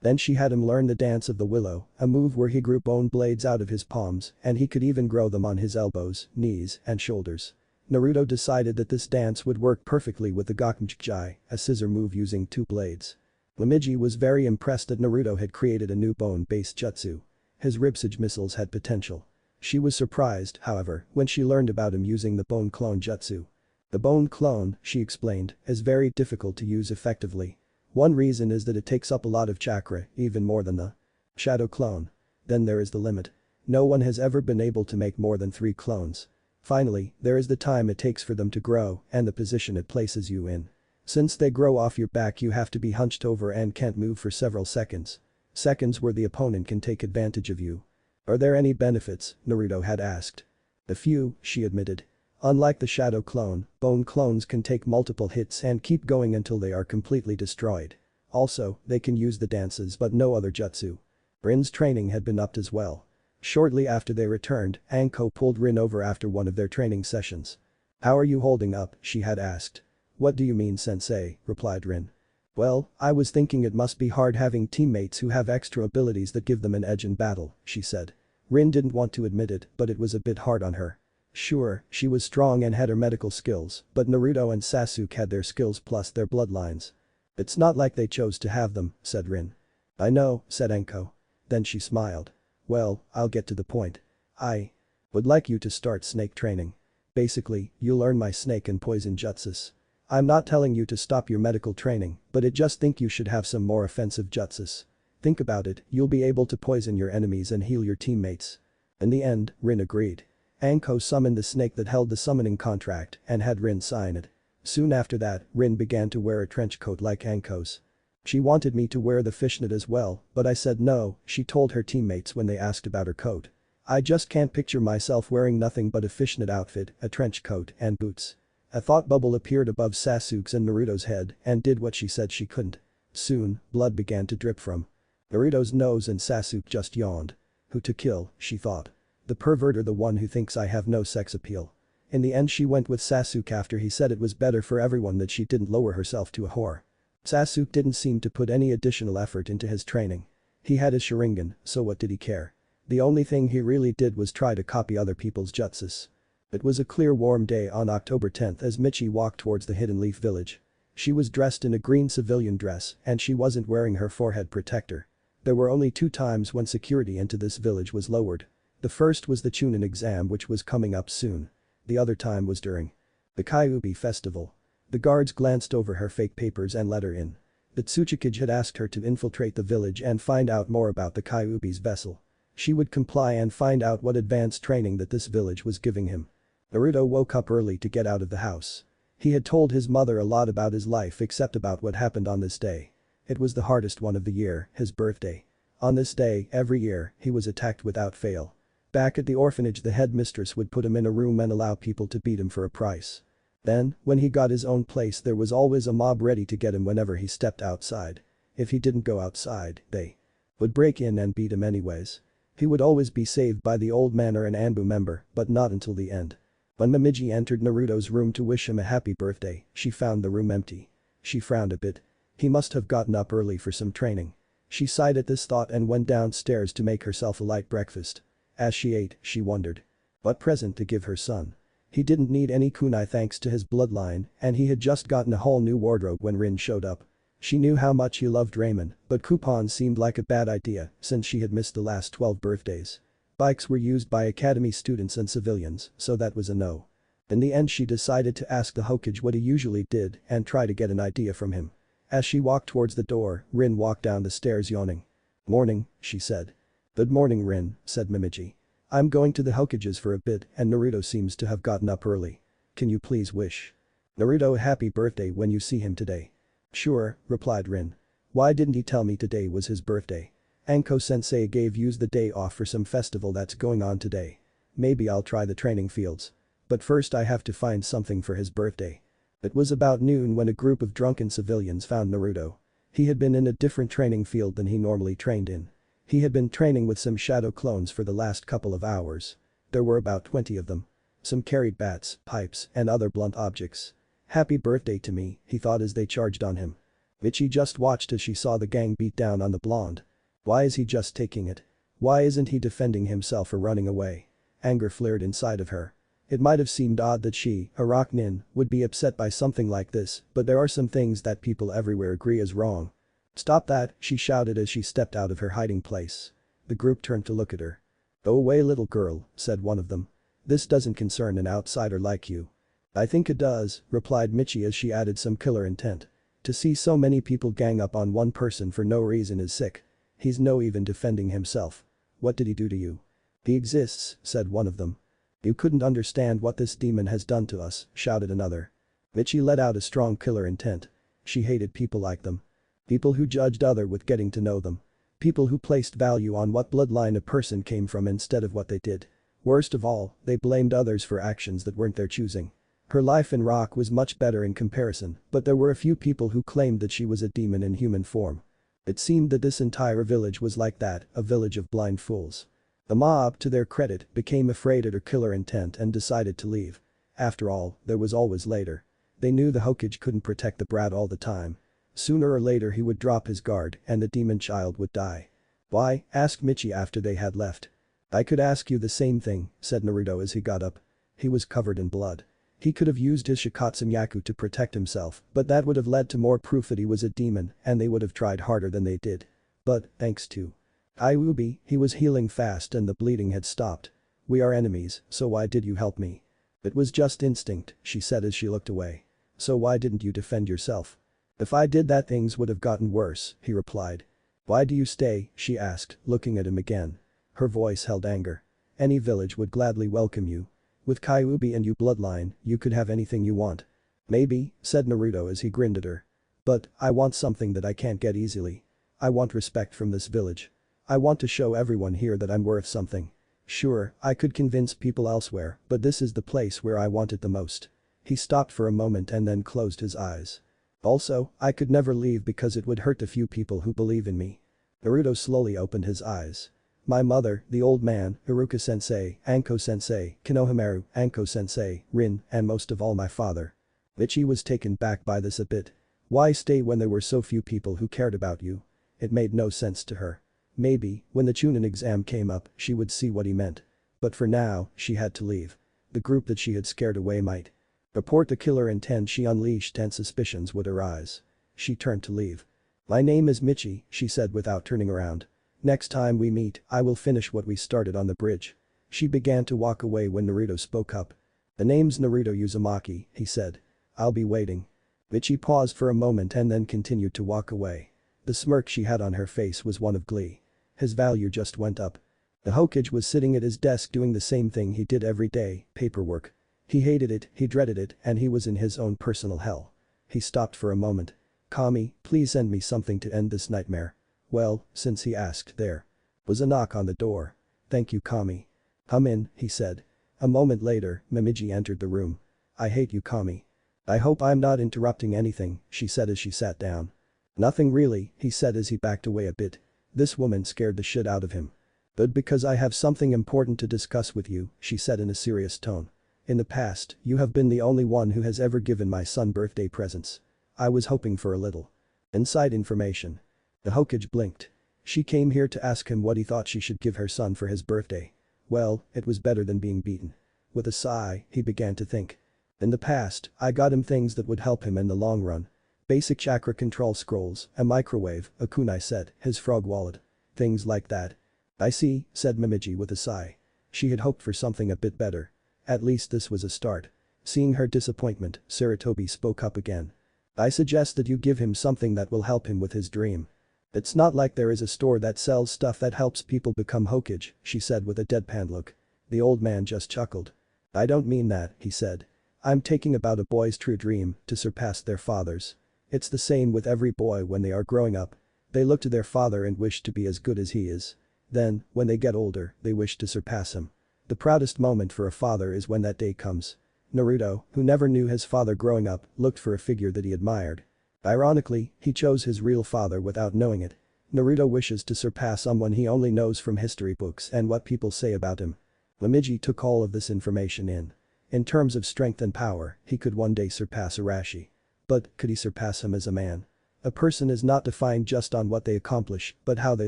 Then she had him learn the dance of the willow, a move where he grew bone blades out of his palms and he could even grow them on his elbows, knees, and shoulders. Naruto decided that this dance would work perfectly with the Gokenjai, a scissor move using two blades. Momiji was very impressed that Naruto had created a new bone-based jutsu. His ribsage missiles had potential. She was surprised, however, when she learned about him using the bone clone jutsu. The bone clone, she explained, is very difficult to use effectively. One reason is that it takes up a lot of chakra, even more than the shadow clone. Then there is the limit. No one has ever been able to make more than 3 clones. Finally, there is the time it takes for them to grow and the position it places you in. Since they grow off your back, you have to be hunched over and can't move for several seconds. Seconds where the opponent can take advantage of you. "Are there any benefits?" Naruto had asked. "A few," she admitted. Unlike the shadow clone, bone clones can take multiple hits and keep going until they are completely destroyed. Also, they can use the dances but no other jutsu. Rin's training had been upped as well. Shortly after they returned, Anko pulled Rin over after one of their training sessions. "How are you holding up?" she had asked. "What do you mean, sensei?" replied Rin. "Well, I was thinking it must be hard having teammates who have extra abilities that give them an edge in battle," she said. Rin didn't want to admit it, but it was a bit hard on her. Sure, she was strong and had her medical skills, but Naruto and Sasuke had their skills plus their bloodlines. "It's not like they chose to have them," said Rin. "I know," said Anko. Then she smiled. "Well, I'll get to the point. I would like you to start snake training. Basically, you'll learn my snake and poison jutsus. I'm not telling you to stop your medical training, but I just think you should have some more offensive jutsus. Think about it, you'll be able to poison your enemies and heal your teammates." In the end, Rin agreed. Anko summoned the snake that held the summoning contract and had Rin sign it. Soon after that, Rin began to wear a trench coat like Anko's. "She wanted me to wear the fishnet as well, but I said no," she told her teammates when they asked about her coat. "I just can't picture myself wearing nothing but a fishnet outfit, a trench coat, and boots." A thought bubble appeared above Sasuke's and Naruto's head and did what she said she couldn't. Soon, blood began to drip from Naruto's nose and Sasuke just yawned. Who to kill, she thought. The pervert or the one who thinks I have no sex appeal. In the end she went with Sasuke after he said it was better for everyone that she didn't lower herself to a whore. Sasuke didn't seem to put any additional effort into his training. He had his Sharingan, so what did he care? The only thing he really did was try to copy other people's jutsus. It was a clear warm day on October 10th as Michi walked towards the Hidden Leaf village. She was dressed in a green civilian dress and she wasn't wearing her forehead protector. There were only 2 times when security into this village was lowered. The first was the Chunin exam which was coming up soon. The other time was during the Kyuubi festival. The guards glanced over her fake papers and let her in. The Tsuchikage had asked her to infiltrate the village and find out more about the Kyuubi's vessel. She would comply and find out what advanced training that this village was giving him. Naruto woke up early to get out of the house. He had told his mother a lot about his life except about what happened on this day. It was the hardest one of the year, his birthday. On this day, every year, he was attacked without fail. Back at the orphanage the headmistress would put him in a room and allow people to beat him for a price. Then, when he got his own place there was always a mob ready to get him whenever he stepped outside. If he didn't go outside, they would break in and beat him anyways. He would always be saved by the old man or an Anbu member, but not until the end. When Momiji entered Naruto's room to wish him a happy birthday, she found the room empty. She frowned a bit. He must have gotten up early for some training. She sighed at this thought and went downstairs to make herself a light breakfast. As she ate, she wondered what present to give her son. He didn't need any kunai thanks to his bloodline, and he had just gotten a whole new wardrobe when Rin showed up. She knew how much he loved ramen, but coupons seemed like a bad idea since she had missed the last 12 birthdays. Bikes were used by academy students and civilians, so that was a no. In the end she decided to ask the Hokage what he usually did and try to get an idea from him. As she walked towards the door, Rin walked down the stairs yawning. "Morning," she said. "Good morning, Rin," said Momiji. "I'm going to the Hokage's for a bit and Naruto seems to have gotten up early. Can you please wish Naruto a happy birthday when you see him today?" "Sure," replied Rin. "Why didn't he tell me today was his birthday? Anko-sensei gave you the day off for some festival that's going on today. Maybe I'll try the training fields. But first I have to find something for his birthday." It was about noon when a group of drunken civilians found Naruto. He had been in a different training field than he normally trained in. He had been training with some shadow clones for the last couple of hours. There were about 20 of them. Some carried bats, pipes, and other blunt objects. "Happy birthday to me," he thought as they charged on him. Michi just watched as she saw the gang beat down on the blonde. Why is he just taking it? Why isn't he defending himself or running away? Anger flared inside of her. It might have seemed odd that she, a rock nin, would be upset by something like this, but there are some things that people everywhere agree is wrong. "Stop that," she shouted as she stepped out of her hiding place. The group turned to look at her. "Go away, little girl," said one of them. "This doesn't concern an outsider like you." "I think it does," replied Michi as she added some killer intent. "To see so many people gang up on one person for no reason is sick. He's no even defending himself. What did he do to you?" "He exists," said one of them. "You couldn't understand what this demon has done to us," shouted another. Michi let out a strong killer intent. She hated people like them. People who judged other with getting to know them. People who placed value on what bloodline a person came from instead of what they did. Worst of all, they blamed others for actions that weren't their choosing. Her life in Rock was much better in comparison, but there were a few people who claimed that she was a demon in human form. It seemed that this entire village was like that, a village of blind fools. The mob, to their credit, became afraid at her killer intent and decided to leave. After all, there was always later. They knew the Hokage couldn't protect the brat all the time. Sooner or later he would drop his guard and the demon child would die. "Why?" asked Michi after they had left. "I could ask you the same thing," said Naruto as he got up. He was covered in blood. He could have used his Shikatsunyaku to protect himself, but that would have led to more proof that he was a demon and they would have tried harder than they did. But, thanks to Kyuubi, he was healing fast and the bleeding had stopped. "We are enemies, so why did you help me?" "It was just instinct," she said as she looked away. "So why didn't you defend yourself?" "If I did that things would have gotten worse," he replied. "Why do you stay?" she asked, looking at him again. Her voice held anger. "Any village would gladly welcome you. With Kyuubi and you bloodline, you could have anything you want." "Maybe," said Naruto as he grinned at her. "But, I want something that I can't get easily. I want respect from this village. I want to show everyone here that I'm worth something. Sure, I could convince people elsewhere, but this is the place where I want it the most." He stopped for a moment and then closed his eyes. "Also, I could never leave because it would hurt the few people who believe in me." Naruto slowly opened his eyes. "My mother, the old man, Iruka-sensei, Anko-sensei, Konohamaru, Anko-sensei, Rin, and most of all my father." Michi was taken back by this a bit. Why stay when there were so few people who cared about you? It made no sense to her. Maybe, when the Chunin exam came up, she would see what he meant. But for now, she had to leave. The group that she had scared away might report the killer intent she unleashed and suspicions would arise. She turned to leave. "My name is Michi," she said without turning around. "Next time we meet, I will finish what we started on the bridge." She began to walk away when Naruto spoke up. "The name's Naruto Uzumaki," he said. "I'll be waiting." Michi paused for a moment and then continued to walk away. The smirk she had on her face was one of glee. His value just went up. The Hokage was sitting at his desk doing the same thing he did every day, paperwork. He hated it, he dreaded it, and he was in his own personal hell. He stopped for a moment. "Kami, please send me something to end this nightmare." Well, since he asked, there was a knock on the door. "Thank you, Kami." "Come in," he said. A moment later, Momiji entered the room. "I hate you, Kami." "I hope I'm not interrupting anything," she said as she sat down. "Nothing really," he said as he backed away a bit. This woman scared the shit out of him. "But because I have something important to discuss with you," she said in a serious tone. "In the past, you have been the only one who has ever given my son birthday presents. I was hoping for a little inside information." The Hokage blinked. She came here to ask him what he thought she should give her son for his birthday. Well, it was better than being beaten. With a sigh, he began to think. "In the past, I got him things that would help him in the long run. Basic chakra control scrolls, a microwave, a kunai set, his frog wallet. Things like that." "I see," said Momiji with a sigh. She had hoped for something a bit better. At least this was a start. Seeing her disappointment, Sarutobi spoke up again. "I suggest that you give him something that will help him with his dream." "It's not like there is a store that sells stuff that helps people become Hokage," she said with a deadpan look. The old man just chuckled. "I don't mean that," he said. "I'm talking about a boy's true dream, to surpass their fathers. It's the same with every boy when they are growing up. They look to their father and wish to be as good as he is. Then, when they get older, they wish to surpass him. The proudest moment for a father is when that day comes." Naruto, who never knew his father growing up, looked for a figure that he admired. Ironically, he chose his real father without knowing it. Naruto wishes to surpass someone he only knows from history books and what people say about him. Momiji took all of this information in. In terms of strength and power, he could one day surpass Arashi. But, could he surpass him as a man? A person is not defined just on what they accomplish, but how they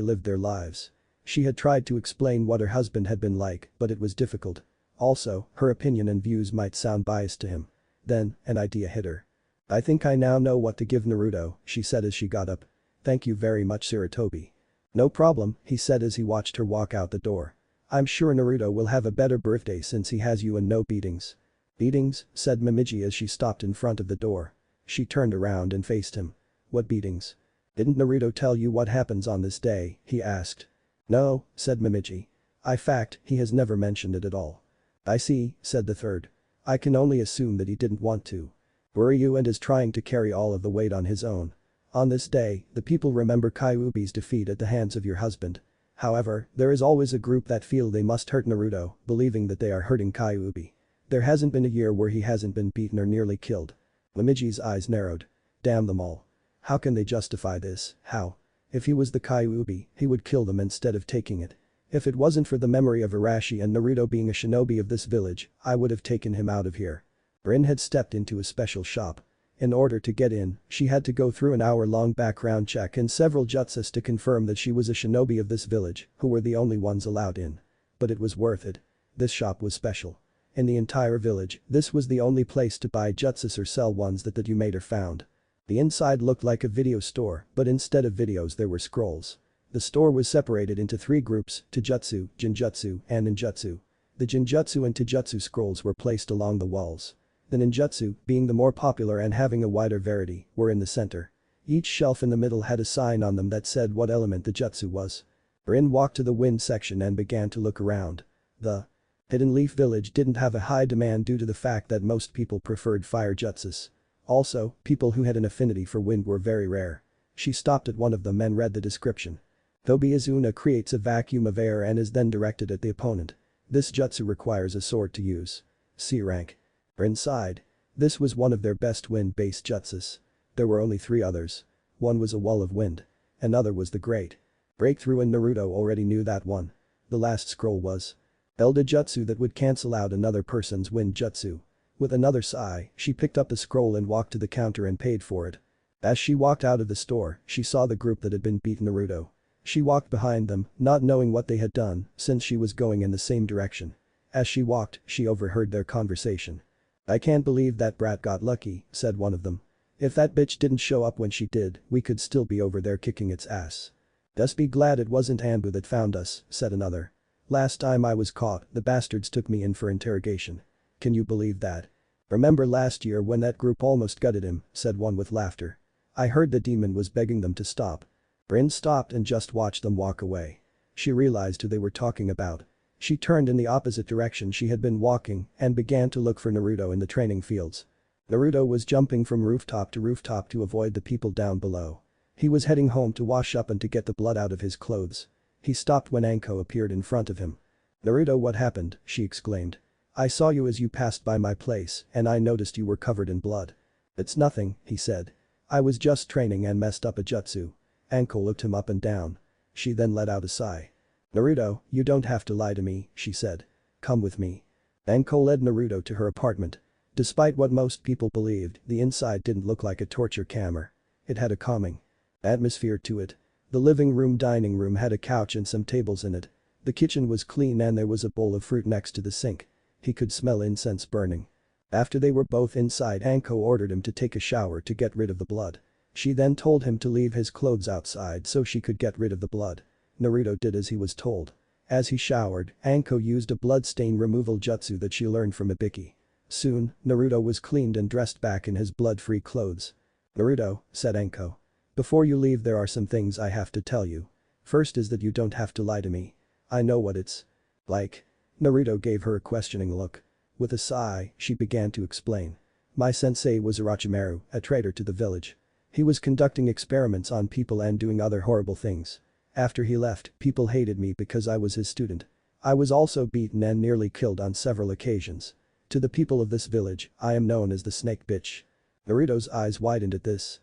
lived their lives. She had tried to explain what her husband had been like, but it was difficult. Also, her opinion and views might sound biased to him. Then, an idea hit her. "I think I now know what to give Naruto," she said as she got up. "Thank you very much, Sarutobi." "No problem," he said as he watched her walk out the door. "I'm sure Naruto will have a better birthday since he has you and no beatings." "Beatings?" said Momiji as she stopped in front of the door. She turned around and faced him. "What beatings? Didn't Naruto tell you what happens on this day?" he asked. "No," said Momiji. "In fact, he has never mentioned it at all." "I see," said the third. "I can only assume that he didn't want to. Buryu and is trying to carry all of the weight on his own. On this day, the people remember Kyuubi's defeat at the hands of your husband. However, there is always a group that feel they must hurt Naruto, believing that they are hurting Kyuubi. There hasn't been a year where he hasn't been beaten or nearly killed." Momiji's eyes narrowed. Damn them all. How can they justify this? How? If he was the Kyuubi, he would kill them instead of taking it. If it wasn't for the memory of Arashi and Naruto being a shinobi of this village, I would have taken him out of here. Rin had stepped into a special shop. In order to get in, she had to go through an hour-long background check and several jutsus to confirm that she was a shinobi of this village, who were the only ones allowed in. But it was worth it. This shop was special. In the entire village, this was the only place to buy jutsus or sell ones that you made or found. The inside looked like a video store, but instead of videos there were scrolls. The store was separated into 3 groups, Taijutsu, Jinjutsu, and Ninjutsu. The Jinjutsu and Taijutsu scrolls were placed along the walls. The Ninjutsu, being the more popular and having a wider variety, were in the center. Each shelf in the middle had a sign on them that said what element the jutsu was. Rin walked to the wind section and began to look around. The Hidden Leaf Village didn't have a high demand due to the fact that most people preferred fire jutsus. Also, people who had an affinity for wind were very rare. She stopped at one of them and read the description. Thobiazuna creates a vacuum of air and is then directed at the opponent. This jutsu requires a sword to use. C rank. Rin sighed. This was one of their best wind-based jutsus. There were only 3 others. One was a wall of wind. Another was the Great Breakthrough and Naruto already knew that one. The last scroll was Elda Jutsu that would cancel out another person's wind jutsu. With another sigh, she picked up the scroll and walked to the counter and paid for it. As she walked out of the store, she saw the group that had been beaten Naruto. She walked behind them, not knowing what they had done, since she was going in the same direction. As she walked, she overheard their conversation. "I can't believe that brat got lucky," said one of them. "If that bitch didn't show up when she did, we could still be over there kicking its ass." "Just be glad it wasn't Anbu that found us," said another. "Last time I was caught, the bastards took me in for interrogation. Can you believe that? Remember last year when that group almost gutted him," said one with laughter. "I heard the demon was begging them to stop." Rin stopped and just watched them walk away. She realized who they were talking about. She turned in the opposite direction she had been walking and began to look for Naruto in the training fields. Naruto was jumping from rooftop to avoid the people down below. He was heading home to wash up and to get the blood out of his clothes. He stopped when Anko appeared in front of him. "Naruto, what happened?" she exclaimed. "I saw you as you passed by my place and I noticed you were covered in blood." "It's nothing," he said. "I was just training and messed up a jutsu." Anko looked him up and down. She then let out a sigh. "Naruto, you don't have to lie to me," she said. "Come with me." Anko led Naruto to her apartment. Despite what most people believed, the inside didn't look like a torture camera. It had a calming atmosphere to it. The dining room had a couch and some tables in it. The kitchen was clean and there was a bowl of fruit next to the sink. He could smell incense burning. After they were both inside, Anko ordered him to take a shower to get rid of the blood. She then told him to leave his clothes outside so she could get rid of the blood. Naruto did as he was told. As he showered, Anko used a blood stain removal jutsu that she learned from Ibiki. Soon, Naruto was cleaned and dressed back in his blood-free clothes. "Naruto," said Anko. "Before you leave there are some things I have to tell you. First is that you don't have to lie to me. I know what it's like." Naruto gave her a questioning look. With a sigh, she began to explain. "My sensei was Orochimaru, a traitor to the village. He was conducting experiments on people and doing other horrible things. After he left, people hated me because I was his student. I was also beaten and nearly killed on several occasions. To the people of this village, I am known as the snake bitch." Naruto's eyes widened at this.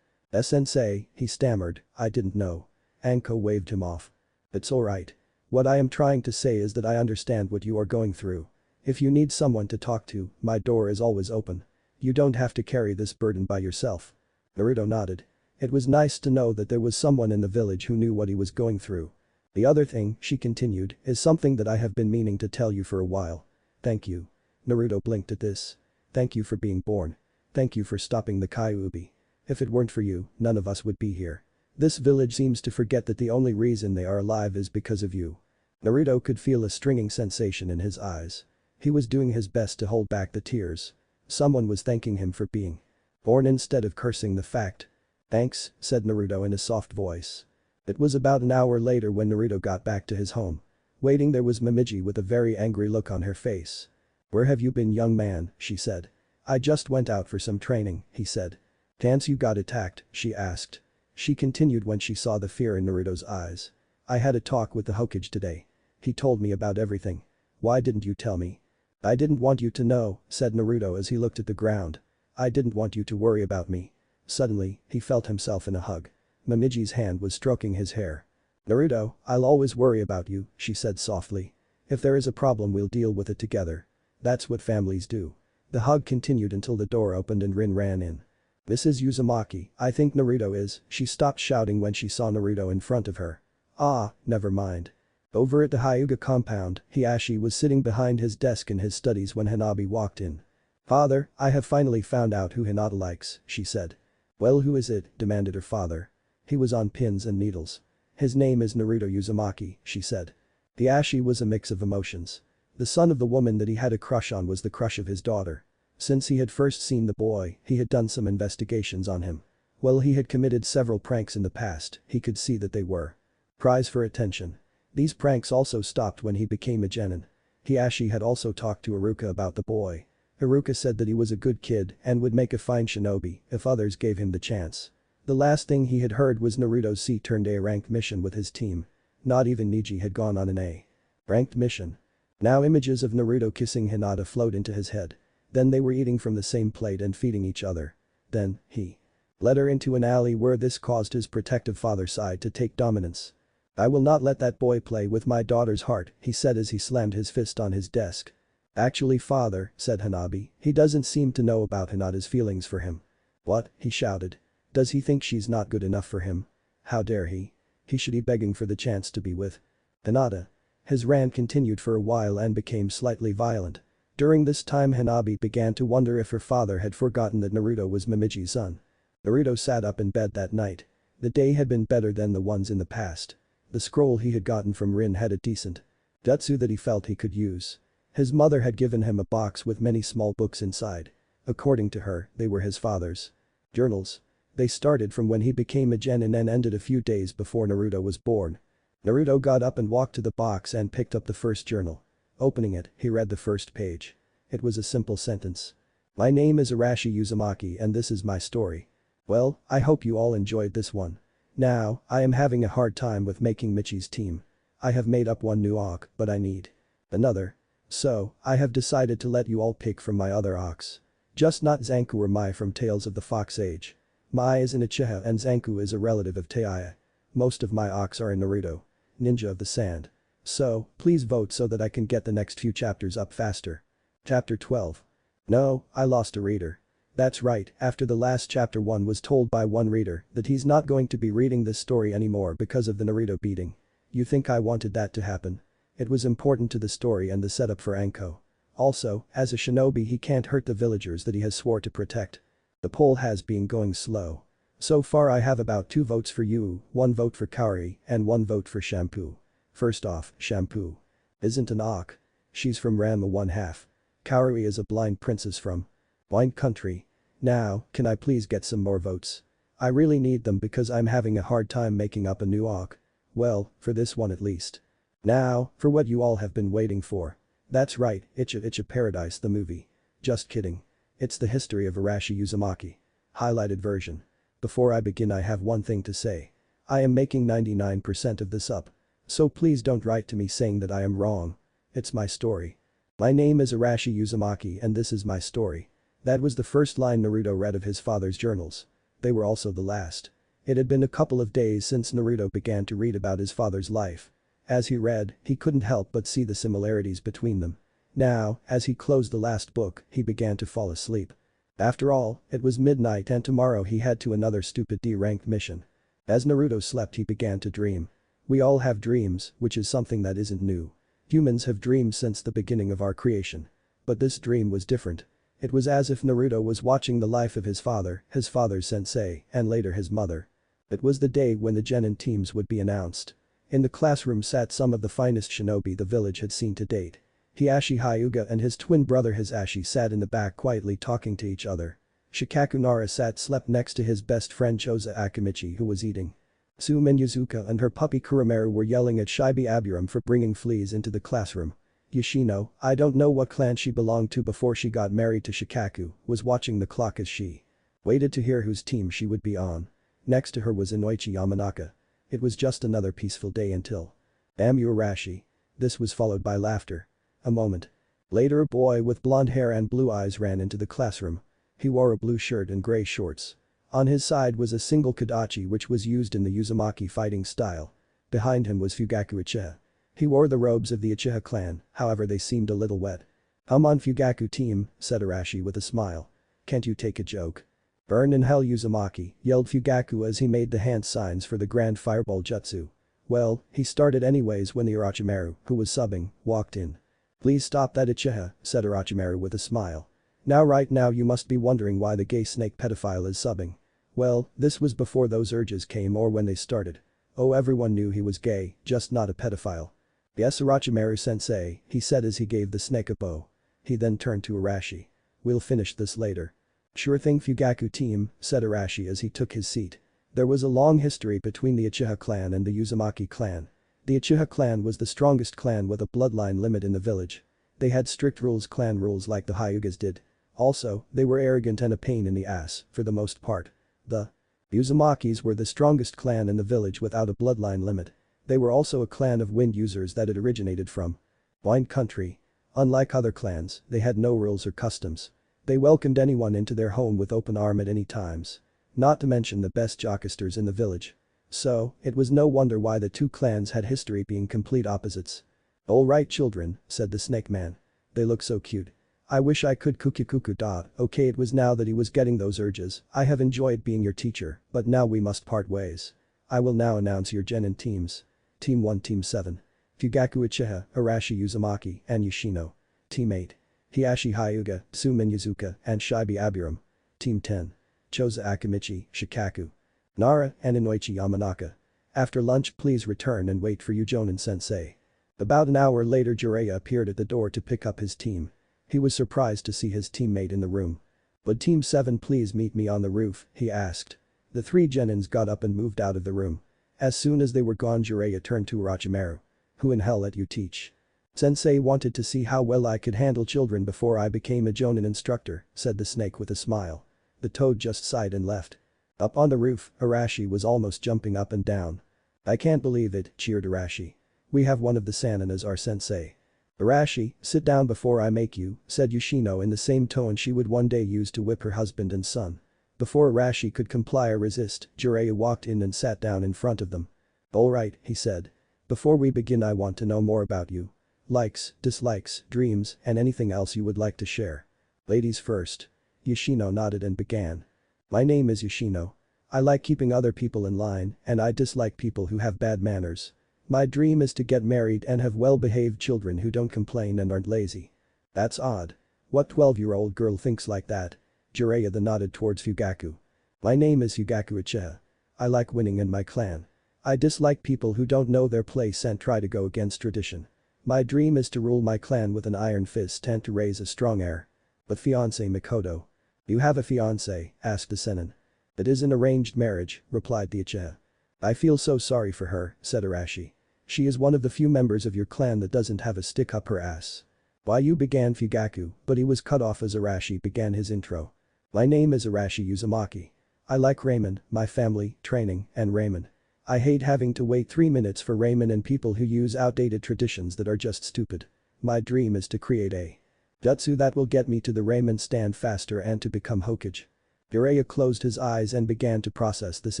"Sensei," he stammered, "I didn't know." Anko waved him off. "It's alright. What I am trying to say is that I understand what you are going through. If you need someone to talk to, my door is always open. You don't have to carry this burden by yourself." Naruto nodded. It was nice to know that there was someone in the village who knew what he was going through. "The other thing," she continued, "is something that I have been meaning to tell you for a while. Thank you." Naruto blinked at this. "Thank you for being born. Thank you for stopping the Kyuubi. If it weren't for you, none of us would be here. This village seems to forget that the only reason they are alive is because of you." Naruto could feel a stinging sensation in his eyes. He was doing his best to hold back the tears. Someone was thanking him for being born instead of cursing the fact. "Thanks," said Naruto in a soft voice. It was about an hour later when Naruto got back to his home. Waiting there was Momiji with a very angry look on her face. "Where have you been, young man?" she said. "I just went out for some training," he said. "Chance you got attacked?" she asked. She continued when she saw the fear in Naruto's eyes. "I had a talk with the Hokage today. He told me about everything. Why didn't you tell me?" "I didn't want you to know," said Naruto as he looked at the ground. "I didn't want you to worry about me." Suddenly, he felt himself in a hug. Momiji's hand was stroking his hair. "Naruto, I'll always worry about you," she said softly. "If there is a problem we'll deal with it together. That's what families do." The hug continued until the door opened and Rin ran in. "This is Uzumaki, I think Naruto is," she stopped shouting when she saw Naruto in front of her. "Ah, never mind." Over at the Hyuga compound, Hiashi was sitting behind his desk in his studies when Hanabi walked in. "Father, I have finally found out who Hinata likes," she said. "Well, who is it?" demanded her father. "He was on pins and needles. His name is Naruto Uzumaki," she said. Hiashi was a mix of emotions. The son of the woman that he had a crush on was the crush of his daughter. Since he had first seen the boy, he had done some investigations on him. While he had committed several pranks in the past, he could see that they were cries for attention. These pranks also stopped when he became a genin. Hiashi had also talked to Iruka about the boy. Iruka said that he was a good kid and would make a fine shinobi if others gave him the chance. The last thing he had heard was Naruto's C-turned-A ranked mission with his team. Not even Neji had gone on an A ranked mission. Now images of Naruto kissing Hinata flowed into his head. Then they were eating from the same plate and feeding each other. Then, he led her into an alley where this caused his protective father's side to take dominance. "I will not let that boy play with my daughter's heart," he said as he slammed his fist on his desk. "Actually, father," said Hanabi, "he doesn't seem to know about Hinata's feelings for him." "What?" he shouted. Does he think she's not good enough for him? How dare he? He should be begging for the chance to be with Tsunade. His rant continued for a while and became slightly violent. During this time Hanabi began to wonder if her father had forgotten that Naruto was Momochi's son. Naruto sat up in bed that night. The day had been better than the ones in the past. The scroll he had gotten from Rin had a decent jutsu that he felt he could use. His mother had given him a box with many small books inside. According to her, they were his father's journals. They started from when he became a genin and ended a few days before Naruto was born. Naruto got up and walked to the box and picked up the first journal. Opening it, he read the first page. It was a simple sentence. My name is Arashi Uzumaki and this is my story. Well, I hope you all enjoyed this one. Now, I am having a hard time with making Michi's team. I have made up one new ox, but I need another. So, I have decided to let you all pick from my other ox. Just not Zanku or Mai from Tales of the Fox Age. Mai is an Uchiha and Zanku is a relative of Taiya. Most of my ox are in Naruto. Ninja of the Sand. So, please vote so that I can get the next few chapters up faster. Chapter 12. No, I lost a reader. That's right, after the last chapter 1 was told by one reader that he's not going to be reading this story anymore because of the Naruto beating. You think I wanted that to happen? It was important to the story and the setup for Anko. Also, as a shinobi he can't hurt the villagers that he has swore to protect. The poll has been going slow. So far I have about 2 votes for you, 1 vote for Kaori, and 1 vote for Shampoo. First off, Shampoo isn't an ox. She's from Ranma 1/2. Kaori is a blind princess from Blind Country. Now, can I please get some more votes? I really need them because I'm having a hard time making up a new ox. Well, for this one at least. Now, for what you all have been waiting for. That's right, Icha Paradise the movie. Just kidding. It's the history of Arashi Uzumaki. Highlighted version. Before I begin I have one thing to say. I am making 99% of this up. So please don't write to me saying that I am wrong. It's my story. My name is Arashi Uzumaki and this is my story. That was the first line Naruto read of his father's journals. They were also the last. It had been a couple of days since Naruto began to read about his father's life. As he read, he couldn't help but see the similarities between them. Now, as he closed the last book, he began to fall asleep. After all, it was midnight and tomorrow he had to another stupid D-ranked mission. As Naruto slept he began to dream. We all have dreams, which is something that isn't new. Humans have dreamed since the beginning of our creation. But this dream was different. It was as if Naruto was watching the life of his father's sensei, and later his mother. It was the day when the genin teams would be announced. In the classroom sat some of the finest shinobi the village had seen to date. Hiashi Hyuga and his twin brother Hisashi sat in the back quietly talking to each other. Shikaku Nara slept next to his best friend Choza Akimichi who was eating. Tsumen Yuzuka and her puppy Kuromeru were yelling at Shibi Aburam for bringing fleas into the classroom. Yoshino, I don't know what clan she belonged to before she got married to Shikaku, was watching the clock as she waited to hear whose team she would be on. Next to her was Inoichi Yamanaka. It was just another peaceful day until Amu Arashi. This was followed by laughter. A moment later a boy with blonde hair and blue eyes ran into the classroom. He wore a blue shirt and gray shorts. On his side was a single kadachi which was used in the Uzumaki fighting style. Behind him was Fugaku Uchiha. He wore the robes of the Uchiha clan, however they seemed a little wet. I'm on Fugaku team, said Arashi with a smile. Can't you take a joke? Burn in hell Uzumaki, yelled Fugaku as he made the hand signs for the grand fireball jutsu. Well, he started anyways when the Orochimaru, who was subbing, walked in. Please stop that Uchiha, said Orochimaru with a smile. Right now you must be wondering why the gay snake pedophile is subbing. Well, this was before those urges came or when they started. Oh, everyone knew he was gay, just not a pedophile. Yes, Orochimaru-sensei, he said as he gave the snake a bow. He then turned to Arashi. We'll finish this later. Sure thing Fugaku team, said Arashi as he took his seat. There was a long history between the Uchiha clan and the Uzumaki clan. The Uchiha clan was the strongest clan with a bloodline limit in the village. They had strict clan rules like the Hyugas did. Also, they were arrogant and a pain in the ass, for the most part. The Uzumakis were the strongest clan in the village without a bloodline limit. They were also a clan of wind users that had originated from Blind Country. Unlike other clans, they had no rules or customs. They welcomed anyone into their home with open arm at any times. Not to mention the best jocksters in the village. So, it was no wonder why the two clans had history being complete opposites. Alright children, said the snake man. They look so cute. I wish I could kuku. Okay, it was now that he was getting those urges. I have enjoyed being your teacher, but now we must part ways. I will now announce your genin teams. Team 1 Team 7. Fugaku Uchiha, Arashi Uzumaki, and Yoshino. Team 8. Hiashi Hyuga, Tsumin Yuzuka, and Shibi Abiram. Team 10. Choza Akimichi, Shikaku. Nara, and Inoichi Yamanaka. After lunch please return and wait for Jonin sensei. About an hour later Jiraiya appeared at the door to pick up his team. He was surprised to see his teammate in the room. "Would Team 7 please meet me on the roof?" he asked. The three genins got up and moved out of the room. As soon as they were gone Jiraiya turned to Orochimaru. "Who in hell let you teach?" "Sensei wanted to see how well I could handle children before I became a Jonin instructor," said the snake with a smile. The toad just sighed and left. Up on the roof, Arashi was almost jumping up and down. "I can't believe it," cheered Arashi. "We have one of the Sannin as our sensei." "Arashi, sit down before I make you," said Yoshino in the same tone she would one day use to whip her husband and son. Before Arashi could comply or resist, Jiraiya walked in and sat down in front of them. "Alright," he said. "Before we begin I want to know more about you. Likes, dislikes, dreams, and anything else you would like to share. Ladies first." Yoshino nodded and began. "My name is Yoshino. I like keeping other people in line, and I dislike people who have bad manners. My dream is to get married and have well-behaved children who don't complain and aren't lazy." "That's odd. What 12-year-old girl thinks like that?" Jiraiya then nodded towards Fugaku. "My name is Fugaku Uchiha. I like winning in my clan. I dislike people who don't know their place and try to go against tradition. My dream is to rule my clan with an iron fist and to raise a strong heir." "But fiancé Mikoto?" "You have a fiancé?" asked the Sennin. "It is an arranged marriage," replied the Uchiha. "I feel so sorry for her," said Arashi. "She is one of the few members of your clan that doesn't have a stick up her ass." "Why you," began Fugaku, but he was cut off as Arashi began his intro. "My name is Arashi Uzumaki. I like ramen, my family, training, and ramen. I hate having to wait 3 minutes for ramen and people who use outdated traditions that are just stupid. My dream is to create a jutsu that will get me to the ramen stand faster and to become Hokage." Jiraiya closed his eyes and began to process this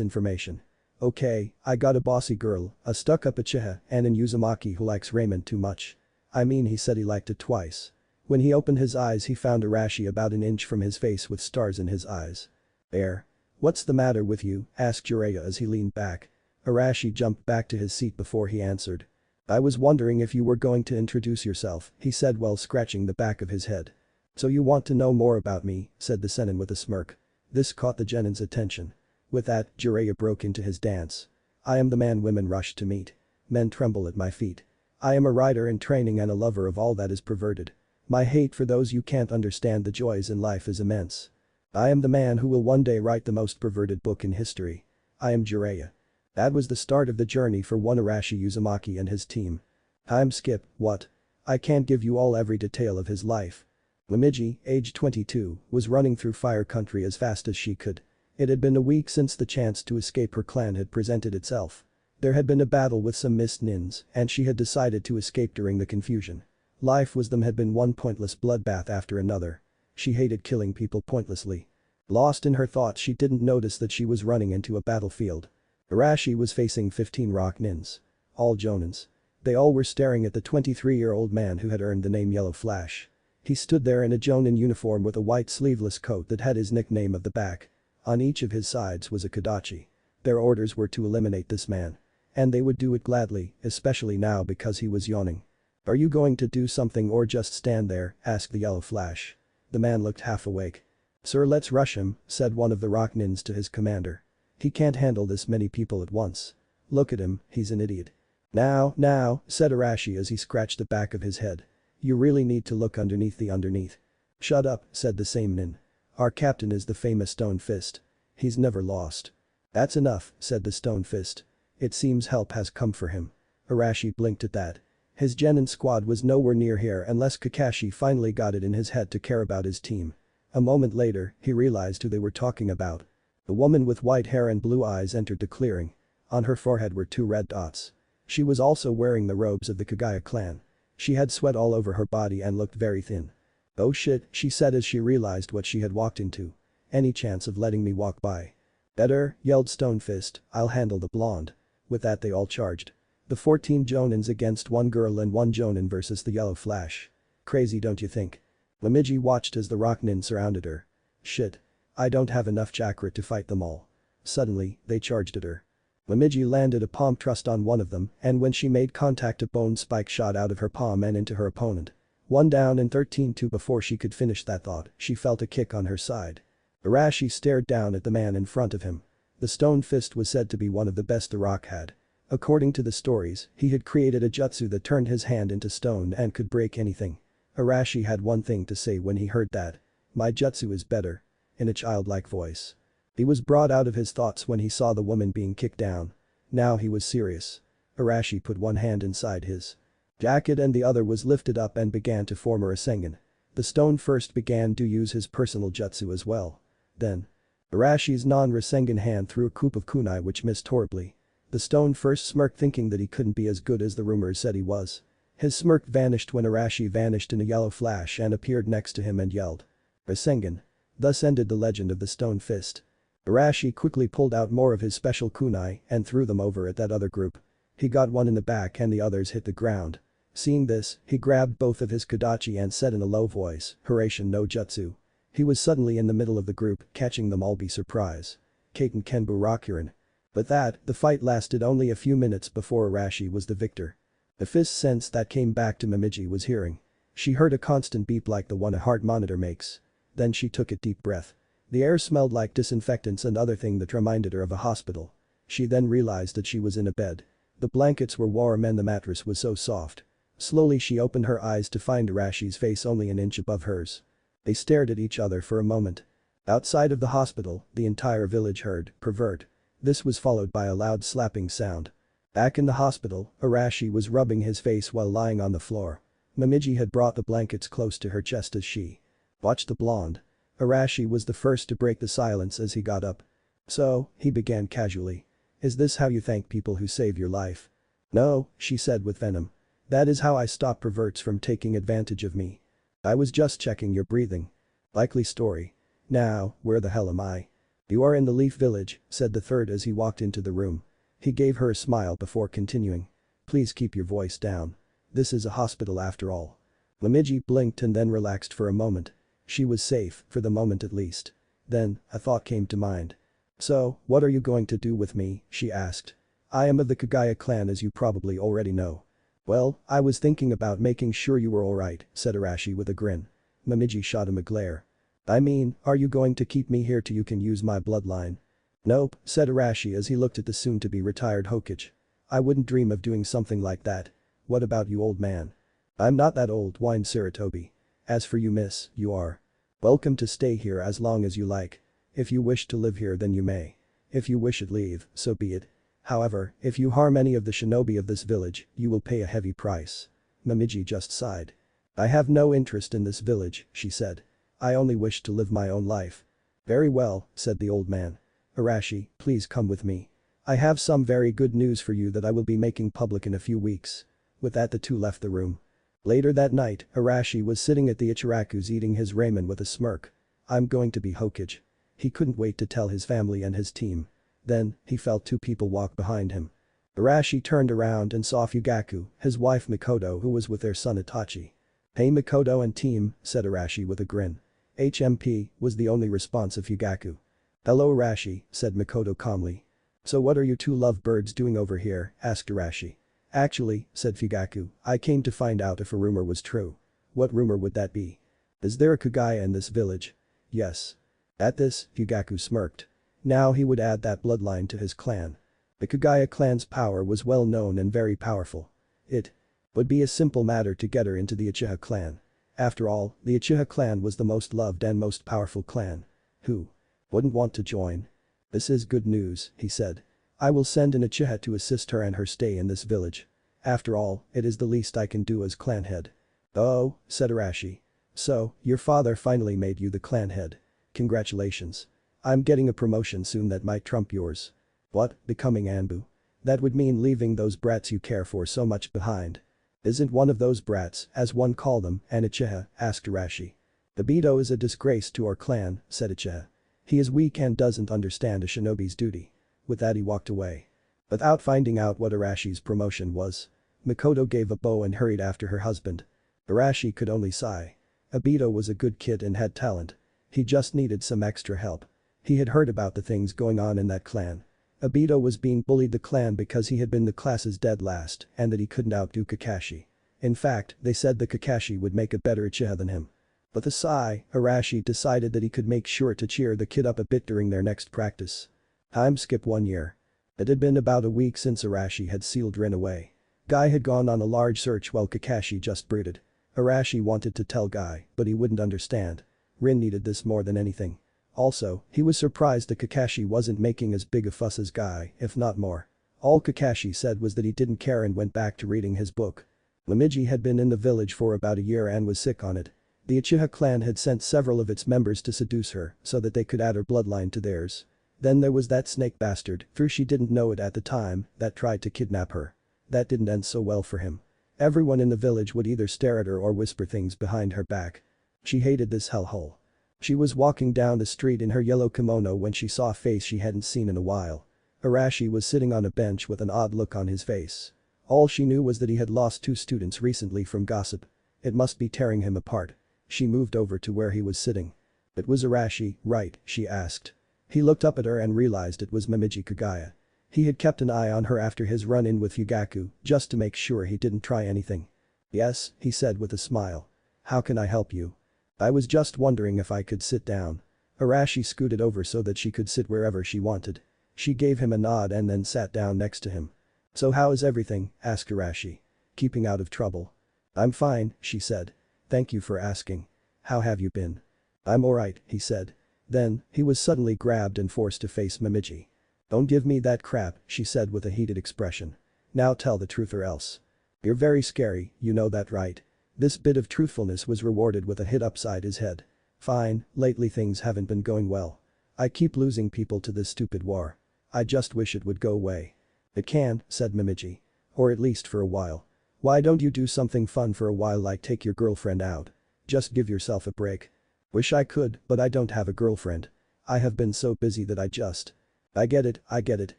information. "Okay, I got a bossy girl, a stuck-up Uchiha, and an Uzumaki who likes ramen too much. I mean he said he liked it twice." When he opened his eyes he found Arashi about an inch from his face with stars in his eyes. "There. What's the matter with you?" asked Jiraiya as he leaned back. Arashi jumped back to his seat before he answered. "I was wondering if you were going to introduce yourself," he said while scratching the back of his head. "So you want to know more about me," said the Sennin with a smirk. This caught the genin's attention. With that, Jiraiya broke into his dance. "I am the man women rush to meet. Men tremble at my feet. I am a rider in training and a lover of all that is perverted. My hate for those you can't understand the joys in life is immense. I am the man who will one day write the most perverted book in history. I am Jiraiya." That was the start of the journey for one Arashi Uzumaki and his team. Time skip, what? I can't give you all every detail of his life. Neji, age 22, was running through fire country as fast as she could. It had been a week since the chance to escape her clan had presented itself. There had been a battle with some mist nins and she had decided to escape during the confusion. Life with them had been one pointless bloodbath after another. She hated killing people pointlessly. Lost in her thoughts she didn't notice that she was running into a battlefield. Arashi was facing 15 rock nins. All jonins. They all were staring at the 23-year-old man who had earned the name Yellow Flash. He stood there in a jonin uniform with a white sleeveless coat that had his nickname at the back. On each of his sides was a Kodachi. Their orders were to eliminate this man. And they would do it gladly, especially now because he was yawning. "Are you going to do something or just stand there?" asked the Yellow Flash. The man looked half awake. "Sir, let's rush him," said one of the rock nins to his commander. "He can't handle this many people at once. Look at him, he's an idiot." Now, said Arashi as he scratched the back of his head. "You really need to look underneath the underneath." "Shut up," said the same nin. "Our captain is the famous Stone Fist. He's never lost." "That's enough," said the Stone Fist. "It seems help has come for him." Arashi blinked at that. His genin squad was nowhere near here unless Kakashi finally got it in his head to care about his team. A moment later, he realized who they were talking about. The woman with white hair and blue eyes entered the clearing. On her forehead were 2 red dots. She was also wearing the robes of the Kagaya clan. She had sweat all over her body and looked very thin. "Oh shit," she said as she realized what she had walked into. "Any chance of letting me walk by?" "Better," yelled Stone Fist, "I'll handle the blonde." With that they all charged. The 14 jonins against 1 girl and 1 jonin versus the Yellow Flash. Crazy, don't you think? Momiji watched as the Rocknin surrounded her. Shit. I don't have enough chakra to fight them all. Suddenly, they charged at her. Momiji landed a palm thrust on one of them, and when she made contact a bone spike shot out of her palm and into her opponent. One down and 13-2 before she could finish that thought, she felt a kick on her side. Arashi stared down at the man in front of him. The stone fist was said to be one of the best the Rock had. According to the stories, he had created a jutsu that turned his hand into stone and could break anything. Arashi had one thing to say when he heard that. My jutsu is better. In a childlike voice. He was brought out of his thoughts when he saw the woman being kicked down. Now he was serious. Arashi put one hand inside his jacket and the other was lifted up and began to form a Rasengan. The stone first began to use his personal jutsu as well. Then. Arashi's non-Rasengan hand threw a coup of kunai which missed horribly. The stone first smirked thinking that he couldn't be as good as the rumors said he was. His smirk vanished when Arashi vanished in a yellow flash and appeared next to him and yelled. Rasengan. Thus ended the legend of the stone fist. Arashi quickly pulled out more of his special kunai and threw them over at that other group. He got one in the back and the others hit the ground. Seeing this, he grabbed both of his kodachi and said in a low voice, Hiraishin no jutsu. He was suddenly in the middle of the group, catching them all by surprise. Kaiten Kenbu Rakurin. But the fight lasted only a few minutes before Arashi was the victor. The fifth sense that came back to Momiji was hearing. She heard a constant beep like the one a heart monitor makes. Then she took a deep breath. The air smelled like disinfectants and other thing that reminded her of a hospital. She then realized that she was in a bed. The blankets were warm and the mattress was so soft. Slowly she opened her eyes to find Arashi's face only an inch above hers. They stared at each other for a moment. Outside of the hospital, the entire village heard, pervert. This was followed by a loud slapping sound. Back in the hospital, Arashi was rubbing his face while lying on the floor. Momiji had brought the blankets close to her chest as she watched the blonde. Arashi was the first to break the silence as he got up. So, he began casually. Is this how you thank people who save your life? No, she said with venom. That is how I stop perverts from taking advantage of me. I was just checking your breathing. Likely story. Now, where the hell am I? You are in the Leaf Village, said the third as he walked into the room. He gave her a smile before continuing. Please keep your voice down. This is a hospital after all. Momiji blinked and then relaxed for a moment. She was safe, for the moment at least. Then, a thought came to mind. So, what are you going to do with me, she asked. I am of the Kagaya clan as you probably already know. Well, I was thinking about making sure you were alright, said Arashi with a grin. Momiji shot him a glare. I mean, are you going to keep me here till you can use my bloodline? Nope, said Arashi as he looked at the soon-to-be retired Hokage. I wouldn't dream of doing something like that. What about you old man? I'm not that old, whined Sarutobi. As for you miss, you are. Welcome to stay here as long as you like. If you wish to live here then you may. If you wish to leave, so be it. However, if you harm any of the shinobi of this village, you will pay a heavy price. Momiji just sighed. I have no interest in this village, she said. I only wish to live my own life. Very well, said the old man. Arashi, please come with me. I have some very good news for you that I will be making public in a few weeks. With that the two left the room. Later that night, Arashi was sitting at the Ichiraku's eating his ramen with a smirk. I'm going to be Hokage. He couldn't wait to tell his family and his team. Then, he felt two people walk behind him. Arashi turned around and saw Fugaku, his wife Mikoto who was with their son Itachi. Hey Mikoto and team, said Arashi with a grin. HMP, was the only response of Fugaku. Hello Arashi, said Mikoto calmly. So what are you two lovebirds doing over here, asked Arashi. Actually, said Fugaku, I came to find out if a rumor was true. What rumor would that be? Is there a Kagaya in this village? Yes. At this, Fugaku smirked. Now he would add that bloodline to his clan. The Kagaya clan's power was well known and very powerful. It would be a simple matter to get her into the Uchiha clan. After all, the Uchiha clan was the most loved and most powerful clan. Who wouldn't want to join? This is good news, he said. I will send an Uchiha to assist her and her stay in this village. After all, it is the least I can do as clan head. Oh, said Arashi. So, your father finally made you the clan head. Congratulations. I'm getting a promotion soon that might trump yours. What, becoming Anbu? That would mean leaving those brats you care for so much behind. Isn't one of those brats, as one called them, an Uchiha, asked Arashi. The Beto is a disgrace to our clan, said Uchiha. He is weak and doesn't understand a shinobi's duty. With that he walked away. Without finding out what Arashi's promotion was. Mikoto gave a bow and hurried after her husband. Arashi could only sigh. Obito was a good kid and had talent. He just needed some extra help. He had heard about the things going on in that clan. Obito was being bullied the clan because he had been the class's dead last and that he couldn't outdo Kakashi. In fact, they said the Kakashi would make a better Uchiha than him. With a sigh, Arashi decided that he could make sure to cheer the kid up a bit during their next practice. Time skip 1 year. It had been about a week since Arashi had sealed Rin away. Guy had gone on a large search while Kakashi just brooded. Arashi wanted to tell Guy, but he wouldn't understand. Rin needed this more than anything. Also, he was surprised that Kakashi wasn't making as big a fuss as Guy, if not more. All Kakashi said was that he didn't care and went back to reading his book. Neji had been in the village for about a year and was sick on it. The Uchiha clan had sent several of its members to seduce her so that they could add her bloodline to theirs. Then there was that snake bastard, though she didn't know it at the time, that tried to kidnap her. That didn't end so well for him. Everyone in the village would either stare at her or whisper things behind her back. She hated this hellhole. She was walking down the street in her yellow kimono when she saw a face she hadn't seen in a while. Arashi was sitting on a bench with an odd look on his face. All she knew was that he had lost 2 students recently from gossip. It must be tearing him apart. She moved over to where he was sitting. "It was Arashi, right?" she asked. He looked up at her and realized it was Momiji Kagaya. He had kept an eye on her after his run-in with Fugaku, just to make sure he didn't try anything. "Yes," he said with a smile. "How can I help you?" "I was just wondering if I could sit down." Arashi scooted over so that she could sit wherever she wanted. She gave him a nod and then sat down next to him. "So how is everything?" asked Arashi. "Keeping out of trouble?" "I'm fine," she said. "Thank you for asking. How have you been?" "I'm alright," he said. Then, he was suddenly grabbed and forced to face Momiji. "Don't give me that crap," she said with a heated expression. "Now tell the truth or else. You're very scary, you know that right?" This bit of truthfulness was rewarded with a hit upside his head. "Fine, lately things haven't been going well. I keep losing people to this stupid war. I just wish it would go away." "It can," said Momiji. "Or at least for a while. Why don't you do something fun for a while, like take your girlfriend out? Just give yourself a break." "Wish I could, but I don't have a girlfriend. I have been so busy that I just—" I get it.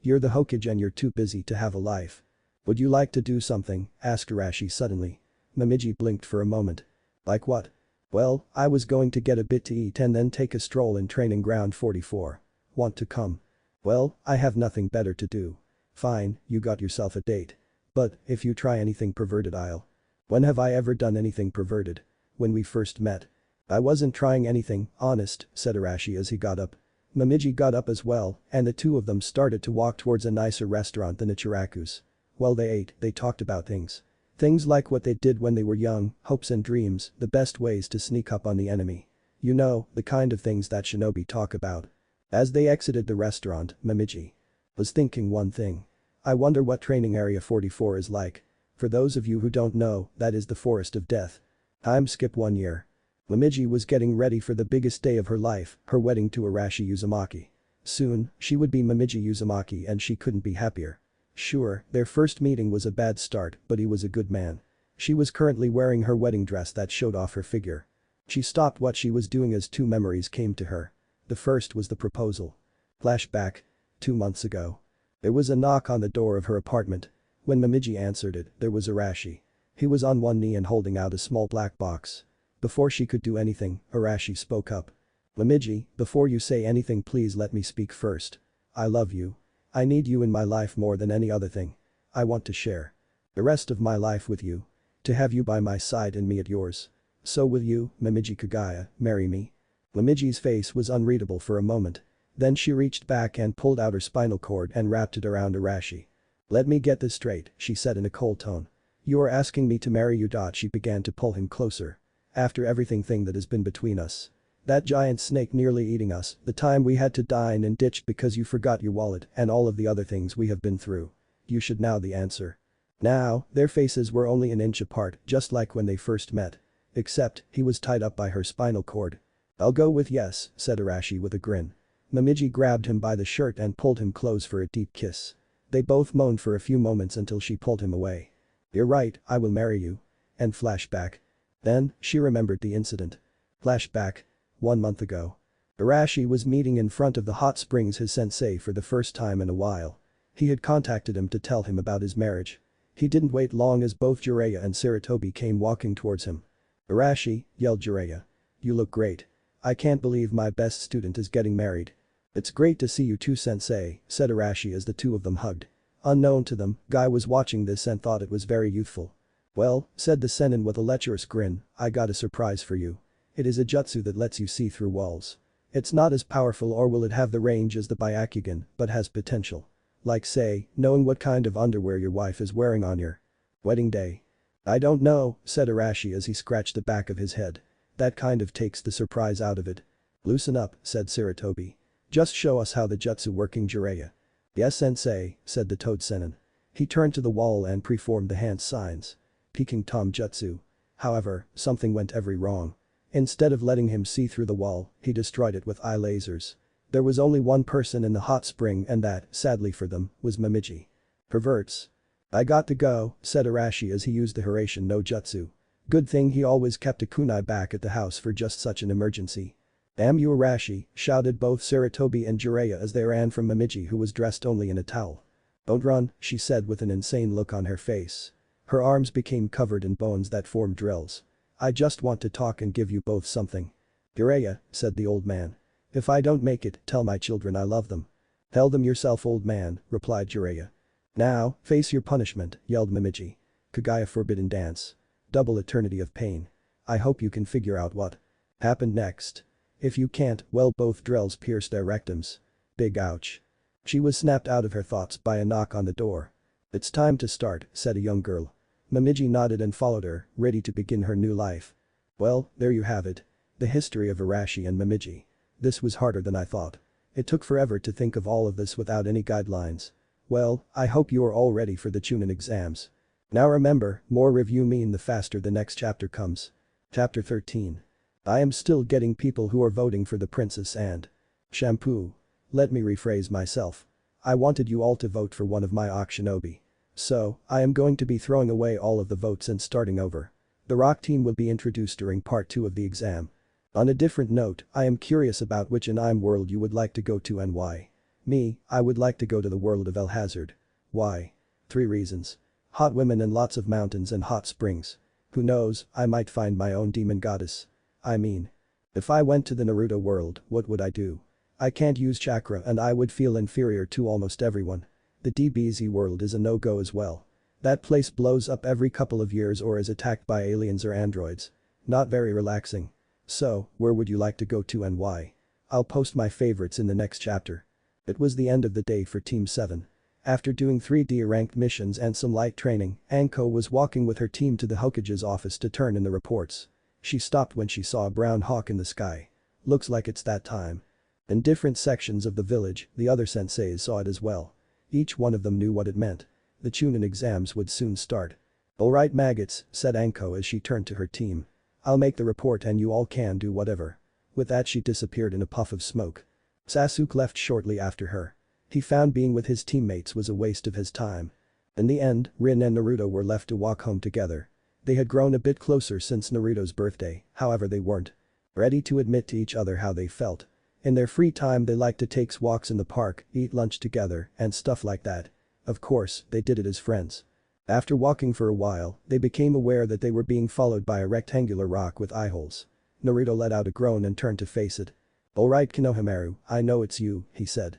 You're the Hokage and you're too busy to have a life." "Would you like to do something?" asked Arashi suddenly. Momiji blinked for a moment. "Like what?" "Well, I was going to get a bit to eat and then take a stroll in training ground 44. Want to come?" "Well, I have nothing better to do." "Fine, you got yourself a date. But, if you try anything perverted I'll—" "When have I ever done anything perverted?" "When we first met." "I wasn't trying anything, honest," said Arashi as he got up. Momiji got up as well, and the two of them started to walk towards a nicer restaurant than Ichiraku's. While they ate, they talked about things. Things like what they did when they were young, hopes and dreams, the best ways to sneak up on the enemy. You know, the kind of things that shinobi talk about. As they exited the restaurant, Momiji was thinking one thing. "I wonder what training area 44 is like." For those of you who don't know, that is the forest of death. Time skip 1 year. Momiji was getting ready for the biggest day of her life, her wedding to Arashi Uzumaki. Soon, she would be Momiji Uzumaki and she couldn't be happier. Sure, their first meeting was a bad start, but he was a good man. She was currently wearing her wedding dress that showed off her figure. She stopped what she was doing as 2 memories came to her. The first was the proposal. Flashback. 2 months ago. There was a knock on the door of her apartment. When Momiji answered it, there was Arashi. He was on one knee and holding out a small black box. Before she could do anything, Arashi spoke up. "Momiji, before you say anything please let me speak first. I love you. I need you in my life more than any other thing. I want to share the rest of my life with you. To have you by my side and me at yours. So will you, Momiji Kagaya, marry me?" Momiji's face was unreadable for a moment. Then she reached back and pulled out her spinal cord and wrapped it around Arashi. "Let me get this straight," she said in a cold tone. "You are asking me to marry you." She began to pull him closer. "After everything that has been between us. That giant snake nearly eating us, the time we had to dine and ditch because you forgot your wallet and all of the other things we have been through. You should know the answer." Now, their faces were only an inch apart, just like when they first met. Except, he was tied up by her spinal cord. "I'll go with yes," said Arashi with a grin. Momiji grabbed him by the shirt and pulled him close for a deep kiss. They both moaned for a few moments until she pulled him away. "You're right, I will marry you." And flashback. Then, she remembered the incident. Flashback. 1 month ago. Arashi was meeting in front of the hot springs his sensei for the first time in a while. He had contacted him to tell him about his marriage. He didn't wait long as both Jiraiya and Sarutobi came walking towards him. Arashi, yelled Jiraiya. You look great. I can't believe my best student is getting married. It's great to see you too, sensei, said Arashi as the two of them hugged. Unknown to them, Guy was watching this and thought it was very youthful. Well, said the Sennin with a lecherous grin, I got a surprise for you. It is a jutsu that lets you see through walls. It's not as powerful or will it have the range as the Byakugan, but has potential. Like say, knowing what kind of underwear your wife is wearing on your wedding day. I don't know, said Arashi as he scratched the back of his head. That kind of takes the surprise out of it. Loosen up, said Sarutobi. Just show us how the jutsu working, Jiraiya. Yes, sensei, said the Toad Sennin. He turned to the wall and preformed the hand signs. Peking Tom Jutsu. However, something went every wrong. Instead of letting him see through the wall, he destroyed it with eye lasers. There was only one person in the hot spring and that, sadly for them, was Momiji. Perverts. I got to go, said Arashi as he used the Hiraishin no Jutsu. Good thing he always kept a kunai back at the house for just such an emergency. Damn you, Arashi, shouted both Sarutobi and Jiraiya as they ran from Momiji, who was dressed only in a towel. Don't run, she said with an insane look on her face. Her arms became covered in bones that formed drills. I just want to talk and give you both something. Jiraiya, said the old man. If I don't make it, tell my children I love them. Tell them yourself, old man, replied Jiraiya. Now, face your punishment, yelled Momiji. Kagaya forbidden dance. Double eternity of pain. I hope you can figure out what happened next. If you can't, well, both drills pierced their rectums. Big ouch. She was snapped out of her thoughts by a knock on the door. It's time to start, said a young girl. Momiji nodded and followed her, ready to begin her new life. Well, there you have it. The history of Arashi and Momiji. This was harder than I thought. It took forever to think of all of this without any guidelines. Well, I hope you are all ready for the Chunin exams. Now remember, more review mean the faster the next chapter comes. Chapter 13. I am still getting people who are voting for the princess and shampoo. Let me rephrase myself. I wanted you all to vote for one of my Shinobi. So, I am going to be throwing away all of the votes and starting over. The rock team will be introduced during part 2 of the exam. On a different note, I am curious about which anime world you would like to go to and why. Me, I would like to go to the world of El Hazard. Why? 3 reasons. Hot women and lots of mountains and hot springs. Who knows, I might find my own demon goddess. I mean. If I went to the Naruto world, what would I do? I can't use chakra and I would feel inferior to almost everyone. The DBZ world is a no-go as well. That place blows up every couple of years or is attacked by aliens or androids. Not very relaxing. So, where would you like to go to and why? I'll post my favorites in the next chapter. It was the end of the day for Team 7. After doing 3D ranked missions and some light training, Anko was walking with her team to the Hokage's office to turn in the reports. She stopped when she saw a brown hawk in the sky. Looks like it's that time. In different sections of the village, the other senseis saw it as well. Each one of them knew what it meant. The Chunin exams would soon start. Alright maggots, said Anko as she turned to her team. I'll make the report and you all can do whatever. With that she disappeared in a puff of smoke. Sasuke left shortly after her. He found being with his teammates was a waste of his time. In the end, Rin and Naruto were left to walk home together. They had grown a bit closer since Naruto's birthday, however they weren't ready to admit to each other how they felt. In their free time they liked to take walks in the park, eat lunch together, and stuff like that. Of course, they did it as friends. After walking for a while, they became aware that they were being followed by a rectangular rock with eye holes. Naruto let out a groan and turned to face it. Alright Konohamaru, I know it's you, he said.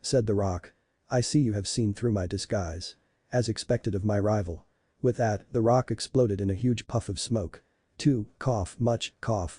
Said the rock. I see you have seen through my disguise. As expected of my rival. With that, the rock exploded in a huge puff of smoke. 2,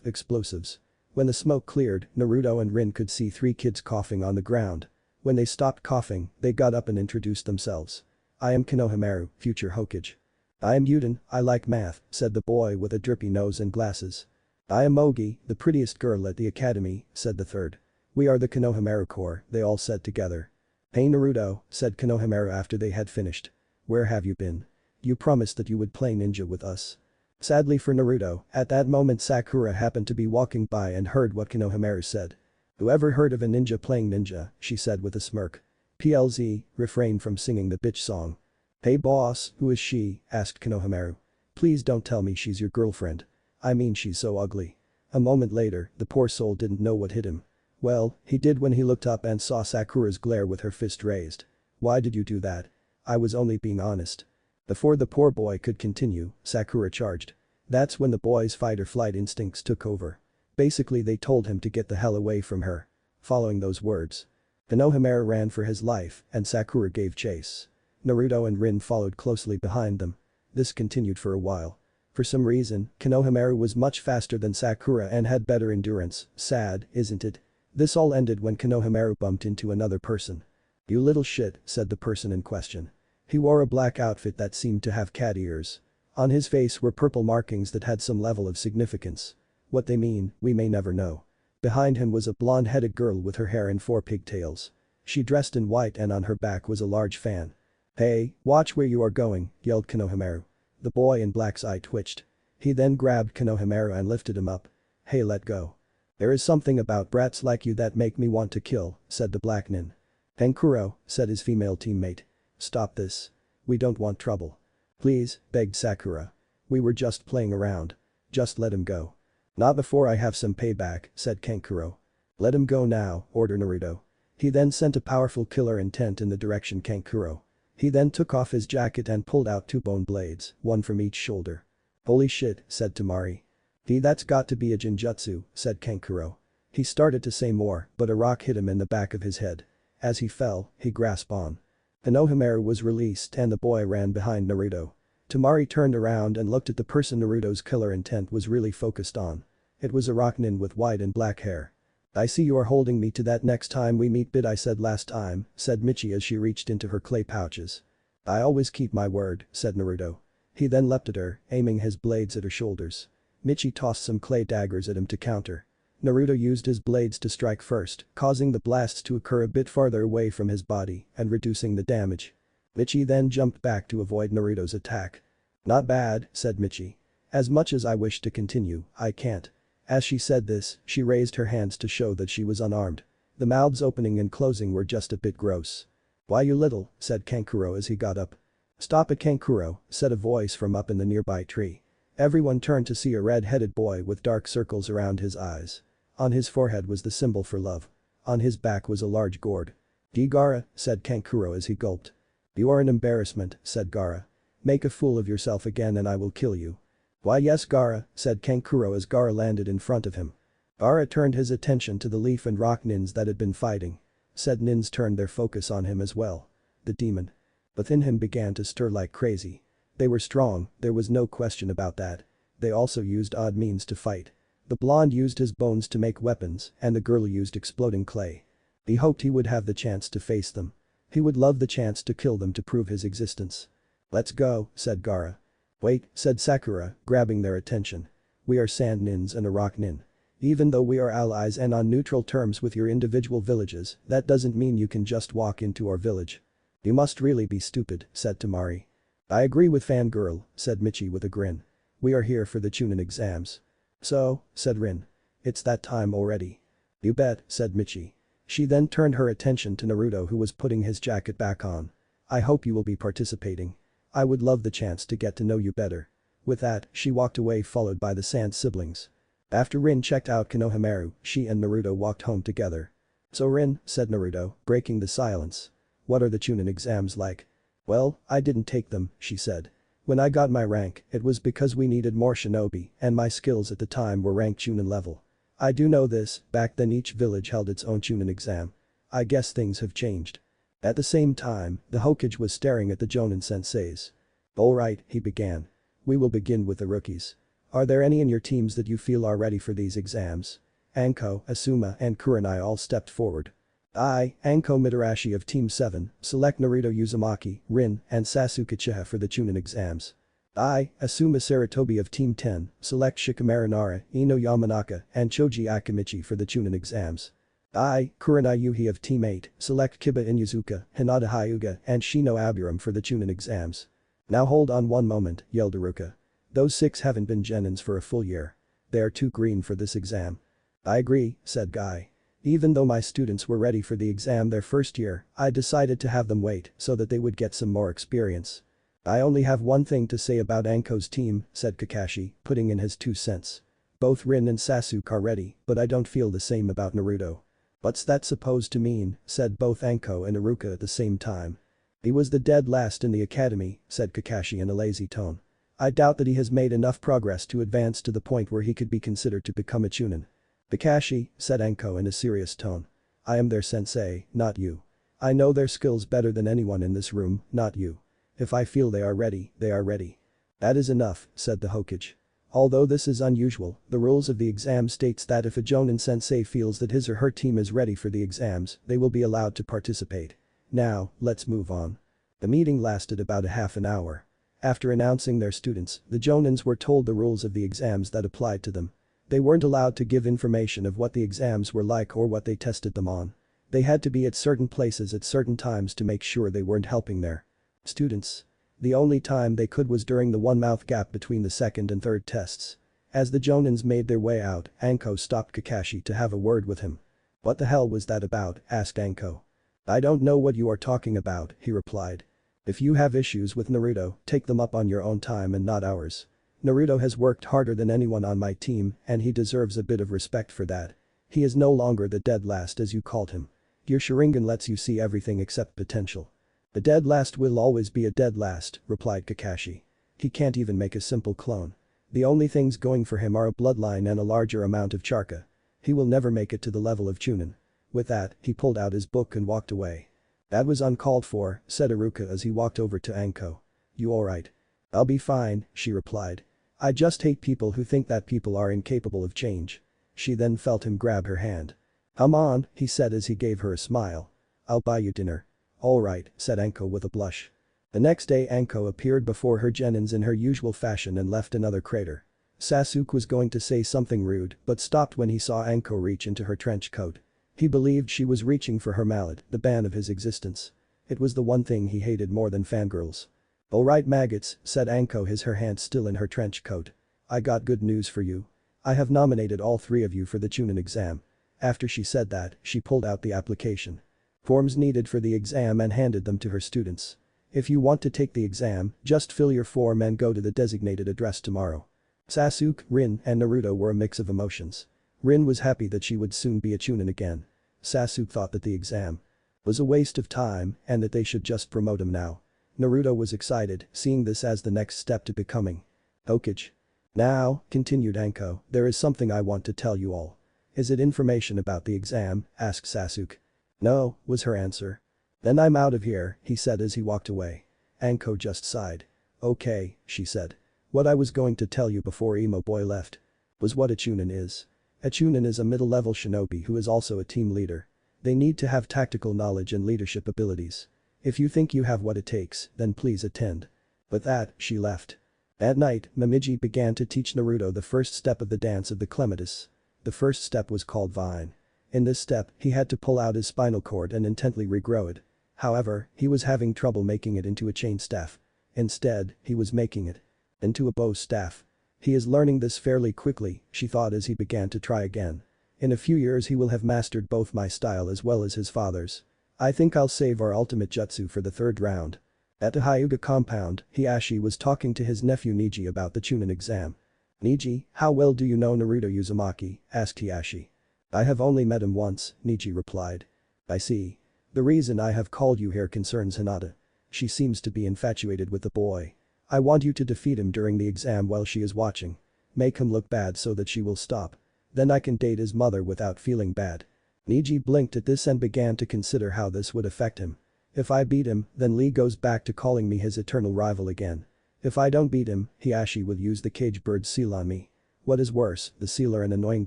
explosives. When the smoke cleared, Naruto and Rin could see 3 kids coughing on the ground. When they stopped coughing, they got up and introduced themselves. I am Konohamaru, future Hokage. I am Yuden, I like math, said the boy with a drippy nose and glasses. I am Mogi, the prettiest girl at the academy, said the third. We are the Konohamaru Corps, they all said together. Hey Naruto, said Konohamaru after they had finished. Where have you been? You promised that you would play ninja with us. Sadly for Naruto, at that moment Sakura happened to be walking by and heard what Konohamaru said. Whoever heard of a ninja playing ninja, she said with a smirk. PLZ, refrain from singing the bitch song. Hey boss, who is she, asked Konohamaru. Please don't tell me she's your girlfriend. I mean she's so ugly. A moment later, the poor soul didn't know what hit him. Well, he did when he looked up and saw Sakura's glare with her fist raised. Why did you do that? I was only being honest. Before the poor boy could continue, Sakura charged. That's when the boy's fight or flight instincts took over. Basically they told him to get the hell away from her. Following those words, Konohamaru ran for his life and Sakura gave chase. Naruto and Rin followed closely behind them. This continued for a while. For some reason, Konohamaru was much faster than Sakura and had better endurance. Sad, isn't it? This all ended when Konohamaru bumped into another person. "You little shit," said the person in question. He wore a black outfit that seemed to have cat ears. On his face were purple markings that had some level of significance. What they mean, we may never know. Behind him was a blonde-headed girl with her hair in 4 pigtails. She dressed in white and on her back was a large fan. "Hey, watch where you are going," yelled Konohamaru. The boy in black's eye twitched. He then grabbed Konohamaru and lifted him up. "Hey, let go. There is something about brats like you that make me want to kill," said the black nin. "Tenkuro," said his female teammate. "Stop this. We don't want trouble." "Please," begged Sakura. "We were just playing around. Just let him go." "Not before I have some payback," said Tenkuro. "Let him go now," ordered Naruto. He then sent a powerful killer intent in the direction Tenkuro. He then took off his jacket and pulled out 2 bone blades, one from each shoulder. "Holy shit," said Temari. "That's got to be a Jinjutsu," said Tenkuro. He started to say more, but a rock hit him in the back of his head. As he fell, he grasped on. Konohamaru was released and the boy ran behind Naruto. Temari turned around and looked at the person Naruto's killer intent was really focused on. It was a rock nin with white and black hair. "I see you are holding me to that next time we meet, bit I said last time," said Michi as she reached into her clay pouches. "I always keep my word," said Naruto. He then leapt at her, aiming his blades at her shoulders. Michi tossed some clay daggers at him to counter. Naruto used his blades to strike first, causing the blasts to occur a bit farther away from his body and reducing the damage. Michi then jumped back to avoid Naruto's attack. "Not bad," said Michi. "As much as I wish to continue, I can't." As she said this, she raised her hands to show that she was unarmed. The mouths opening and closing were just a bit gross. "Why you little," said Kankuro as he got up. "Stop it Kankuro," said a voice from up in the nearby tree. Everyone turned to see a red-headed boy with dark circles around his eyes. On his forehead was the symbol for love. On his back was a large gourd. "Gaara," said Kankuro as he gulped. "You are an embarrassment," said Gaara. "Make a fool of yourself again and I will kill you." "Why yes Gaara," said Kankuro as Gaara landed in front of him. Gaara turned his attention to the leaf and rock nins that had been fighting. Said nins turned their focus on him as well. The demon within him began to stir like crazy. They were strong, there was no question about that. They also used odd means to fight. The blonde used his bones to make weapons and the girl used exploding clay. He hoped he would have the chance to face them. He would love the chance to kill them to prove his existence. "Let's go," said Gaara. "Wait," said Sakura, grabbing their attention. "We are sand nins and a rock nin. Even though we are allies and on neutral terms with your individual villages, that doesn't mean you can just walk into our village." "You must really be stupid," said Temari. "I agree with Fangirl," said Michi with a grin. "We are here for the Chunin exams." "So," said Rin. "It's that time already." "You bet," said Michi. She then turned her attention to Naruto who was putting his jacket back on. "I hope you will be participating. I would love the chance to get to know you better." With that, she walked away followed by the Sand siblings. After Rin checked out Konohamaru, she and Naruto walked home together. "So Rin," said Naruto, breaking the silence. "What are the Chunin exams like?" "Well, I didn't take them," she said. "When I got my rank, it was because we needed more shinobi and my skills at the time were ranked Chunin level. I do know this, back then each village held its own Chunin exam. I guess things have changed." At the same time, the Hokage was staring at the Jonin senseis. "Alright," he began. "We will begin with the rookies. Are there any in your teams that you feel are ready for these exams?" Anko, Asuma and Kurenai all stepped forward. "I, Anko Mitarashi of Team 7, select Naruto Uzumaki, Rin, and Sasuke Uchiha for the Chunin exams. I, Asuma Saratobi of Team 10, select Shikamaru Nara, Ino Yamanaka, and Choji Akimichi for the Chunin exams. I, Kurenai Yuhi of Team 8, select Kiba Inuzuka, Hinata Hyuga, and Shino Aburam for the Chunin exams." "Now hold on one moment," yelled Iruka. "Those 6 haven't been Genins for a full year. They are too green for this exam." "I agree," said Guy. "Even though my students were ready for the exam their first year, I decided to have them wait so that they would get some more experience." "I only have one thing to say about Anko's team," said Kakashi, putting in his 2 cents. "Both Rin and Sasuke are ready, but I don't feel the same about Naruto." "What's that supposed to mean?" said both Anko and Iruka at the same time. "He was the dead last in the academy," said Kakashi in a lazy tone. I doubt that he has made enough progress to advance to the point where he could be considered to become a Chunin. Kakashi, said Anko in a serious tone. I am their sensei, not you. I know their skills better than anyone in this room, not you. If I feel they are ready, they are ready. That is enough, said the Hokage. Although this is unusual, the rules of the exam states that if a Jonin sensei feels that his or her team is ready for the exams, they will be allowed to participate. Now, let's move on. The meeting lasted about a half an hour. After announcing their students, the Jonins were told the rules of the exams that applied to them. They weren't allowed to give information of what the exams were like or what they tested them on. They had to be at certain places at certain times to make sure they weren't helping their students. The only time they could was during the one-month gap between the second and third tests. As the Jonins made their way out, Anko stopped Kakashi to have a word with him. What the hell was that about, asked Anko. I don't know what you are talking about, he replied. If you have issues with Naruto, take them up on your own time and not ours. Naruto has worked harder than anyone on my team and he deserves a bit of respect for that. He is no longer the dead last as you called him. Your Sharingan lets you see everything except potential. The dead last will always be a dead last, replied Kakashi. He can't even make a simple clone. The only things going for him are a bloodline and a larger amount of charka. He will never make it to the level of Chunin. With that, he pulled out his book and walked away. That was uncalled for, said Iruka as he walked over to Anko. You alright? I'll be fine, she replied. I just hate people who think that people are incapable of change. She then felt him grab her hand. Come on, he said as he gave her a smile. I'll buy you dinner. Alright, said Anko with a blush. The next day Anko appeared before her Genins in her usual fashion and left another crater. Sasuke was going to say something rude but stopped when he saw Anko reach into her trench coat. He believed she was reaching for her mallet, the bane of his existence. It was the one thing he hated more than fangirls. Alright maggots, said Anko her hand still in her trench coat. I got good news for you. I have nominated all three of you for the Chunin exam. After she said that, she pulled out the application. Forms needed for the exam and handed them to her students. If you want to take the exam, just fill your form and go to the designated address tomorrow. Sasuke, Rin, and Naruto were a mix of emotions. Rin was happy that she would soon be a Chunin again. Sasuke thought that the exam was a waste of time and that they should just promote him now. Naruto was excited, seeing this as the next step to becoming Hokage. Now, continued Anko, there is something I want to tell you all. Is it information about the exam? Asked Sasuke. No, was her answer. Then I'm out of here, he said as he walked away. Anko just sighed. Okay, she said. What I was going to tell you before Emo Boy left was what a Chunin is. A Chunin is a middle-level shinobi who is also a team leader. They need to have tactical knowledge and leadership abilities. If you think you have what it takes, then please attend. With that, she left. At night, Momiji began to teach Naruto the first step of the dance of the Clematis. The first step was called Vine. In this step, he had to pull out his spinal cord and intently regrow it. However, he was having trouble making it into a chain staff. Instead, he was making it into a bow staff. He is learning this fairly quickly, she thought as he began to try again. In a few years he will have mastered both my style as well as his father's. I think I'll save our ultimate jutsu for the third round. At the Hyuga compound, Hiashi was talking to his nephew Neji about the Chunin exam. Neji, how well do you know Naruto Uzumaki? Asked Hiashi. I have only met him once, Neji replied. I see. The reason I have called you here concerns Hinata. She seems to be infatuated with the boy. I want you to defeat him during the exam while she is watching. Make him look bad so that she will stop. Then I can date his mother without feeling bad. Neji blinked at this and began to consider how this would affect him. If I beat him, then Lee goes back to calling me his eternal rival again. If I don't beat him, Hiashi will use the cage bird seal on me. What is worse, the sealer an annoying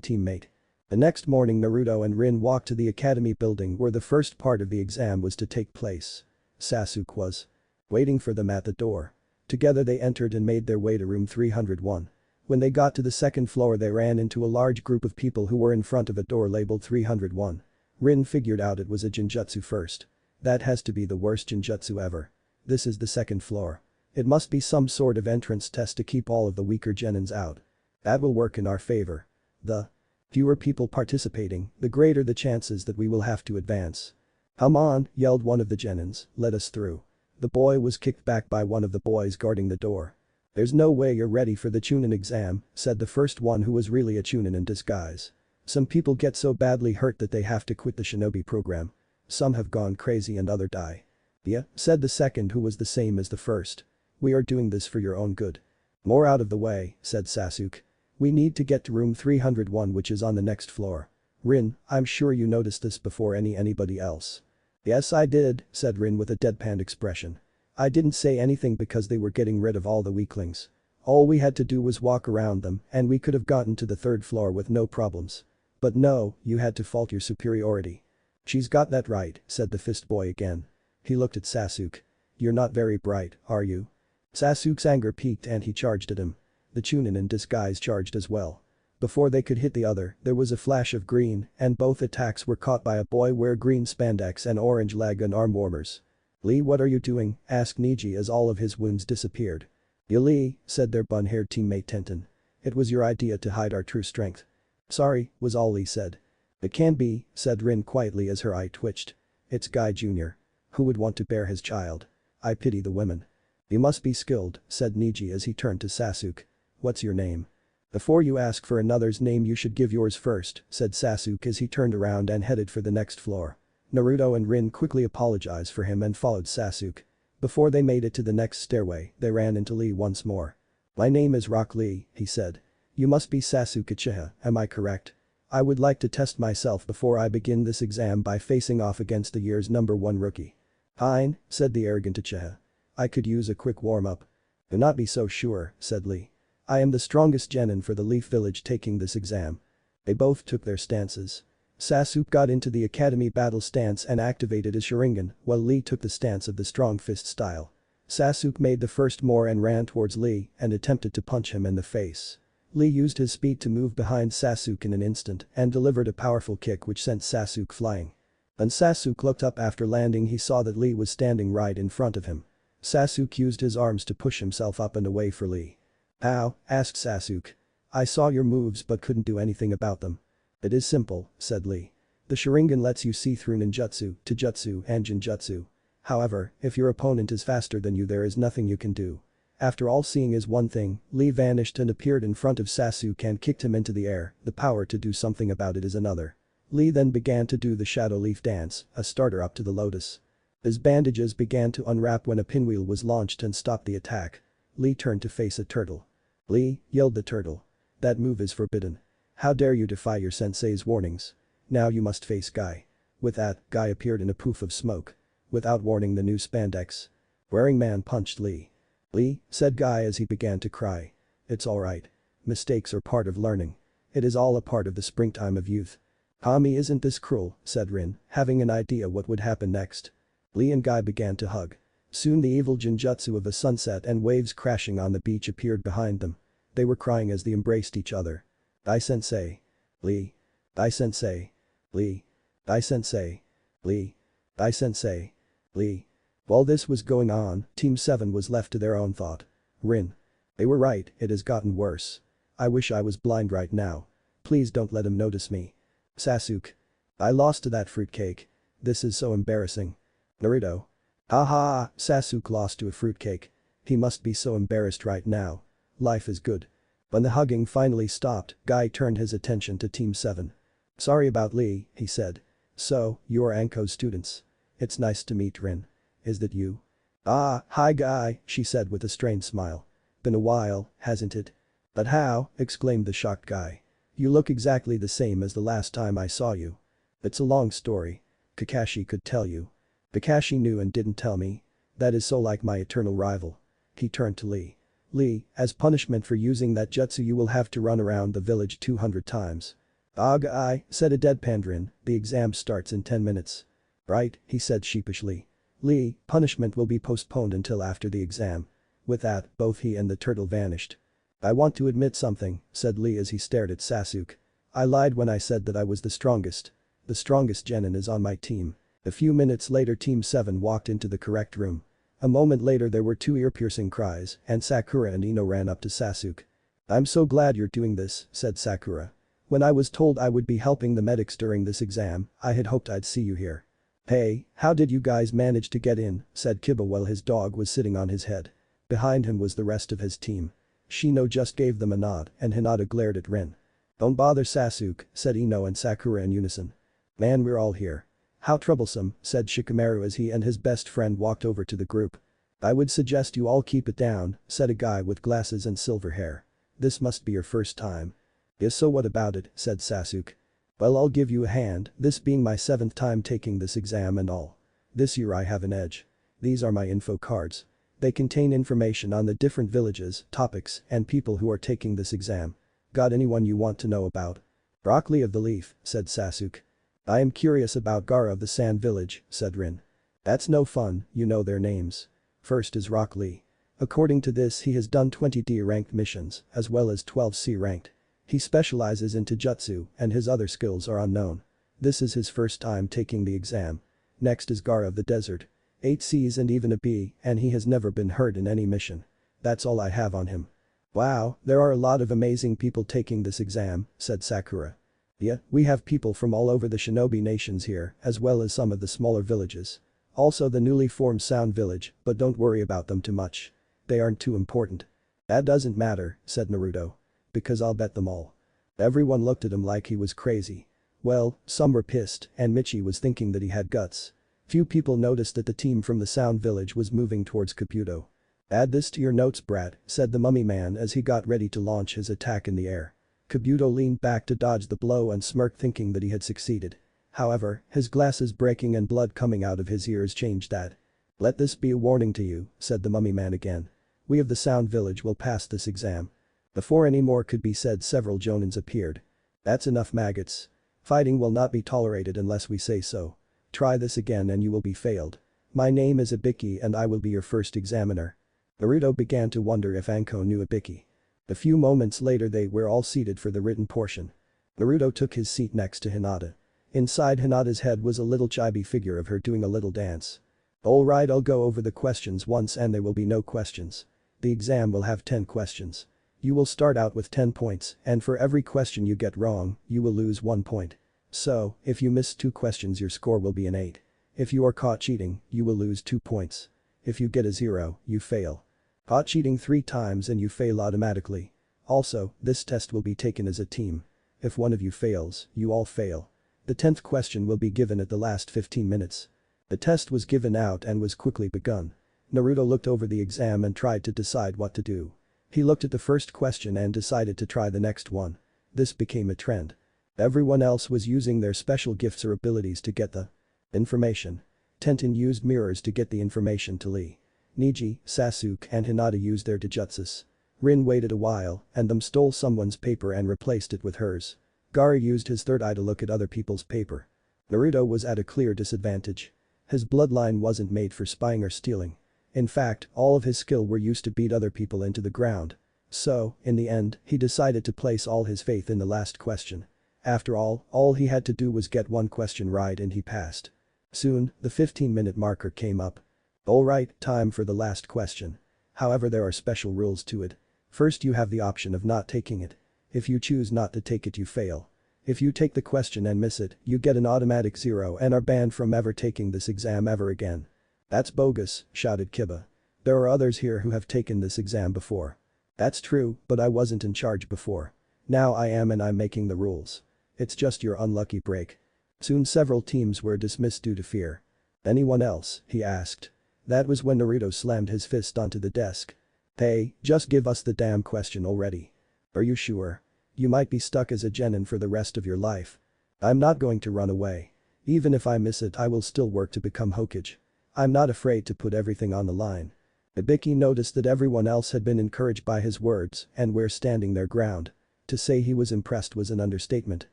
teammate. The next morning Naruto and Rin walked to the academy building where the first part of the exam was to take place. Sasuke was waiting for them at the door. Together they entered and made their way to room 301. When they got to the second floor they ran into a large group of people who were in front of a door labeled 301. Rin figured out it was a Jinjutsu first. That has to be the worst Jinjutsu ever. This is the second floor. It must be some sort of entrance test to keep all of the weaker genins out. That will work in our favor. The fewer people participating, the greater the chances that we will have to advance. Come on, yelled one of the genins, let us through. The boy was kicked back by one of the boys guarding the door. There's no way you're ready for the Chunin exam, said the first one who was really a Chunin in disguise. Some people get so badly hurt that they have to quit the shinobi program. Some have gone crazy and other die. Yeah, said the second who was the same as the first. We are doing this for your own good. More out of the way, said Sasuke. We need to get to room 301 which is on the next floor. Rin, I'm sure you noticed this before anybody else. Yes I did, said Rin with a deadpan expression. I didn't say anything because they were getting rid of all the weaklings. All we had to do was walk around them and we could have gotten to the third floor with no problems. But no, you had to fault your superiority. She's got that right, said the fist boy again. He looked at Sasuke. You're not very bright, are you? Sasuke's anger peaked and he charged at him. The Chunin in disguise charged as well. Before they could hit the other, there was a flash of green and both attacks were caught by a boy wearing green spandex and orange leg and arm warmers. Lee, what are you doing? Asked Neji as all of his wounds disappeared. Lee, said their bun-haired teammate Tenten. It was your idea to hide our true strength. Sorry, was all Lee said. It can be, said Rin quietly as her eye twitched. It's Guy Jr. Who would want to bear his child? I pity the women. You must be skilled, said Neji as he turned to Sasuke. What's your name? Before you ask for another's name you should give yours first, said Sasuke as he turned around and headed for the next floor. Naruto and Rin quickly apologized for him and followed Sasuke. Before they made it to the next stairway, they ran into Lee once more. My name is Rock Lee, he said. You must be Sasuke Uchiha, am I correct? I would like to test myself before I begin this exam by facing off against the year's #1 rookie. Fine, said the arrogant Uchiha. I could use a quick warm-up. Do not be so sure, said Lee. I am the strongest genin for the Leaf Village taking this exam. They both took their stances. Sasuke got into the academy battle stance and activated his Sharingan, while Lee took the stance of the strong fist style. Sasuke made the first move and ran towards Lee and attempted to punch him in the face. Lee used his speed to move behind Sasuke in an instant and delivered a powerful kick which sent Sasuke flying. When Sasuke looked up after landing he saw that Lee was standing right in front of him. Sasuke used his arms to push himself up and away for Lee. How? Asked Sasuke. I saw your moves but couldn't do anything about them. It is simple, said Lee. The Sharingan lets you see through ninjutsu, taijutsu and jinjutsu. However, if your opponent is faster than you there is nothing you can do. After all seeing is one thing, Lee vanished and appeared in front of Sasuke and kicked him into the air, the power to do something about it is another. Lee then began to do the shadow leaf dance, a starter up to the lotus. His bandages began to unwrap when a pinwheel was launched and stopped the attack. Lee turned to face a turtle. Lee, yelled the turtle. That move is forbidden. How dare you defy your sensei's warnings? Now you must face Guy. With that, Guy appeared in a poof of smoke. Without warning the new spandex wearing man punched Lee. Lee, said Guy as he began to cry. It's alright. Mistakes are part of learning. It is all a part of the springtime of youth. Kami isn't this cruel, said Rin, having an idea what would happen next. Lee and Guy began to hug. Soon the evil jinjutsu of a sunset and waves crashing on the beach appeared behind them. They were crying as they embraced each other. Dai-sensei. Lee. Dai-sensei. Lee. Dai-sensei. Lee. Dai-sensei. Lee. While this was going on, Team 7 was left to their own thought. Rin. They were right, it has gotten worse. I wish I was blind right now. Please don't let him notice me. Sasuke. I lost to that fruitcake. This is so embarrassing. Naruto. Haha, Sasuke lost to a fruitcake. He must be so embarrassed right now. Life is good. When the hugging finally stopped, Guy turned his attention to Team 7. Sorry about Lee, he said. So, you are Anko's students. It's nice to meet Rin. Is that you? Ah, hi Guy, she said with a strained smile. Been a while, hasn't it? But how? Exclaimed the shocked Guy. You look exactly the same as the last time I saw you. It's a long story. Kakashi could tell you. Kakashi knew and didn't tell me. That is so like my eternal rival. He turned to Lee. Lee, as punishment for using that jutsu you will have to run around the village 200 times. Ah Guy, said a deadpan Rin, the exam starts in 10 minutes. Right, he said sheepishly. Lee, punishment will be postponed until after the exam. With that, both he and the turtle vanished. I want to admit something, said Lee as he stared at Sasuke. I lied when I said that I was the strongest. The strongest genin is on my team. A few minutes later Team 7 walked into the correct room. A moment later there were two ear-piercing cries and Sakura and Ino ran up to Sasuke. I'm so glad you're doing this, said Sakura. When I was told I would be helping the medics during this exam, I had hoped I'd see you here. Hey, how did you guys manage to get in, said Kiba while his dog was sitting on his head. Behind him was the rest of his team. Shino just gave them a nod and Hinata glared at Rin. Don't bother Sasuke, said Ino and Sakura in unison. Man, we're all here. How troublesome, said Shikamaru as he and his best friend walked over to the group. I would suggest you all keep it down, said a guy with glasses and silver hair. This must be your first time. Yes, so what about it, said Sasuke. Well, I'll give you a hand, this being my 7th time taking this exam and all. This year I have an edge. These are my info cards. They contain information on the different villages, topics, and people who are taking this exam. Got anyone you want to know about? Broccoli of the Leaf, said Sasuke. I am curious about Gaara of the Sand Village, said Rin. That's no fun, you know their names. First is Rock Lee. According to this, he has done 20 D ranked missions, as well as 12 C ranked. He specializes in Taijutsu, and his other skills are unknown. This is his first time taking the exam. Next is Gaara of the Desert. 8 Cs and even a B, and he has never been hurt in any mission. That's all I have on him. Wow, there are a lot of amazing people taking this exam, said Sakura. Yeah, we have people from all over the Shinobi nations here, as well as some of the smaller villages. Also the newly formed Sound Village, but don't worry about them too much. They aren't too important. That doesn't matter, said Naruto. Because I'll bet them all. Everyone looked at him like he was crazy. Well, some were pissed, and Michi was thinking that he had guts. Few people noticed that the team from the Sound Village was moving towards Kabuto. Add this to your notes, brat, said the mummy man as he got ready to launch his attack in the air. Kabuto leaned back to dodge the blow and smirked, thinking that he had succeeded. However, his glasses breaking and blood coming out of his ears changed that. Let this be a warning to you, said the mummy man again. We of the Sound Village will pass this exam. Before any more could be said, several Jonins appeared. That's enough, maggots. Fighting will not be tolerated unless we say so. Try this again and you will be failed. My name is Ibiki and I will be your first examiner. Naruto began to wonder if Anko knew Ibiki. A few moments later they were all seated for the written portion. Naruto took his seat next to Hinata. Inside Hinata's head was a little chibi figure of her doing a little dance. Alright, I'll go over the questions once and there will be no questions. The exam will have 10 questions. You will start out with 10 points, and for every question you get wrong, you will lose 1 point. So, if you miss 2 questions your score will be an 8. If you are caught cheating, you will lose 2 points. If you get a 0, you fail. Caught cheating 3 times and you fail automatically. Also, this test will be taken as a team. If one of you fails, you all fail. The 10th question will be given at the last 15 minutes. The test was given out and was quickly begun. Naruto looked over the exam and tried to decide what to do. He looked at the first question and decided to try the next one. This became a trend. Everyone else was using their special gifts or abilities to get the information. Tenten used mirrors to get the information to Lee. Neji, Sasuke and Hinata used their taijutsus. Rin waited a while and them stole someone's paper and replaced it with hers. Gaara used his third eye to look at other people's paper. Naruto was at a clear disadvantage. His bloodline wasn't made for spying or stealing. In fact, all of his skill were used to beat other people into the ground. So, in the end, he decided to place all his faith in the last question. After all he had to do was get one question right and he passed. Soon, the 15-minute marker came up. Alright, time for the last question. However, there are special rules to it. First, you have the option of not taking it. If you choose not to take it, you fail. If you take the question and miss it, you get an automatic 0 and are banned from ever taking this exam ever again. That's bogus, shouted Kiba. There are others here who have taken this exam before. That's true, but I wasn't in charge before. Now I am and I'm making the rules. It's just your unlucky break. Soon several teams were dismissed due to fear. Anyone else, he asked. That was when Naruto slammed his fist onto the desk. Hey, just give us the damn question already. Are you sure? You might be stuck as a genin for the rest of your life. I'm not going to run away. Even if I miss it, I will still work to become Hokage. I'm not afraid to put everything on the line. Ibiki noticed that everyone else had been encouraged by his words and were standing their ground. To say he was impressed was an understatement.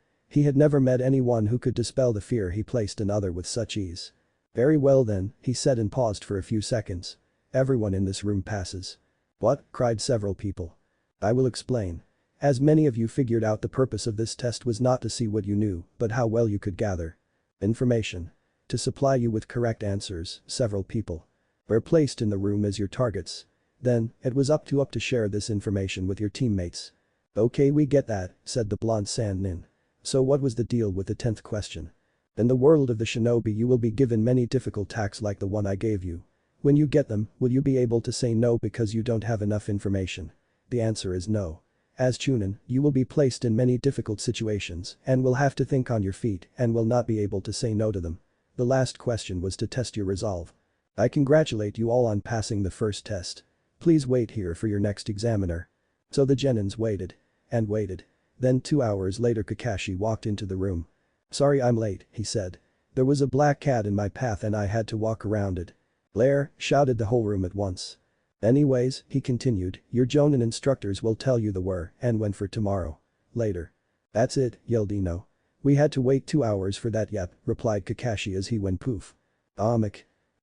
He had never met anyone who could dispel the fear he placed in others with such ease. Very well then, he said and paused for a few seconds. Everyone in this room passes. What? Cried several people. I will explain. As many of you figured out, the purpose of this test was not to see what you knew, but how well you could gather information. To supply you with correct answers, several people were placed in the room as your targets. Then, it was up to share this information with your teammates. Okay, we get that, said the blonde Sand Nin. So what was the deal with the 10th question? In the world of the shinobi you will be given many difficult tasks like the one I gave you. When you get them, will you be able to say no because you don't have enough information? The answer is no. As Chunin, you will be placed in many difficult situations and will have to think on your feet and will not be able to say no to them. The last question was to test your resolve. I congratulate you all on passing the first test. Please wait here for your next examiner. So the Genins waited. And waited. Then 2 hours later Kakashi walked into the room. Sorry I'm late, he said. There was a black cat in my path and I had to walk around it. Blair, shouted the whole room at once. Anyways, he continued, your Jonin instructors will tell you the where and when for tomorrow. Later. That's it, yelled Ino. We had to wait 2 hours for that, yep, replied Kakashi as he went poof.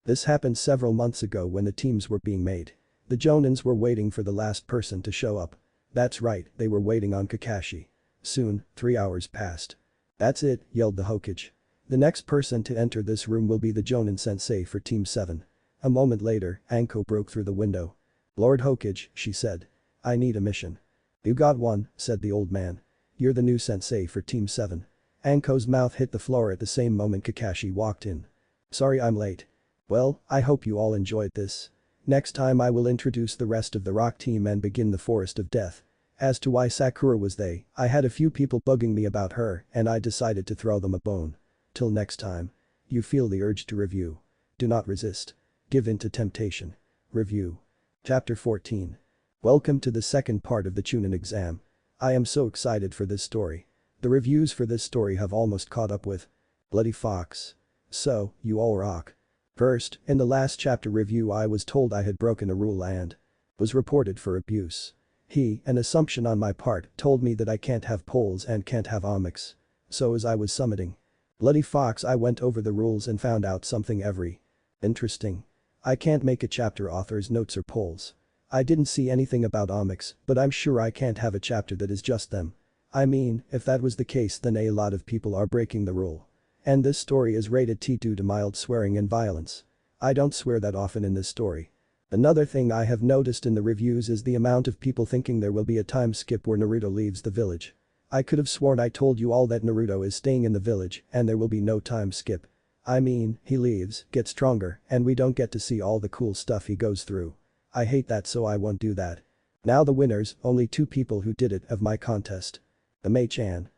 This happened several months ago when the teams were being made. The Jonins were waiting for the last person to show up. That's right, they were waiting on Kakashi. Soon, 3 hours passed. That's it, yelled the Hokage. The next person to enter this room will be the Jonin sensei for Team 7. A moment later, Anko broke through the window. Lord Hokage, she said. I need a mission. You got one, said the old man. You're the new sensei for Team 7. Anko's mouth hit the floor at the same moment Kakashi walked in. Sorry I'm late. Well, I hope you all enjoyed this. Next time I will introduce the rest of the rock team and begin the Forest of Death. As to why Sakura was they, I had a few people bugging me about her and I decided to throw them a bone. Till next time. You feel the urge to review. Do not resist. Give in to temptation. Review. Chapter 14. Welcome to the second part of the Chunin exam. I am so excited for this story. The reviews for this story have almost caught up with. Bloody Fox. So, you all rock. First, in the last chapter review I was told I had broken a rule and was reported for abuse. An assumption on my part, told me that I can't have poles and can't have omics. So as I was summiting Bloody Fox I went over the rules and found out something interesting. I can't make a chapter author's notes or polls. I didn't see anything about omics, but I'm sure I can't have a chapter that is just them. I mean, if that was the case then a lot of people are breaking the rule. And this story is rated T due to mild swearing and violence. I don't swear that often in this story. Another thing I have noticed in the reviews is the amount of people thinking there will be a time skip where Naruto leaves the village. I could have sworn I told you all that Naruto is staying in the village and there will be no time skip. I mean, he leaves, gets stronger, and we don't get to see all the cool stuff he goes through. I hate that so I won't do that. Now the winners, only 2 people who did it of my contest. The Mei-chan.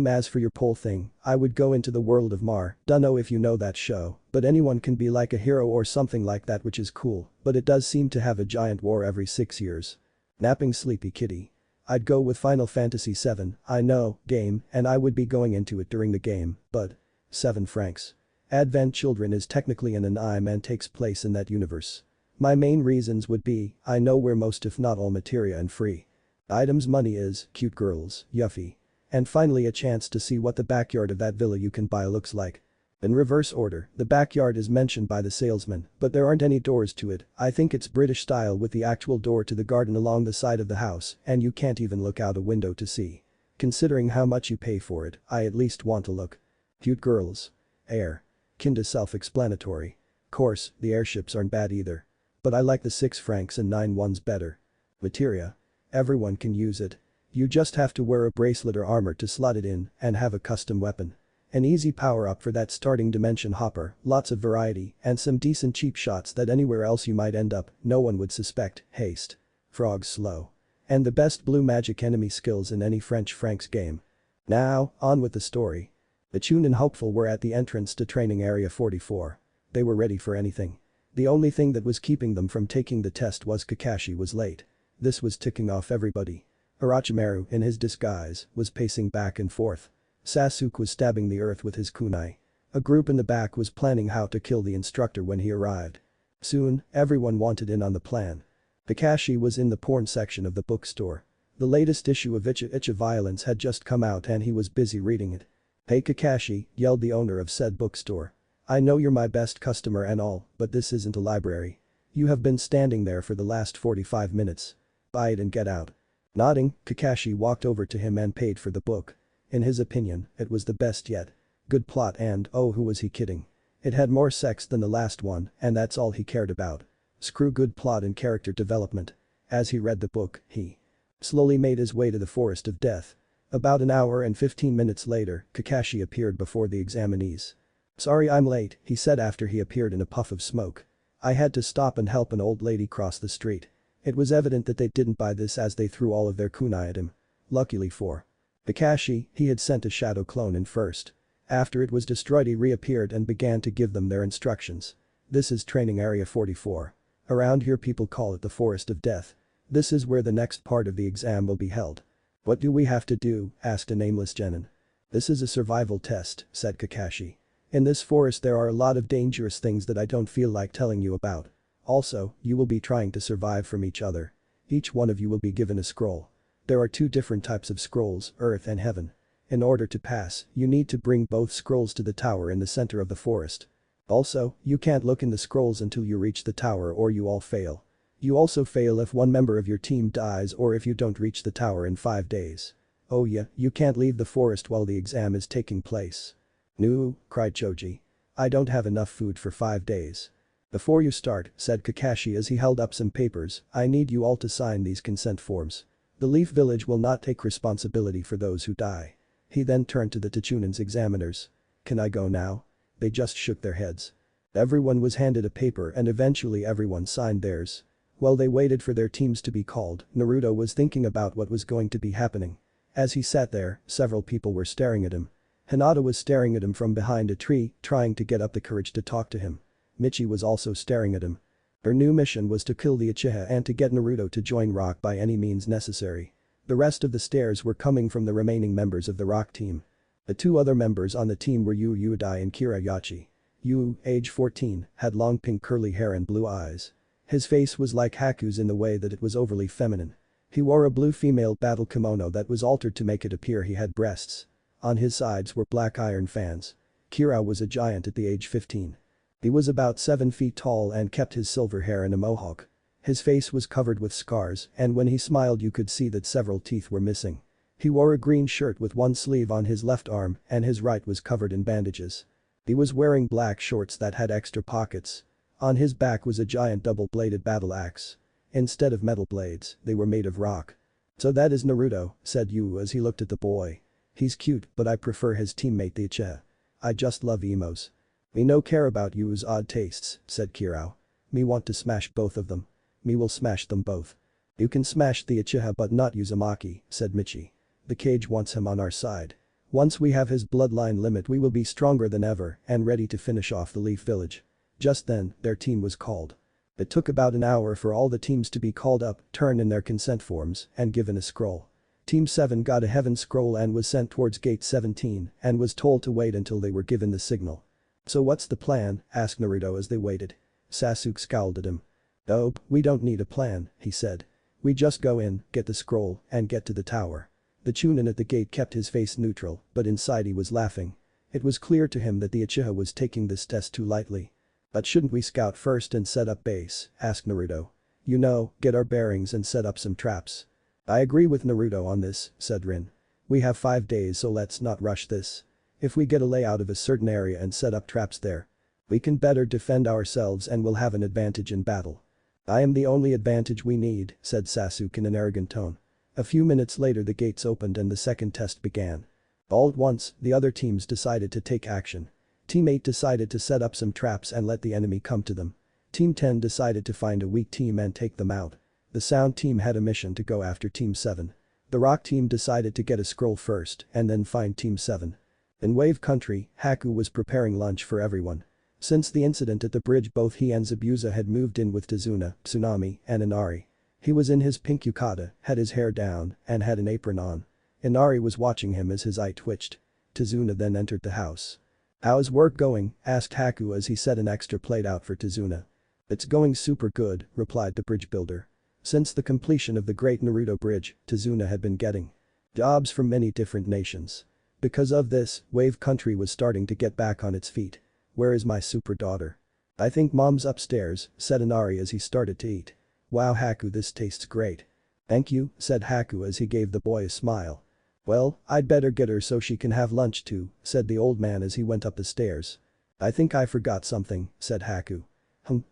As for your poll thing, I would go into the world of Mar, dunno if you know that show, but anyone can be like a hero or something like that which is cool, but it does seem to have a giant war every 6 years. Napping sleepy kitty. I'd go with Final Fantasy VII, I know, game, and I would be going into it during the game, but 7 francs. Advent Children is technically an anime and takes place in that universe. My main reasons would be, I know where most if not all materia and free items money is, cute girls, yuffie. And finally a chance to see what the backyard of that villa you can buy looks like. In reverse order, the backyard is mentioned by the salesman, but there aren't any doors to it. I think it's British style with the actual door to the garden along the side of the house and you can't even look out a window to see. Considering how much you pay for it, I at least want to look. Cute girls. Air. Kinda self-explanatory. Course, the airships aren't bad either. But I like the 6 francs and 9 ones better. Materia. Everyone can use it. You just have to wear a bracelet or armor to slot it in and have a custom weapon. An easy power-up for that starting dimension hopper, lots of variety, and some decent cheap shots that anywhere else you might end up, no one would suspect. Haste. Frogs slow. And the best blue magic enemy skills in any French Franks game. Now, on with the story. The Chunin hopeful were at the entrance to training area 44. They were ready for anything. The only thing that was keeping them from taking the test was Kakashi was late. This was ticking off everybody. Orochimaru, in his disguise, was pacing back and forth. Sasuke was stabbing the earth with his kunai. A group in the back was planning how to kill the instructor when he arrived. Soon, everyone wanted in on the plan. Kakashi was in the porn section of the bookstore. The latest issue of Icha Violence had just come out and he was busy reading it. Hey Kakashi, yelled the owner of said bookstore. I know you're my best customer and all, but this isn't a library. You have been standing there for the last 45 minutes. Buy it and get out. Nodding, Kakashi walked over to him and paid for the book. In his opinion, it was the best yet. Good plot and, oh who was he kidding. It had more sex than the last one and that's all he cared about. Screw good plot and character development. As he read the book, he slowly made his way to the Forest of Death. About an hour and 15 minutes later, Kakashi appeared before the examinees. Sorry I'm late, he said after he appeared in a puff of smoke. I had to stop and help an old lady cross the street. It was evident that they didn't buy this as they threw all of their kunai at him. Luckily for Kakashi, he had sent a shadow clone in first. After it was destroyed he reappeared and began to give them their instructions. This is training area 44. Around here people call it the Forest of Death. This is where the next part of the exam will be held. What do we have to do? Asked a nameless genin. This is a survival test, said Kakashi. In this forest there are a lot of dangerous things that I don't feel like telling you about. Also, you will be trying to survive from each other. Each one of you will be given a scroll. There are two different types of scrolls, Earth and Heaven. In order to pass, you need to bring both scrolls to the tower in the center of the forest. Also, you can't look in the scrolls until you reach the tower or you all fail. You also fail if one member of your team dies or if you don't reach the tower in 5 days. Oh yeah, you can't leave the forest while the exam is taking place. No, cried Choji. I don't have enough food for 5 days. Before you start, said Kakashi as he held up some papers, I need you all to sign these consent forms. The Leaf Village will not take responsibility for those who die. He then turned to the Chunin's examiners. Can I go now? They just shook their heads. Everyone was handed a paper and eventually everyone signed theirs. While they waited for their teams to be called, Naruto was thinking about what was going to be happening. As he sat there, several people were staring at him. Hinata was staring at him from behind a tree, trying to get up the courage to talk to him. Michi was also staring at him. Her new mission was to kill the Uchiha and to get Naruto to join Rock by any means necessary. The rest of the stares were coming from the remaining members of the Rock team. The two other members on the team were Yu Udai and Kira Yachi. Yu, age 14, had long pink curly hair and blue eyes. His face was like Haku's in the way that it was overly feminine. He wore a blue female battle kimono that was altered to make it appear he had breasts. On his sides were black iron fans. Kira was a giant at the age 15. He was about 7 feet tall and kept his silver hair in a mohawk. His face was covered with scars and when he smiled you could see that several teeth were missing. He wore a green shirt with one sleeve on his left arm and his right was covered in bandages. He was wearing black shorts that had extra pockets. On his back was a giant double-bladed battle axe. Instead of metal blades, they were made of rock. So that is Naruto, said Yu as he looked at the boy. He's cute but I prefer his teammate the Uchiha. I just love emos. Me no care about Yu's odd tastes, said Kirao. Me want to smash both of them. Me will smash them both. You can smash the Uchiha but not Uzumaki, said Michi. The cage wants him on our side. Once we have his bloodline limit we will be stronger than ever and ready to finish off the Leaf Village. Just then, their team was called. It took about an hour for all the teams to be called up, turn in their consent forms, and given a scroll. Team 7 got a heaven scroll and was sent towards gate 17 and was told to wait until they were given the signal. So what's the plan? Asked Naruto as they waited. Sasuke scowled at him. Oh, we don't need a plan, he said. We just go in, get the scroll, and get to the tower. The Chunin at the gate kept his face neutral, but inside he was laughing. It was clear to him that the Uchiha was taking this test too lightly. But shouldn't we scout first and set up base? Asked Naruto. You know, get our bearings and set up some traps. I agree with Naruto on this, said Rin. We have 5 days so let's not rush this. If we get a layout of a certain area and set up traps there, we can better defend ourselves and will have an advantage in battle. I am the only advantage we need, said Sasuke in an arrogant tone. A few minutes later the gates opened and the second test began. All at once, the other teams decided to take action. Team 8 decided to set up some traps and let the enemy come to them. Team 10 decided to find a weak team and take them out. The Sound team had a mission to go after Team 7. The Rock team decided to get a scroll first and then find Team 7. In Wave Country, Haku was preparing lunch for everyone. Since the incident at the bridge both he and Zabuza had moved in with Tazuna, Tsunami, and Inari. He was in his pink yukata, had his hair down, and had an apron on. Inari was watching him as his eye twitched. Tazuna then entered the house. How's work going? Asked Haku as he set an extra plate out for Tazuna. It's going super good, replied the bridge builder. Since the completion of the Great Naruto Bridge, Tazuna had been getting jobs from many different nations. Because of this, Wave Country was starting to get back on its feet. Where is my super daughter? I think mom's upstairs, said Inari as he started to eat. Wow Haku, this tastes great. Thank you, said Haku as he gave the boy a smile. Well, I'd better get her so she can have lunch too, said the old man as he went up the stairs. I think I forgot something, said Haku.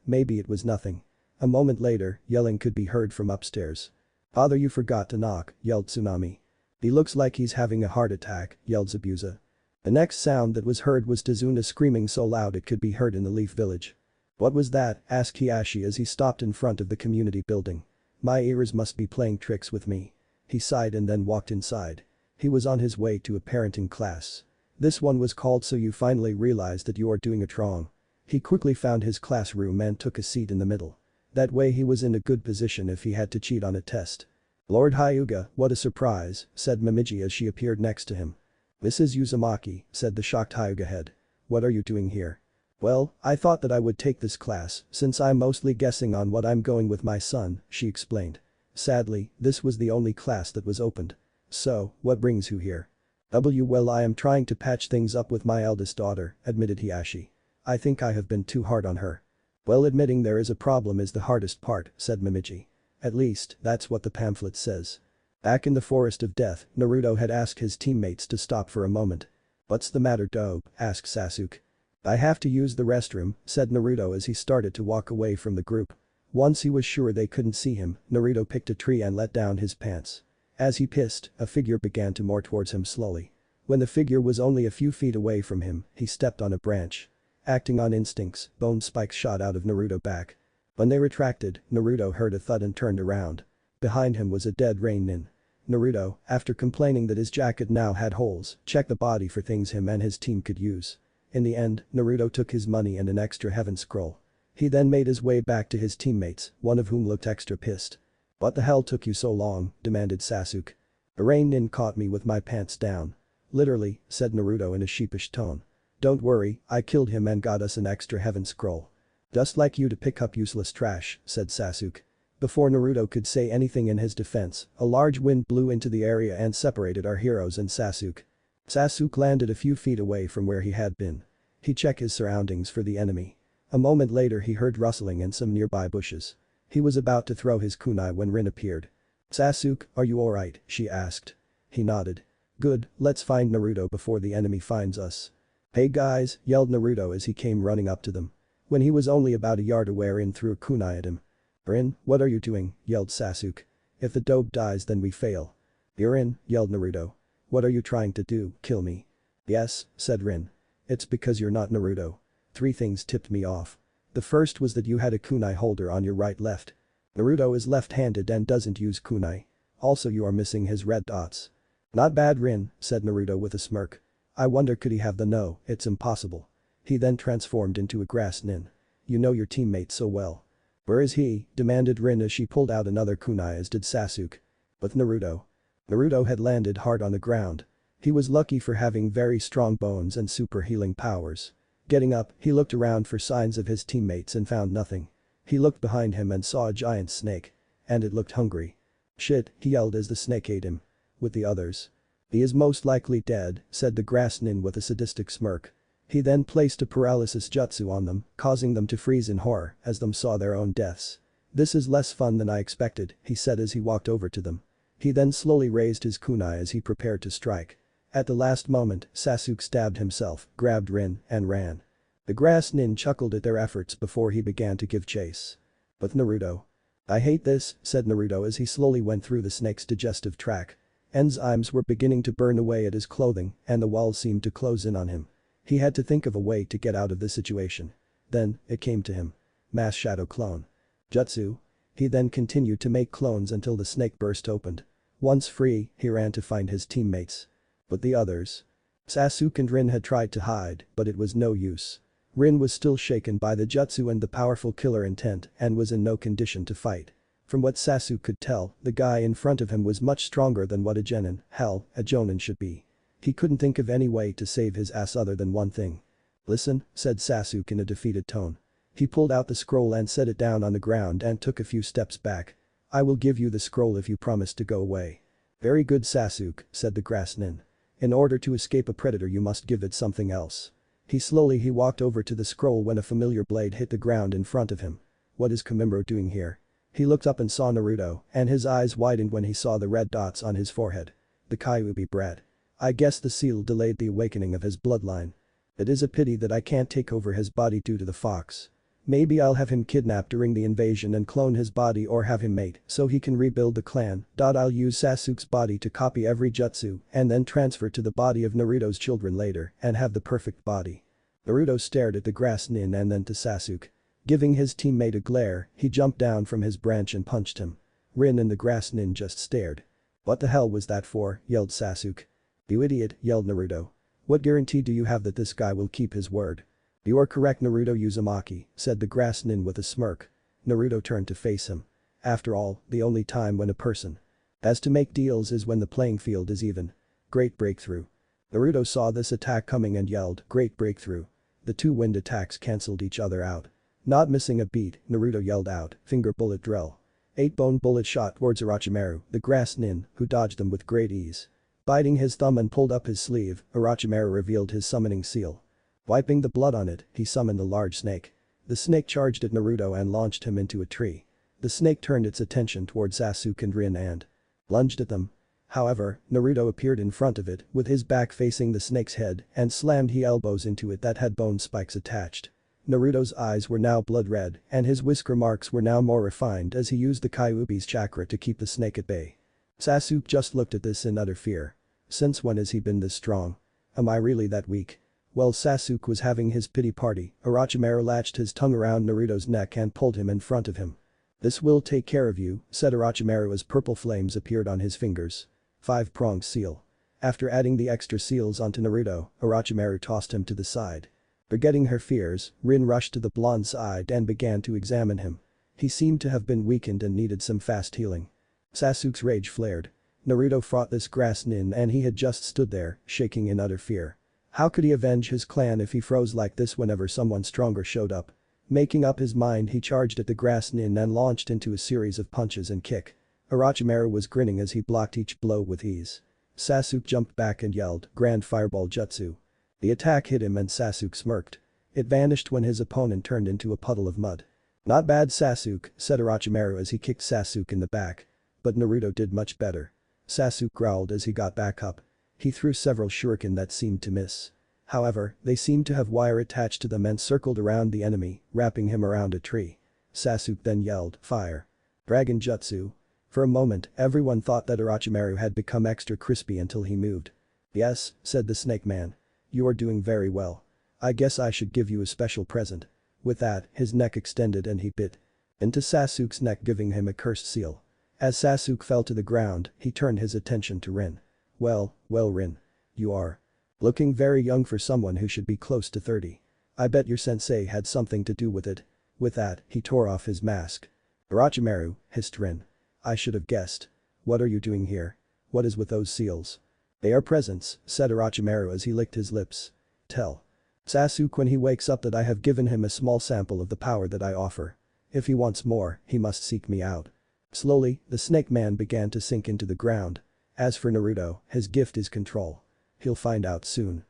Maybe it was nothing. A moment later, yelling could be heard from upstairs. Father, you forgot to knock, yelled Tsunami. He looks like he's having a heart attack, yelled Zabuza. The next sound that was heard was Tazuna screaming so loud it could be heard in the Leaf Village. What was that? Asked Hiashi as he stopped in front of the community building. My ears must be playing tricks with me. He sighed and then walked inside. He was on his way to a parenting class. This one was called So You Finally Realized That You Are Doing It Wrong. He quickly found his classroom and took a seat in the middle. That way he was in a good position if he had to cheat on a test. "Lord Hyuga, what a surprise," said Momiji as she appeared next to him. "Mrs. Uzumaki," said the shocked Hyuga head. "What are you doing here?" "Well, I thought that I would take this class since I'm mostly guessing on what I'm going with my son," she explained. Sadly, this was the only class that was opened. "So, what brings you here?" Well, I am trying to patch things up with my eldest daughter," admitted Hiashi. "I think I have been too hard on her." "Well, admitting there is a problem is the hardest part," said Momiji. "At least, that's what the pamphlet says." Back in the Forest of Death, Naruto had asked his teammates to stop for a moment. "What's the matter, Dope?" asked Sasuke. "I have to use the restroom," said Naruto as he started to walk away from the group. Once he was sure they couldn't see him, Naruto picked a tree and let down his pants. As he pissed, a figure began to move towards him slowly. When the figure was only a few feet away from him, he stepped on a branch. Acting on instincts, bone spikes shot out of Naruto's back. When they retracted, Naruto heard a thud and turned around. Behind him was a dead rain nin. Naruto, after complaining that his jacket now had holes, checked the body for things him and his team could use. In the end, Naruto took his money and an extra heaven scroll. He then made his way back to his teammates, one of whom looked extra pissed. "What the hell took you so long?" demanded Sasuke. "A rain nin caught me with my pants down." "Literally," said Naruto in a sheepish tone. "Don't worry, I killed him and got us an extra heaven scroll." "Just like you to pick up useless trash," said Sasuke. Before Naruto could say anything in his defense, a large wind blew into the area and separated our heroes and Sasuke. Sasuke landed a few feet away from where he had been. He checked his surroundings for the enemy. A moment later he heard rustling in some nearby bushes. He was about to throw his kunai when Rin appeared. "Sasuke, are you alright?" she asked. He nodded. "Good, let's find Naruto before the enemy finds us." "Hey guys," yelled Naruto as he came running up to them. When he was only about a yard away, Rin threw a kunai at him. "Rin, what are you doing?" yelled Sasuke. "If the dope dies then we fail." "You're in," yelled Naruto. "What are you trying to do, kill me?" "Yes," said Rin. "It's because you're not Naruto. 3 things tipped me off. The first was that you had a kunai holder on your right left. Naruto is left-handed and doesn't use kunai. Also you are missing his red dots." "Not bad, Rin," said Naruto with a smirk. "I wonder could he have the no, it's impossible." He then transformed into a grass nin. "You know your teammate so well." "Where is he?" demanded Rin as she pulled out another kunai, as did Sasuke. "With Naruto." Naruto had landed hard on the ground. He was lucky for having very strong bones and super healing powers. Getting up, he looked around for signs of his teammates and found nothing. He looked behind him and saw a giant snake. And it looked hungry. "Shit," he yelled as the snake ate him. "With the others." "He is most likely dead," said the grass nin with a sadistic smirk. He then placed a paralysis jutsu on them, causing them to freeze in horror as them saw their own deaths. "This is less fun than I expected," he said as he walked over to them. He then slowly raised his kunai as he prepared to strike. At the last moment, Sasuke stabbed himself, grabbed Rin, and ran. The grass nin chuckled at their efforts before he began to give chase. "But Naruto." "I hate this," said Naruto as he slowly went through the snake's digestive tract. Enzymes were beginning to burn away at his clothing and the walls seemed to close in on him. He had to think of a way to get out of this situation. Then, it came to him. Mass shadow clone. Jutsu. He then continued to make clones until the snake burst opened. Once free, he ran to find his teammates. But the others. Sasuke and Rin had tried to hide, but it was no use. Rin was still shaken by the jutsu and the powerful killer intent and was in no condition to fight. From what Sasuke could tell, the guy in front of him was much stronger than what a genin, hell, a jonin should be. He couldn't think of any way to save his ass other than one thing. "Listen," said Sasuke in a defeated tone. He pulled out the scroll and set it down on the ground and took a few steps back. "I will give you the scroll if you promise to go away." "Very good, Sasuke," said the grass nin. "In order to escape a predator you must give it something else." He walked over to the scroll when a familiar blade hit the ground in front of him. "What is Kamimuro doing here?" He looked up and saw Naruto, and his eyes widened when he saw the red dots on his forehead. The Kyuubi brat. "I guess the seal delayed the awakening of his bloodline. It is a pity that I can't take over his body due to the fox. Maybe I'll have him kidnapped during the invasion and clone his body or have him mate so he can rebuild the clan. I'll use Sasuke's body to copy every jutsu and then transfer to the body of Naruto's children later and have the perfect body." Naruto stared at the grass nin and then to Sasuke. Giving his teammate a glare, he jumped down from his branch and punched him. Rin and the grass nin just stared. "What the hell was that for?" yelled Sasuke. "You idiot," yelled Naruto. "What guarantee do you have that this guy will keep his word?" "You are correct, Naruto Uzumaki," said the grass nin with a smirk. Naruto turned to face him. After all, the only time when a person has to make deals is when the playing field is even. Great breakthrough. Naruto saw this attack coming and yelled, "Great breakthrough." The two wind attacks cancelled each other out. Not missing a beat, Naruto yelled out, "Finger bullet drill." 8-bone bullet shot towards Orochimaru, the grass nin, who dodged them with great ease. Biting his thumb and pulled up his sleeve, Orochimaru revealed his summoning seal. Wiping the blood on it, he summoned a large snake. The snake charged at Naruto and launched him into a tree. The snake turned its attention towards Sasuke and Rin and lunged at them. However, Naruto appeared in front of it with his back facing the snake's head and slammed his elbows into it that had bone spikes attached. Naruto's eyes were now blood red and his whisker marks were now more refined as he used the Kyuubi's chakra to keep the snake at bay. Sasuke just looked at this in utter fear. Since when has he been this strong? Am I really that weak? While Sasuke was having his pity party, Orochimaru latched his tongue around Naruto's neck and pulled him in front of him. "This will take care of you," said Orochimaru as purple flames appeared on his fingers. 5-pronged seal. After adding the extra seals onto Naruto, Orochimaru tossed him to the side. Forgetting her fears, Rin rushed to the blonde's side and began to examine him. He seemed to have been weakened and needed some fast healing. Sasuke's rage flared. Naruto fought this grass nin and he had just stood there, shaking in utter fear. How could he avenge his clan if he froze like this whenever someone stronger showed up? Making up his mind, he charged at the grass nin and launched into a series of punches and kick. Orochimaru was grinning as he blocked each blow with ease. Sasuke jumped back and yelled, "Grand Fireball Jutsu." The attack hit him and Sasuke smirked. It vanished when his opponent turned into a puddle of mud. "Not bad, Sasuke," said Orochimaru as he kicked Sasuke in the back. But Naruto did much better. Sasuke growled as he got back up. He threw several shuriken that seemed to miss. However, they seemed to have wire attached to them and circled around the enemy, wrapping him around a tree. Sasuke then yelled, "Fire." Dragon Jutsu. For a moment, everyone thought that Orochimaru had become extra crispy until he moved. "Yes," said the snake man. "You are doing very well. I guess I should give you a special present." With that, his neck extended and he bit into Sasuke's neck, giving him a cursed seal. As Sasuke fell to the ground, he turned his attention to Rin. Well, Rin. You are looking very young for someone who should be close to 30. I bet your sensei had something to do with it." With that, he tore off his mask. "Orochimaru," hissed Rin. "I should have guessed. What are you doing here? What is with those seals?" "They are presents," said Orochimaru as he licked his lips. "Tell Sasuke when he wakes up that I have given him a small sample of the power that I offer. If he wants more, he must seek me out." Slowly, the snake man began to sink into the ground. As for Naruto, his gift is control. He'll find out soon.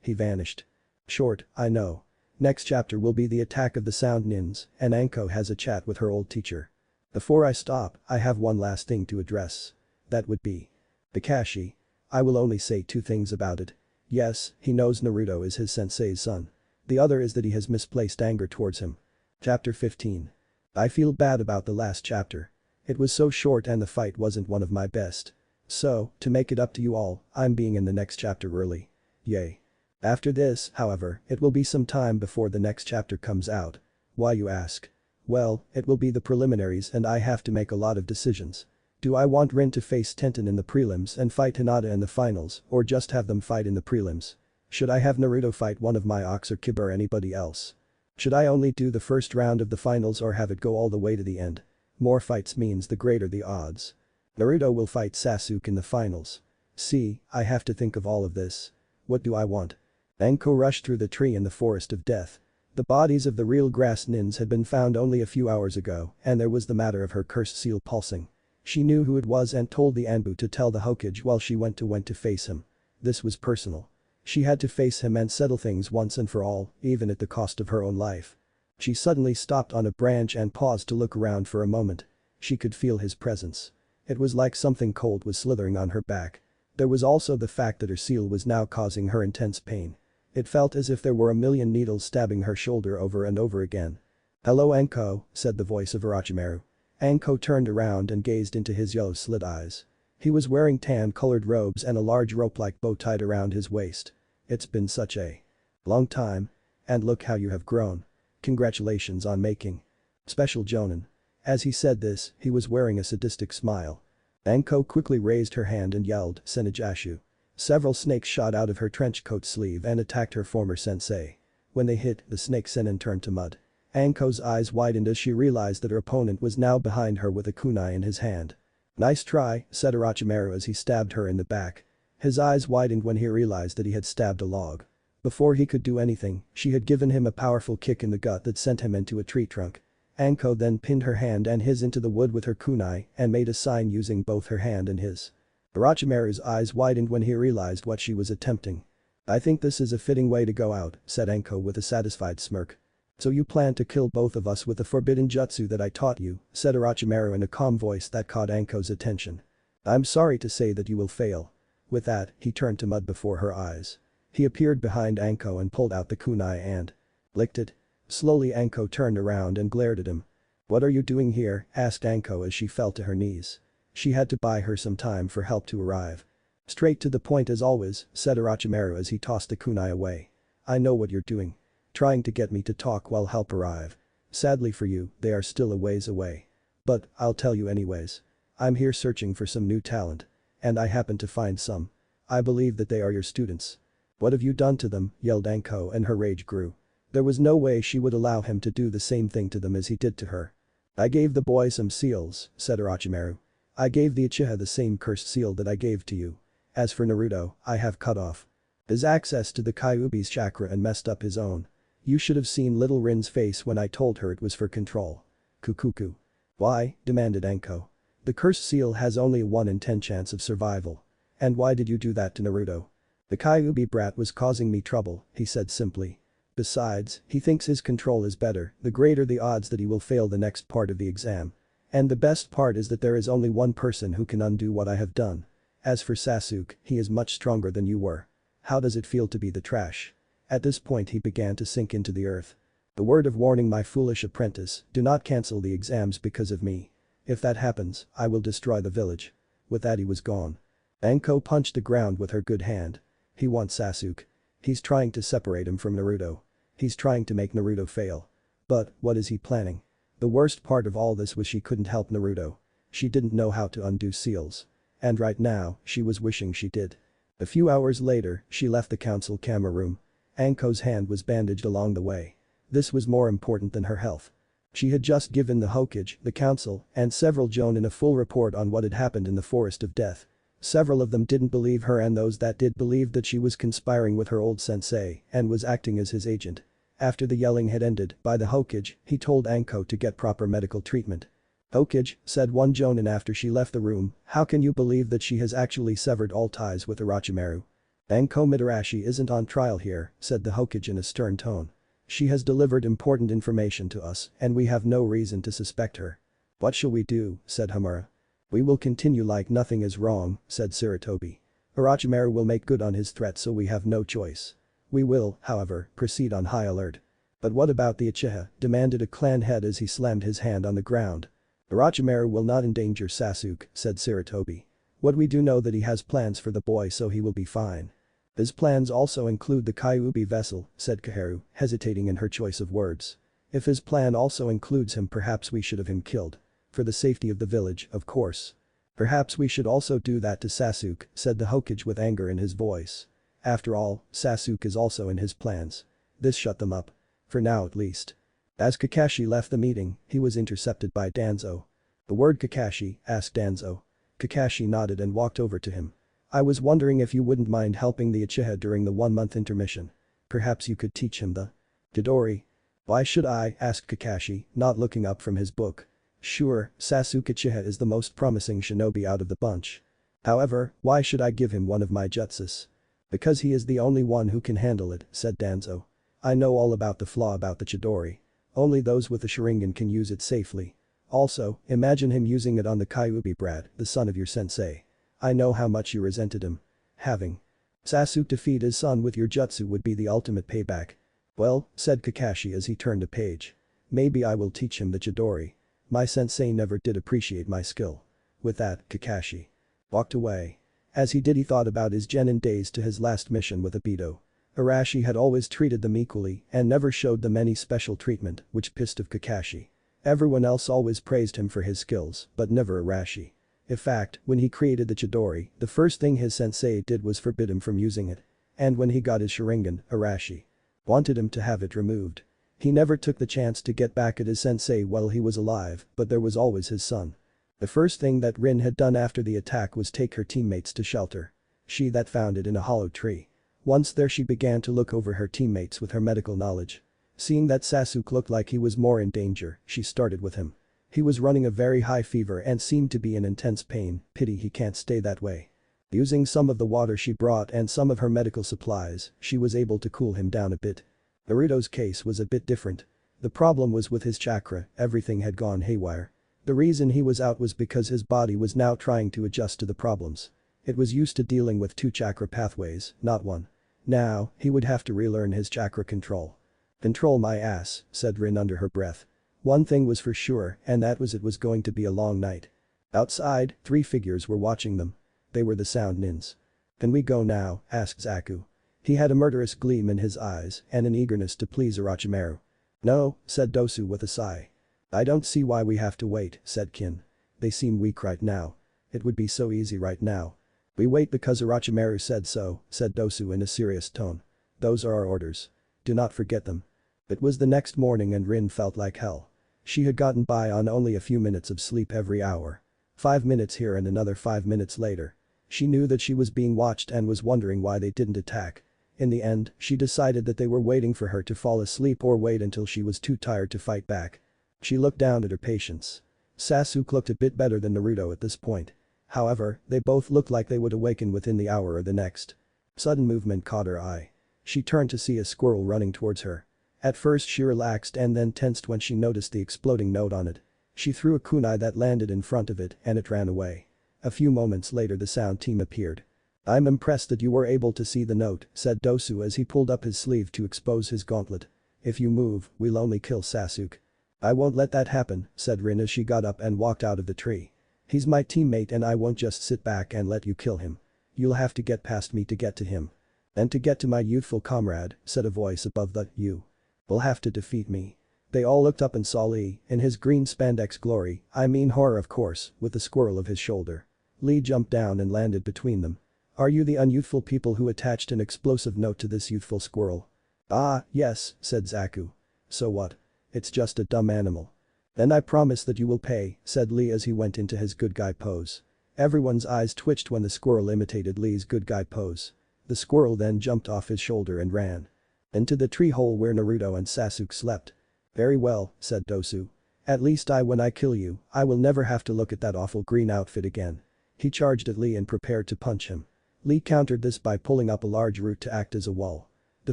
He vanished. Short, I know. Next chapter will be the attack of the sound nins, and Anko has a chat with her old teacher. Before I stop, I have one last thing to address. That would be Kakashi. I will only say 2 things about it. Yes, he knows Naruto is his sensei's son. The other is that he has misplaced anger towards him. Chapter 15. I feel bad about the last chapter. It was so short and the fight wasn't one of my best. So, to make it up to you all, I'm being in the next chapter early. Yay. After this, however, it will be some time before the next chapter comes out. Why, you ask? Well, it will be the preliminaries and I have to make a lot of decisions. Do I want Rin to face Tenten in the prelims and fight Hinata in the finals, or just have them fight in the prelims? Should I have Naruto fight one of my Ox or Kiba or anybody else? Should I only do the first round of the finals or have it go all the way to the end? More fights means the greater the odds. Naruto will fight Sasuke in the finals. See, I have to think of all of this. What do I want? Anko rushed through the tree in the forest of death. The bodies of the real grass nins had been found only a few hours ago, and there was the matter of her cursed seal pulsing. She knew who it was and told the Anbu to tell the Hokage while she went to face him. This was personal. She had to face him and settle things once and for all, even at the cost of her own life. She suddenly stopped on a branch and paused to look around for a moment. She could feel his presence. It was like something cold was slithering on her back. There was also the fact that her seal was now causing her intense pain. It felt as if there were a million needles stabbing her shoulder over and over again. "Hello, Anko," said the voice of Orochimaru. Anko turned around and gazed into his yellow slit eyes. He was wearing tan-colored robes and a large rope-like bow tied around his waist. "It's been such a long time. And look how you have grown. Congratulations on making special Jonin." As he said this, he was wearing a sadistic smile. Anko quickly raised her hand and yelled, "Senijashu." Several snakes shot out of her trench coat sleeve and attacked her former sensei. When they hit, the snake Sennin turned to mud. Anko's eyes widened as she realized that her opponent was now behind her with a kunai in his hand. "Nice try," said Orochimaru as he stabbed her in the back. His eyes widened when he realized that he had stabbed a log. Before he could do anything, she had given him a powerful kick in the gut that sent him into a tree trunk. Anko then pinned her hand and his into the wood with her kunai and made a sign using both her hand and his. Orochimaru's eyes widened when he realized what she was attempting. "I think this is a fitting way to go out," said Anko with a satisfied smirk. "So you plan to kill both of us with the forbidden jutsu that I taught you," said Orochimaru in a calm voice that caught Anko's attention. "I'm sorry to say that you will fail." With that, he turned to mud before her eyes. He appeared behind Anko and pulled out the kunai and licked it. Slowly Anko turned around and glared at him. "What are you doing here?" asked Anko as she fell to her knees. She had to buy her some time for help to arrive. "Straight to the point as always," said Orochimaru as he tossed the kunai away. "I know what you're doing. Trying to get me to talk while help arrive. Sadly for you, they are still a ways away. But, I'll tell you anyways. I'm here searching for some new talent. And I happen to find some. I believe that they are your students." "What have you done to them?" yelled Anko and her rage grew. There was no way she would allow him to do the same thing to them as he did to her. "I gave the boy some seals," said Orochimaru. "I gave the Uchiha the same cursed seal that I gave to you. As for Naruto, I have cut off his access to the Kyuubi's chakra and messed up his own. You should have seen little Rin's face when I told her it was for control." "Kukuku." "Why?" demanded Anko. "The cursed seal has only a 1 in 10 chance of survival. And why did you do that to Naruto?" "The Kyuubi brat was causing me trouble," he said simply. "Besides, he thinks his control is better, the greater the odds that he will fail the next part of the exam. And the best part is that there is only one person who can undo what I have done. As for Sasuke, he is much stronger than you were. How does it feel to be the trash?" At this point he began to sink into the earth. "A word of warning, my foolish apprentice, do not cancel the exams because of me. If that happens, I will destroy the village." With that he was gone. Anko punched the ground with her good hand. He wants Sasuke. He's trying to separate him from Naruto. He's trying to make Naruto fail. But, what is he planning? The worst part of all this was she couldn't help Naruto. She didn't know how to undo seals. And right now, she was wishing she did. A few hours later, she left the council camera room. Anko's hand was bandaged along the way. This was more important than her health. She had just given the Hokage, the council, and several Jonin a full report on what had happened in the Forest of Death. Several of them didn't believe her and those that did believed that she was conspiring with her old sensei and was acting as his agent. After the yelling had ended by the Hokage, he told Anko to get proper medical treatment. "Hokage," said one Jonin after she left the room, "how can you believe that she has actually severed all ties with Orochimaru?" "Anko Mitarashi isn't on trial here," said the Hokage in a stern tone. "She has delivered important information to us and we have no reason to suspect her." "What shall we do?" said Hamura. "We will continue like nothing is wrong," said Sarutobi. "Orochimaru will make good on his threat so we have no choice. We will, however, proceed on high alert." "But what about the Uchiha?" demanded a clan head as he slammed his hand on the ground. "Orochimaru will not endanger Sasuke," said Sarutobi. "What we do know that he has plans for the boy so he will be fine." "His plans also include the Kyuubi vessel," said Kaharu, hesitating in her choice of words. "If his plan also includes him, perhaps we should have him killed. For the safety of the village, of course." "Perhaps we should also do that to Sasuke," said the Hokage with anger in his voice. After all, Sasuke is also in his plans. This shut them up. For now at least. As Kakashi left the meeting, he was intercepted by Danzo. "The word Kakashi?" asked Danzo. Kakashi nodded and walked over to him. "I was wondering if you wouldn't mind helping the Uchiha during the 1-month intermission. Perhaps you could teach him the Chidori." "Why should I?" asked Kakashi, not looking up from his book. "Sure, Sasuke Uchiha is the most promising shinobi out of the bunch. However, why should I give him one of my jutsus?" "Because he is the only one who can handle it," said Danzo. "I know all about the flaw about the Chidori. Only those with the Sharingan can use it safely. Also, imagine him using it on the Kyuubi brat, the son of your sensei. I know how much you resented him. Having Sasuke defeat his son with your jutsu would be the ultimate payback." "Well," said Kakashi as he turned a page. "Maybe I will teach him the Chidori. My sensei never did appreciate my skill." With that, Kakashi walked away. As he did he thought about his genin days to his last mission with Obito. Arashi had always treated them equally and never showed them any special treatment, which pissed off Kakashi. Everyone else always praised him for his skills, but never Arashi. In fact, when he created the Chidori, the first thing his sensei did was forbid him from using it. And when he got his Sharingan, Arashi Wanted him to have it removed. He never took the chance to get back at his sensei while he was alive, but there was always his son. The first thing that Rin had done after the attack was take her teammates to shelter. She that found it in a hollow tree. Once there she began to look over her teammates with her medical knowledge. Seeing that Sasuke looked like he was more in danger, she started with him. He was running a very high fever and seemed to be in intense pain, pity he can't stay that way. Using some of the water she brought and some of her medical supplies, she was able to cool him down a bit. Naruto's case was a bit different. The problem was with his chakra, everything had gone haywire. The reason he was out was because his body was now trying to adjust to the problems. It was used to dealing with 2 chakra pathways, not 1. Now, he would have to relearn his chakra control. "Control my ass," said Rin under her breath. One thing was for sure, and that was it was going to be a long night. Outside, 3 figures were watching them. They were the Sound Nins. "Can we go now?" asked Zaku. He had a murderous gleam in his eyes and an eagerness to please Orochimaru. "No," said Dosu with a sigh. "I don't see why we have to wait," said Kin. "They seem weak right now. It would be so easy right now." "We wait because Orochimaru said so," said Dosu in a serious tone. "Those are our orders. Do not forget them." It was the next morning and Rin felt like hell. She had gotten by on only a few minutes of sleep every hour. 5 minutes here and another 5 minutes later. She knew that she was being watched and was wondering why they didn't attack. In the end, she decided that they were waiting for her to fall asleep or wait until she was too tired to fight back. She looked down at her patients. Sasuke looked a bit better than Naruto at this point. However, they both looked like they would awaken within the hour or the next. Sudden movement caught her eye. She turned to see a squirrel running towards her. At first she relaxed and then tensed when she noticed the exploding note on it. She threw a kunai that landed in front of it and it ran away. A few moments later the Sound team appeared. "I'm impressed that you were able to see the note," said Dosu as he pulled up his sleeve to expose his gauntlet. "If you move, we'll only kill Sasuke." "I won't let that happen," said Rin as she got up and walked out of the tree. "He's my teammate and I won't just sit back and let you kill him. You'll have to get past me to get to him." "And to get to my youthful comrade," said a voice above the "you. "Will have to defeat me." They all looked up and saw Lee, in his green spandex glory, I mean horror of course, with the squirrel of his shoulder. Lee jumped down and landed between them. "Are you the unyouthful people who attached an explosive note to this youthful squirrel?" "Ah, yes," said Zaku. "So what? It's just a dumb animal." "Then I promise that you will pay," said Lee as he went into his good guy pose. Everyone's eyes twitched when the squirrel imitated Lee's good guy pose. The squirrel then jumped off his shoulder and ran. Into the tree hole where Naruto and Sasuke slept. "Very well," said Dosu. "At least when I kill you, I will never have to look at that awful green outfit again." He charged at Lee and prepared to punch him. Lee countered this by pulling up a large root to act as a wall. The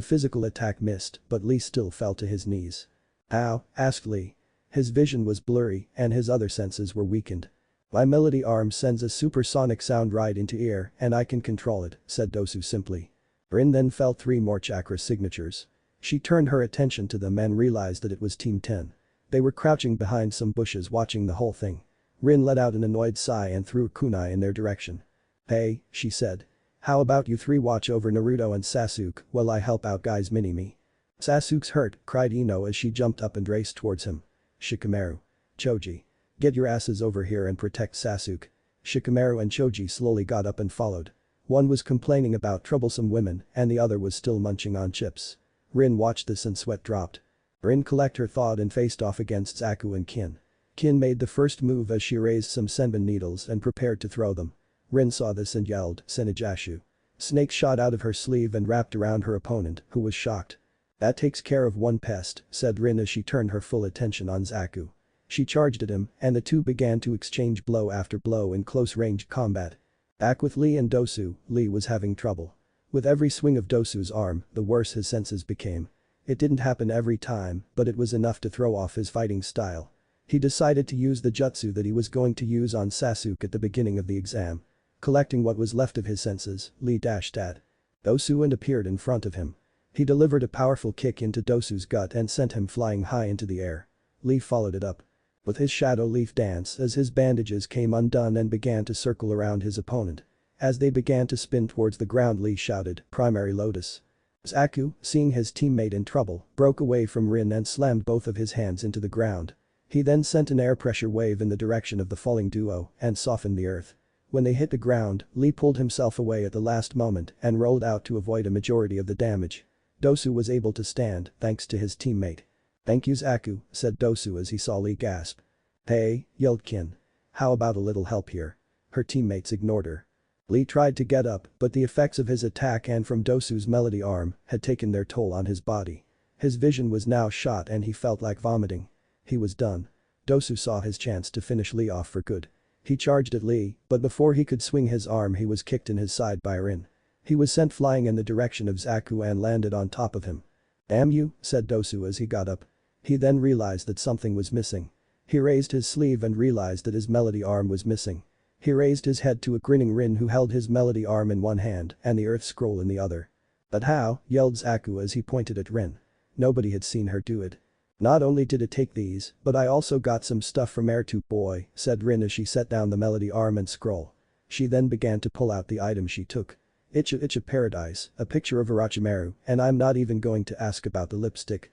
physical attack missed, but Lee still fell to his knees. "Ow?" asked Lee. His vision was blurry and his other senses were weakened. "My melody arm sends a supersonic sound right into ear and I can control it," said Dosu simply. Rin then felt 3 more chakra signatures. She turned her attention to them and realized that it was Team 10. They were crouching behind some bushes watching the whole thing. Rin let out an annoyed sigh and threw a kunai in their direction. "Hey," she said. "How about you 3 watch over Naruto and Sasuke while I help out guys mini-me?" "Sasuke's hurt," cried Ino as she jumped up and raced towards him. "Shikamaru. Choji. Get your asses over here and protect Sasuke." Shikamaru and Choji slowly got up and followed. One was complaining about troublesome women and the other was still munching on chips. Rin watched this and sweat dropped. Rin collected her thought and faced off against Zaku and Kin. Kin made the first move as she raised some senbon needles and prepared to throw them. Rin saw this and yelled, "Senijashu." Snake shot out of her sleeve and wrapped around her opponent, who was shocked. "That takes care of one pest," said Rin as she turned her full attention on Zaku. She charged at him and the two began to exchange blow after blow in close-range combat. Back with Lee and Dosu, Lee was having trouble. With every swing of Dosu's arm, the worse his senses became. It didn't happen every time, but it was enough to throw off his fighting style. He decided to use the jutsu that he was going to use on Sasuke at the beginning of the exam. Collecting what was left of his senses, Lee dashed at Dosu and appeared in front of him. He delivered a powerful kick into Dosu's gut and sent him flying high into the air. Lee followed it up with his shadow leaf dance as his bandages came undone and began to circle around his opponent. As they began to spin towards the ground, Lee shouted, "Primary Lotus." Zaku, seeing his teammate in trouble, broke away from Rin and slammed both of his hands into the ground. He then sent an air pressure wave in the direction of the falling duo and softened the earth. When they hit the ground, Lee pulled himself away at the last moment and rolled out to avoid a majority of the damage. Dosu was able to stand thanks to his teammate. "Thank you Zaku," said Dosu as he saw Lee gasp. "Hey," yelled Kin. "How about a little help here?" Her teammates ignored her. Lee tried to get up, but the effects of his attack and from Dosu's melody arm had taken their toll on his body. His vision was now shot and he felt like vomiting. He was done. Dosu saw his chance to finish Lee off for good. He charged at Lee, but before he could swing his arm he was kicked in his side by Rin. He was sent flying in the direction of Zaku and landed on top of him. "Damn you," said Dosu as he got up. He then realized that something was missing. He raised his sleeve and realized that his melody arm was missing. He raised his head to a grinning Rin who held his melody arm in one hand and the earth scroll in the other. "But how?" yelled Zaku as he pointed at Rin. Nobody had seen her do it. "Not only did it take these, but I also got some stuff from Airtu boy," said Rin as she set down the melody arm and scroll. She then began to pull out the item she took. It's a paradise, a picture of Orochimaru, and I'm not even going to ask about the lipstick."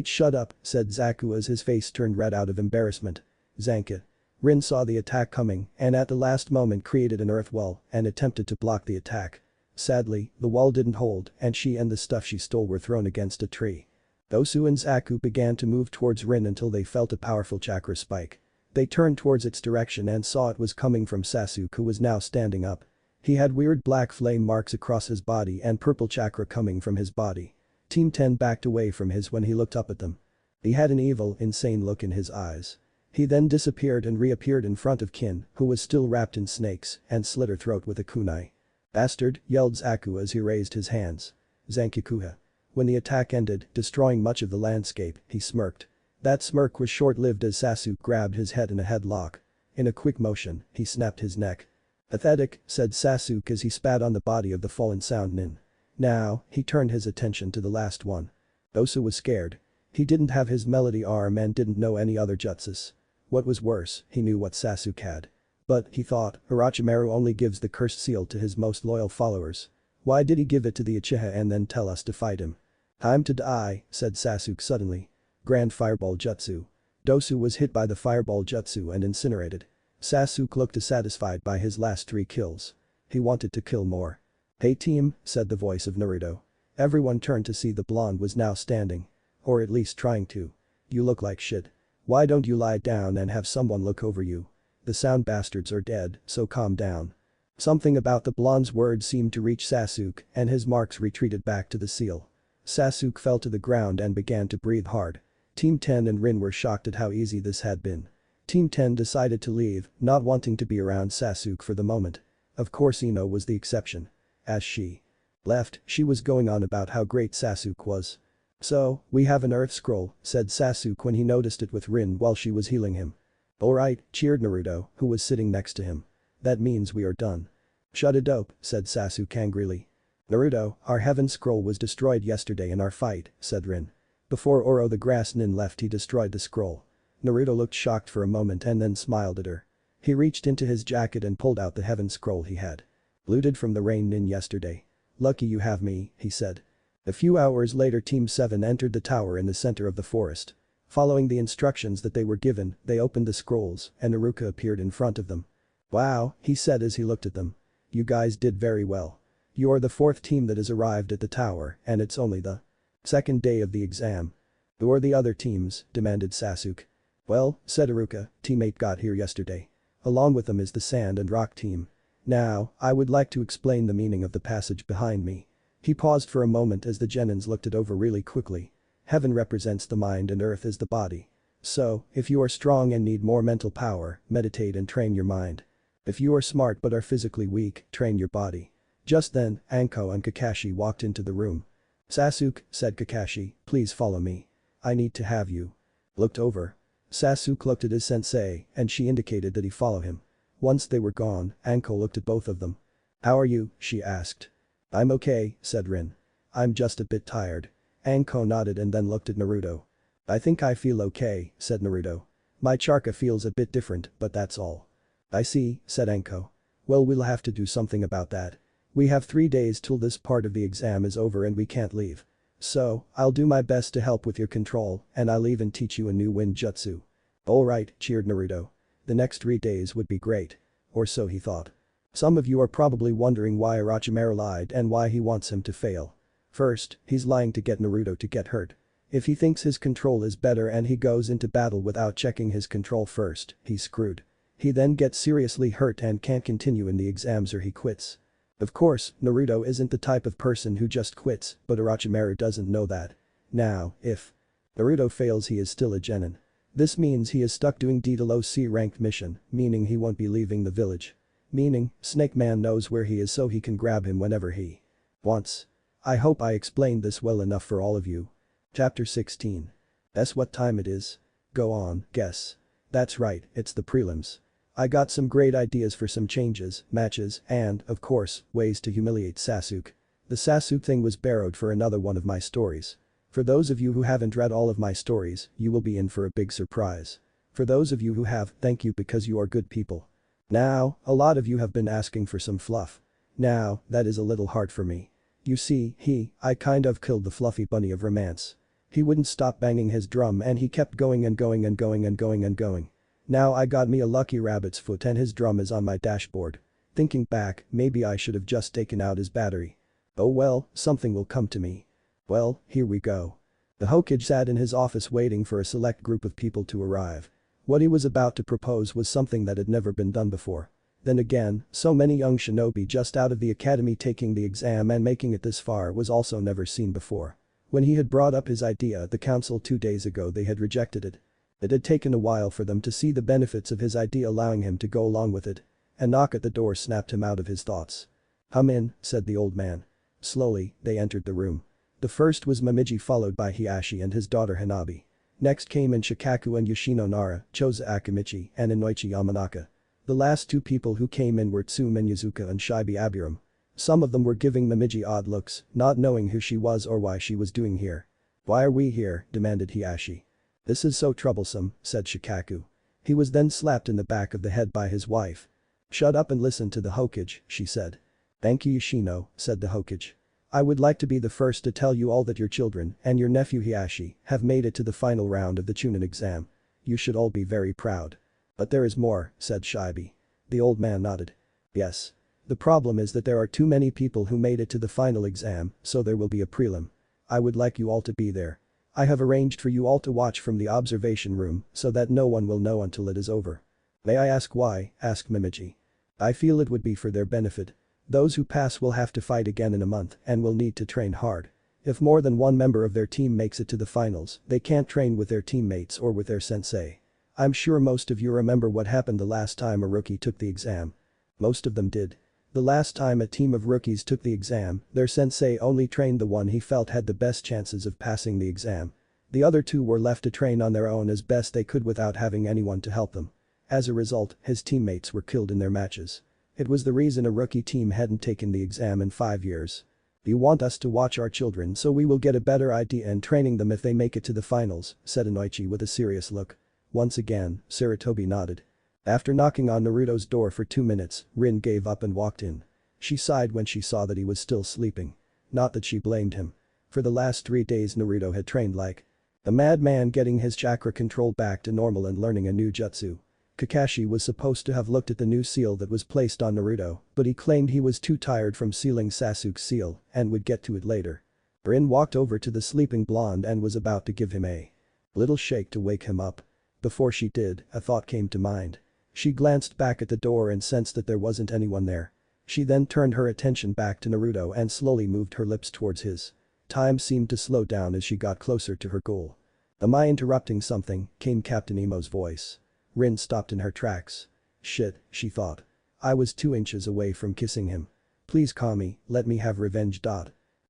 Shut up," said Zaku as his face turned red out of embarrassment. "Zanka." Rin saw the attack coming and at the last moment created an earth wall and attempted to block the attack. Sadly, the wall didn't hold and she and the stuff she stole were thrown against a tree. Dosu and Zaku began to move towards Rin until they felt a powerful chakra spike. They turned towards its direction and saw it was coming from Sasuke who was now standing up. He had weird black flame marks across his body and purple chakra coming from his body. Team 10 backed away from his when he looked up at them. He had an evil, insane look in his eyes. He then disappeared and reappeared in front of Kin, who was still wrapped in snakes, and slit her throat with a kunai. "Bastard," yelled Zaku as he raised his hands. "Zankikuha." When the attack ended, destroying much of the landscape, he smirked. That smirk was short-lived as Sasuke grabbed his head in a headlock. In a quick motion, he snapped his neck. "Pathetic," said Sasuke as he spat on the body of the fallen Sound Nin. Now, he turned his attention to the last one. Dosu was scared. He didn't have his melody arm and didn't know any other jutsus. What was worse, he knew what Sasuke had. But, he thought, Orochimaru only gives the cursed seal to his most loyal followers. Why did he give it to the Uchiha and then tell us to fight him? "Time to die," said Sasuke suddenly. Grand Fireball Jutsu. Dosu was hit by the Fireball Jutsu and incinerated. Sasuke looked dissatisfied by his last 3 kills. He wanted to kill more. "Hey team," said the voice of Naruto. Everyone turned to see the blonde was now standing. Or at least trying to. "You look like shit. Why don't you lie down and have someone look over you? The sound bastards are dead, so calm down." Something about the blonde's words seemed to reach Sasuke and his marks retreated back to the seal. Sasuke fell to the ground and began to breathe hard. Team 10 and Rin were shocked at how easy this had been. Team 10 decided to leave, not wanting to be around Sasuke for the moment. Of course Ino was the exception. As she left, she was going on about how great Sasuke was. "So, we have an earth scroll," said Sasuke when he noticed it with Rin while she was healing him. "Alright," cheered Naruto, who was sitting next to him. "That means we are done." "Shut it up," said Sasuke angrily. "Naruto, our heaven scroll was destroyed yesterday in our fight," said Rin. Before Oro the grass nin left he destroyed the scroll. Naruto looked shocked for a moment and then smiled at her. He reached into his jacket and pulled out the heaven scroll he had looted from the rain nin yesterday. "Lucky you have me," he said. A few hours later Team 7 entered the tower in the center of the forest. Following the instructions that they were given, they opened the scrolls and Naruto appeared in front of them. "Wow," he said as he looked at them. "You guys did very well. You're the 4th team that has arrived at the tower and it's only the 2nd day of the exam." "Who are the other teams?" demanded Sasuke. "Well," said Iruka, "teammate got here yesterday. Along with them is the Sand and Rock team. Now, I would like to explain the meaning of the passage behind me." He paused for a moment as the Genins looked it over really quickly. Heaven represents the mind and earth is the body. So, if you are strong and need more mental power, meditate and train your mind. If you are smart but are physically weak, train your body. Just then, Anko and Kakashi walked into the room. "Sasuke," said Kakashi, "please follow me. I need to have you." Looked over. Sasuke looked at his sensei and she indicated that he follow him. Once they were gone, Anko looked at both of them. "How are you?" she asked. "I'm okay," said Rin. "I'm just a bit tired." Anko nodded and then looked at Naruto. "I think I feel okay," said Naruto. "My chakra feels a bit different, but that's all." "I see," said Anko. "Well, we'll have to do something about that. We have 3 days till this part of the exam is over and we can't leave. So, I'll do my best to help with your control and I'll even teach you a new wind jutsu." "Alright," cheered Naruto. The next 3 days would be great. Or so he thought. Some of you are probably wondering why Orochimaru lied and why he wants him to fail. First, he's lying to get Naruto to get hurt. If he thinks his control is better and he goes into battle without checking his control first, he's screwed. He then gets seriously hurt and can't continue in the exams or he quits. Of course, Naruto isn't the type of person who just quits, but Orochimaru doesn't know that. Now, if Naruto fails, he is still a genin. This means he is stuck doing D to low C ranked mission, meaning he won't be leaving the village. Meaning, Snake Man knows where he is so he can grab him whenever he wants. I hope I explained this well enough for all of you. Chapter 16. Guess what time it is? Go on, guess. That's right, it's the prelims. I got some great ideas for some changes, matches, and, of course, ways to humiliate Sasuke. The Sasuke thing was borrowed for another one of my stories. For those of you who haven't read all of my stories, you will be in for a big surprise. For those of you who have, thank you because you are good people. Now, a lot of you have been asking for some fluff. Now, that is a little hard for me. You see, I kind of killed the fluffy bunny of romance. He wouldn't stop banging his drum and he kept going and going and going and going and going. Now I got me a lucky rabbit's foot and his drum is on my dashboard. Thinking back, maybe I should have just taken out his battery. Oh well, something will come to me. Well, here we go. The Hokage sat in his office waiting for a select group of people to arrive. What he was about to propose was something that had never been done before. Then again, so many young shinobi just out of the academy taking the exam and making it this far was also never seen before. When he had brought up his idea at the council 2 days ago, they had rejected it. It had taken a while for them to see the benefits of his idea, allowing him to go along with it. A knock at the door snapped him out of his thoughts. "Come in," said the old man. Slowly, they entered the room. The first was Momiji, followed by Hiashi and his daughter Hanabi. Next came in Shikaku and Yoshino Nara, Choza Akimichi, and Inoichi Yamanaka. The last 2 people who came in were Tsumen Yazuka and Shibi Abiram. Some of them were giving Momiji odd looks, not knowing who she was or why she was doing here. "Why are we here?" demanded Hiashi. "This is so troublesome," said Shikaku. He was then slapped in the back of the head by his wife. "Shut up and listen to the Hokage," she said. "Thank you, Yoshino," said the Hokage. "I would like to be the first to tell you all that your children and your nephew Hiashi have made it to the final round of the Chunin exam. You should all be very proud." "But there is more," said Shibi. The old man nodded. "Yes. The problem is that there are too many people who made it to the final exam, so there will be a prelim. I would like you all to be there. I have arranged for you all to watch from the observation room so that no one will know until it is over." "May I ask why?" asked Momiji. "I feel it would be for their benefit. Those who pass will have to fight again in a month and will need to train hard. If more than one member of their team makes it to the finals, they can't train with their teammates or with their sensei. I'm sure most of you remember what happened the last time a rookie took the exam. Most of them did. The last time a team of rookies took the exam, their sensei only trained the one he felt had the best chances of passing the exam. The other 2 were left to train on their own as best they could without having anyone to help them. As a result, his teammates were killed in their matches. It was the reason a rookie team hadn't taken the exam in 5 years. "You want us to watch our children so we will get a better idea in training them if they make it to the finals," said Inoichi with a serious look. Once again, Sarutobi nodded. After knocking on Naruto's door for 2 minutes, Rin gave up and walked in. She sighed when she saw that he was still sleeping. Not that she blamed him. For the last 3 days Naruto had trained like a madman, getting his chakra control back to normal and learning a new jutsu. Kakashi was supposed to have looked at the new seal that was placed on Naruto, but he claimed he was too tired from sealing Sasuke's seal and would get to it later. Rin walked over to the sleeping blonde and was about to give him a little shake to wake him up. Before she did, a thought came to mind. She glanced back at the door and sensed that there wasn't anyone there. She then turned her attention back to Naruto and slowly moved her lips towards his. Time seemed to slow down as she got closer to her goal. "Am I interrupting something?" came Captain Emo's voice. Rin stopped in her tracks. "Shit," she thought. "I was 2 inches away from kissing him. Please call me, let me have revenge.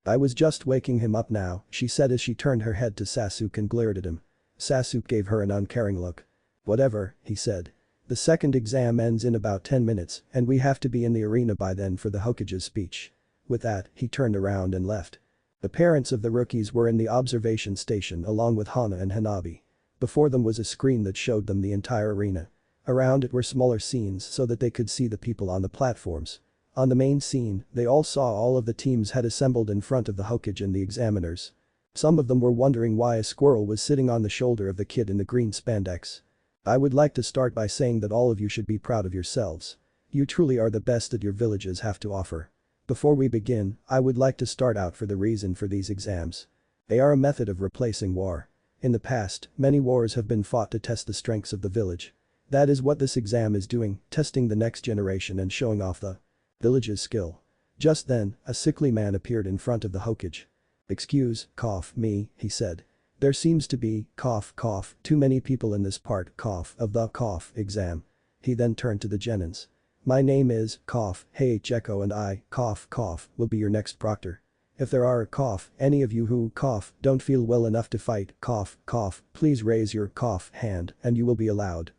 I was just waking him up now," she said as she turned her head to Sasuke and glared at him. Sasuke gave her an uncaring look. "Whatever," he said. "The second exam ends in about 10 minutes and we have to be in the arena by then for the Hokage's speech." With that, he turned around and left. The parents of the rookies were in the observation station along with Hana and Hanabi. Before them was a screen that showed them the entire arena. Around it were smaller scenes so that they could see the people on the platforms. On the main scene, they all saw all of the teams had assembled in front of the Hokage and the examiners. Some of them were wondering why a squirrel was sitting on the shoulder of the kid in the green spandex. "I would like to start by saying that all of you should be proud of yourselves. You truly are the best that your villages have to offer. Before we begin, I would like to start out for the reason for these exams. They are a method of replacing war. In the past, many wars have been fought to test the strengths of the village. That is what this exam is doing, testing the next generation and showing off the village's skill. Just then, a sickly man appeared in front of the Hokage. "Excuse, me," he said. "There seems to be, too many people in this part, of the, exam." He then turned to the Genins. "My name is, hey Jekko and I, will be your next proctor. If there are, any of you who, don't feel well enough to fight, please raise your, hand and you will be allowed,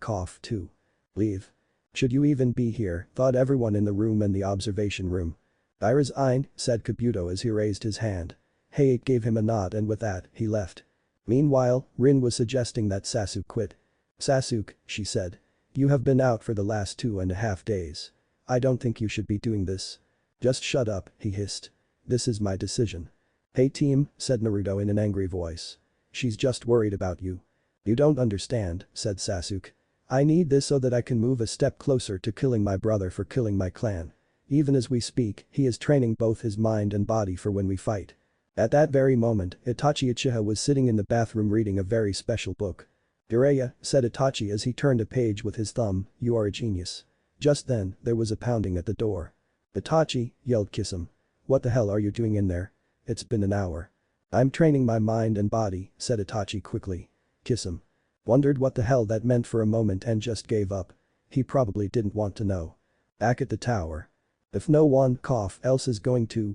to leave. Should you even be here?" thought everyone in the room and the observation room. "I resign," said Kabuto as he raised his hand. Hey gave him a nod and with that, he left. Meanwhile, Rin was suggesting that Sasuke quit. "Sasuke," she said. "You have been out for the last 2.5 days. I don't think you should be doing this." "Just shut up," he hissed. "This is my decision." "Hey team," said Naruto in an angry voice. "She's just worried about you." "You don't understand," said Sasuke. "I need this so that I can move a step closer to killing my brother for killing my clan. Even as we speak, he is training both his mind and body for when we fight." At that very moment, Itachi Uchiha was sitting in the bathroom reading a very special book. "Jiraiya," said Itachi as he turned a page with his thumb, "you are a genius." Just then, there was a pounding at the door. "Itachi," yelled Kisame. "What the hell are you doing in there? It's been an hour." "I'm training my mind and body," said Itachi quickly. Kisame wondered what the hell that meant for a moment and just gave up. He probably didn't want to know. Back at the tower. "If no one, else is going to,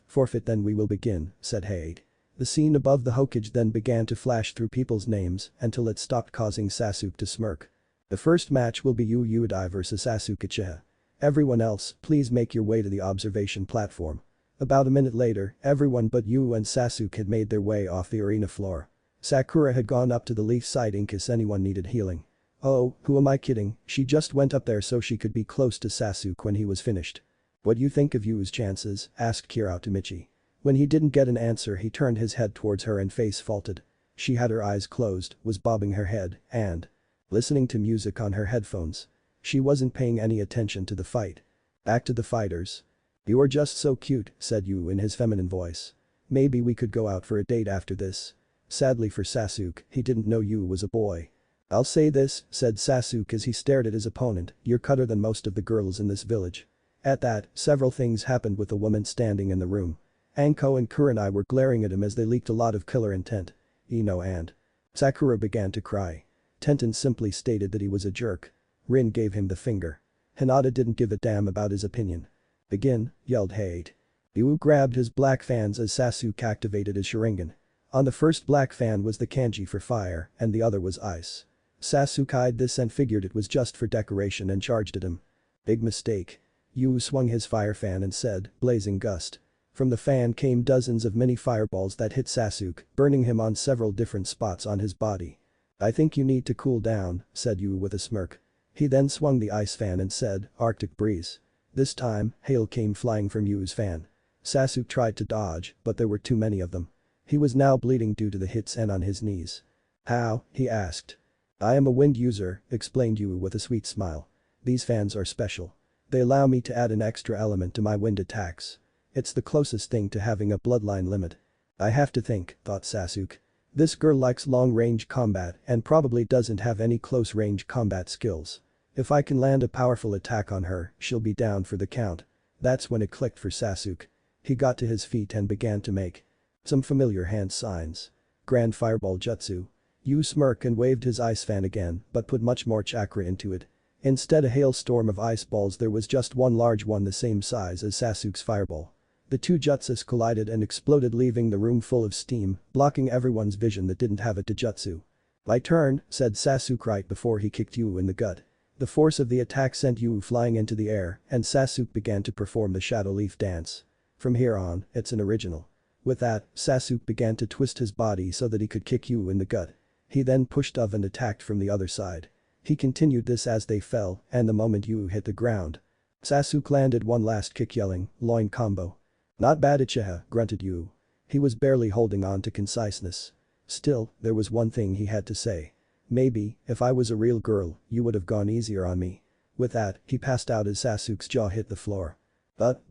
forfeit then we will begin," said Hade. The scene above the Hokage then began to flash through people's names until it stopped causing Sasuke to smirk. "The first match will be Yu Uedai vs Sasuke Uchiha. Everyone else, please make your way to the observation platform." About a minute later, everyone but Yu and Sasuke had made their way off the arena floor. Sakura had gone up to the leaf side in case anyone needed healing. "Oh, who am I kidding, she just went up there so she could be close to Sasuke when he was finished." "What do you think of Yu's chances?" asked Kirao to Michi. When he didn't get an answer he turned his head towards her and face faulted. She had her eyes closed, was bobbing her head, and listening to music on her headphones. She wasn't paying any attention to the fight. Back to the fighters. "You are just so cute," said Yu in his feminine voice. "Maybe we could go out for a date after this." Sadly for Sasuke, he didn't know Yu was a boy. "I'll say this," said Sasuke as he stared at his opponent, "you're cutter than most of the girls in this village." At that, several things happened with the woman standing in the room. Anko and Kurenai were glaring at him as they leaked a lot of killer intent. Ino and Sakura began to cry. Tenten simply stated that he was a jerk. Rin gave him the finger. Hinata didn't give a damn about his opinion. "Begin," yelled Hade. Yu grabbed his black fans as Sasuke activated his Sharingan. On the first black fan was the kanji for fire and the other was ice. Sasuke eyed this and figured it was just for decoration and charged at him. Big mistake. Yu swung his fire fan and said, "Blazing gust." From the fan came dozens of mini fireballs that hit Sasuke, burning him on several different spots on his body. "I think you need to cool down," said Yu with a smirk. He then swung the ice fan and said, "Arctic breeze." This time, hail came flying from Yu's fan. Sasuke tried to dodge, but there were too many of them. He was now bleeding due to the hits and on his knees. "How?" he asked. "I am a wind user," explained Yu with a sweet smile. "These fans are special. They allow me to add an extra element to my wind attacks. It's the closest thing to having a bloodline limit." "I have to think," thought Sasuke. "This girl likes long-range combat and probably doesn't have any close-range combat skills. If I can land a powerful attack on her, she'll be down for the count." That's when it clicked for Sasuke. He got to his feet and began to make some familiar hand signs. Grand Fireball Jutsu. Yu smirked and waved his ice fan again but put much more chakra into it. Instead a hailstorm of ice balls there was just one large one the same size as Sasuke's fireball. The two jutsus collided and exploded leaving the room full of steam, blocking everyone's vision that didn't have a jutsu. "My turn," said Sasuke right before he kicked Yu in the gut. The force of the attack sent Yu flying into the air and Sasuke began to perform the shadow leaf dance. From here on, it's an original. With that, Sasuke began to twist his body so that he could kick Yu in the gut. He then pushed up and attacked from the other side. He continued this as they fell and the moment Yu hit the ground. Sasuke landed one last kick yelling, "Loin combo." "Not bad Uchiha," grunted Yu. He was barely holding on to conciseness. Still, there was one thing he had to say. "Maybe, if I was a real girl, you would have gone easier on me." With that, he passed out as Sasuke's jaw hit the floor. But,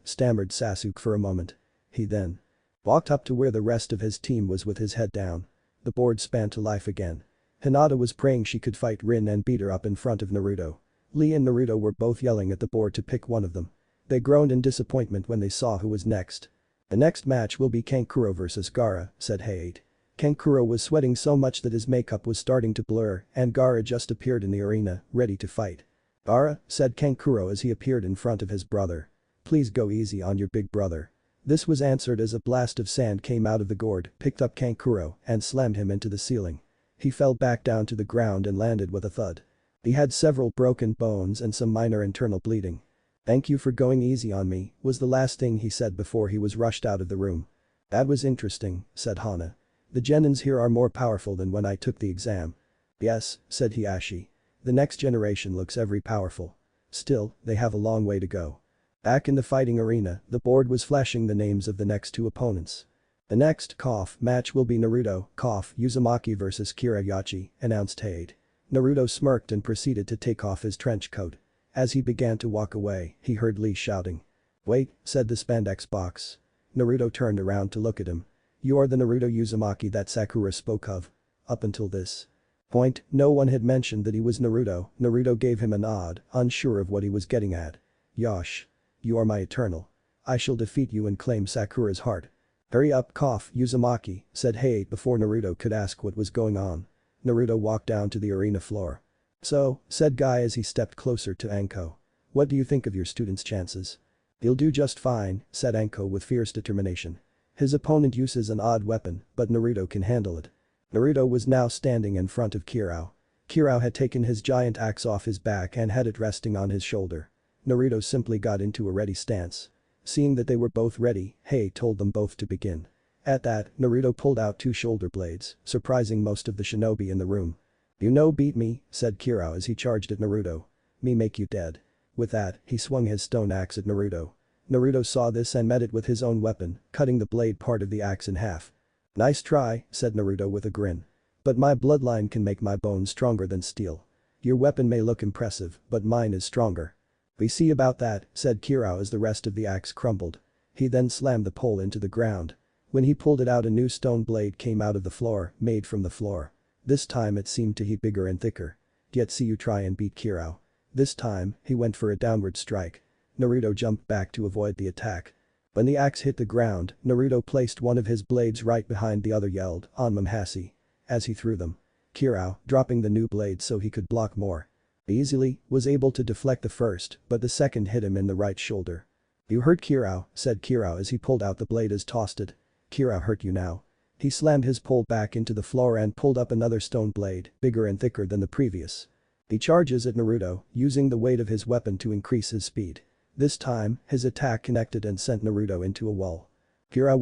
stammered Sasuke for a moment. He then walked up to where the rest of his team was with his head down. The board span to life again. Hinata was praying she could fight Rin and beat her up in front of Naruto. Lee and Naruto were both yelling at the board to pick one of them. They groaned in disappointment when they saw who was next. The next match will be Kankuro vs Gaara, said Hayate. Kankuro was sweating so much that his makeup was starting to blur and Gaara just appeared in the arena, ready to fight. Gaara, said Kankuro as he appeared in front of his brother. Please go easy on your big brother. This was answered as a blast of sand came out of the gourd, picked up Kankuro, and slammed him into the ceiling. He fell back down to the ground and landed with a thud. He had several broken bones and some minor internal bleeding. Thank you for going easy on me, was the last thing he said before he was rushed out of the room. That was interesting, said Hana. The genins here are more powerful than when I took the exam. Yes, said Hiashi. The next generation looks every powerful. Still, they have a long way to go. Back in the fighting arena, the board was flashing the names of the next two opponents. The next match will be Naruto Uzumaki vs Kirayachi, announced Hayate. Naruto smirked and proceeded to take off his trench coat. As he began to walk away, he heard Lee shouting. Wait, said the spandex box. Naruto turned around to look at him. You are the Naruto Uzumaki that Sakura spoke of. Up until this point, no one had mentioned that he was Naruto. Naruto gave him a nod, unsure of what he was getting at. Yosh. You are my eternal. I shall defeat you and claim Sakura's heart. Hurry up, Uzumaki, said Hayate before Naruto could ask what was going on. Naruto walked down to the arena floor. So, said Guy as he stepped closer to Anko. What do you think of your student's chances? He'll do just fine, said Anko with fierce determination. His opponent uses an odd weapon, but Naruto can handle it. Naruto was now standing in front of Kirao. Kirao had taken his giant axe off his back and had it resting on his shoulder. Naruto simply got into a ready stance. Seeing that they were both ready, Hayate told them both to begin. At that, Naruto pulled out two shoulder blades, surprising most of the shinobi in the room. You know beat me, said Kirao as he charged at Naruto. Me make you dead. With that, he swung his stone axe at Naruto. Naruto saw this and met it with his own weapon, cutting the blade part of the axe in half. Nice try, said Naruto with a grin. But my bloodline can make my bones stronger than steel. Your weapon may look impressive, but mine is stronger. We see about that, said Kirao as the rest of the axe crumbled. He then slammed the pole into the ground. When he pulled it out, a new stone blade came out of the floor, made from the floor. This time it seemed to be bigger and thicker. Yet see you try and beat Kirao. This time, he went for a downward strike. Naruto jumped back to avoid the attack. When the axe hit the ground, Naruto placed one of his blades right behind the other, yelled, Onmamhasi. As he threw them. Kirao, dropping the new blade so he could block more. Easily, was able to deflect the first, but the second hit him in the right shoulder. You hurt Kirao, said Kirao as he pulled out the blade as tossed it. Kirao hurt you now. He slammed his pole back into the floor and pulled up another stone blade, bigger and thicker than the previous. He charges at Naruto, using the weight of his weapon to increase his speed. This time, his attack connected and sent Naruto into a wall. Kirao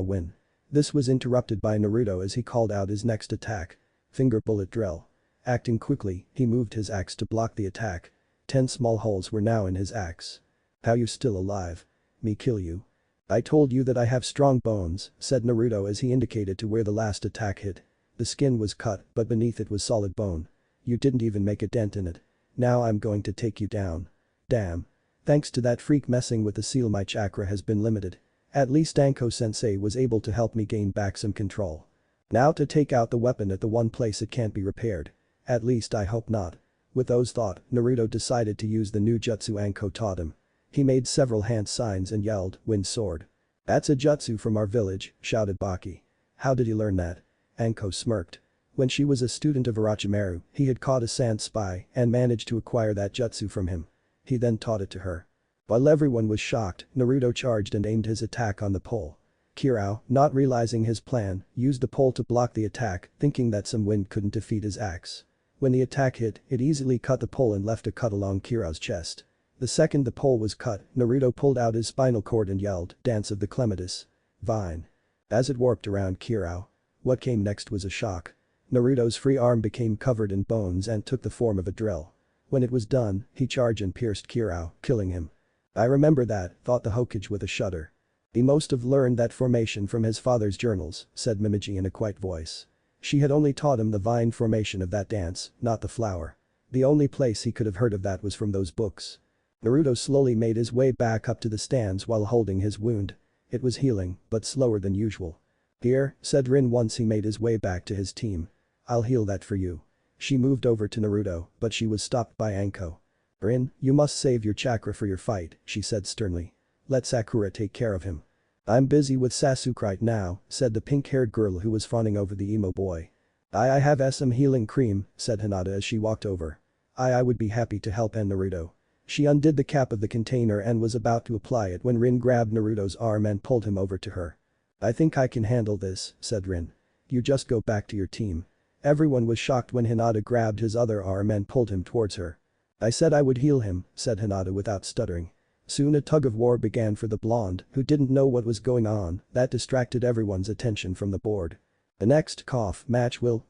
win. This was interrupted by Naruto as he called out his next attack. Finger bullet drill. Acting quickly, he moved his axe to block the attack. 10 small holes were now in his axe. How you still alive? Me kill you. I told you that I have strong bones, said Naruto as he indicated to where the last attack hit. The skin was cut, but beneath it was solid bone. You didn't even make a dent in it. Now I'm going to take you down. Damn. Thanks to that freak messing with the seal, my chakra has been limited. At least Anko-sensei was able to help me gain back some control. Now to take out the weapon at the one place it can't be repaired. At least I hope not. With those thoughts, Naruto decided to use the new jutsu Anko taught him. He made several hand signs and yelled, Wind Sword. That's a jutsu from our village, shouted Baki. How did he learn that? Anko smirked. When she was a student of Orochimaru, he had caught a sand spy and managed to acquire that jutsu from him. He then taught it to her. While everyone was shocked, Naruto charged and aimed his attack on the pole. Kirao, not realizing his plan, used the pole to block the attack, thinking that some wind couldn't defeat his axe. When the attack hit, it easily cut the pole and left a cut along Kirao's chest. The second the pole was cut, Naruto pulled out his spinal cord and yelled, Dance of the Clematis. Vine. As it warped around Kirao. What came next was a shock. Naruto's free arm became covered in bones and took the form of a drill. When it was done, he charged and pierced Kirao, killing him. I remember that, thought the Hokage with a shudder. He must have learned that formation from his father's journals, said Mimiji in a quiet voice. She had only taught him the vine formation of that dance, not the flower. The only place he could have heard of that was from those books. Naruto slowly made his way back up to the stands while holding his wound. It was healing, but slower than usual. "Here," said Rin once he made his way back to his team. "I'll heal that for you." She moved over to Naruto, but she was stopped by Anko. "Rin, you must save your chakra for your fight," she said sternly. "Let Sakura take care of him." "I'm busy with Sasuke right now," said the pink-haired girl who was fawning over the emo boy. I have some healing cream," said Hinata as she walked over. I would be happy to help and Naruto." She undid the cap of the container and was about to apply it when Rin grabbed Naruto's arm and pulled him over to her. "I think I can handle this," said Rin. "You just go back to your team." Everyone was shocked when Hinata grabbed his other arm and pulled him towards her. "I said I would heal him," said Hinata without stuttering. Soon a tug-of-war began for the blonde, who didn't know what was going on, that distracted everyone's attention from the board. "The next match will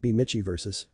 be Michi vs.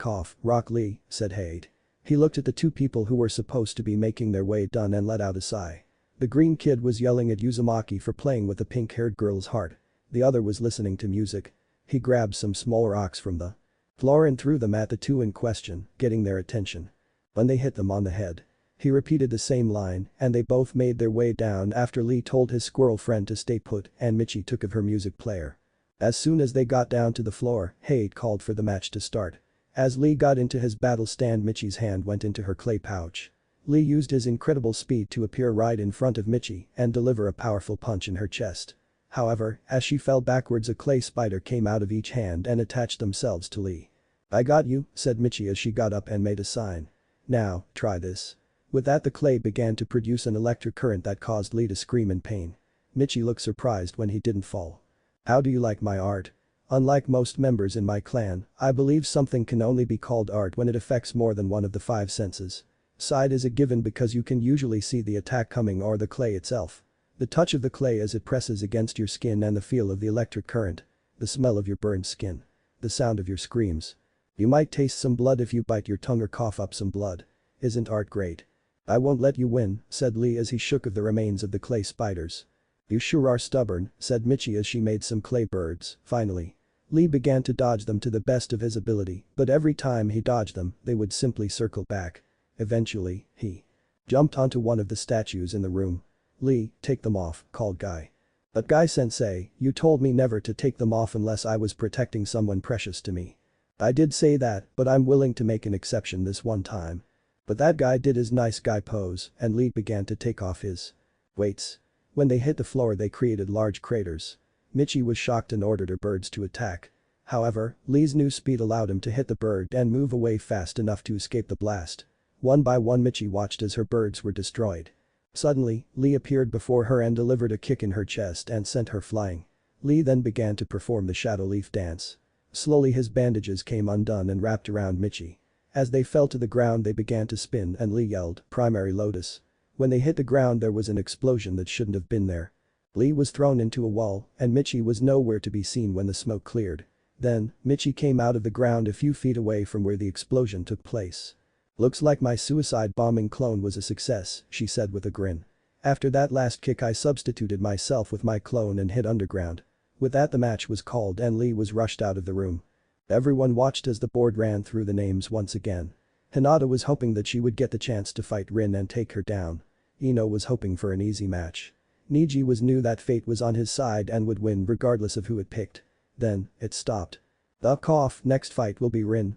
Rock Lee," said Hade. He looked at the two people who were supposed to be making their way done and let out a sigh. The green kid was yelling at Uzumaki for playing with the pink-haired girl's heart. The other was listening to music. He grabbed some small rocks from the floor and threw them at the two in question, getting their attention. When they hit them on the head, he repeated the same line and they both made their way down after Lee told his squirrel friend to stay put and Michi took of her music player. As soon as they got down to the floor, Hade called for the match to start. As Lee got into his battle stand, Michi's hand went into her clay pouch. Lee used his incredible speed to appear right in front of Michi and deliver a powerful punch in her chest. However, as she fell backwards, a clay spider came out of each hand and attached themselves to Lee. "I got you," said Michi as she got up and made a sign. "Now, try this." With that, the clay began to produce an electric current that caused Lee to scream in pain. Michi looked surprised when he didn't fall. "How do you like my art?" "Unlike most members in my clan, I believe something can only be called art when it affects more than one of the five senses. Sight is a given because you can usually see the attack coming or the clay itself. The touch of the clay as it presses against your skin and the feel of the electric current. The smell of your burned skin. The sound of your screams. You might taste some blood if you bite your tongue or cough up some blood. Isn't art great?" "I won't let you win," said Lee as he shook of the remains of the clay spiders. "You sure are stubborn," said Michi as she made some clay birds. Finally, Lee began to dodge them to the best of his ability, but every time he dodged them, they would simply circle back. Eventually, he jumped onto one of the statues in the room. "Lee, take them off," called Guy. "But Guy-sensei, you told me never to take them off unless I was protecting someone precious to me." "I did say that, but I'm willing to make an exception this one time." But that guy did his nice guy pose and Lee began to take off his weights. When they hit the floor, they created large craters. Michi was shocked and ordered her birds to attack. However, Lee's new speed allowed him to hit the bird and move away fast enough to escape the blast. One by one, Michi watched as her birds were destroyed. Suddenly, Lee appeared before her and delivered a kick in her chest and sent her flying. Lee then began to perform the shadow leaf dance. Slowly his bandages came undone and wrapped around Michi. As they fell to the ground, they began to spin and Lee yelled, "Primary Lotus." When they hit the ground, there was an explosion that shouldn't have been there. Lee was thrown into a wall and Michi was nowhere to be seen when the smoke cleared. Then, Michi came out of the ground a few feet away from where the explosion took place. "Looks like my suicide bombing clone was a success," she said with a grin. "After that last kick, I substituted myself with my clone and hit underground." With that, the match was called and Lee was rushed out of the room. Everyone watched as the board ran through the names once again. Hinata was hoping that she would get the chance to fight Rin and take her down. Ino was hoping for an easy match. Neji knew that fate was on his side and would win regardless of who it picked. Then, it stopped. "The next fight will be Rin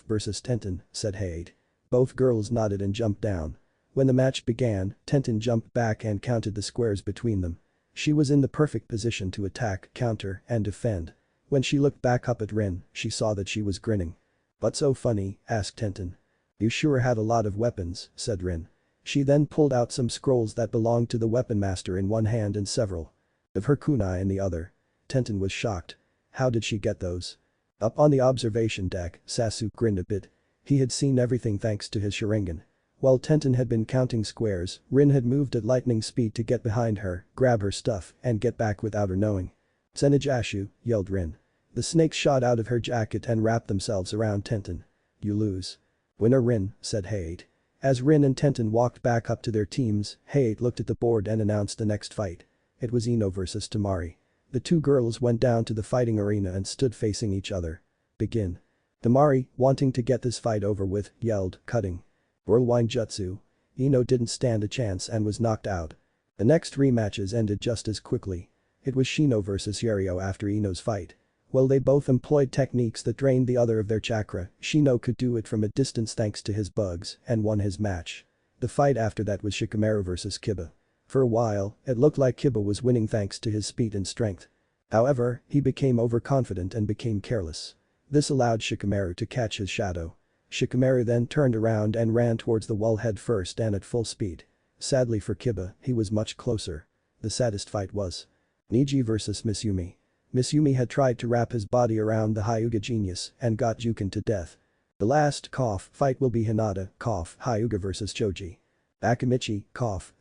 versus Tenten," said Hade. Both girls nodded and jumped down. When the match began, Tenten jumped back and counted the squares between them. She was in the perfect position to attack, counter, and defend. When she looked back up at Rin, she saw that she was grinning. "What's so funny?" asked Tenten. "You sure had a lot of weapons," said Rin. She then pulled out some scrolls that belonged to the weapon master in one hand and several of her kunai in the other. Tenten was shocked. How did she get those? Up on the observation deck, Sasuke grinned a bit. He had seen everything thanks to his Sharingan. While Tenten had been counting squares, Rin had moved at lightning speed to get behind her, grab her stuff, and get back without her knowing. "Senijashu," yelled Rin. The snakes shot out of her jacket and wrapped themselves around Tenten. "You lose." "Winner Rin," said Hade. As Rin and Tenten walked back up to their teams, Hade looked at the board and announced the next fight. It was Ino versus Temari. The two girls went down to the fighting arena and stood facing each other. "Begin." Temari, wanting to get this fight over with, yelled, "Cutting. Whirlwind Jutsu." Ino didn't stand a chance and was knocked out. The next rematches ended just as quickly. It was Shino versus Yario after Ino's fight. While they both employed techniques that drained the other of their chakra, Shino could do it from a distance thanks to his bugs and won his match. The fight after that was Shikamaru versus Kiba. For a while, it looked like Kiba was winning thanks to his speed and strength. However, he became overconfident and became careless. This allowed Shikamaru to catch his shadow. Shikamaru then turned around and ran towards the wall head first and at full speed. Sadly for Kiba, he was much closer. The saddest fight was Neji versus Mitsumi. Mitsumi had tried to wrap his body around the Hyuga genius and got juken to death. The last fight will be Hinata Hyuga versus Choji. Akamichi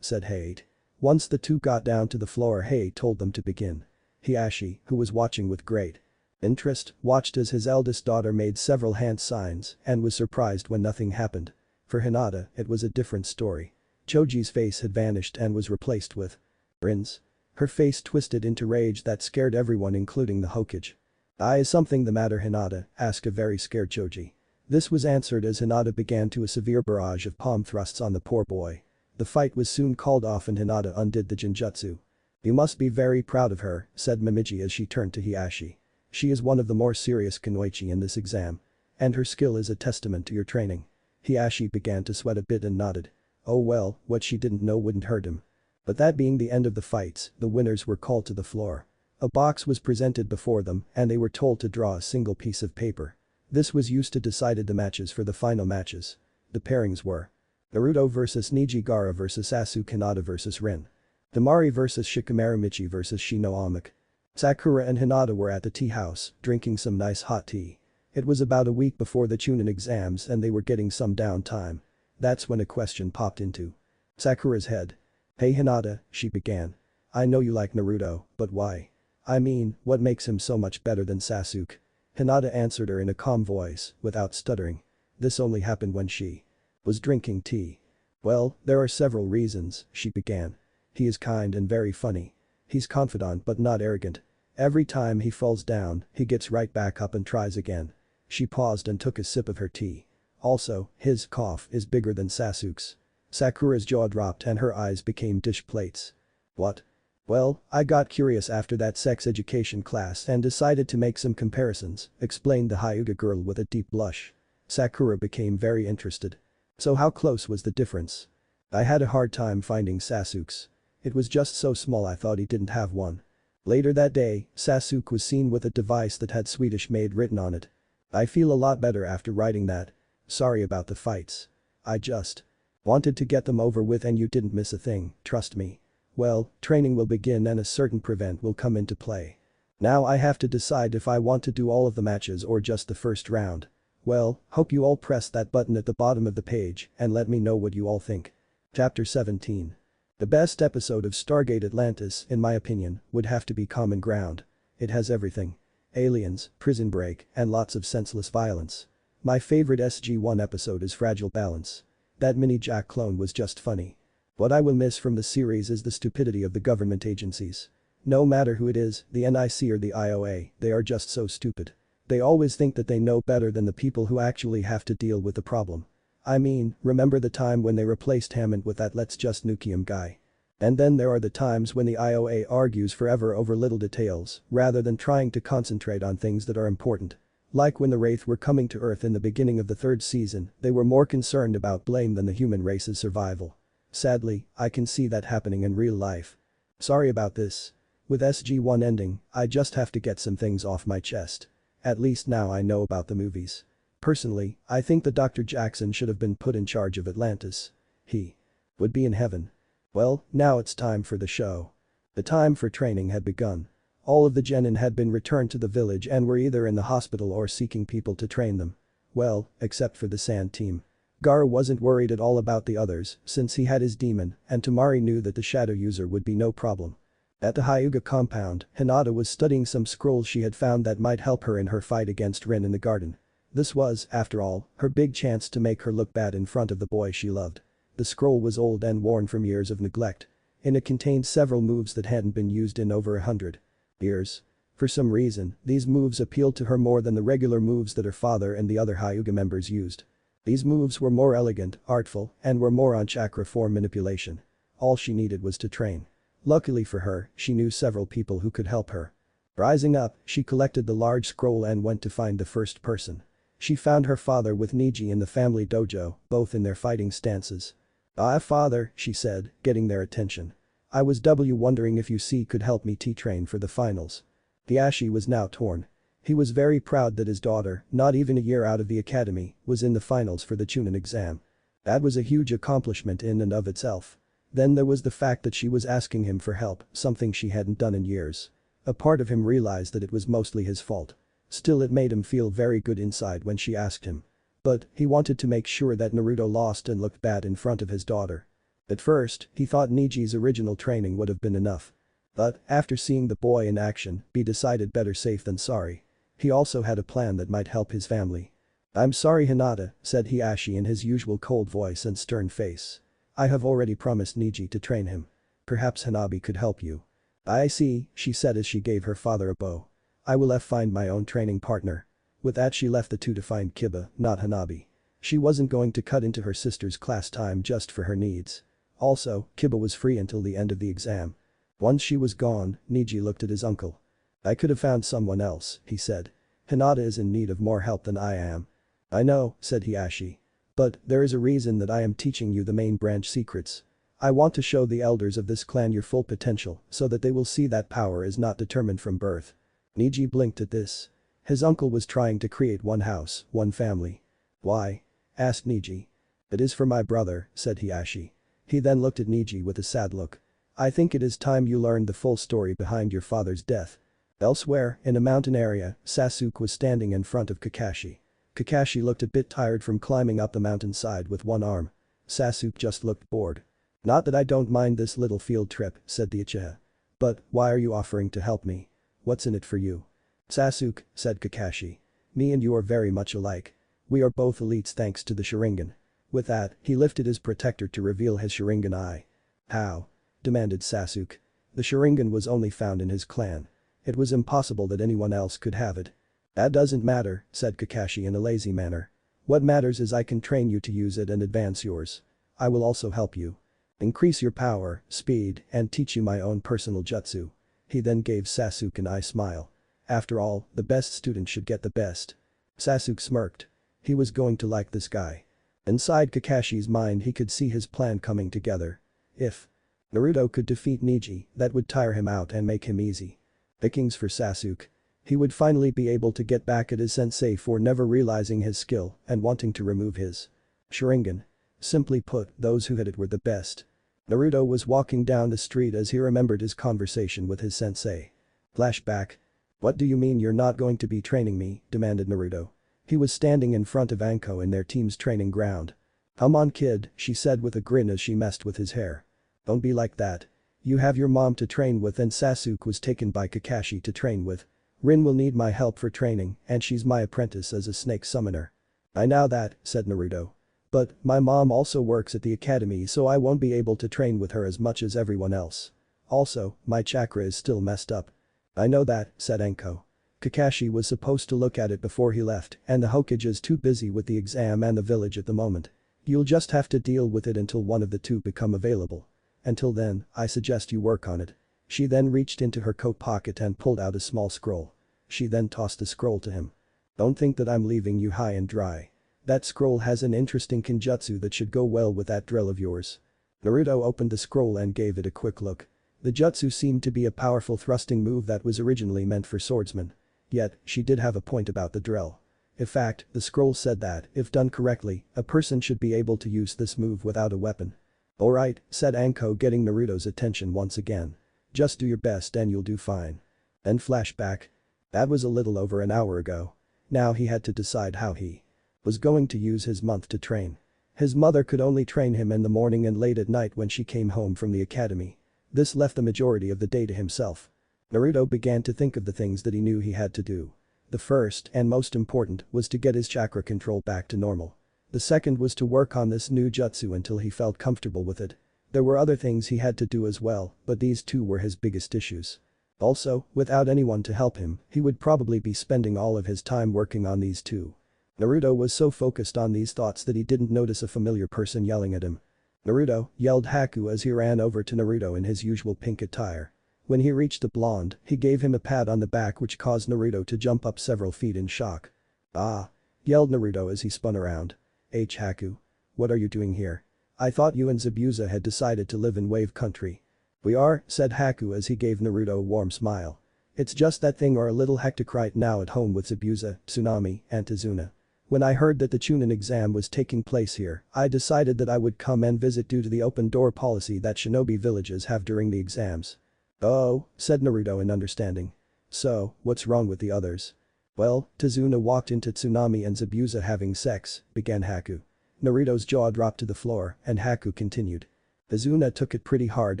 said Hate. Once the two got down to the floor, Hei told them to begin. Hiashi, who was watching with great interest, watched as his eldest daughter made several hand signs and was surprised when nothing happened. For Hinata, it was a different story. Choji's face had vanished and was replaced with grins. Her face twisted into rage that scared everyone including the Hokage. Is something the matter, Hinata?" asked a very scared Choji. This was answered as Hinata began to a severe barrage of palm thrusts on the poor boy. The fight was soon called off and Hinata undid the genjutsu. "You must be very proud of her," said Momiji as she turned to Hiashi. "She is one of the more serious kunoichi in this exam. And her skill is a testament to your training." Hiashi began to sweat a bit and nodded. Oh well, what she didn't know wouldn't hurt him. But that being the end of the fights, the winners were called to the floor. A box was presented before them and they were told to draw a single piece of paper. This was used to decide the matches for the final matches. The pairings were Naruto vs Neji, Gaara vs Sasuke, Hinata vs Rin. Temari vs Shikamaru, Michi vs Shino Amik. Sakura and Hinata were at the tea house, drinking some nice hot tea. It was about a week before the Chunin exams and they were getting some downtime. That's when a question popped into Sakura's head. "Hey Hinata," she began. "I know you like Naruto, but why? I mean, what makes him so much better than Sasuke?" Hinata answered her in a calm voice, without stuttering. This only happened when she was drinking tea. "Well, there are several reasons," she began. "He is kind and very funny. He's confident but not arrogant. Every time he falls down, he gets right back up and tries again." She paused and took a sip of her tea. "Also, his cough is bigger than Sasuke's." Sakura's jaw dropped and her eyes became dish plates. "What?" "Well, I got curious after that sex education class and decided to make some comparisons," explained the Hyuga girl with a deep blush. Sakura became very interested. "So how close was the difference?" "I had a hard time finding Sasuke's. It was just so small I thought he didn't have one." Later that day, Sasuke was seen with a device that had Swedish Maid written on it. "I feel a lot better after writing that. Sorry about the fights. I just wanted to get them over with and you didn't miss a thing, trust me. Well, training will begin and a certain prevent will come into play. Now I have to decide if I want to do all of the matches or just the first round. Well, hope you all press that button at the bottom of the page and let me know what you all think." Chapter 17. The best episode of Stargate Atlantis, in my opinion, would have to be Common Ground. It has everything. Aliens, prison break, and lots of senseless violence. My favorite SG-1 episode is Fragile Balance. That mini Jack clone was just funny. What I will miss from the series is the stupidity of the government agencies. No matter who it is, the NIC or the IOA, they are just so stupid. They always think that they know better than the people who actually have to deal with the problem. I mean, remember the time when they replaced Hammond with that "let's just nuke him" guy. And then there are the times when the IOA argues forever over little details, rather than trying to concentrate on things that are important. Like when the Wraith were coming to Earth in the beginning of the third season, they were more concerned about blame than the human race's survival. Sadly, I can see that happening in real life. Sorry about this. With SG-1 ending, I just have to get some things off my chest. At least now I know about the movies. Personally, I think that Dr. Jackson should have been put in charge of Atlantis. He would be in heaven. Well, now it's time for the show. The time for training had begun. All of the genin had been returned to the village and were either in the hospital or seeking people to train them. Well, except for the Sand team. Gaara wasn't worried at all about the others since he had his demon and Temari knew that the shadow user would be no problem. At the Hyuga compound, Hinata was studying some scrolls she had found that might help her in her fight against Rin in the garden. This was, after all, her big chance to make her look bad in front of the boy she loved. The scroll was old and worn from years of neglect. And it contained several moves that hadn't been used in over 100 years. For some reason, these moves appealed to her more than the regular moves that her father and the other Hyuga members used. These moves were more elegant, artful, and were more on chakra form manipulation. All she needed was to train. Luckily for her, she knew several people who could help her. Rising up, she collected the large scroll and went to find the first person. She found her father with Neji in the family dojo, both in their fighting stances. "Ah, father," she said, getting their attention. "I was wondering if you could help me train for the finals." The Ashi was now torn. He was very proud that his daughter, not even a year out of the academy, was in the finals for the Chunin exam. That was a huge accomplishment in and of itself. Then there was the fact that she was asking him for help, something she hadn't done in years. A part of him realized that it was mostly his fault. Still, it made him feel very good inside when she asked him. But he wanted to make sure that Naruto lost and looked bad in front of his daughter. At first, he thought Neji's original training would have been enough. But, after seeing the boy in action, he decided better safe than sorry. He also had a plan that might help his family. "I'm sorry, Hinata," said Hiashi in his usual cold voice and stern face. "I have already promised Neji to train him. Perhaps Hanabi could help you." "I see," she said as she gave her father a bow. "I will find my own training partner." With that, she left the two to find Kiba, not Hanabi. She wasn't going to cut into her sister's class time just for her needs. Also, Kiba was free until the end of the exam. Once she was gone, Neji looked at his uncle. "I could have found someone else," he said. "Hinata is in need of more help than I am." "I know," said Hiashi. "But there is a reason that I am teaching you the main branch secrets. I want to show the elders of this clan your full potential so that they will see that power is not determined from birth." Neji blinked at this. His uncle was trying to create one house, one family. "Why?" asked Neji. "It is for my brother," said Hiashi. He then looked at Neji with a sad look. "I think it is time you learned the full story behind your father's death." Elsewhere, in a mountain area, Sasuke was standing in front of Kakashi. Kakashi looked a bit tired from climbing up the mountainside with one arm. Sasuke just looked bored. "Not that I don't mind this little field trip," said the Uchiha. "But why are you offering to help me? What's in it for you?" "Sasuke," said Kakashi. "Me and you are very much alike. We are both elites thanks to the Sharingan." With that, he lifted his protector to reveal his Sharingan eye. "How?" demanded Sasuke. The Sharingan was only found in his clan. It was impossible that anyone else could have it. "That doesn't matter," said Kakashi in a lazy manner. "What matters is I can train you to use it and advance yours. I will also help you increase your power, speed, and teach you my own personal jutsu." He then gave Sasuke an eye smile. After all, the best student should get the best. Sasuke smirked. He was going to like this guy. Inside Kakashi's mind, he could see his plan coming together. If Naruto could defeat Neji, that would tire him out and make him easy pickings for Sasuke. He would finally be able to get back at his sensei for never realizing his skill and wanting to remove his Sharingan. Simply put, those who had it were the best. Naruto was walking down the street as he remembered his conversation with his sensei. Flashback. "What do you mean you're not going to be training me?" demanded Naruto. He was standing in front of Anko in their team's training ground. "Come on, kid," she said with a grin as she messed with his hair. "Don't be like that. You have your mom to train with and Sasuke was taken by Kakashi to train with. Rin will need my help for training and she's my apprentice as a snake summoner." "I know that," said Naruto. "But my mom also works at the academy so I won't be able to train with her as much as everyone else. Also, my chakra is still messed up." "I know that," said Anko. Kakashi was supposed to look at it before he left and the Hokage is too busy with the exam and the village at the moment. You'll just have to deal with it until one of the two become available. Until then, I suggest you work on it." She then reached into her coat pocket and pulled out a small scroll. She then tossed the scroll to him. "Don't think that I'm leaving you high and dry. That scroll has an interesting kinjutsu that should go well with that drill of yours." Naruto opened the scroll and gave it a quick look. The jutsu seemed to be a powerful thrusting move that was originally meant for swordsmen. Yet, she did have a point about the drill. In fact, the scroll said that, if done correctly, a person should be able to use this move without a weapon. "Alright," said Anko, getting Naruto's attention once again. "Just do your best and you'll do fine." Then flashback. That was a little over an hour ago. Now he had to decide how he was going to use his month to train. His mother could only train him in the morning and late at night when she came home from the academy. This left the majority of the day to himself. Naruto began to think of the things that he knew he had to do. The first, and most important, was to get his chakra control back to normal. The second was to work on this new jutsu until he felt comfortable with it. There were other things he had to do as well, but these two were his biggest issues. Also, without anyone to help him, he would probably be spending all of his time working on these two. Naruto was so focused on these thoughts that he didn't notice a familiar person yelling at him. "Naruto," yelled Haku as he ran over to Naruto in his usual pink attire. When he reached the blonde, he gave him a pat on the back which caused Naruto to jump up several feet in shock. "Ah!" yelled Naruto as he spun around. Haku. What are you doing here? I thought you and Zabuza had decided to live in Wave Country." "We are," said Haku as he gave Naruto a warm smile. "It's just that thing are a little hectic right now at home with Zabuza, Tsunade, and Tazuna. When I heard that the Chunin exam was taking place here, I decided that I would come and visit due to the open door policy that Shinobi villages have during the exams." "Oh," said Naruto in understanding. "So, what's wrong with the others?" "Well, Tazuna walked into Tsunami and Zabuza having sex," began Haku. Naruto's jaw dropped to the floor and Haku continued. "Tazuna took it pretty hard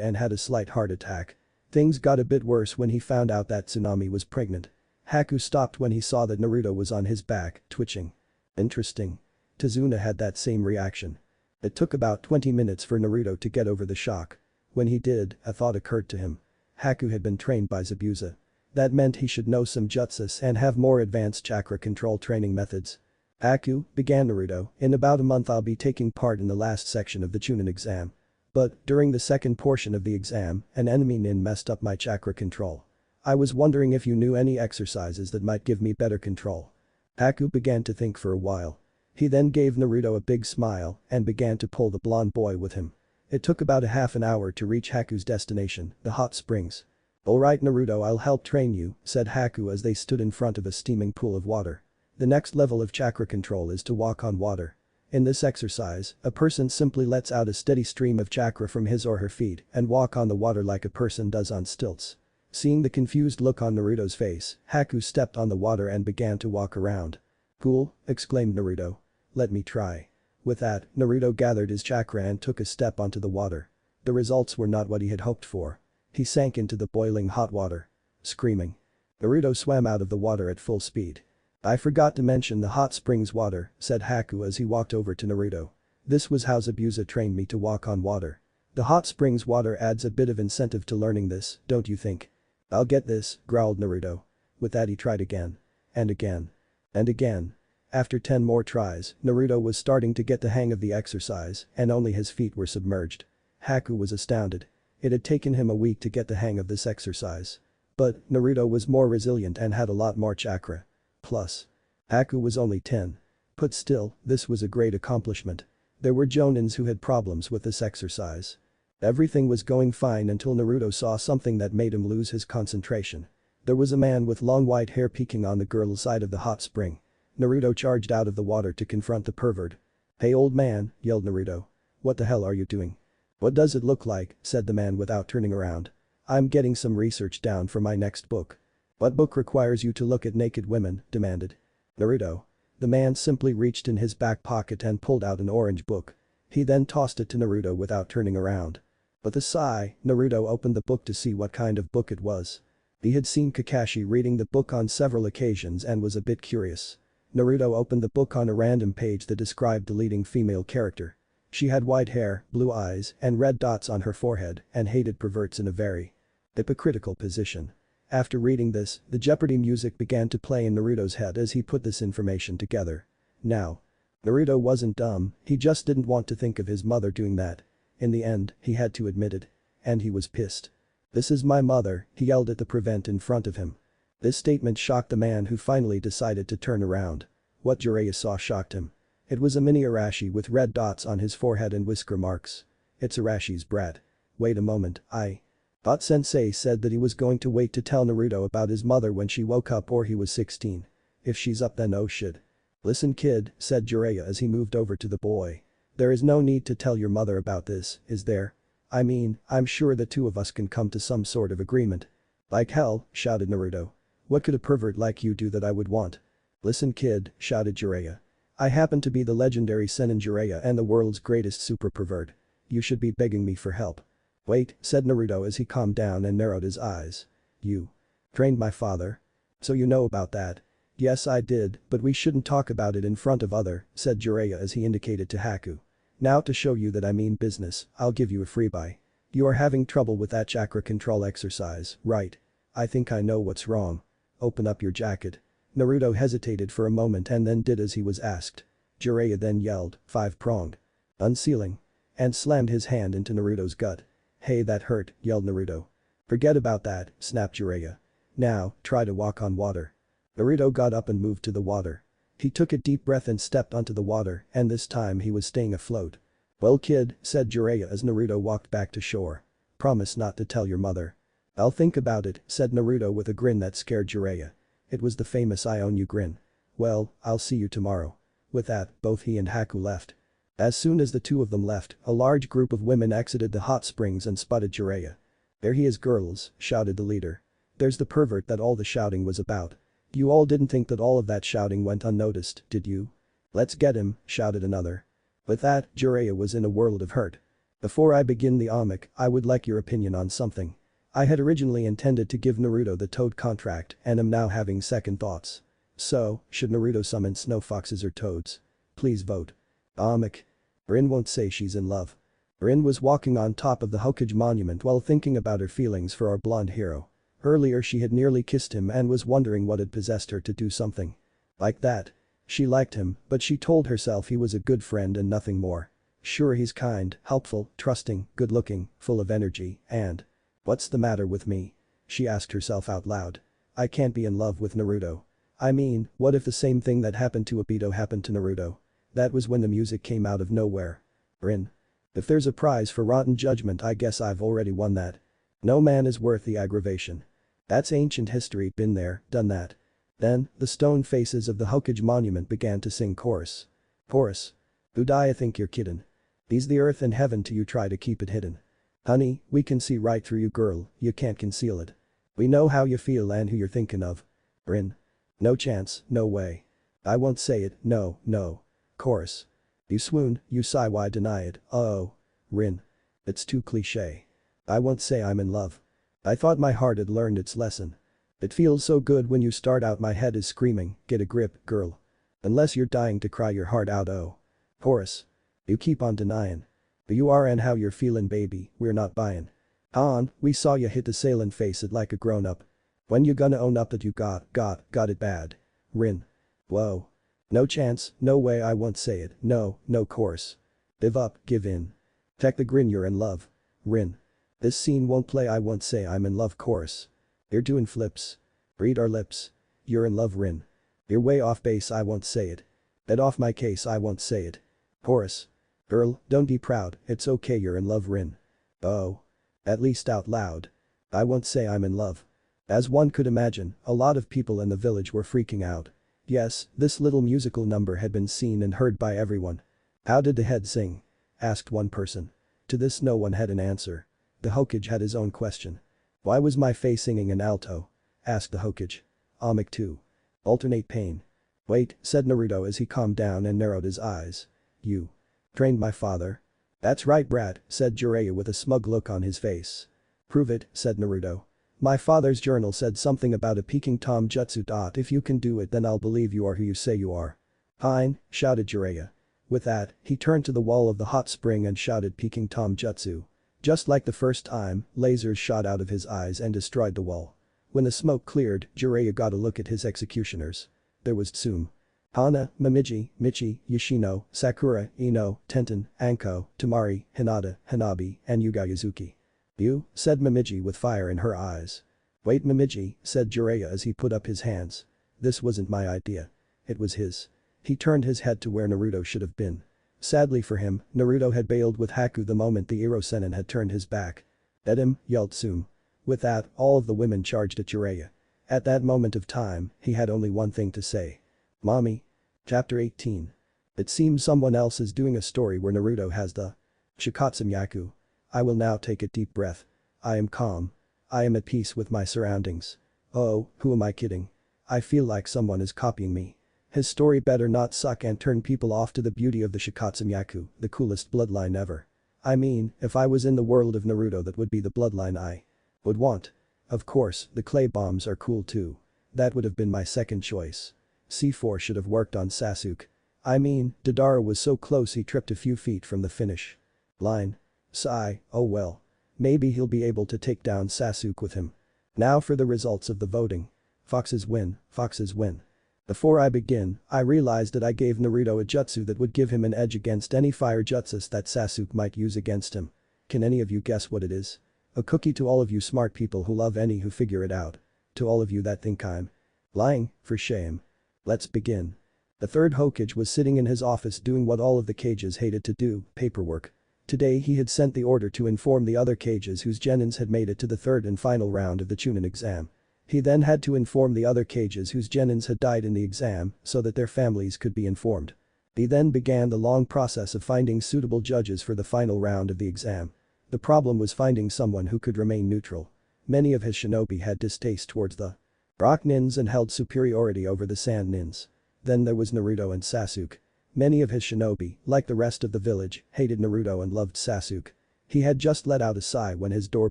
and had a slight heart attack. Things got a bit worse when he found out that Tsunami was pregnant." Haku stopped when he saw that Naruto was on his back, twitching. "Interesting." Tazuna had that same reaction. It took about 20 minutes for Naruto to get over the shock. When he did, a thought occurred to him. Haku had been trained by Zabuza. That meant he should know some jutsus and have more advanced chakra control training methods. "Haku," began Naruto, "in about a month I'll be taking part in the last section of the Chunin exam. But, during the second portion of the exam, an enemy nin messed up my chakra control. I was wondering if you knew any exercises that might give me better control." Haku began to think for a while. He then gave Naruto a big smile and began to pull the blonde boy with him. It took about a half an hour to reach Haku's destination, the hot springs. "Alright Naruto, I'll help train you," said Haku as they stood in front of a steaming pool of water. The next level of chakra control is to walk on water. In this exercise, a person simply lets out a steady stream of chakra from his or her feet and walk on the water like a person does on stilts. Seeing the confused look on Naruto's face, Haku stepped on the water and began to walk around. "Cool," exclaimed Naruto. "Let me try." With that, Naruto gathered his chakra and took a step onto the water. The results were not what he had hoped for. He sank into the boiling hot water. Screaming. Naruto swam out of the water at full speed. "I forgot to mention the hot springs water," said Haku as he walked over to Naruto. "This was how Zabuza trained me to walk on water. The hot springs water adds a bit of incentive to learning this, don't you think?" "I'll get this," growled Naruto. With that he tried again. And again. And again. After 10 more tries, Naruto was starting to get the hang of the exercise and only his feet were submerged. Haku was astounded. It had taken him a week to get the hang of this exercise. But, Naruto was more resilient and had a lot more chakra. Plus. Haku was only 10. But still, this was a great accomplishment. There were jonins who had problems with this exercise. Everything was going fine until Naruto saw something that made him lose his concentration. There was a man with long white hair peeking on the girl's side of the hot spring. Naruto charged out of the water to confront the pervert. "Hey old man," yelled Naruto. "What the hell are you doing?" "What does it look like?" said the man without turning around. "I'm getting some research down for my next book." "What book requires you to look at naked women?" demanded Naruto. The man simply reached in his back pocket and pulled out an orange book. He then tossed it to Naruto without turning around. With a sigh, Naruto opened the book to see what kind of book it was. He had seen Kakashi reading the book on several occasions and was a bit curious. Naruto opened the book on a random page that described the leading female character. She had white hair, blue eyes, and red dots on her forehead and hated perverts in a very hypocritical position. After reading this, the Jeopardy music began to play in Naruto's head as he put this information together. Now. Naruto wasn't dumb, he just didn't want to think of his mother doing that. In the end, he had to admit it. And he was pissed. "This is my mother," he yelled at the prevent in front of him. This statement shocked the man who finally decided to turn around. What Jiraiya saw shocked him. It was a mini Arashi with red dots on his forehead and whisker marks. "It's Arashi's brat. Wait a moment, I thought Sensei said that he was going to wait to tell Naruto about his mother when she woke up or he was 16. If she's up then oh shit." "Listen kid," said Jiraiya as he moved over to the boy. "There is no need to tell your mother about this, is there? I mean, I'm sure the two of us can come to some sort of agreement." "Like hell," shouted Naruto. "What could a pervert like you do that I would want?" "Listen kid," shouted Jiraiya. "I happen to be the legendary Senin Jiraiya and the world's greatest super pervert. You should be begging me for help." "Wait," said Naruto as he calmed down and narrowed his eyes. "You trained my father? So you know about that?" "Yes I did, but we shouldn't talk about it in front of other," said Jiraiya as he indicated to Haku. "Now to show you that I mean business, I'll give you a freebie. You are having trouble with that chakra control exercise, right? I think I know what's wrong. Open up your jacket." Naruto hesitated for a moment and then did as he was asked. Jiraiya then yelled, five-pronged. Unsealing. And slammed his hand into Naruto's gut. Hey, that hurt, yelled Naruto. Forget about that, snapped Jiraiya. Now, try to walk on water. Naruto got up and moved to the water. He took a deep breath and stepped onto the water, and this time he was staying afloat. Well kid, said Jiraiya as Naruto walked back to shore. Promise not to tell your mother. I'll think about it, said Naruto with a grin that scared Jiraiya. It was the famous I own you grin. Well, I'll see you tomorrow. With that, both he and Haku left. As soon as the two of them left, a large group of women exited the hot springs and spotted Jiraiya. There he is girls, shouted the leader. There's the pervert that all the shouting was about. You all didn't think that all of that shouting went unnoticed, did you? Let's get him, shouted another. With that, Jiraiya was in a world of hurt. Before I begin the omic, I would like your opinion on something. I had originally intended to give Naruto the toad contract and am now having second thoughts. So, should Naruto summon snow foxes or toads? Please vote. Omic. Rin won't say she's in love. Rin was walking on top of the Hokage monument while thinking about her feelings for our blonde hero. Earlier she had nearly kissed him and was wondering what had possessed her to do something like that. She liked him, but she told herself he was a good friend and nothing more. Sure, he's kind, helpful, trusting, good-looking, full of energy, and… What's the matter with me? She asked herself out loud. I can't be in love with Naruto. I mean, what if the same thing that happened to Obito happened to Naruto? That was when the music came out of nowhere. Rin. If there's a prize for rotten judgment, I guess I've already won that. No man is worth the aggravation. That's ancient history, been there, done that. Then, the stone faces of the Hokage monument began to sing chorus. Chorus. Budai, I think you're kiddin'. These the earth and heaven to you try to keep it hidden. Honey, we can see right through you girl, you can't conceal it. We know how you feel and who you're thinking of. Rin. No chance, no way. I won't say it, no, no. Chorus. You swoon, you sigh, why deny it, oh. Rin. It's too cliché. I won't say I'm in love. I thought my heart had learned its lesson. It feels so good when you start out, my head is screaming, get a grip, girl. Unless you're dying to cry your heart out, oh. Chorus. You keep on denying. But you are and how you're feeling, baby, we're not buying. On, we saw you hit the sail and face it like a grown-up. When you gonna own up that you got it bad? Rin. Whoa. No chance, no way, I won't say it, no, no course. Give up, give in. Tech the grin, you're in love. Rin. This scene won't play, I won't say I'm in love chorus. You're doing flips. Read our lips. You're in love, Rin. You're way off base, I won't say it. Bet off my case, I won't say it. Chorus. Girl, don't be proud, it's okay, you're in love, Rin. Oh. At least out loud. I won't say I'm in love. As one could imagine, a lot of people in the village were freaking out. Yes, this little musical number had been seen and heard by everyone. How did the head sing? Asked one person. To this no one had an answer. The Hokage had his own question. Why was my face singing in alto? Asked the Hokage. Omic 2. Alternate pain. Wait, said Naruto as he calmed down and narrowed his eyes. You trained my father? That's right, brat, said Jiraiya with a smug look on his face. Prove it, said Naruto. My father's journal said something about a peking tom jutsu. If you can do it, then I'll believe you are who you say you are. Fine, shouted Jiraiya. With that, he turned to the wall of the hot spring and shouted peking tom jutsu. Just like the first time, lasers shot out of his eyes and destroyed the wall. When the smoke cleared, Jiraiya got a look at his executioners. There was Tsume, Hana, Momiji, Michi, Yoshino, Sakura, Ino, Tenten, Anko, Temari, Hinata, Hanabi, and Yuga Yuzuki. You, said Momiji with fire in her eyes. Wait, Momiji, said Jiraiya as he put up his hands. This wasn't my idea. It was his. He turned his head to where Naruto should have been. Sadly for him, Naruto had bailed with Haku the moment the Iro Sennin had turned his back. At him, yelled Tsume. With that, all of the women charged at Jiraiya. At that moment of time, he had only one thing to say. Mommy. Chapter 18. It seems someone else is doing a story where Naruto has the Shikatsu. I will now take a deep breath. I am calm. I am at peace with my surroundings. Oh, who am I kidding? I feel like someone is copying me. His story better not suck and turn people off to the beauty of the Shikatsu, the coolest bloodline ever. I mean, if I was in the world of Naruto, that would be the bloodline I would want. Of course, the clay bombs are cool too. That would have been my second choice. C4 should have worked on Sasuke. I mean, Deidara was so close he tripped a few feet from the finish line. Sigh, oh well. Maybe he'll be able to take down Sasuke with him. Now for the results of the voting. Foxes win, foxes win. Before I begin, I realized that I gave Naruto a jutsu that would give him an edge against any fire jutsus that Sasuke might use against him. Can any of you guess what it is? A cookie to all of you smart people who love any who figure it out. To all of you that think I'm lying, for shame. Let's begin. The third Hokage was sitting in his office doing what all of the Kages hated to do, paperwork. Today he had sent the order to inform the other Kages whose genins had made it to the third and final round of the Chunin exam. He then had to inform the other Kages whose genins had died in the exam so that their families could be informed. He then began the long process of finding suitable judges for the final round of the exam. The problem was finding someone who could remain neutral. Many of his shinobi had distaste towards the rock nins and held superiority over the sand nins. Then there was Naruto and Sasuke. Many of his shinobi, like the rest of the village, hated Naruto and loved Sasuke. He had just let out a sigh when his door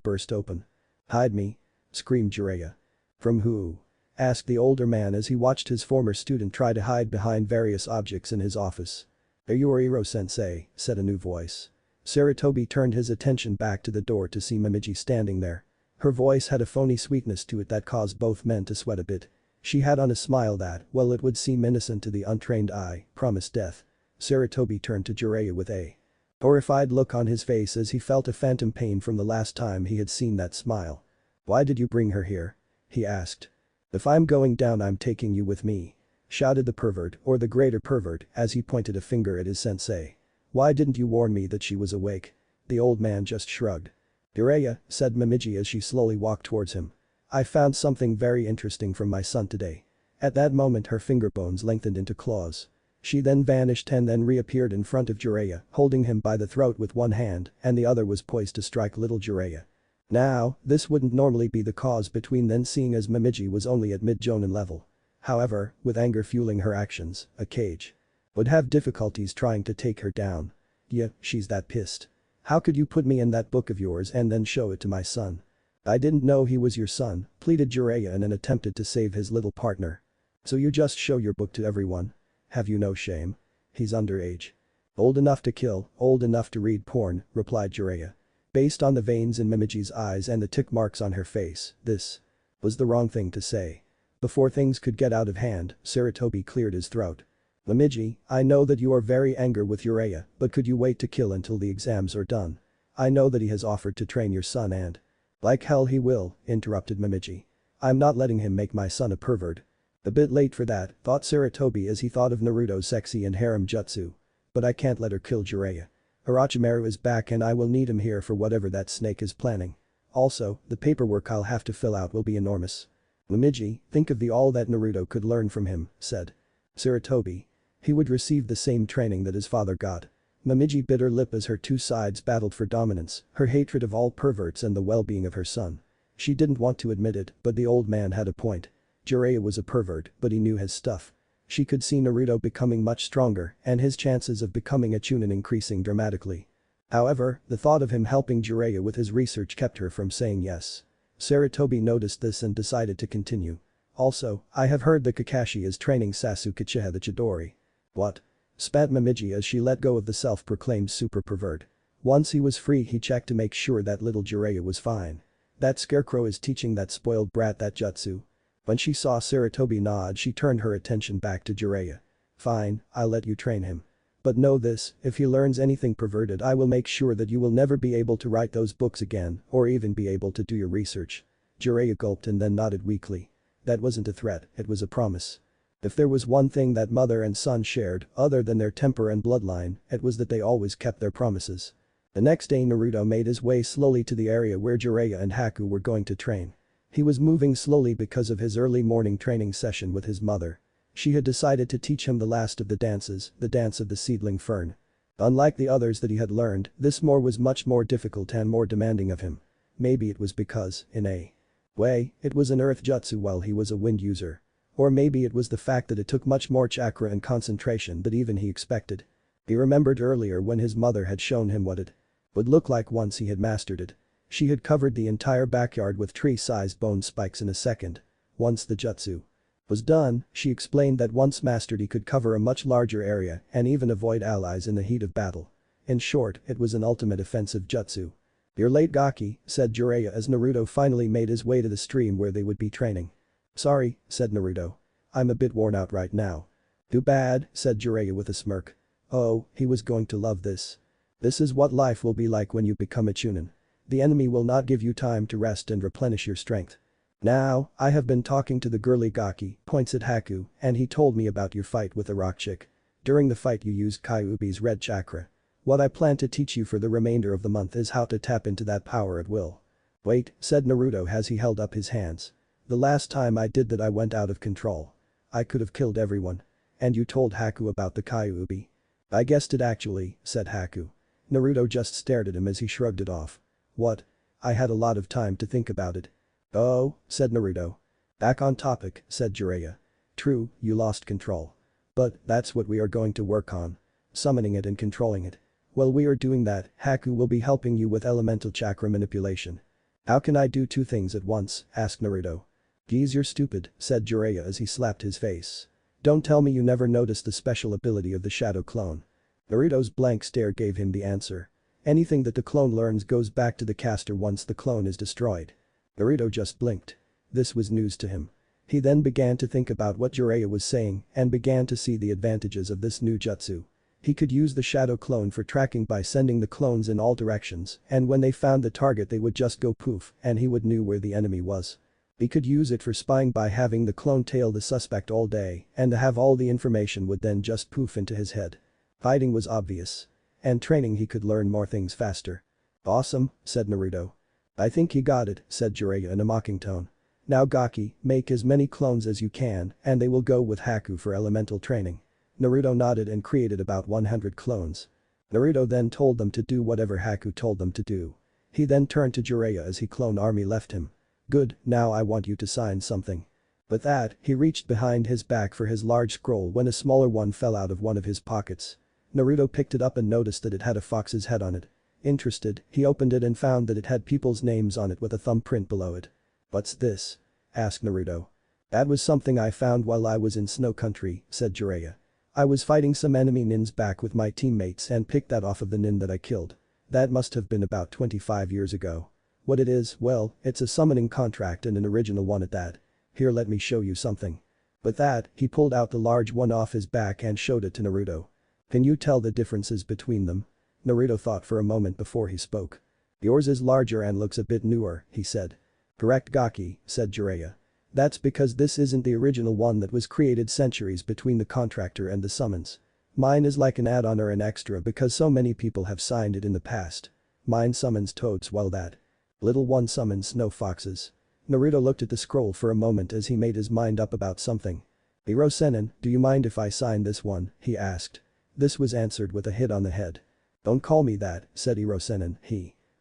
burst open. "Hide me!" screamed Jiraiya. "From who?" asked the older man as he watched his former student try to hide behind various objects in his office. "Are you Iro-sensei?" said a new voice. Sarutobi turned his attention back to the door to see Momiji standing there. Her voice had a phony sweetness to it that caused both men to sweat a bit. She had on a smile that, well, it would seem innocent to the untrained eye, promised death. Sarutobi turned to Jiraiya with a horrified look on his face as he felt a phantom pain from the last time he had seen that smile. "Why did you bring her here?" he asked. "If I'm going down I'm taking you with me," shouted the pervert, or the greater pervert, as he pointed a finger at his sensei. "Why didn't you warn me that she was awake?" The old man just shrugged. "Jiraiya," said Momiji as she slowly walked towards him. "I found something very interesting from my son today." At that moment her finger bones lengthened into claws. She then vanished and then reappeared in front of Jiraiya, holding him by the throat with one hand and the other was poised to strike little Jiraiya. Now, this wouldn't normally be the cause between them seeing as Momiji was only at mid-jonin level. However, with anger fueling her actions, a Kage would have difficulties trying to take her down. "Yeah, she's that pissed. How could you put me in that book of yours and then show it to my son?" "I didn't know he was your son," pleaded Jiraiya and then attempted to save his little partner. "So you just show your book to everyone? Have you no shame? He's underage." "Old enough to kill, old enough to read porn," replied Jiraiya. Based on the veins in Momiji's eyes and the tick marks on her face, this was the wrong thing to say. Before things could get out of hand, Sarutobi cleared his throat. "Momiji, I know that you are very angry with Jiraiya, but could you wait to kill until the exams are done? I know that he has offered to train your son and—" "Like hell he will," interrupted Momiji. "I'm not letting him make my son a pervert." A bit late for that, thought Sarutobi as he thought of Naruto's sexy and harem jutsu. "But I can't let her kill Jiraiya. Orochimaru is back and I will need him here for whatever that snake is planning. Also, the paperwork I'll have to fill out will be enormous." "Momiji, think of all that Naruto could learn from him," said Sarutobi. "He would receive the same training that his father got." Momiji bit her lip as her two sides battled for dominance, her hatred of all perverts and the well-being of her son. She didn't want to admit it, but the old man had a point. Jiraiya was a pervert, but he knew his stuff. She could see Naruto becoming much stronger and his chances of becoming a Chunin increasing dramatically. However, the thought of him helping Jiraiya with his research kept her from saying yes. Sarutobi noticed this and decided to continue. "Also, I have heard that Kakashi is training Sasuke Uchiha the Chidori." "What?" spat Momiji as she let go of the self-proclaimed super pervert. Once he was free he checked to make sure that little Jiraiya was fine. "That scarecrow is teaching that spoiled brat that jutsu." When she saw Sarutobi nod she turned her attention back to Jiraiya. "Fine, I'll let you train him. But know this, if he learns anything perverted I will make sure that you will never be able to write those books again or even be able to do your research." Jiraiya gulped and then nodded weakly. That wasn't a threat, it was a promise. If there was one thing that mother and son shared, other than their temper and bloodline, it was that they always kept their promises. The next day Naruto made his way slowly to the area where Jiraiya and Haku were going to train. He was moving slowly because of his early morning training session with his mother. She had decided to teach him the last of the dances, the dance of the seedling fern. Unlike the others that he had learned, this more was much more difficult and more demanding of him. Maybe it was because, in a way, it was an earth jutsu while he was a wind user. Or maybe it was the fact that it took much more chakra and concentration than even he expected. He remembered earlier when his mother had shown him what it would look like once he had mastered it. She had covered the entire backyard with tree-sized bone spikes in a second. Once the jutsu was done, she explained that once mastered he could cover a much larger area and even avoid allies in the heat of battle. In short, it was an ultimate offensive jutsu. "You're late Gaki," said Jiraiya as Naruto finally made his way to the stream where they would be training. "Sorry," said Naruto. I'm a bit worn out right now. Too bad, said Jiraiya with a smirk. Oh, he was going to love this. This is what life will be like when you become a Chunin. The enemy will not give you time to rest and replenish your strength. Now, I have been talking to the girly Gaki, points at Haku, and he told me about your fight with the rock chick. During the fight you used Kyuubi's red chakra. What I plan to teach you for the remainder of the month is how to tap into that power at will. Wait, said Naruto as he held up his hands. The last time I did that I went out of control. I could have killed everyone. And you told Haku about the Kyuubi. I guessed it actually, said Haku. Naruto just stared at him as he shrugged it off. What? I had a lot of time to think about it. Oh, said Naruto. Back on topic, said Jiraiya. True, you lost control. But that's what we are going to work on. Summoning it and controlling it. While we are doing that, Haku will be helping you with elemental chakra manipulation. How can I do two things at once? Asked Naruto. Geez, you're stupid, said Jiraiya as he slapped his face. Don't tell me you never noticed the special ability of the shadow clone. Naruto's blank stare gave him the answer. Anything that the clone learns goes back to the caster once the clone is destroyed. Naruto just blinked. This was news to him. He then began to think about what Jiraiya was saying and began to see the advantages of this new jutsu. He could use the shadow clone for tracking by sending the clones in all directions, and when they found the target they would just go poof and he would know where the enemy was. He could use it for spying by having the clone tail the suspect all day and to have all the information would then just poof into his head. Fighting was obvious. And training he could learn more things faster. Awesome, said Naruto. I think he got it, said Jiraiya in a mocking tone. Now Gaki, make as many clones as you can and they will go with Haku for elemental training. Naruto nodded and created about 100 clones. Naruto then told them to do whatever Haku told them to do. He then turned to Jiraiya as his clone army left him. Good, now I want you to sign something. With that, he reached behind his back for his large scroll when a smaller one fell out of one of his pockets. Naruto picked it up and noticed that it had a fox's head on it. Interested, he opened it and found that it had people's names on it with a thumbprint below it. What's this? Asked Naruto. That was something I found while I was in Snow Country, said Jiraiya. I was fighting some enemy nins back with my teammates and picked that off of the nin that I killed. That must have been about 25 years ago. What it is, well, it's a summoning contract and an original one at that. Here, let me show you something. With that, he pulled out the large one off his back and showed it to Naruto. Can you tell the differences between them? Naruto thought for a moment before he spoke. Yours is larger and looks a bit newer, he said. Correct Gaki, said Jiraiya. That's because this isn't the original one that was created centuries between the contractor and the summons. Mine is like an add-on or an extra because so many people have signed it in the past. Mine summons toads while that little one summons snow foxes. Naruto looked at the scroll for a moment as he made his mind up about something. Hirosenin, do you mind if I sign this one? He asked. This was answered with a hit on the head. Don't call me that, said Hirosenin,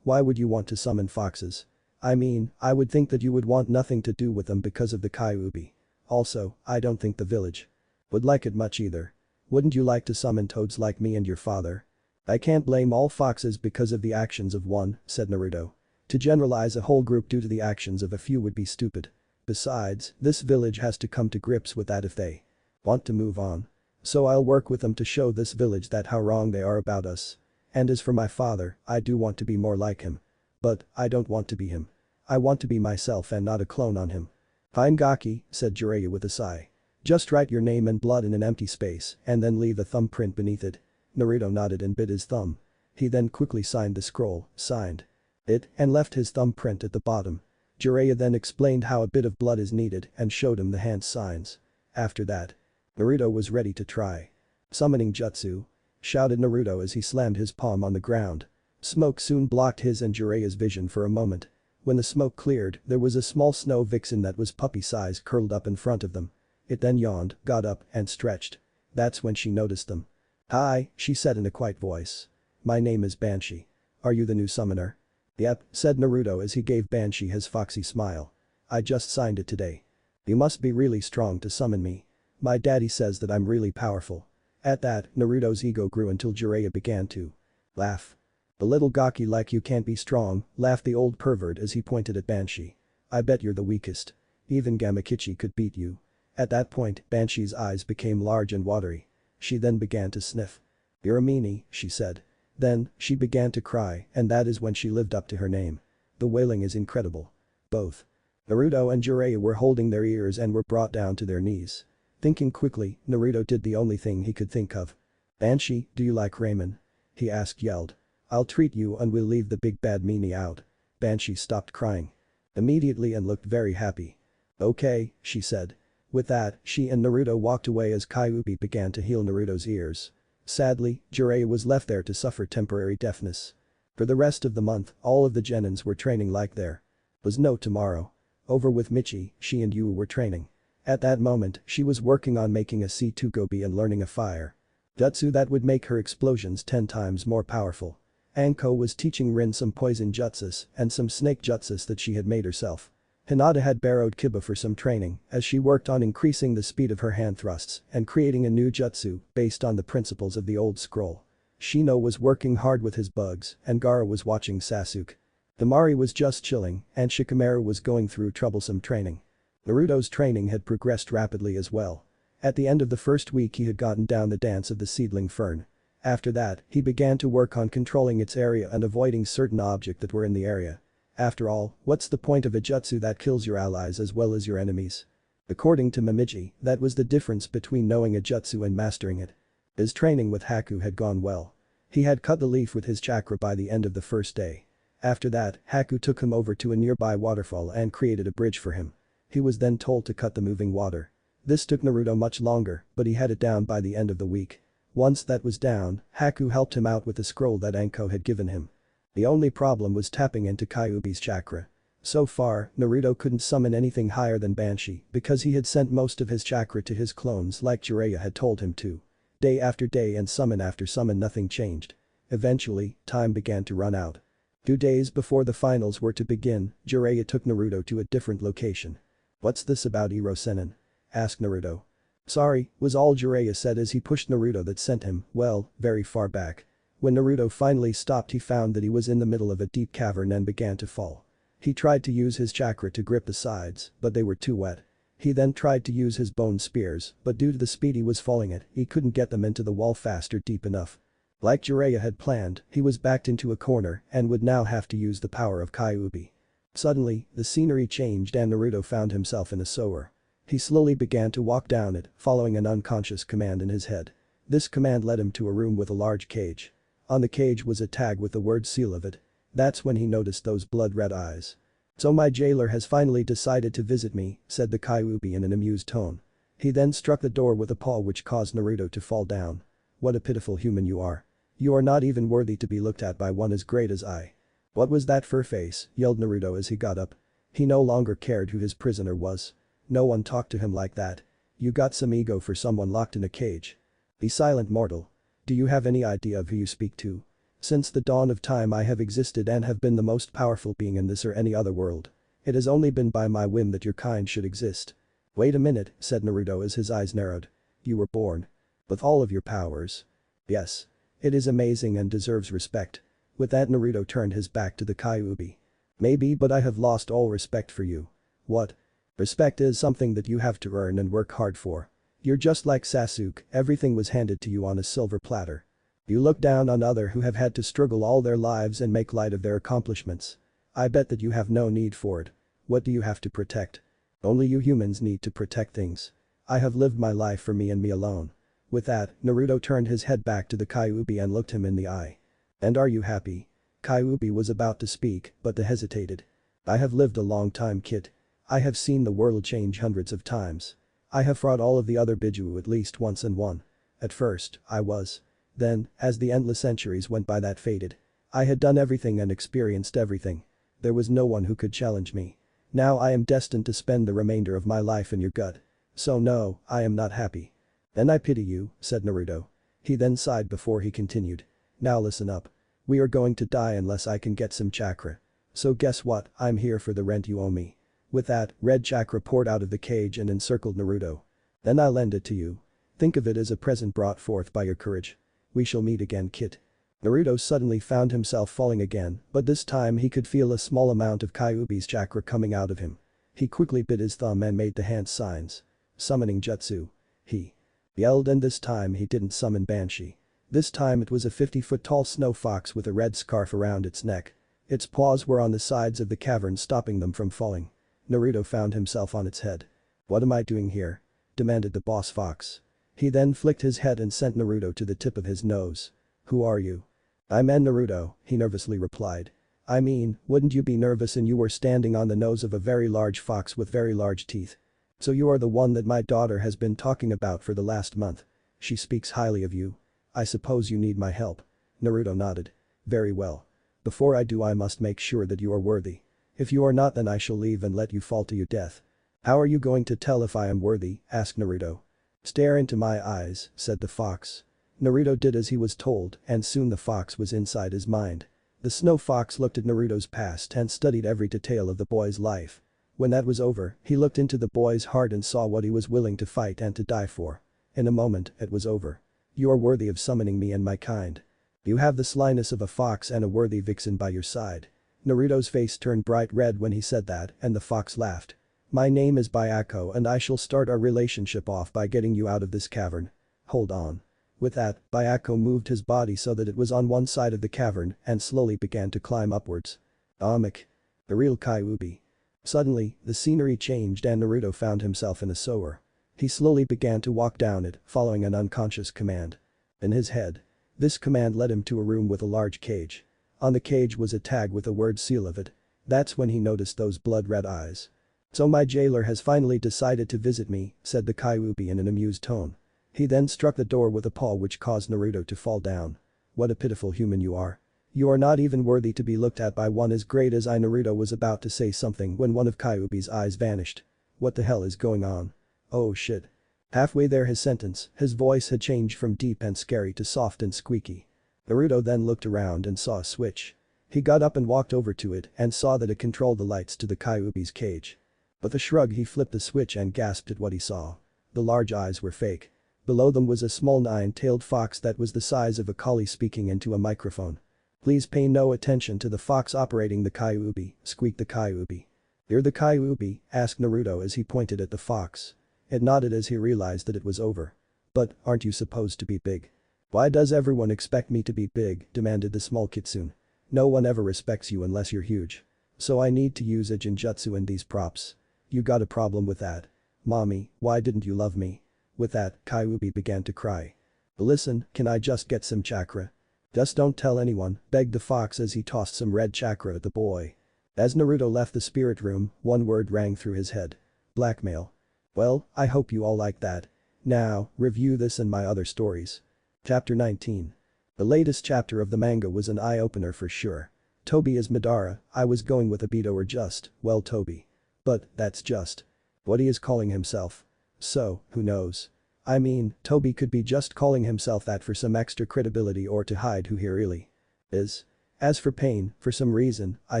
Why would you want to summon foxes? I mean, I would think that you would want nothing to do with them because of the Kyuubi. Also, I don't think the village would like it much either. Wouldn't you like to summon toads like me and your father? I can't blame all foxes because of the actions of one, said Naruto. To generalize a whole group due to the actions of a few would be stupid. Besides, this village has to come to grips with that if they want to move on. So I'll work with them to show this village that how wrong they are about us. And as for my father, I do want to be more like him. But, I don't want to be him. I want to be myself and not a clone on him. Fine Gaki, said Jiraiya with a sigh. Just write your name and blood in an empty space and then leave a thumbprint beneath it. Naruto nodded and bit his thumb. He then quickly signed the scroll, signed it, and left his thumbprint at the bottom. Jiraiya then explained how a bit of blood is needed and showed him the hand signs. After that, Naruto was ready to try. Summoning jutsu, shouted Naruto as he slammed his palm on the ground. Smoke soon blocked his and Jiraiya's vision for a moment. When the smoke cleared, there was a small snow vixen that was puppy-sized curled up in front of them. It then yawned, got up, and stretched. That's when she noticed them. Hi, she said in a quiet voice. My name is Banshee. Are you the new summoner? Yep, said Naruto as he gave Banshee his foxy smile. I just signed it today. You must be really strong to summon me. My daddy says that I'm really powerful. At that, Naruto's ego grew until Jiraiya began to laugh. The little Gaki like you can't be strong, laughed the old pervert as he pointed at Banshee. I bet you're the weakest. Even Gamakichi could beat you. At that point, Banshee's eyes became large and watery. She then began to sniff. You're a meanie, she said. Then, she began to cry and that is when she lived up to her name. The wailing is incredible. Both Naruto and Jiraiya were holding their ears and were brought down to their knees. Thinking quickly, Naruto did the only thing he could think of. "Banshee, do you like ramen?" he yelled. "I'll treat you and we'll leave the big bad meanie out." Banshee stopped crying immediately and looked very happy. "Okay," she said. With that, she and Naruto walked away as Kyuubi began to heal Naruto's ears. Sadly, Jiraiya was left there to suffer temporary deafness. For the rest of the month, all of the genins were training like there was no tomorrow. Over with Michi, she and Yu were training. At that moment, she was working on making a C2 gobi and learning a fire jutsu that would make her explosions 10 times more powerful. Anko was teaching Rin some poison jutsus and some snake jutsus that she had made herself. Hinata had borrowed Kiba for some training as she worked on increasing the speed of her hand thrusts and creating a new jutsu based on the principles of the old scroll. Shino was working hard with his bugs and Gaara was watching Sasuke. Temari was just chilling and Shikamaru was going through troublesome training. Naruto's training had progressed rapidly as well. At the end of the first week he had gotten down the dance of the seedling fern. After that, he began to work on controlling its area and avoiding certain objects that were in the area. After all, what's the point of a jutsu that kills your allies as well as your enemies? According to Momiji, that was the difference between knowing a jutsu and mastering it. His training with Haku had gone well. He had cut the leaf with his chakra by the end of the first day. After that, Haku took him over to a nearby waterfall and created a bridge for him. He was then told to cut the moving water. This took Naruto much longer, but he had it down by the end of the week. Once that was down, Haku helped him out with the scroll that Anko had given him. The only problem was tapping into Kyuubi's chakra. So far, Naruto couldn't summon anything higher than Banshee because he had sent most of his chakra to his clones like Jiraiya had told him to. Day after day and summon after summon nothing changed. Eventually, time began to run out. 2 days before the finals were to begin, Jiraiya took Naruto to a different location. "What's this about Iro Sennin?" asked Naruto. "Sorry," was all Jiraiya said as he pushed Naruto that sent him, well, very far back. When Naruto finally stopped he found that he was in the middle of a deep cavern and began to fall. He tried to use his chakra to grip the sides, but they were too wet. He then tried to use his bone spears, but due to the speed he was falling at, he couldn't get them into the wall fast or deep enough. Like Jiraiya had planned, he was backed into a corner and would now have to use the power of Kyuubi. Suddenly, the scenery changed and Naruto found himself in a sewer. He slowly began to walk down it, following an unconscious command in his head. This command led him to a room with a large cage. On the cage was a tag with the word seal of it. That's when he noticed those blood-red eyes. "So my jailer has finally decided to visit me," said the Kyuubi in an amused tone. He then struck the door with a paw which caused Naruto to fall down. "What a pitiful human you are. You are not even worthy to be looked at by one as great as I." "What was that fur face?" yelled Naruto as he got up. He no longer cared who his prisoner was. No one talked to him like that. "You got some ego for someone locked in a cage. Be silent, mortal. Do you have any idea of who you speak to? Since the dawn of time I have existed and have been the most powerful being in this or any other world. It has only been by my whim that your kind should exist." "Wait a minute," said Naruto as his eyes narrowed. "You were born with all of your powers." "Yes. It is amazing and deserves respect." With that Naruto turned his back to the Kyuubi. "Maybe, but I have lost all respect for you." "What?" "Respect is something that you have to earn and work hard for. You're just like Sasuke, everything was handed to you on a silver platter. You look down on others who have had to struggle all their lives and make light of their accomplishments. I bet that you have no need for it. What do you have to protect? Only you humans need to protect things. I have lived my life for me and me alone." With that, Naruto turned his head back to the Kyuubi and looked him in the eye. "And are you happy?" Kyuubi was about to speak, but they hesitated. "I have lived a long time, kid. I have seen the world change hundreds of times. I have fought all of the other Biju at least once and won. At first, I was. Then, as the endless centuries went by that faded. I had done everything and experienced everything. There was no one who could challenge me. Now I am destined to spend the remainder of my life in your gut. So no, I am not happy." "Then I pity you," said Naruto. He then sighed before he continued. "Now listen up. We are going to die unless I can get some chakra. So guess what, I'm here for the rent you owe me." With that, red chakra poured out of the cage and encircled Naruto. "Then I'll lend it to you. Think of it as a present brought forth by your courage. We shall meet again, kid." Naruto suddenly found himself falling again, but this time he could feel a small amount of Kyuubi's chakra coming out of him. He quickly bit his thumb and made the hand signs. "Summoning jutsu." He yelled, and this time he didn't summon Banshee. This time it was a 50-foot-tall snow fox with a red scarf around its neck. Its paws were on the sides of the cavern stopping them from falling. Naruto found himself on its head. "What am I doing here?" demanded the boss fox. He then flicked his head and sent Naruto to the tip of his nose. Who are you? I'm Naruto, he nervously replied. I mean, wouldn't you be nervous and you were standing on the nose of a very large fox with very large teeth? So you are the one that my daughter has been talking about for the last month. She speaks highly of you. I suppose you need my help. Naruto nodded. Very well. Before I do I must make sure that you are worthy. If you are not then I shall leave and let you fall to your death. How are you going to tell if I am worthy? Asked Naruto. Stare into my eyes, said the fox. Naruto did as he was told and soon the fox was inside his mind. The snow fox looked at Naruto's past and studied every detail of the boy's life. When that was over, he looked into the boy's heart and saw what he was willing to fight and to die for. In a moment, it was over. You are worthy of summoning me and my kind. You have the slyness of a fox and a worthy vixen by your side. Naruto's face turned bright red when he said that and the fox laughed. My name is Byako and I shall start our relationship off by getting you out of this cavern. Hold on. With that, Byako moved his body so that it was on one side of the cavern and slowly began to climb upwards. Amik. The real Kyuubi. Suddenly, the scenery changed and Naruto found himself in a sewer. He slowly began to walk down it, following an unconscious command. In his head. This command led him to a room with a large cage. On the cage was a tag with a word seal of it. That's when he noticed those blood-red eyes. So my jailer has finally decided to visit me, said the Kyuubi in an amused tone. He then struck the door with a paw which caused Naruto to fall down. What a pitiful human you are. You are not even worthy to be looked at by one as great as I. Naruto was about to say something when one of Kyuubi's eyes vanished. What the hell is going on? Oh shit. Halfway there his sentence, his voice had changed from deep and scary to soft and squeaky. Naruto then looked around and saw a switch. He got up and walked over to it and saw that it controlled the lights to the Kyuubi's cage. With a shrug he flipped the switch and gasped at what he saw. The large eyes were fake. Below them was a small nine-tailed fox that was the size of a collie speaking into a microphone. Please pay no attention to the fox operating the Kyuubi, squeaked the Kyuubi. You're the Kyuubi? Asked Naruto as he pointed at the fox. It nodded as he realized that it was over. But, aren't you supposed to be big? Why does everyone expect me to be big? Demanded the small kitsune. No one ever respects you unless you're huge. So I need to use a genjutsu in these props. You got a problem with that? Mommy, why didn't you love me? With that, Kyuubi began to cry. Listen, can I just get some chakra? Just don't tell anyone, begged the fox as he tossed some red chakra at the boy. As Naruto left the spirit room, one word rang through his head. Blackmail. Well, I hope you all like that. Now, review this and my other stories. Chapter 19. The latest chapter of the manga was an eye-opener for sure. Toby is Madara, I was going with Obito or just, well Toby. But, that's just what he is calling himself. So, who knows? I mean, Toby could be just calling himself that for some extra credibility or to hide who he really is. As for Pain, for some reason, I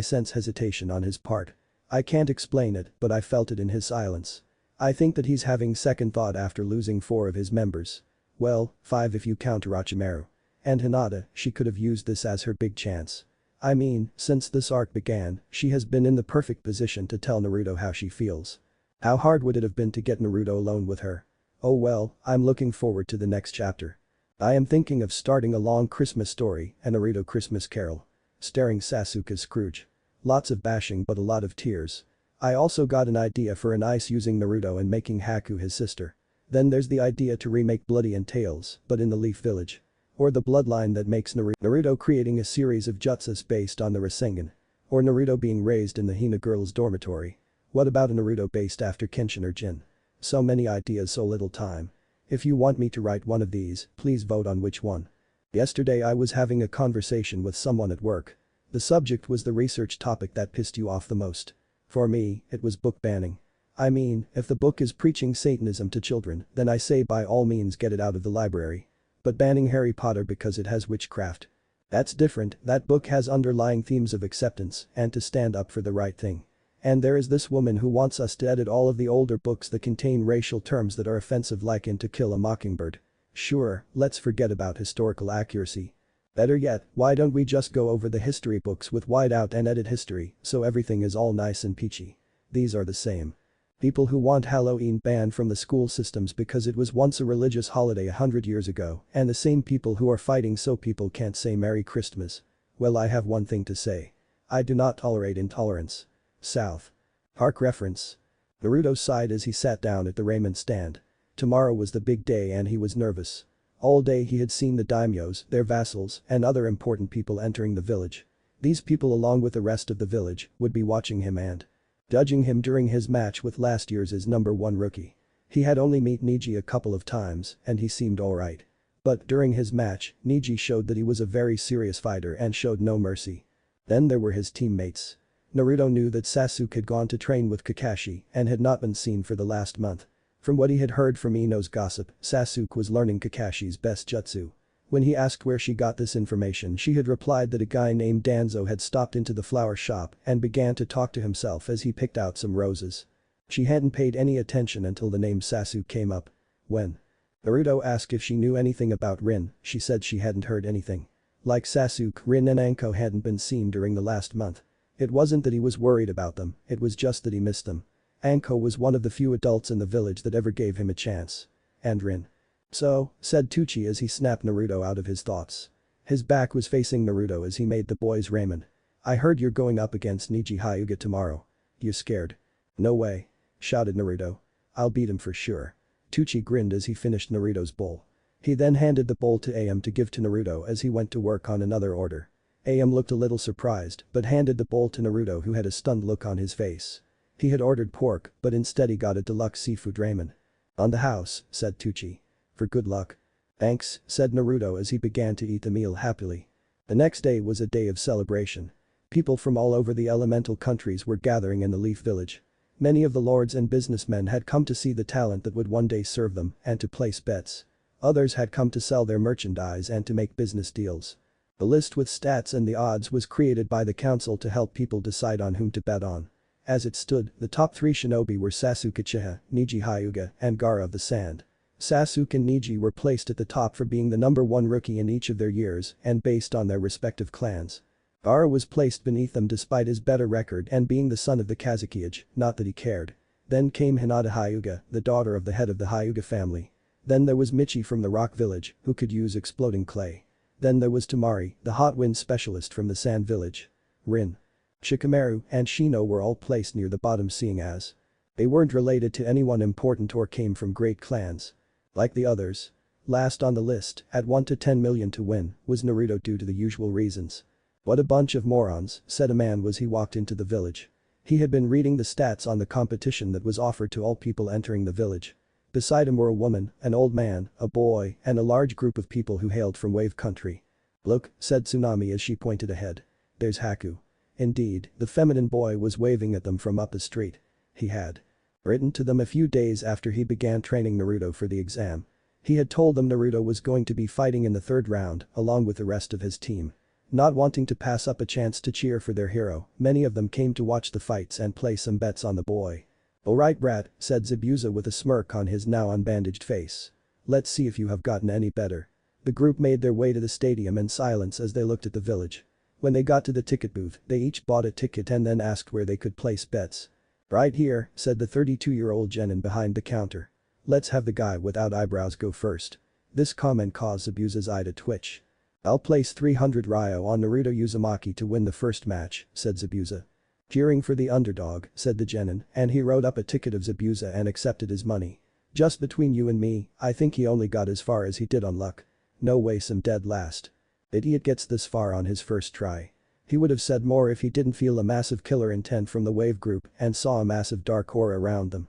sense hesitation on his part. I can't explain it, but I felt it in his silence. I think that he's having second thought after losing 4 of his members. Well, 5 if you count Orochimaru. And Hinata, she could have used this as her big chance. I mean, since this arc began, she has been in the perfect position to tell Naruto how she feels. How hard would it have been to get Naruto alone with her? Oh well, I'm looking forward to the next chapter. I am thinking of starting a long Christmas story, a Naruto Christmas Carol. Starring Sasuke Scrooge. Lots of bashing but a lot of tears. I also got an idea for an ice using Naruto and making Haku his sister. Then there's the idea to remake Bloody and Tails, but in the Leaf Village. Or the bloodline that makes Naruto creating a series of jutsus based on the Rasengan. Or Naruto being raised in the Hina girls' dormitory. What about a Naruto based after Kenshin or Jin? So many ideas, so little time. If you want me to write one of these, please vote on which one. Yesterday I was having a conversation with someone at work. The subject was the research topic that pissed you off the most. For me, it was book banning. I mean, if the book is preaching Satanism to children, then I say by all means get it out of the library. But banning Harry Potter because it has witchcraft. That's different, that book has underlying themes of acceptance and to stand up for the right thing. And there is this woman who wants us to edit all of the older books that contain racial terms that are offensive like in To Kill a Mockingbird. Sure, let's forget about historical accuracy. Better yet, why don't we just go over the history books with whiteout and edit history so everything is all nice and peachy. These are the same people who want Halloween banned from the school systems because it was once a religious holiday 100 years ago and the same people who are fighting so people can't say Merry Christmas. Well, I have one thing to say. I do not tolerate intolerance. South Park reference. Naruto sighed as he sat down at the ramen stand. Tomorrow was the big day and he was nervous. All day he had seen the daimyos, their vassals, and other important people entering the village. These people along with the rest of the village would be watching him and judging him during his match with last year's number 1 rookie. He had only met Neji a couple of times and he seemed alright. But during his match, Neji showed that he was a very serious fighter and showed no mercy. Then there were his teammates. Naruto knew that Sasuke had gone to train with Kakashi and had not been seen for the last month. From what he had heard from Ino's gossip, Sasuke was learning Kakashi's best jutsu. When he asked where she got this information, she had replied that a guy named Danzo had stopped into the flower shop and began to talk to himself as he picked out some roses. She hadn't paid any attention until the name Sasuke came up. When Naruto asked if she knew anything about Rin, she said she hadn't heard anything. Like Sasuke, Rin and Anko hadn't been seen during the last month. It wasn't that he was worried about them, it was just that he missed them. Anko was one of the few adults in the village that ever gave him a chance. And Rin. So, said Teuchi as he snapped Naruto out of his thoughts. His back was facing Naruto as he made the boys ramen. I heard you're going up against Neji Hyuga tomorrow. You scared? No way. Shouted Naruto. I'll beat him for sure. Teuchi grinned as he finished Naruto's bowl. He then handed the bowl to Am to give to Naruto as he went to work on another order. Am looked a little surprised but handed the bowl to Naruto who had a stunned look on his face. He had ordered pork but instead he got a deluxe seafood ramen. On the house, said Teuchi. For good luck. Thanks, said Naruto as he began to eat the meal happily. The next day was a day of celebration. People from all over the elemental countries were gathering in the Leaf Village. Many of the lords and businessmen had come to see the talent that would one day serve them and to place bets. Others had come to sell their merchandise and to make business deals. The list with stats and the odds was created by the council to help people decide on whom to bet on. As it stood, the top 3 shinobi were Sasuke Uchiha, Neji Hyuga, and Gaara of the Sand. Sasuke and Neji were placed at the top for being the number 1 rookie in each of their years and based on their respective clans. Gaara was placed beneath them despite his better record and being the son of the Kazekage, not that he cared. Then came Hinata Hyuga, the daughter of the head of the Hyuga family. Then there was Michi from the Rock Village, who could use exploding clay. Then there was Temari, the hot wind specialist from the Sand Village. Rin, Shikamaru, and Shino were all placed near the bottom seeing as they weren't related to anyone important or came from great clans. Like the others. Last on the list, at 1 to 10 million to win, was Naruto due to the usual reasons. What a bunch of morons, said a man as he walked into the village. He had been reading the stats on the competition that was offered to all people entering the village. Beside him were a woman, an old man, a boy, and a large group of people who hailed from Wave Country. Look, said Tsunade as she pointed ahead. There's Haku. Indeed, the feminine boy was waving at them from up the street. He had written to them a few days after he began training Naruto for the exam. He had told them Naruto was going to be fighting in the 3rd round along with the rest of his team. Not wanting to pass up a chance to cheer for their hero, many of them came to watch the fights and place some bets on the boy. Alright brat, said Zabuza with a smirk on his now unbandaged face. Let's see if you have gotten any better. The group made their way to the stadium in silence as they looked at the village. When they got to the ticket booth, they each bought a ticket and then asked where they could place bets. Right here, said the 32-year-old genin behind the counter. Let's have the guy without eyebrows go first. This comment caused Zabuza's eye to twitch. I'll place 300 Ryo on Naruto Uzumaki to win the first match, said Zabuza. Cheering for the underdog, said the genin, and he wrote up a ticket of Zabuza and accepted his money. Just between you and me, I think he only got as far as he did on luck. No way some dead last. Idiot gets this far on his first try. He would have said more if he didn't feel a massive killer intent from the wave group and saw a massive dark aura around them.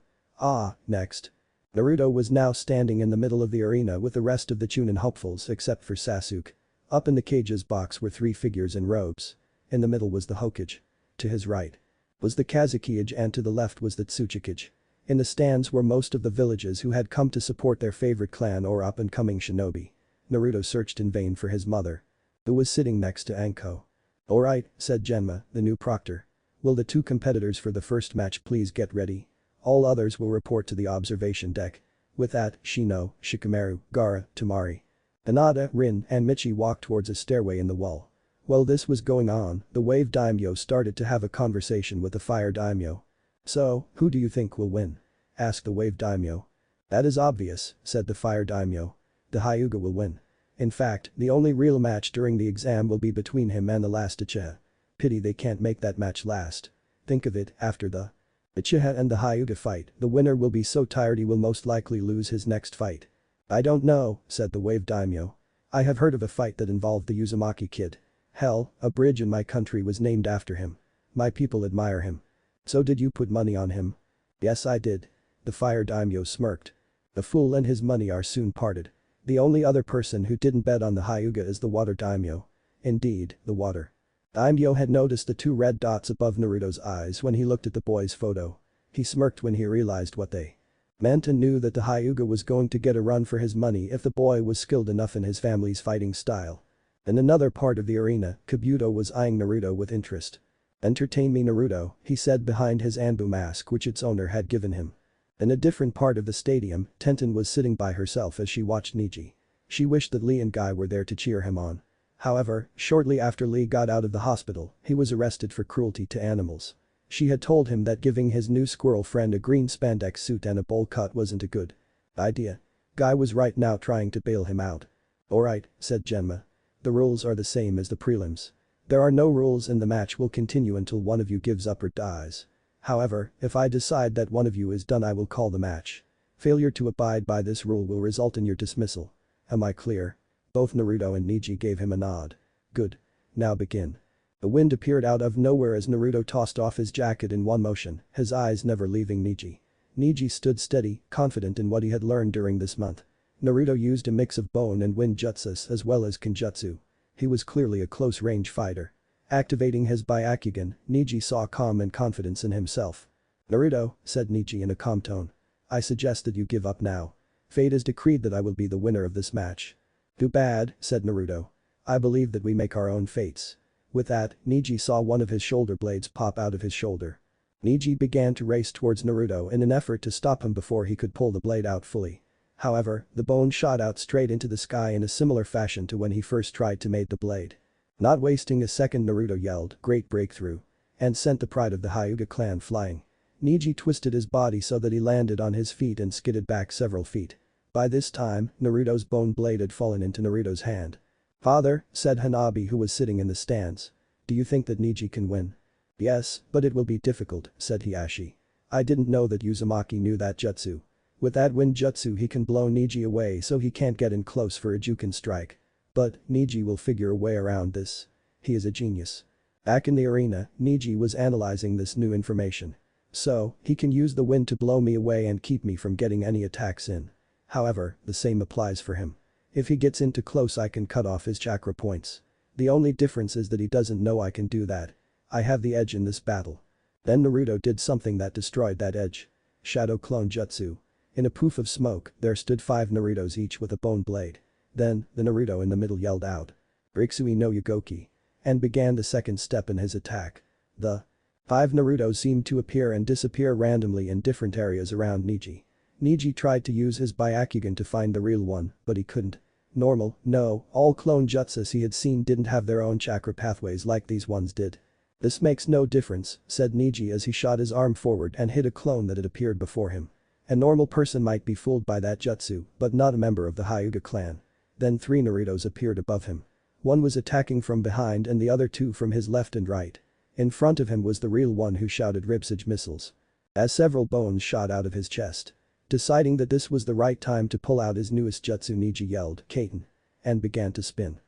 Next. Naruto was now standing in the middle of the arena with the rest of the Chunin hopefuls except for Sasuke. Up in the cage's box were 3 figures in robes. In the middle was the Hokage. To his right was the Kazekage and to the left was the Tsuchikage. In the stands were most of the villages who had come to support their favorite clan or up-and-coming shinobi. Naruto searched in vain for his mother, who was sitting next to Anko. Alright, said Genma, the new proctor. Will the 2 competitors for the first match please get ready? All others will report to the observation deck. With that, Shino, Shikamaru, Gaara, Temari, Hinata, Rin, and Michi walked towards a stairway in the wall. While this was going on, the Wave Daimyo started to have a conversation with the Fire Daimyo. So, who do you think will win? Asked the Wave Daimyo. That is obvious, said the Fire Daimyo. The Hyuga will win. In fact, the only real match during the exam will be between him and the last Uchiha. Pity they can't make that match last. Think of it, after the Uchiha and the Hyuga fight, the winner will be so tired he will most likely lose his next fight. I don't know, said the Wave Daimyo. I have heard of a fight that involved the Uzumaki kid. Hell, a bridge in my country was named after him. My people admire him. So did you put money on him? Yes I did. The Fire Daimyo smirked. The fool and his money are soon parted. The only other person who didn't bet on the Hyuga is the Water Daimyo. Indeed, the Water Daimyo had noticed the two red dots above Naruto's eyes when he looked at the boy's photo. He smirked when he realized what they meant and knew that the Hyuga was going to get a run for his money if the boy was skilled enough in his family's fighting style. In another part of the arena, Kabuto was eyeing Naruto with interest. Entertain me Naruto, he said behind his Anbu mask which its owner had given him. In a different part of the stadium, Tenten was sitting by herself as she watched Neji. She wished that Lee and Guy were there to cheer him on. However, shortly after Lee got out of the hospital, he was arrested for cruelty to animals. She had told him that giving his new squirrel friend a green spandex suit and a bowl cut wasn't a good idea. Guy was right now trying to bail him out. Alright, said Genma. The rules are the same as the prelims. There are no rules and the match will continue until one of you gives up or dies. However, if I decide that one of you is done I will call the match. Failure to abide by this rule will result in your dismissal. Am I clear? Both Naruto and Neji gave him a nod. Good. Now begin. The wind appeared out of nowhere as Naruto tossed off his jacket in one motion, his eyes never leaving Neji. Neji stood steady, confident in what he had learned during this month. Naruto used a mix of bone and wind jutsus as well as kenjutsu. He was clearly a close-range fighter. Activating his Byakugan, Neji saw calm and confidence in himself. Naruto, said Neji in a calm tone. I suggest that you give up now. Fate has decreed that I will be the winner of this match. Too bad, said Naruto. I believe that we make our own fates. With that, Neji saw one of his shoulder blades pop out of his shoulder. Neji began to race towards Naruto in an effort to stop him before he could pull the blade out fully. However, the bone shot out straight into the sky in a similar fashion to when he first tried to made the blade. Not wasting a second, Naruto yelled, "Great breakthrough!" and sent the pride of the Hyuga clan flying. Neji twisted his body so that he landed on his feet and skidded back several feet. By this time, Naruto's bone blade had fallen into Naruto's hand. Father, said Hanabi who was sitting in the stands. Do you think that Neji can win? Yes, but it will be difficult, said Hiashi. I didn't know that Uzumaki knew that jutsu. With that wind jutsu he can blow Neji away so he can't get in close for a Juken strike. But, Neji will figure a way around this. He is a genius. Back in the arena, Neji was analyzing this new information. So, he can use the wind to blow me away and keep me from getting any attacks in. However, the same applies for him. If he gets into close I can cut off his chakra points. The only difference is that he doesn't know I can do that. I have the edge in this battle. Then Naruto did something that destroyed that edge. Shadow Clone Jutsu. In a poof of smoke, there stood 5 Narutos each with a bone blade. Then, the Naruto in the middle yelled out. Rixui no Yugoki. And began the second step in his attack. The 5 Narutos seemed to appear and disappear randomly in different areas around Neji. Neji tried to use his Byakugan to find the real one, but he couldn't. Normal, no, all clone jutsus he had seen didn't have their own chakra pathways like these ones did. This makes no difference, said Neji as he shot his arm forward and hit a clone that had appeared before him. A normal person might be fooled by that jutsu, but not a member of the Hyuga clan. Then 3 Narutos appeared above him. One was attacking from behind and the other 2 from his left and right. In front of him was the real one who shouted ribsage missiles. As several bones shot out of his chest. Deciding that this was the right time to pull out his newest jutsu, Neji yelled, "Kaiten," and began to spin.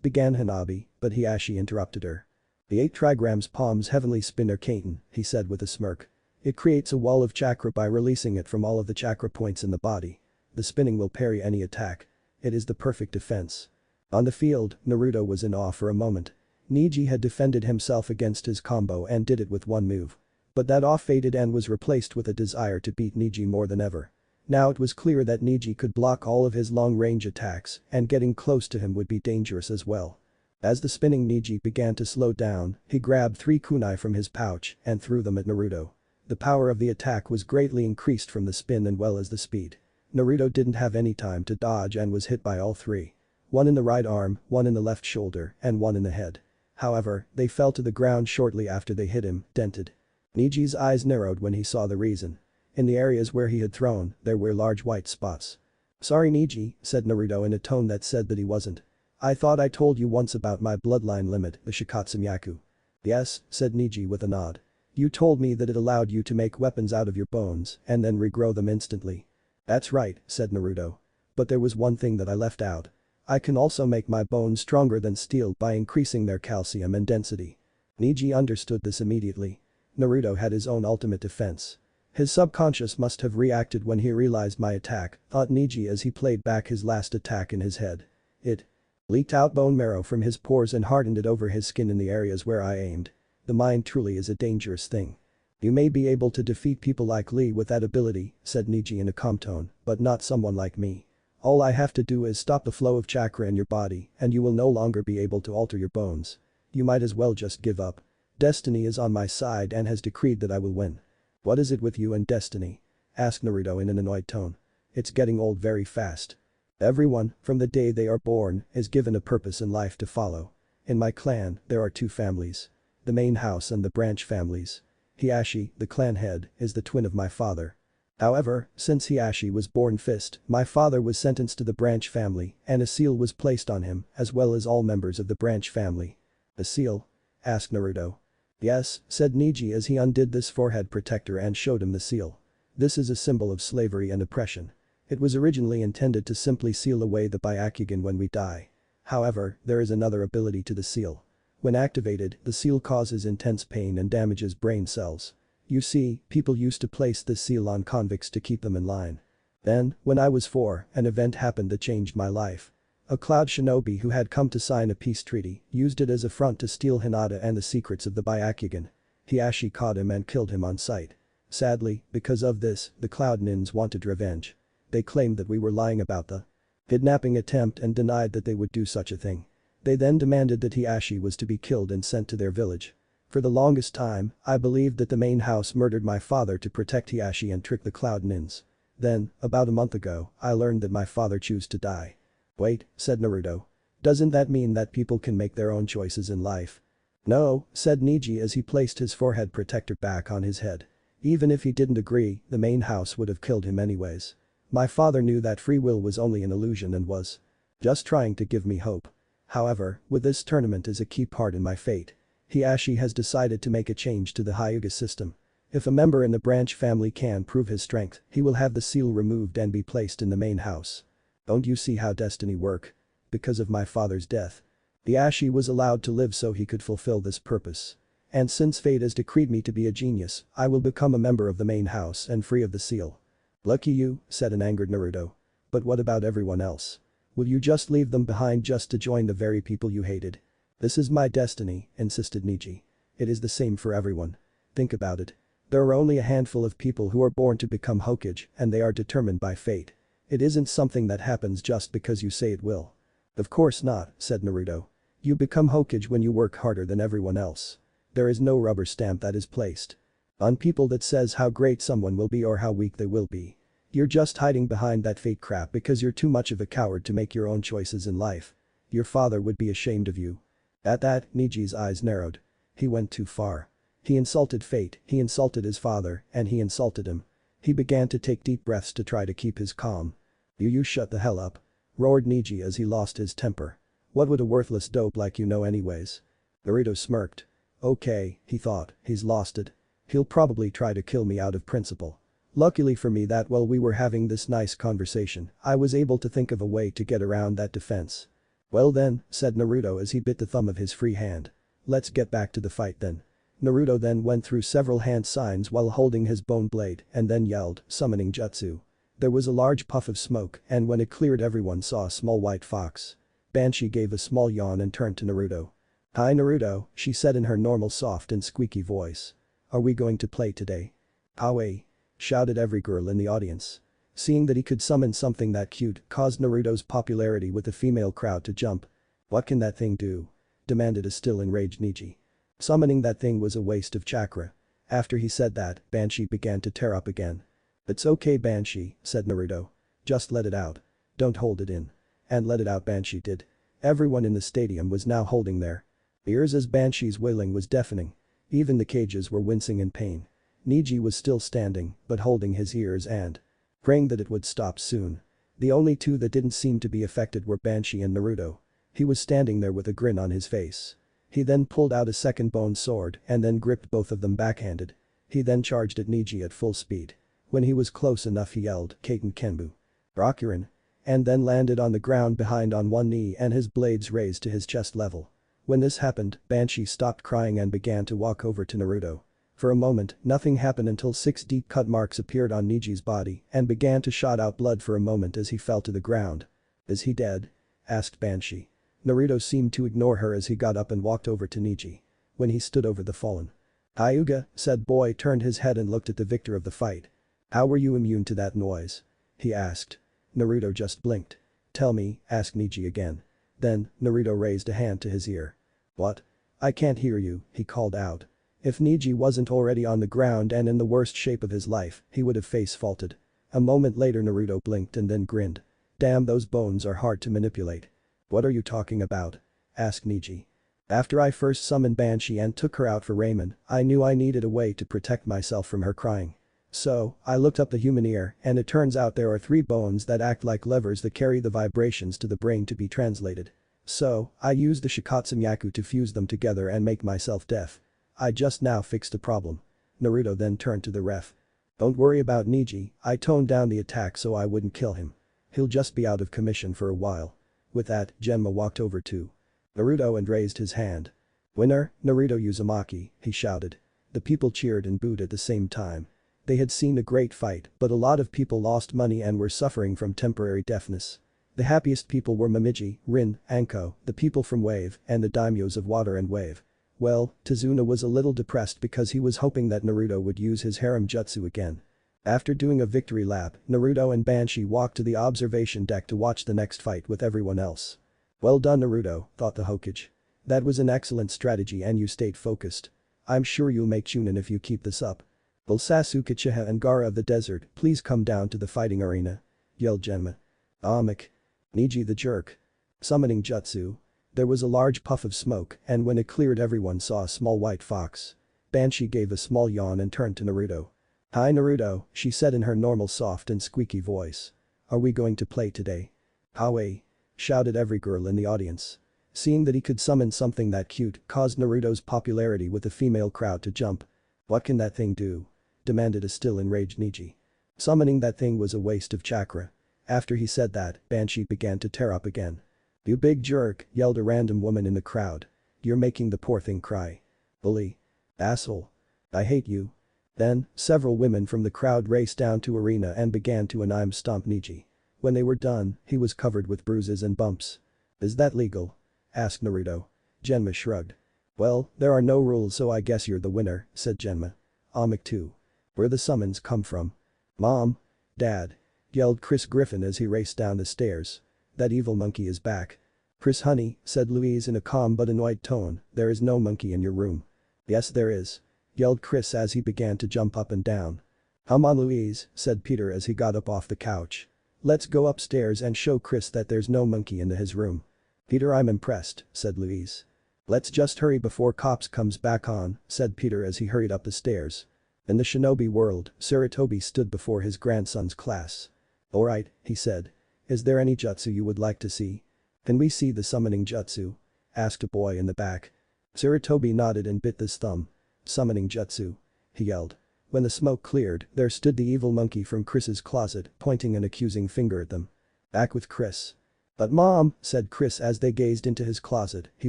Began Hanabi, but Hiashi interrupted her. The 8 trigrams palms heavenly spinner Kaiten, he said with a smirk. It creates a wall of chakra by releasing it from all of the chakra points in the body. The spinning will parry any attack. It is the perfect defense. On the field, Naruto was in awe for a moment. Neji had defended himself against his combo and did it with one move. But that awe faded and was replaced with a desire to beat Neji more than ever. Now it was clear that Neji could block all of his long-range attacks and getting close to him would be dangerous as well. As the spinning Neji began to slow down, he grabbed 3 kunai from his pouch and threw them at Naruto. The power of the attack was greatly increased from the spin as well as the speed. Naruto didn't have any time to dodge and was hit by all 3. One in the right arm, one in the left shoulder, and one in the head. However, they fell to the ground shortly after they hit him, dented. Neji's eyes narrowed when he saw the reason. In the areas where he had thrown, there were large white spots. Sorry Neji, said Naruto in a tone that said that he wasn't. I thought I told you once about my bloodline limit, the Shikatsu Myaku. Yes, said Neji with a nod. You told me that it allowed you to make weapons out of your bones and then regrow them instantly. That's right, said Naruto. But there was one thing that I left out. I can also make my bones stronger than steel by increasing their calcium and density. Neji understood this immediately. Naruto had his own ultimate defense. His subconscious must have reacted when he realized my attack, thought Neji as he played back his last attack in his head. It leaked out bone marrow from his pores and hardened it over his skin in the areas where I aimed. The mind truly is a dangerous thing. You may be able to defeat people like Lee with that ability, said Neji in a calm tone, but not someone like me. All I have to do is stop the flow of chakra in your body and you will no longer be able to alter your bones. You might as well just give up. Destiny is on my side and has decreed that I will win. What is it with you and destiny? Asked Naruto in an annoyed tone. It's getting old very fast. Everyone, from the day they are born, is given a purpose in life to follow. In my clan, there are two families. The main house and the branch families. Hiashi, the clan head, is the twin of my father. However, since Hiashi was born fist, my father was sentenced to the branch family and a seal was placed on him as well as all members of the branch family. A seal? Asked Naruto. Yes, said Neji as he undid this forehead protector and showed him the seal. This is a symbol of slavery and oppression. It was originally intended to simply seal away the Byakugan when we die. However, there is another ability to the seal. When activated, the seal causes intense pain and damages brain cells. You see, people used to place this seal on convicts to keep them in line. Then, when I was 4, an event happened that changed my life. A cloud shinobi who had come to sign a peace treaty used it as a front to steal Hinata and the secrets of the Byakugan. Hiashi caught him and killed him on sight. Sadly, because of this, the cloud nins wanted revenge. They claimed that we were lying about the kidnapping attempt and denied that they would do such a thing. They then demanded that Hiashi was to be killed and sent to their village. For the longest time, I believed that the main house murdered my father to protect Hiashi and trick the cloud nins. Then, about a month ago, I learned that my father chose to die. Wait, said Naruto. Doesn't that mean that people can make their own choices in life? No, said Neji as he placed his forehead protector back on his head. Even if he didn't agree, the main house would have killed him anyways. My father knew that free will was only an illusion and was just trying to give me hope. However, with this tournament as a key part in my fate, Hiashi has decided to make a change to the Hyuga system. If a member in the branch family can prove his strength, he will have the seal removed and be placed in the main house. Don't you see how destiny work? Because of my father's death, Hiashi was allowed to live so he could fulfill this purpose. And since fate has decreed me to be a genius, I will become a member of the main house and free of the seal. Lucky you, said an angered Naruto. But what about everyone else? Will you just leave them behind just to join the very people you hated? This is my destiny, insisted Neji. It is the same for everyone. Think about it. There are only a handful of people who are born to become Hokage and they are determined by fate. It isn't something that happens just because you say it will. Of course not, said Naruto. You become Hokage when you work harder than everyone else. There is no rubber stamp that is placed on people that says how great someone will be or how weak they will be. You're just hiding behind that fate crap because you're too much of a coward to make your own choices in life. Your father would be ashamed of you. At that, Neji's eyes narrowed. He went too far. He insulted fate, he insulted his father, and he insulted him. He began to take deep breaths to try to keep his calm. You shut the hell up. Roared Neji as he lost his temper. What would a worthless dope like you know anyways? Naruto smirked. Okay, he thought, he's lost it. He'll probably try to kill me out of principle. Luckily for me that while we were having this nice conversation, I was able to think of a way to get around that defense. Well then, said Naruto as he bit the thumb of his free hand. Let's get back to the fight then. Naruto then went through several hand signs while holding his bone blade and then yelled, summoning jutsu. There was a large puff of smoke and when it cleared everyone saw a small white fox. Banshee gave a small yawn and turned to Naruto. Hi Naruto, she said in her normal soft and squeaky voice. Are we going to play today? Aoi! Shouted every girl in the audience. Seeing that he could summon something that cute caused Naruto's popularity with the female crowd to jump. What can that thing do? Demanded a still enraged Neji. Summoning that thing was a waste of chakra. After he said that, Banshee began to tear up again. It's okay Banshee, said Naruto. Just let it out. Don't hold it in. And let it out Banshee did. Everyone in the stadium was now holding their ears as Banshee's wailing was deafening. Even the cages were wincing in pain. Neji was still standing, but holding his ears and praying that it would stop soon. The only two that didn't seem to be affected were Banshee and Naruto. He was standing there with a grin on his face. He then pulled out a second bone sword and then gripped both of them backhanded. He then charged at Neji at full speed. When he was close enough he yelled, "Kaiten Kenbu. Rakurin," and then landed on the ground behind on one knee and his blades raised to his chest level. When this happened, Banshee stopped crying and began to walk over to Naruto. For a moment, nothing happened until 6 deep cut marks appeared on Neji's body and began to shot out blood for a moment as he fell to the ground. "Is he dead?" asked Banshee. Naruto seemed to ignore her as he got up and walked over to Neji. When he stood over the fallen Hyuga, said boy turned his head and looked at the victor of the fight. "How were you immune to that noise?" he asked. Naruto just blinked. "Tell me," asked Neji again. Then, Naruto raised a hand to his ear. "What? I can't hear you," he called out. If Neji wasn't already on the ground and in the worst shape of his life, he would have face faulted. A moment later Naruto blinked and then grinned. "Damn, those bones are hard to manipulate." "What are you talking about?" asked Neji. "After I first summoned Banshee and took her out for Ramen, I knew I needed a way to protect myself from her crying. So, I looked up the human ear and it turns out there are 3 bones that act like levers that carry the vibrations to the brain to be translated. So, I used the Shikatsunyaku to fuse them together and make myself deaf. I just now fixed the problem." Naruto then turned to the ref. "Don't worry about Neji, I toned down the attack so I wouldn't kill him. He'll just be out of commission for a while." With that, Genma walked over to Naruto and raised his hand. "Winner, Naruto Uzumaki," he shouted. The people cheered and booed at the same time. They had seen a great fight, but a lot of people lost money and were suffering from temporary deafness. The happiest people were Momiji, Rin, Anko, the people from Wave, and the daimyos of Water and Wave. Well, Tazuna was a little depressed because he was hoping that Naruto would use his harem jutsu again. After doing a victory lap, Naruto and Banshee walked to the observation deck to watch the next fight with everyone else. "Well done Naruto," thought the Hokage. "That was an excellent strategy and you stayed focused. I'm sure you'll make Chunin if you keep this up. Will Sasuke Chiha and Gaara of the desert please come down to the fighting arena?" yelled Genma. "Amik. Neji the jerk. Summoning jutsu." There was a large puff of smoke and when it cleared everyone saw a small white fox. Banshee gave a small yawn and turned to Naruto. "Hi Naruto," she said in her normal soft and squeaky voice. "Are we going to play today?" "Howie!" shouted every girl in the audience. Seeing that he could summon something that cute caused Naruto's popularity with the female crowd to jump. "What can that thing do?" demanded a still enraged Neji. "Summoning that thing was a waste of chakra." After he said that, Banshee began to tear up again. "You big jerk," yelled a random woman in the crowd. "You're making the poor thing cry. Bully. Asshole. I hate you." Then, several women from the crowd raced down to arena and began to anime stomp Neji. When they were done, he was covered with bruises and bumps. "Is that legal?" asked Naruto. Genma shrugged. "Well, there are no rules so I guess you're the winner," said Genma. "Amik too. Where the summons come from?" "Mom. Dad," yelled Chris Griffin as he raced down the stairs. "That evil monkey is back." "Chris honey," said Louise in a calm but annoyed tone, "there is no monkey in your room." "Yes there is," yelled Chris as he began to jump up and down. "Come on Louise," said Peter as he got up off the couch. "Let's go upstairs and show Chris that there's no monkey in his room." "Peter I'm impressed," said Louise. "Let's just hurry before cops comes back on," said Peter as he hurried up the stairs. In the Shinobi world, Sarutobi stood before his grandson's class. "Alright," he said. "Is there any jutsu you would like to see?" "Can we see the summoning jutsu?" asked a boy in the back. Sarutobi nodded and bit his thumb. "Summoning jutsu," he yelled. When the smoke cleared, there stood the evil monkey from Chris's closet, pointing an accusing finger at them. "Back with Chris." "But Mom," said Chris as they gazed into his closet, "he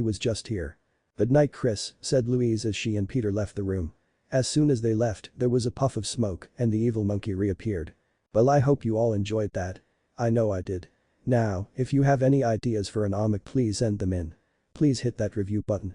was just here." "Good night Chris," said Louise as she and Peter left the room. As soon as they left, there was a puff of smoke and the evil monkey reappeared. "Well I hope you all enjoyed that. I know I did. Now, if you have any ideas for an omic please send them in. Please hit that review button.